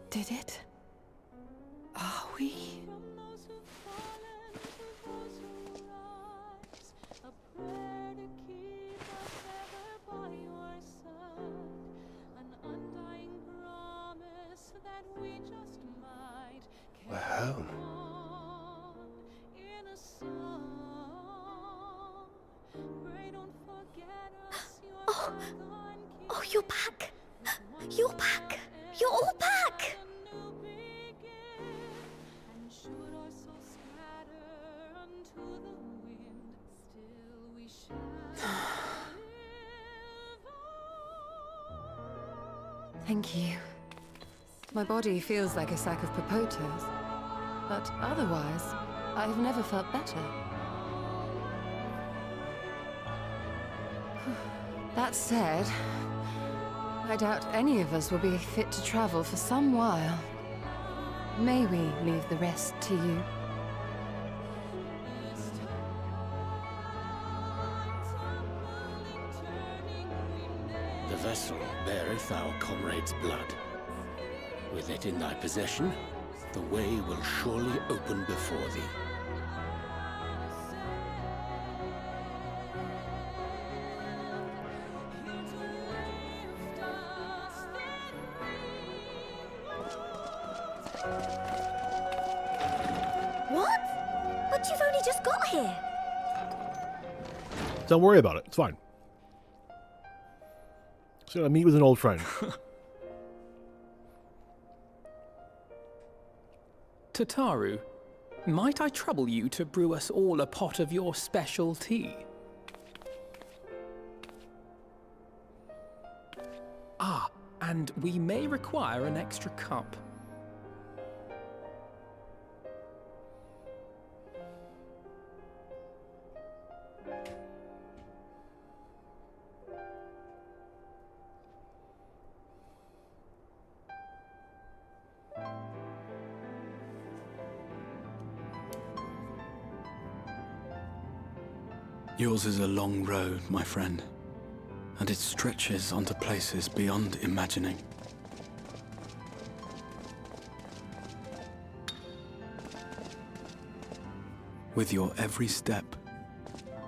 Speaker 3: Did it? Are we?
Speaker 21: We're home.
Speaker 5: Oh, you're back. You're back. You're all back.
Speaker 11: Thank you. My body feels like a sack of potatoes, but otherwise, I've never felt better. That said, I doubt any of us will be fit to travel for some while. May we leave the rest to you?
Speaker 22: The vessel beareth our comrade's blood. With it in thy possession, the way will surely open before thee.
Speaker 5: What? But you've only just got here.
Speaker 1: Don't worry about it. It's fine. So I meet with an old friend.
Speaker 9: Tataru, might I trouble you to brew us all a pot of your special tea? Ah, and we may require an extra cup.
Speaker 4: Yours is a long road, my friend, and it stretches onto places beyond imagining. With your every step,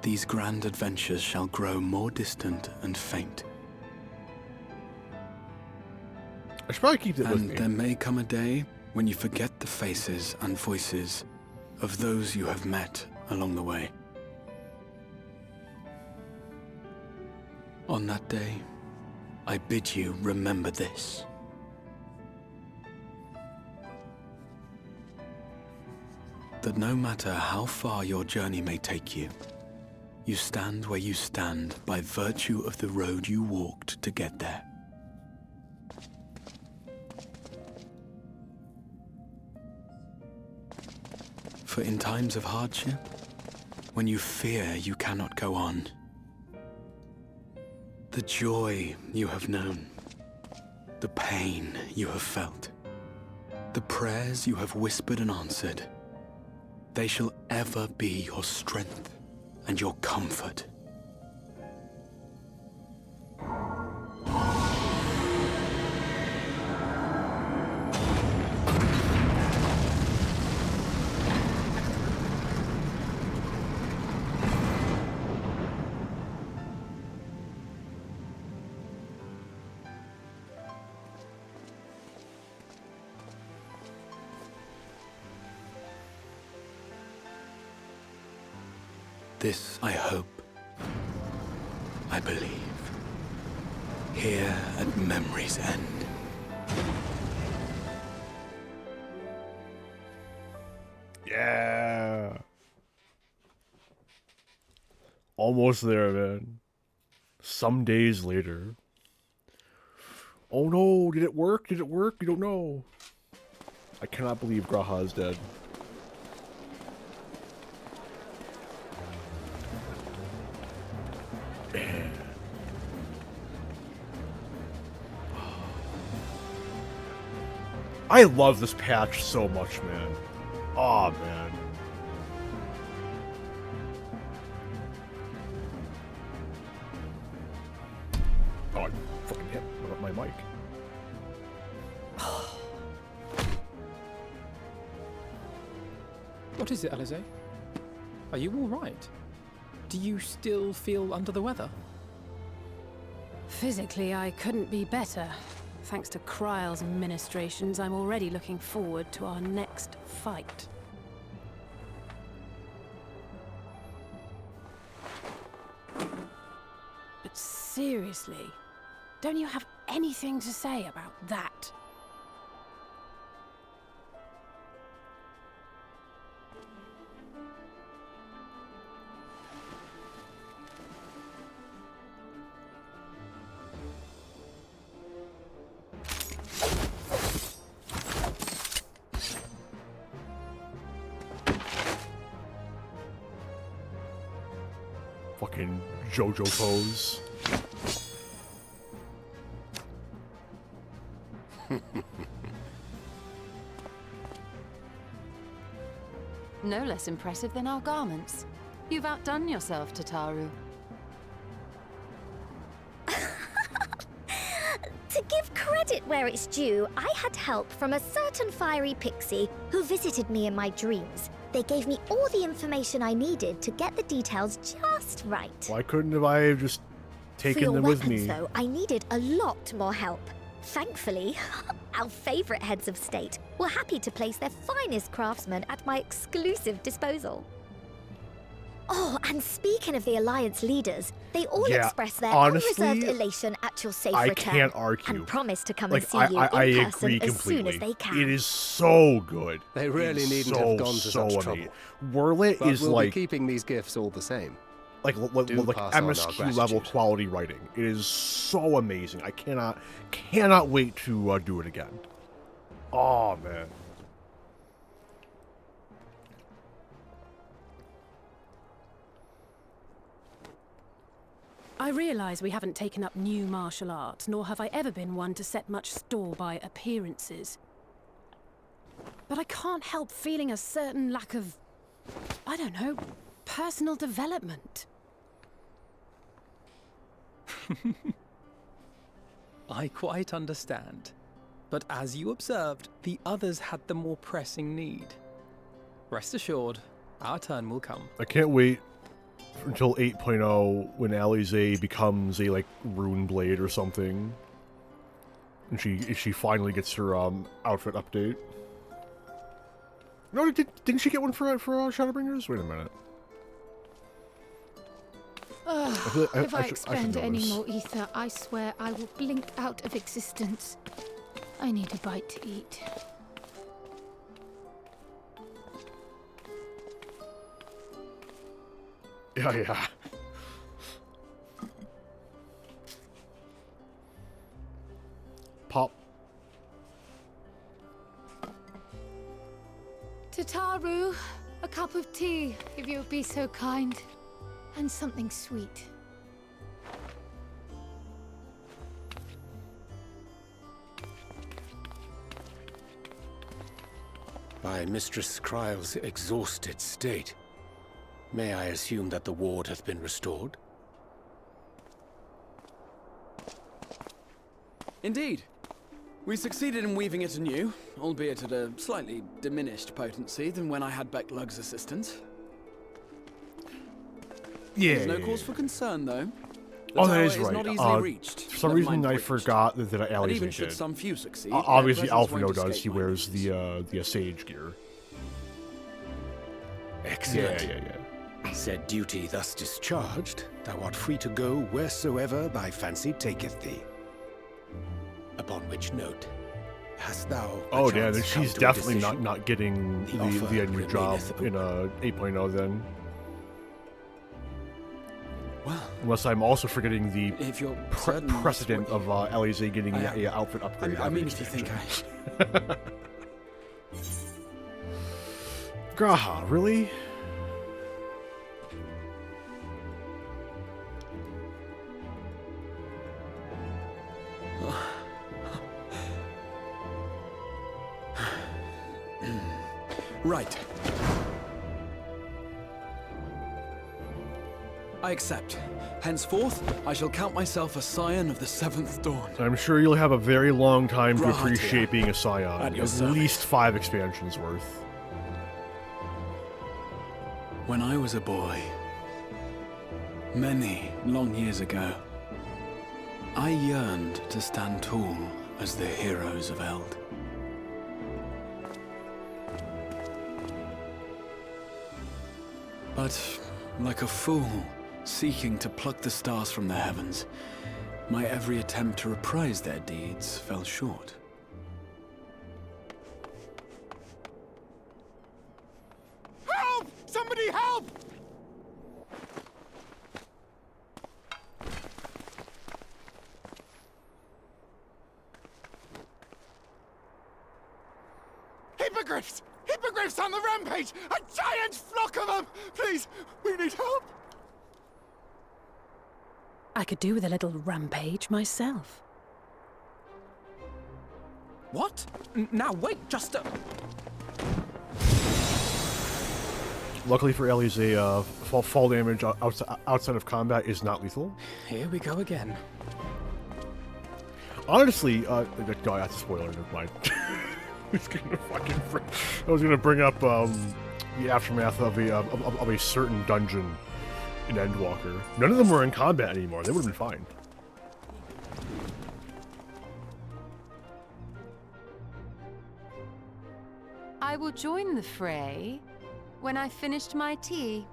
Speaker 4: these grand adventures shall grow more distant and faint.
Speaker 1: I should probably keep it with me.
Speaker 4: And there may come a day when you forget the faces and voices of those you have met along the way. On that day, I bid you remember this. That no matter how far your journey may take you, you stand where you stand by virtue of the road you walked to get there. For in times of hardship, when you fear you cannot go on, the joy you have known, the pain you have felt, the prayers you have whispered and answered, they shall ever be your strength and your comfort.
Speaker 13: This I hope. I believe. Here at memory's end.
Speaker 1: Yeah. Almost there, man. Some days later. Oh no, did it work? Did it work? You don't know. I cannot believe Graha is dead. Man. I love this patch so much, man. Oh, man. Oh, I fucking hit my mic.
Speaker 9: What is it, Alize? Are you all right? Do you still feel under the weather?
Speaker 16: Physically, I couldn't be better. Thanks to Kryle's ministrations, I'm already looking forward to our next fight. But seriously, don't you have anything to say about that?
Speaker 1: Fucking JoJo pose.
Speaker 20: No less impressive than our garments. You've outdone yourself, Tataru.
Speaker 5: To give credit where it's due, I had help from a certain fiery pixie who visited me in my dreams. They gave me all the information I needed to get the details just right.
Speaker 1: Why couldn't I have just taken
Speaker 5: For
Speaker 1: them
Speaker 5: your
Speaker 1: with
Speaker 5: weapons,
Speaker 1: me?
Speaker 5: though, I needed a lot more help. Thankfully, our favorite heads of state were happy to place their finest craftsmen at my exclusive disposal. Oh, and speaking of the Alliance leaders, they all expressed their
Speaker 1: honestly,
Speaker 5: unreserved elation at your safe
Speaker 1: I
Speaker 5: return.
Speaker 1: can't argue.
Speaker 5: And promise to come
Speaker 1: Like,
Speaker 5: and see you in
Speaker 1: I
Speaker 5: person
Speaker 1: agree
Speaker 5: as soon
Speaker 1: completely.
Speaker 5: as they can.
Speaker 1: It is so good.
Speaker 10: They really
Speaker 1: It's
Speaker 10: needn't
Speaker 1: so,
Speaker 10: have gone to
Speaker 1: so
Speaker 10: such
Speaker 1: amazing.
Speaker 10: trouble.
Speaker 1: Wurlit
Speaker 10: But
Speaker 1: is
Speaker 10: we'll
Speaker 1: like
Speaker 10: be keeping these gifts all the same.
Speaker 1: like
Speaker 10: Do pass on our
Speaker 1: MSQ level
Speaker 10: gratitude.
Speaker 1: quality writing. It is so amazing. I cannot wait to do it again. Oh man.
Speaker 16: I realise we haven't taken up new martial arts, nor have I ever been one to set much store by appearances. But I can't help feeling a certain lack of, I don't know, personal development.
Speaker 9: I quite understand. But as you observed, the others had the more pressing need. Rest assured, our turn will come.
Speaker 1: I can't wait until 8.0 when Alize becomes a like rune blade or something, and she finally gets her outfit update. No, didn't she get one for Shadowbringers? Wait a minute.
Speaker 8: If I
Speaker 1: should
Speaker 8: expend
Speaker 1: know
Speaker 8: any
Speaker 1: this.
Speaker 8: more ether, I swear I will blink out of existence. I need a bite to eat.
Speaker 1: Yeah. Pop.
Speaker 8: Tataru, a cup of tea, if you would be so kind. And something sweet.
Speaker 22: By Mistress Kryle's exhausted state, may I assume that the ward hath been restored?
Speaker 4: Indeed. We succeeded in weaving it anew, albeit at a slightly diminished potency than when I had Becklug's assistance.
Speaker 1: Yeah.
Speaker 4: There's no cause for concern, though. The
Speaker 1: Oh,
Speaker 4: tower
Speaker 1: that is right.
Speaker 4: not easily reached.
Speaker 1: For some
Speaker 4: never
Speaker 1: reason,
Speaker 4: mind
Speaker 1: I
Speaker 4: breached.
Speaker 1: forgot that
Speaker 4: And
Speaker 1: Alize
Speaker 4: even should
Speaker 1: did.
Speaker 4: some few succeed,
Speaker 1: Obviously,
Speaker 4: their presence
Speaker 1: Alphino
Speaker 4: won't
Speaker 1: does.
Speaker 4: escape
Speaker 1: He
Speaker 4: my
Speaker 1: wears the Sage gear.
Speaker 22: Excellent.
Speaker 1: Yeah.
Speaker 22: Said duty thus discharged, thou art free to go wheresoever thy fancy taketh thee. Upon which note, hast thou...
Speaker 1: Oh, yeah, then
Speaker 22: perchance come
Speaker 1: she's
Speaker 22: to a
Speaker 1: definitely
Speaker 22: decision?
Speaker 1: not getting
Speaker 22: The
Speaker 1: the
Speaker 22: offer
Speaker 1: new job
Speaker 22: remaineth
Speaker 1: in 8.0 then.
Speaker 9: Well,
Speaker 1: unless I'm also forgetting the
Speaker 9: if you're
Speaker 1: precedent of Alize getting a outfit upgrade.
Speaker 9: I mean, if you think
Speaker 1: Graha, really?
Speaker 9: Right. I accept. Henceforth, I shall count myself a scion of the Seventh Dawn.
Speaker 1: I'm sure you'll have a very long time to
Speaker 9: Graha,
Speaker 1: appreciate being a scion.
Speaker 9: at your
Speaker 1: At
Speaker 9: service.
Speaker 1: least 5 expansions worth.
Speaker 9: When I was a boy, many long years ago, I yearned to stand tall as the heroes of Eld. But, like a fool, seeking to pluck the stars from the heavens, my every attempt to reprise their deeds fell short.
Speaker 2: Help! Somebody help! Hippogriffs! Hippogriffs on the rampage! A giant flock of them! Please, we need help!
Speaker 16: I could do with a little rampage myself.
Speaker 9: What? Now wait, just a...
Speaker 1: Luckily for Alize, fall damage outside of combat is not lethal.
Speaker 9: Here we go again.
Speaker 1: Honestly, no, that's a spoiler, never mind. I was gonna bring up the aftermath of a certain dungeon in Endwalker. None of them were in combat anymore. They would have been fine.
Speaker 20: I will join the fray when I finished my tea.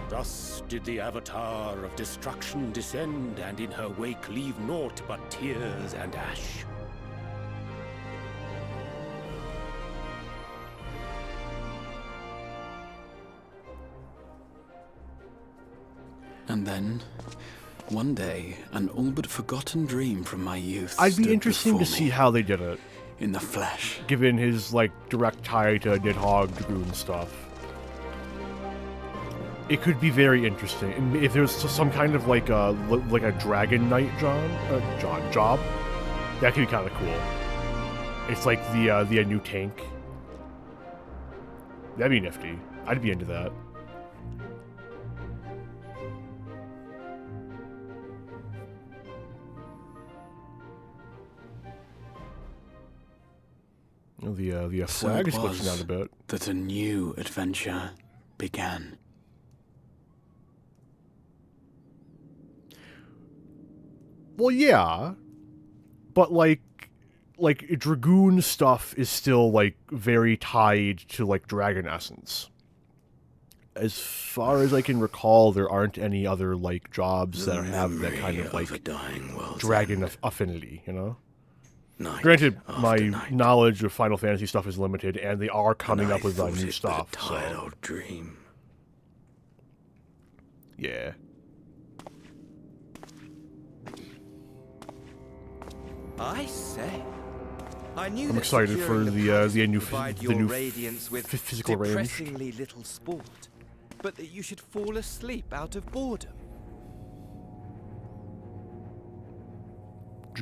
Speaker 22: Thus did the Avatar of Destruction descend, and in her wake leave naught but tears and ash.
Speaker 9: And then, one day, an all but forgotten dream from my youth
Speaker 1: I'd be
Speaker 9: stood
Speaker 1: interesting to
Speaker 9: before
Speaker 1: see
Speaker 9: me
Speaker 1: how they did it.
Speaker 9: in the flesh.
Speaker 1: Given his, like, direct tie to Nidhogg, Dragoon stuff. It could be very interesting. And if there was some kind of, like a Dragon Knight job, that could be kind of cool. It's like the new tank. That'd be nifty. I'd be into that. The flag is glitching out a bit.
Speaker 9: That a new adventure began.
Speaker 1: Well, yeah, but like Dragoon stuff is still like very tied to like Dragon Essence. As far as I can recall, there aren't any other like jobs that have that kind of like dragon affinity, you know? Granted, my knowledge of Final Fantasy stuff is limited, and they are coming up with new stuff.
Speaker 22: Tired old dream.
Speaker 1: Yeah.
Speaker 6: I say, I knew
Speaker 1: I'm
Speaker 6: that
Speaker 1: excited for
Speaker 6: securing
Speaker 1: the new
Speaker 6: provide
Speaker 1: the
Speaker 6: your
Speaker 1: new
Speaker 6: radiance with
Speaker 1: physical range.
Speaker 6: depressingly little sport, but that you should fall asleep out of boredom.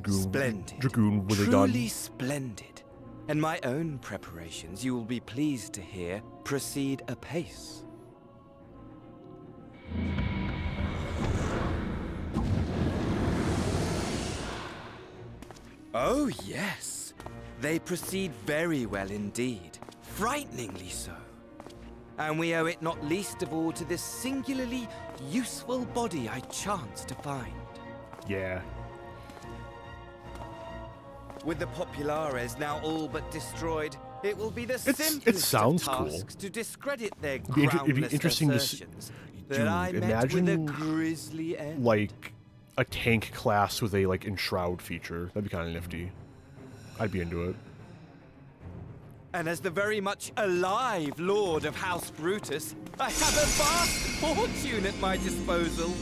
Speaker 6: Splendid.
Speaker 1: Dragoon with a
Speaker 6: Truly
Speaker 1: gun.
Speaker 6: splendid. And my own preparations, you will be pleased to hear, proceed apace. Oh, yes. They proceed very well indeed. Frighteningly so. And we owe it not least of all to this singularly useful body I chanced to find.
Speaker 1: Yeah.
Speaker 6: With the Populares now all but destroyed, it will be the
Speaker 1: It
Speaker 6: simplest
Speaker 1: sounds
Speaker 6: of
Speaker 1: cool.
Speaker 6: tasks to discredit their
Speaker 1: It'd be
Speaker 6: groundless
Speaker 1: interesting to
Speaker 6: assertions
Speaker 1: dude,
Speaker 6: that I met with a
Speaker 1: imagine
Speaker 6: grisly end.
Speaker 1: like a tank class with a like enshroud feature. That'd be kind of nifty. I'd be into it.
Speaker 6: And as the very much alive Lord of House Brutus, I have a vast fortune at my disposal.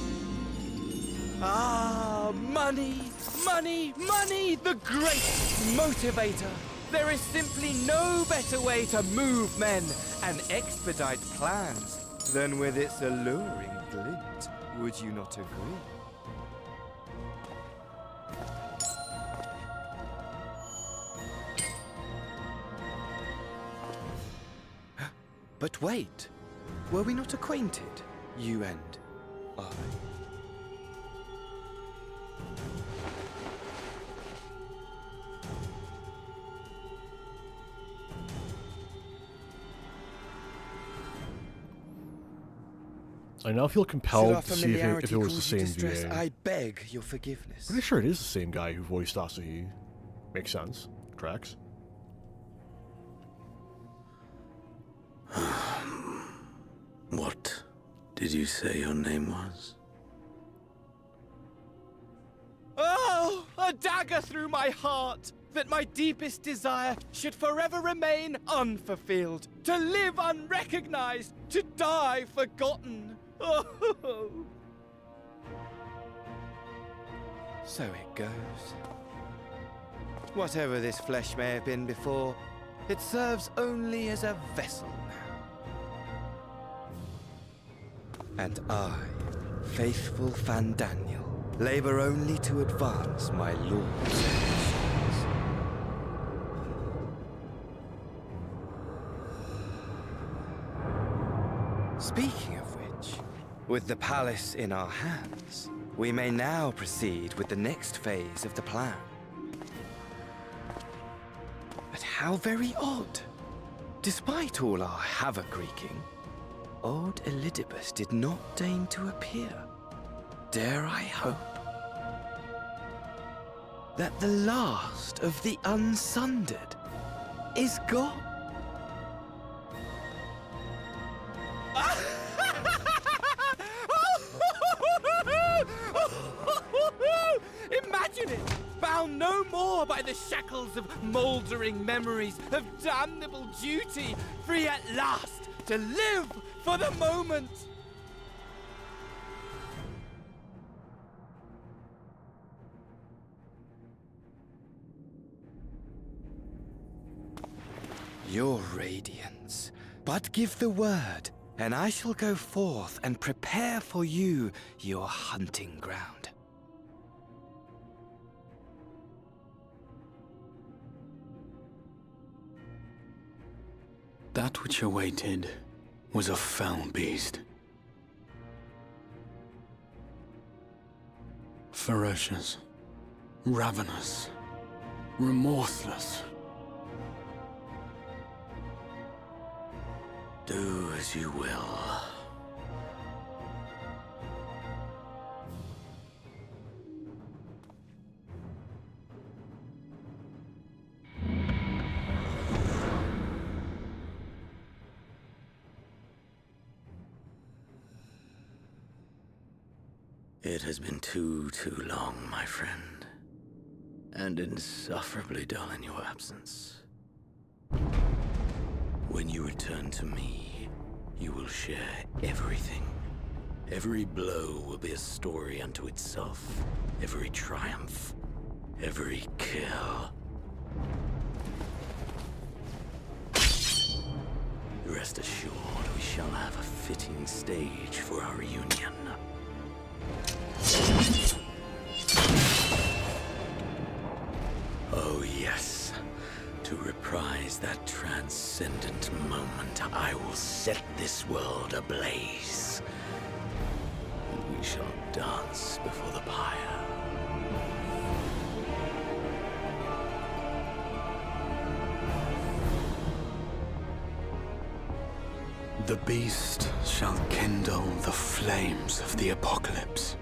Speaker 6: Ah, money, money, money, the great motivator. There is simply no better way to move men and expedite plans than with its alluring glint. Would you not agree? But wait, were we not acquainted, you and I?
Speaker 1: I now feel
Speaker 6: Should our
Speaker 1: compelled to see
Speaker 6: familiarity
Speaker 1: if it was the
Speaker 6: cause you
Speaker 1: same
Speaker 6: distress,
Speaker 1: VA.
Speaker 6: I beg your forgiveness.
Speaker 1: Pretty sure it is the same guy who voiced Asahi. Makes sense. Tracks.
Speaker 22: What did you say your name was?
Speaker 6: Oh, a dagger through my heart! That my deepest desire should forever remain unfulfilled, to live unrecognized, to die forgotten. Oh. So it goes. Whatever this flesh may have been before, it serves only as a vessel now. And I, faithful Fandaniel, labor only to advance my lord's ambitions. Speaking of which, with the palace in our hands, we may now proceed with the next phase of the plan. But how very odd. Despite all our havoc wreaking, old Elidibus did not deign to appear. Dare I hope that the last of the unsundered is gone? Imagine it! Bound no more by the shackles of mouldering memories of damnable duty, free at last to live for the moment! Your radiance. But give the word, and I shall go forth and prepare for you your hunting ground.
Speaker 22: That which awaited was a foul beast. Ferocious, ravenous, remorseless. Do as you will. It has been too long, my friend, and insufferably dull in your absence. When you return to me, you will share everything. Every blow will be a story unto itself. Every triumph, every kill. Rest assured, we shall have a fitting stage for our reunion. Oh yes, to reprise that transcendent moment, I will set this world ablaze. And we shall dance before the pyre. The beast shall kindle the flames of the apocalypse.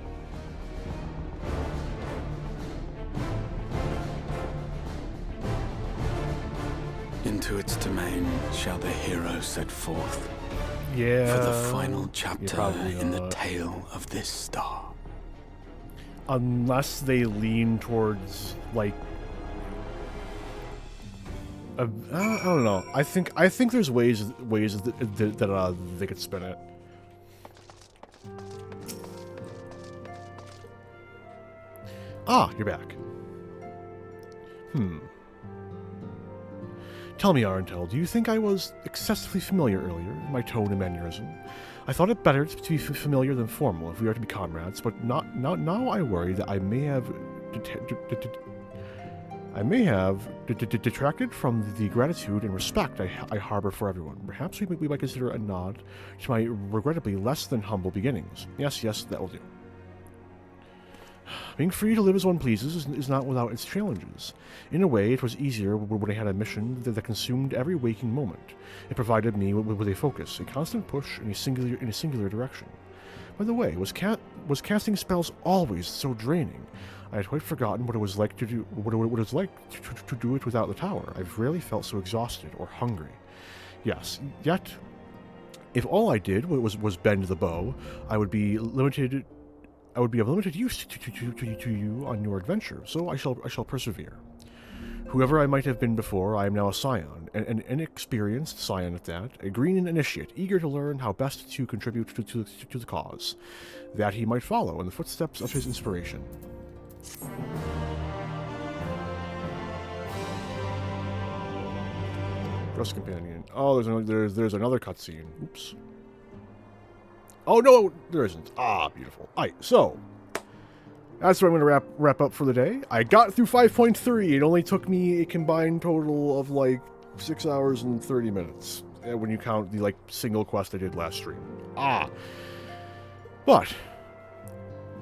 Speaker 4: Into its domain shall the hero set forth.
Speaker 1: Yeah.
Speaker 4: For the final chapter in the
Speaker 1: not.
Speaker 4: tale of this star.
Speaker 1: Unless they lean towards, like... I don't know. I think there's ways that they could spin it. Ah, you're back. Tell me, Arentel, do you think I was excessively familiar earlier in my tone and mannerism? I thought it better to be familiar than formal if we are to be comrades, but now I worry that I may have detracted from the gratitude and respect I harbor for everyone. Perhaps we might consider a nod to my regrettably less than humble beginnings. Yes, that will do. Being free to live as one pleases is not without its challenges. In a way, it was easier when I had a mission that consumed every waking moment. It provided me with a focus, a constant push in a singular direction. By the way, was casting spells always so draining? I had quite forgotten what it was like to do it without the tower. I've rarely felt so exhausted or hungry. Yes, yet, if all I did was bend the bow, I would be of limited use to you on your adventure, so I shall persevere. Whoever I might have been before, I am now a scion, an inexperienced scion at that, a green initiate, eager to learn how best to contribute to the cause, that he might follow in the footsteps of his inspiration. Dress companion. Oh, there's another cutscene. Oops. Oh, no, there isn't. Ah, beautiful. Alright, so, that's what I'm going to wrap up for the day. I got through 5.3. It only took me a combined total of, like, 6 hours and 30 minutes, when you count the, like, single quest I did last stream. But,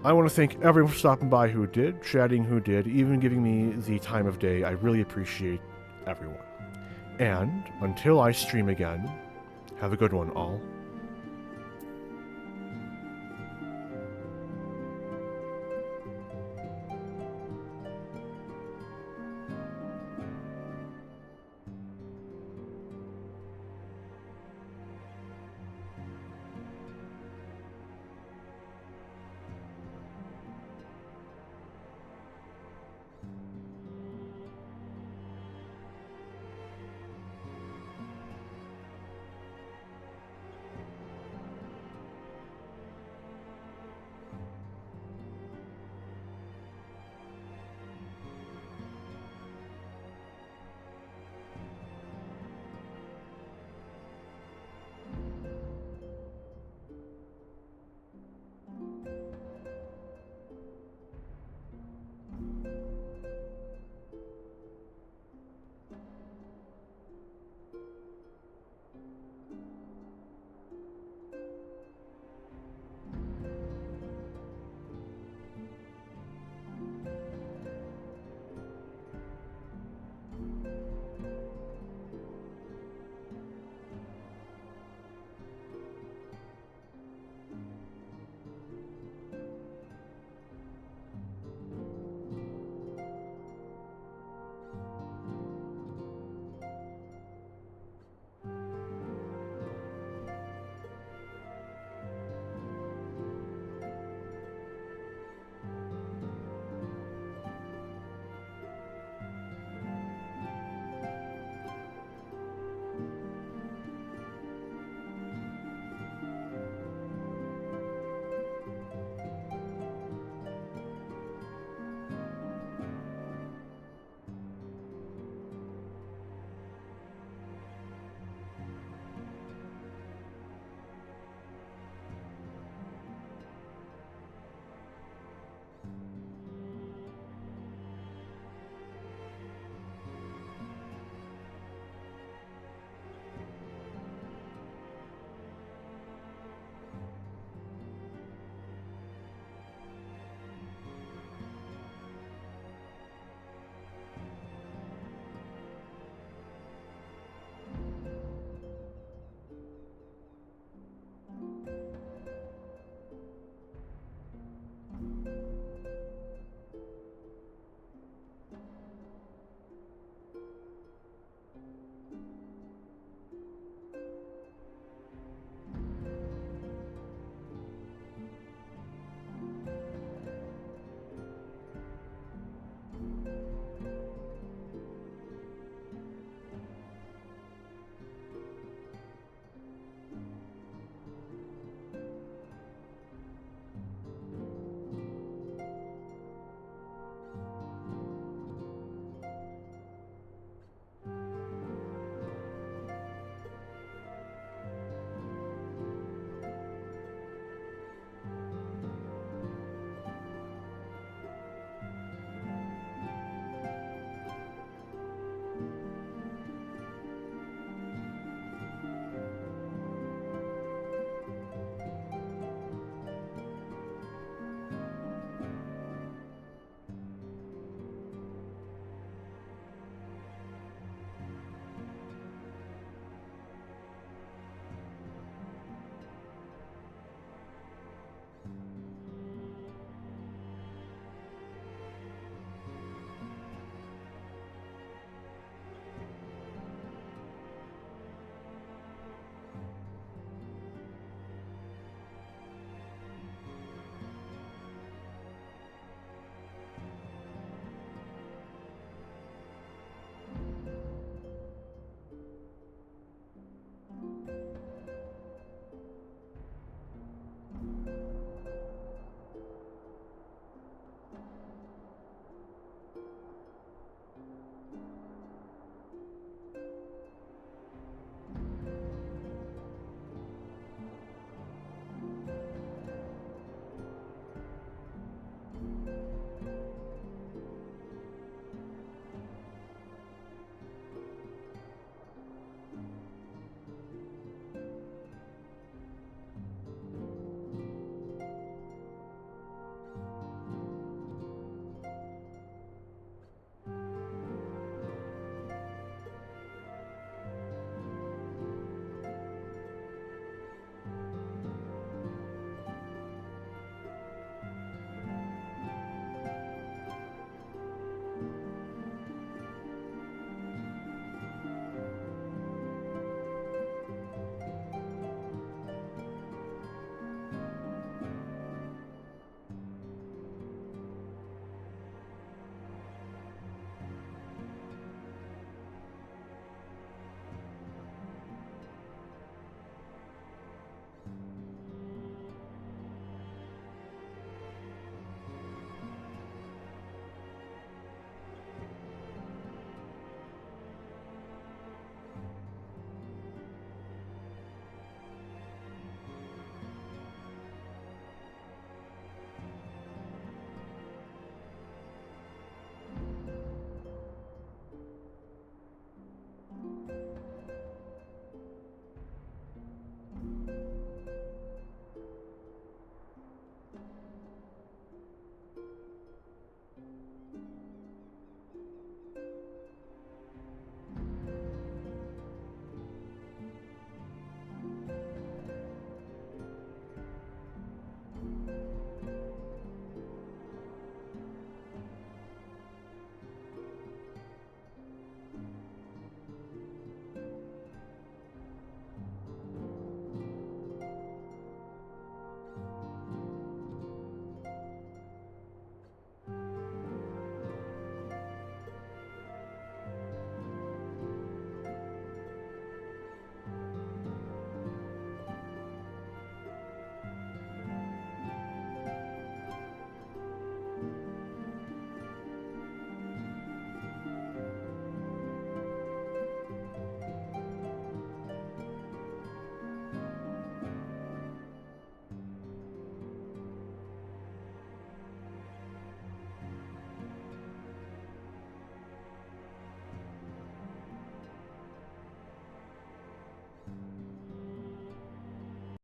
Speaker 1: I want to thank everyone for stopping by who did, chatting who did, even giving me the time of day. I really appreciate everyone. And, until I stream again, have a good one, all.